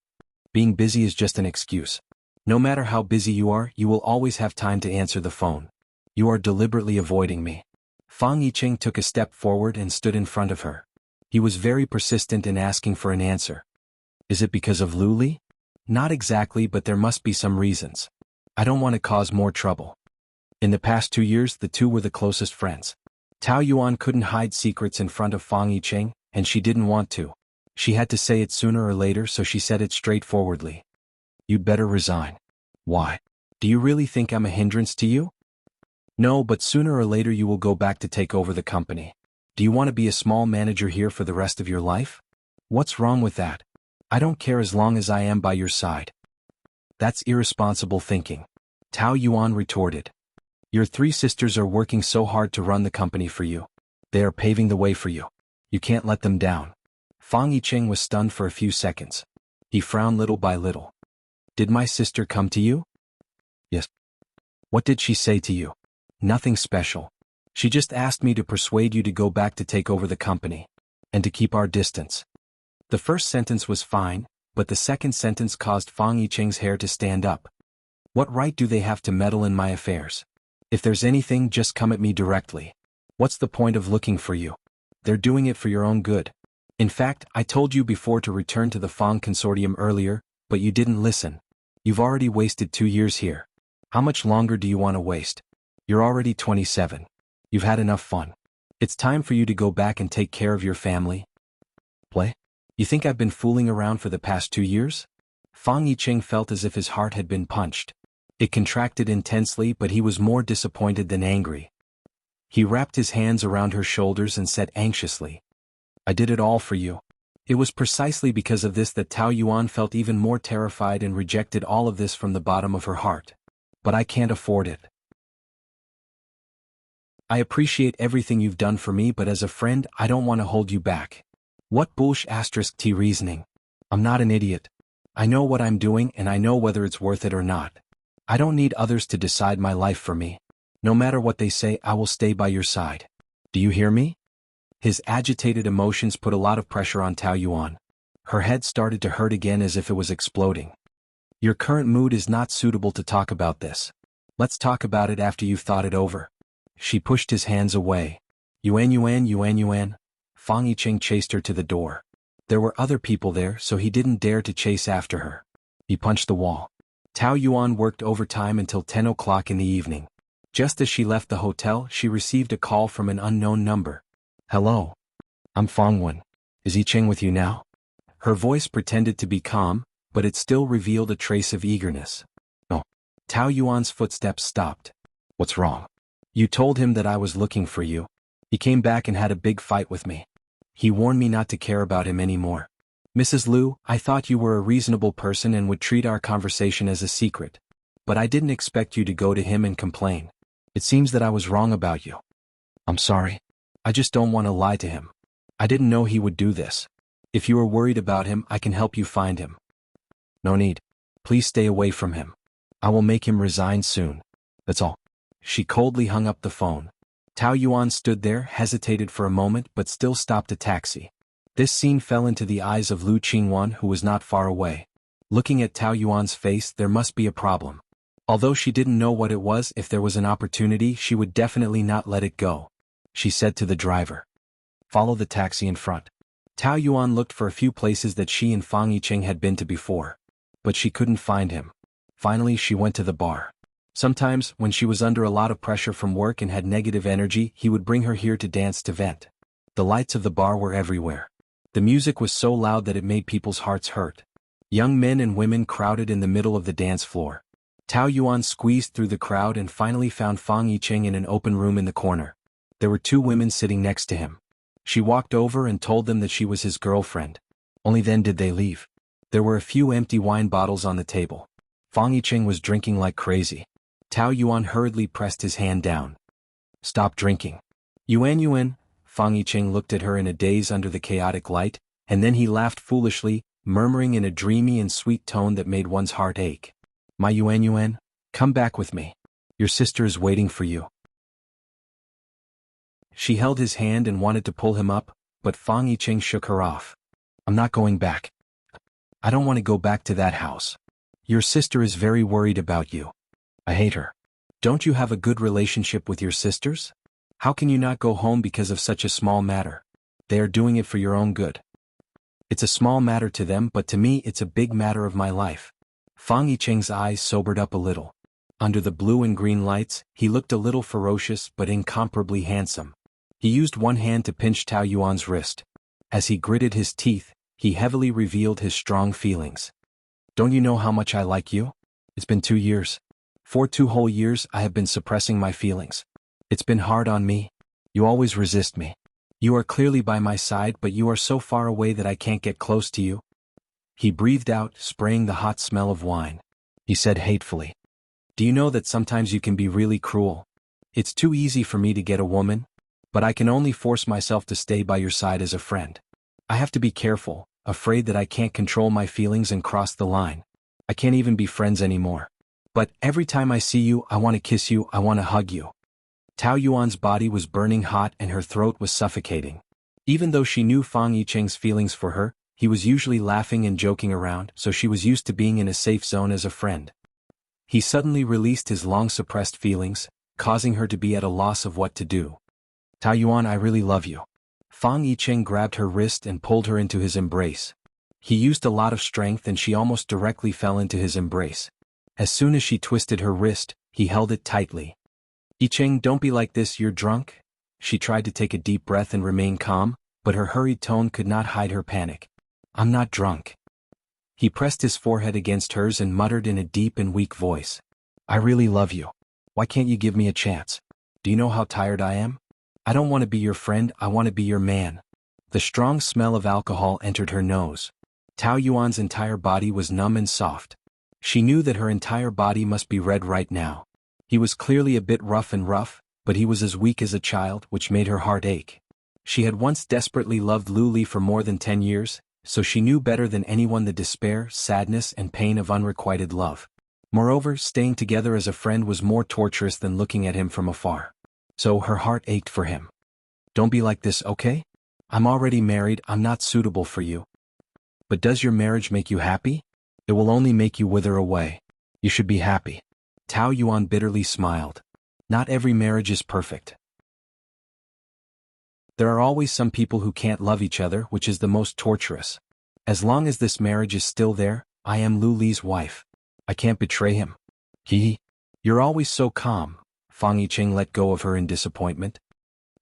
Being busy is just an excuse. No matter how busy you are, you will always have time to answer the phone. You are deliberately avoiding me. Fang Yiqing took a step forward and stood in front of her. He was very persistent in asking for an answer. Is it because of Luli? Not exactly, but there must be some reasons. I don't want to cause more trouble. In the past 2 years, the two were the closest friends. Tao Yuan couldn't hide secrets in front of Fang Yiqing, and she didn't want to. She had to say it sooner or later, so she said it straightforwardly. You'd better resign. Why? Do you really think I'm a hindrance to you? No, but sooner or later you will go back to take over the company. Do you want to be a small manager here for the rest of your life? What's wrong with that? I don't care as long as I am by your side. That's irresponsible thinking. Tao Yuan retorted. Your 3 sisters are working so hard to run the company for you. They are paving the way for you. You can't let them down. Fang Yiqing was stunned for a few seconds. He frowned little by little. Did my sister come to you? Yes. What did she say to you? Nothing special. She just asked me to persuade you to go back to take over the company. And to keep our distance. The first sentence was fine, but the second sentence caused Fang Yiqing's hair to stand up. What right do they have to meddle in my affairs? If there's anything, just come at me directly. What's the point of looking for you? They're doing it for your own good. In fact, I told you before to return to the Fang Consortium earlier, but you didn't listen. You've already wasted 2 years here. How much longer do you want to waste? You're already 27. You've had enough fun. It's time for you to go back and take care of your family. Play? You think I've been fooling around for the past 2 years? Fang Yiqing felt as if his heart had been punched. It contracted intensely, but he was more disappointed than angry. He wrapped his hands around her shoulders and said anxiously, I did it all for you. It was precisely because of this that Tao Yuan felt even more terrified and rejected all of this from the bottom of her heart. But I can't afford it. I appreciate everything you've done for me, but as a friend, I don't want to hold you back. What bullsh*t reasoning? I'm not an idiot. I know what I'm doing and I know whether it's worth it or not. I don't need others to decide my life for me. No matter what they say, I will stay by your side. Do you hear me? His agitated emotions put a lot of pressure on Tao Yuan. Her head started to hurt again as if it was exploding. Your current mood is not suitable to talk about this. Let's talk about it after you've thought it over. She pushed his hands away. Yuan. Fang Yiqing chased her to the door. There were other people there, so he didn't dare to chase after her. He punched the wall. Tao Yuan worked overtime until 10 o'clock in the evening. Just as she left the hotel, she received a call from an unknown number. "Hello. I'm Fangwen. Is Yicheng with you now?" Her voice pretended to be calm, but it still revealed a trace of eagerness. "Oh." Tao Yuan's footsteps stopped. "What's wrong?" "You told him that I was looking for you. He came back and had a big fight with me. He warned me not to care about him anymore. Mrs. Liu, I thought you were a reasonable person and would treat our conversation as a secret. But I didn't expect you to go to him and complain. It seems that I was wrong about you. I'm sorry. I just don't want to lie to him. I didn't know he would do this. If you are worried about him, I can help you find him." "No need. Please stay away from him. I will make him resign soon. That's all." She coldly hung up the phone. Tao Yuan stood there, hesitated for a moment but still stopped a taxi. This scene fell into the eyes of Lu Qingwan, who was not far away. Looking at Tao Yuan's face, there must be a problem. Although she didn't know what it was, if there was an opportunity she would definitely not let it go. She said to the driver, "Follow the taxi in front." Tao Yuan looked for a few places that she and Fang Yicheng had been to before. But she couldn't find him. Finally she went to the bar. Sometimes, when she was under a lot of pressure from work and had negative energy, he would bring her here to dance to vent. The lights of the bar were everywhere. The music was so loud that it made people's hearts hurt. Young men and women crowded in the middle of the dance floor. Tao Yuan squeezed through the crowd and finally found Fang Yicheng in an open room in the corner. There were two women sitting next to him. She walked over and told them that she was his girlfriend. Only then did they leave. There were a few empty wine bottles on the table. Fang Yicheng was drinking like crazy. Tao Yuan hurriedly pressed his hand down. "Stop drinking." Yuan. Fang Yicheng looked at her in a daze under the chaotic light, and then he laughed foolishly, murmuring in a dreamy and sweet tone that made one's heart ache. "My Yuan, come back with me. Your sister is waiting for you." She held his hand and wanted to pull him up, but Fang Yicheng shook her off. "I'm not going back. I don't want to go back to that house. Your sister is very worried about you. I hate her. Don't you have a good relationship with your sisters? How can you not go home because of such a small matter? They are doing it for your own good. It's a small matter to them, but to me it's a big matter of my life." Fang Yicheng's eyes sobered up a little. Under the blue and green lights, he looked a little ferocious but incomparably handsome. He used one hand to pinch Tao Yuan's wrist. As he gritted his teeth, he heavily revealed his strong feelings. "Don't you know how much I like you? It's been 2 years. For 2 whole years I have been suppressing my feelings. It's been hard on me. You always resist me. You are clearly by my side, but you are so far away that I can't get close to you." He breathed out, spraying the hot smell of wine. He said hatefully, "Do you know that sometimes you can be really cruel? It's too easy for me to get a woman, but I can only force myself to stay by your side as a friend. I have to be careful, afraid that I can't control my feelings and cross the line. I can't even be friends anymore. But every time I see you, I want to kiss you, I want to hug you." Tao Yuan's body was burning hot and her throat was suffocating. Even though she knew Fang Yicheng's feelings for her, he was usually laughing and joking around, so she was used to being in a safe zone as a friend. He suddenly released his long-suppressed feelings, causing her to be at a loss of what to do. "Tao Yuan, I really love you." Fang Yicheng grabbed her wrist and pulled her into his embrace. He used a lot of strength and she almost directly fell into his embrace. As soon as she twisted her wrist, he held it tightly. "Yicheng, don't be like this, you're drunk?" She tried to take a deep breath and remain calm, but her hurried tone could not hide her panic. "I'm not drunk." He pressed his forehead against hers and muttered in a deep and weak voice, "I really love you. Why can't you give me a chance? Do you know how tired I am? I don't want to be your friend, I want to be your man." The strong smell of alcohol entered her nose. Tao Yuan's entire body was numb and soft. She knew that her entire body must be red right now. He was clearly a bit rough, but he was as weak as a child, which made her heart ache. She had once desperately loved Lu Li for more than 10 years, so she knew better than anyone the despair, sadness, and pain of unrequited love. Moreover, staying together as a friend was more torturous than looking at him from afar. So her heart ached for him. "Don't be like this, okay? I'm already married, I'm not suitable for you. But does your marriage make you happy? It will only make you wither away. You should be happy." Tao Yuan bitterly smiled. Not every marriage is perfect. There are always some people who can't love each other, which is the most torturous. As long as this marriage is still there, I am Lu Li's wife. I can't betray him. He. You're always so calm. Fang Yiqing let go of her in disappointment.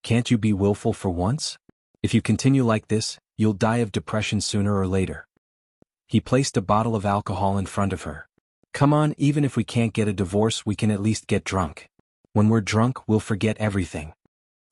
Can't you be willful for once? If you continue like this, you'll die of depression sooner or later. He placed a bottle of alcohol in front of her. Come on, even if we can't get a divorce, we can at least get drunk. When we're drunk, we'll forget everything.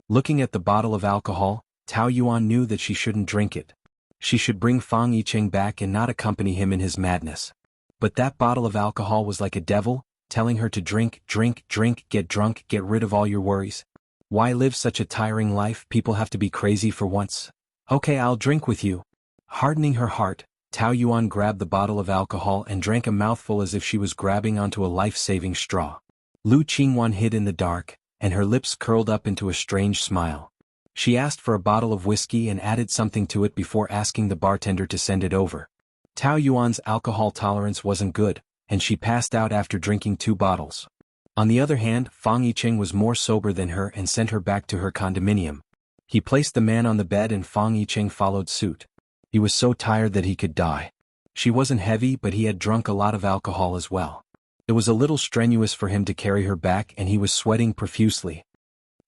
Looking at the bottle of alcohol, Tao Yuan knew that she shouldn't drink it. She should bring Fang Yiqing back and not accompany him in his madness. But that bottle of alcohol was like a devil, telling her to drink, drink, drink, get drunk, get rid of all your worries. Why live such a tiring life? People have to be crazy for once. Okay, I'll drink with you. Hardening her heart, Tao Yuan grabbed the bottle of alcohol and drank a mouthful as if she was grabbing onto a life-saving straw. Lu Qingwan hid in the dark, and her lips curled up into a strange smile. She asked for a bottle of whiskey and added something to it before asking the bartender to send it over. Tao Yuan's alcohol tolerance wasn't good, and she passed out after drinking 2 bottles. On the other hand, Fang Yiqing was more sober than her and sent her back to her condominium. He placed the man on the bed and Fang Yiqing followed suit. He was so tired that he could die. She wasn't heavy, but he had drunk a lot of alcohol as well. It was a little strenuous for him to carry her back and he was sweating profusely.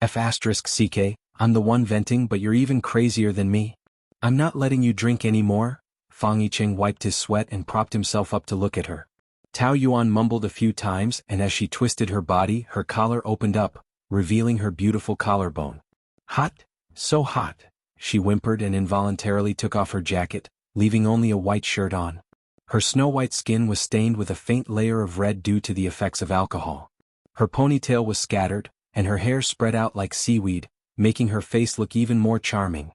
F***CK, I'm the one venting, but you're even crazier than me. I'm not letting you drink anymore. Fang Yiqing wiped his sweat and propped himself up to look at her. Tao Yuan mumbled a few times and as she twisted her body, her collar opened up, revealing her beautiful collarbone. Hot, so hot, she whimpered and involuntarily took off her jacket, leaving only a white shirt on. Her snow-white skin was stained with a faint layer of red due to the effects of alcohol. Her ponytail was scattered, and her hair spread out like seaweed, making her face look even more charming.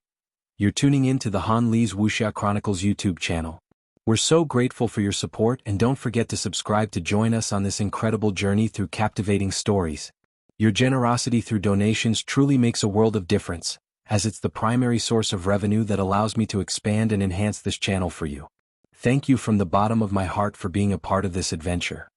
You're tuning in to the Han Li's Wuxia Chronicles YouTube channel. We're so grateful for your support and don't forget to subscribe to join us on this incredible journey through captivating stories. Your generosity through donations truly makes a world of difference, as it's the primary source of revenue that allows me to expand and enhance this channel for you. Thank you from the bottom of my heart for being a part of this adventure.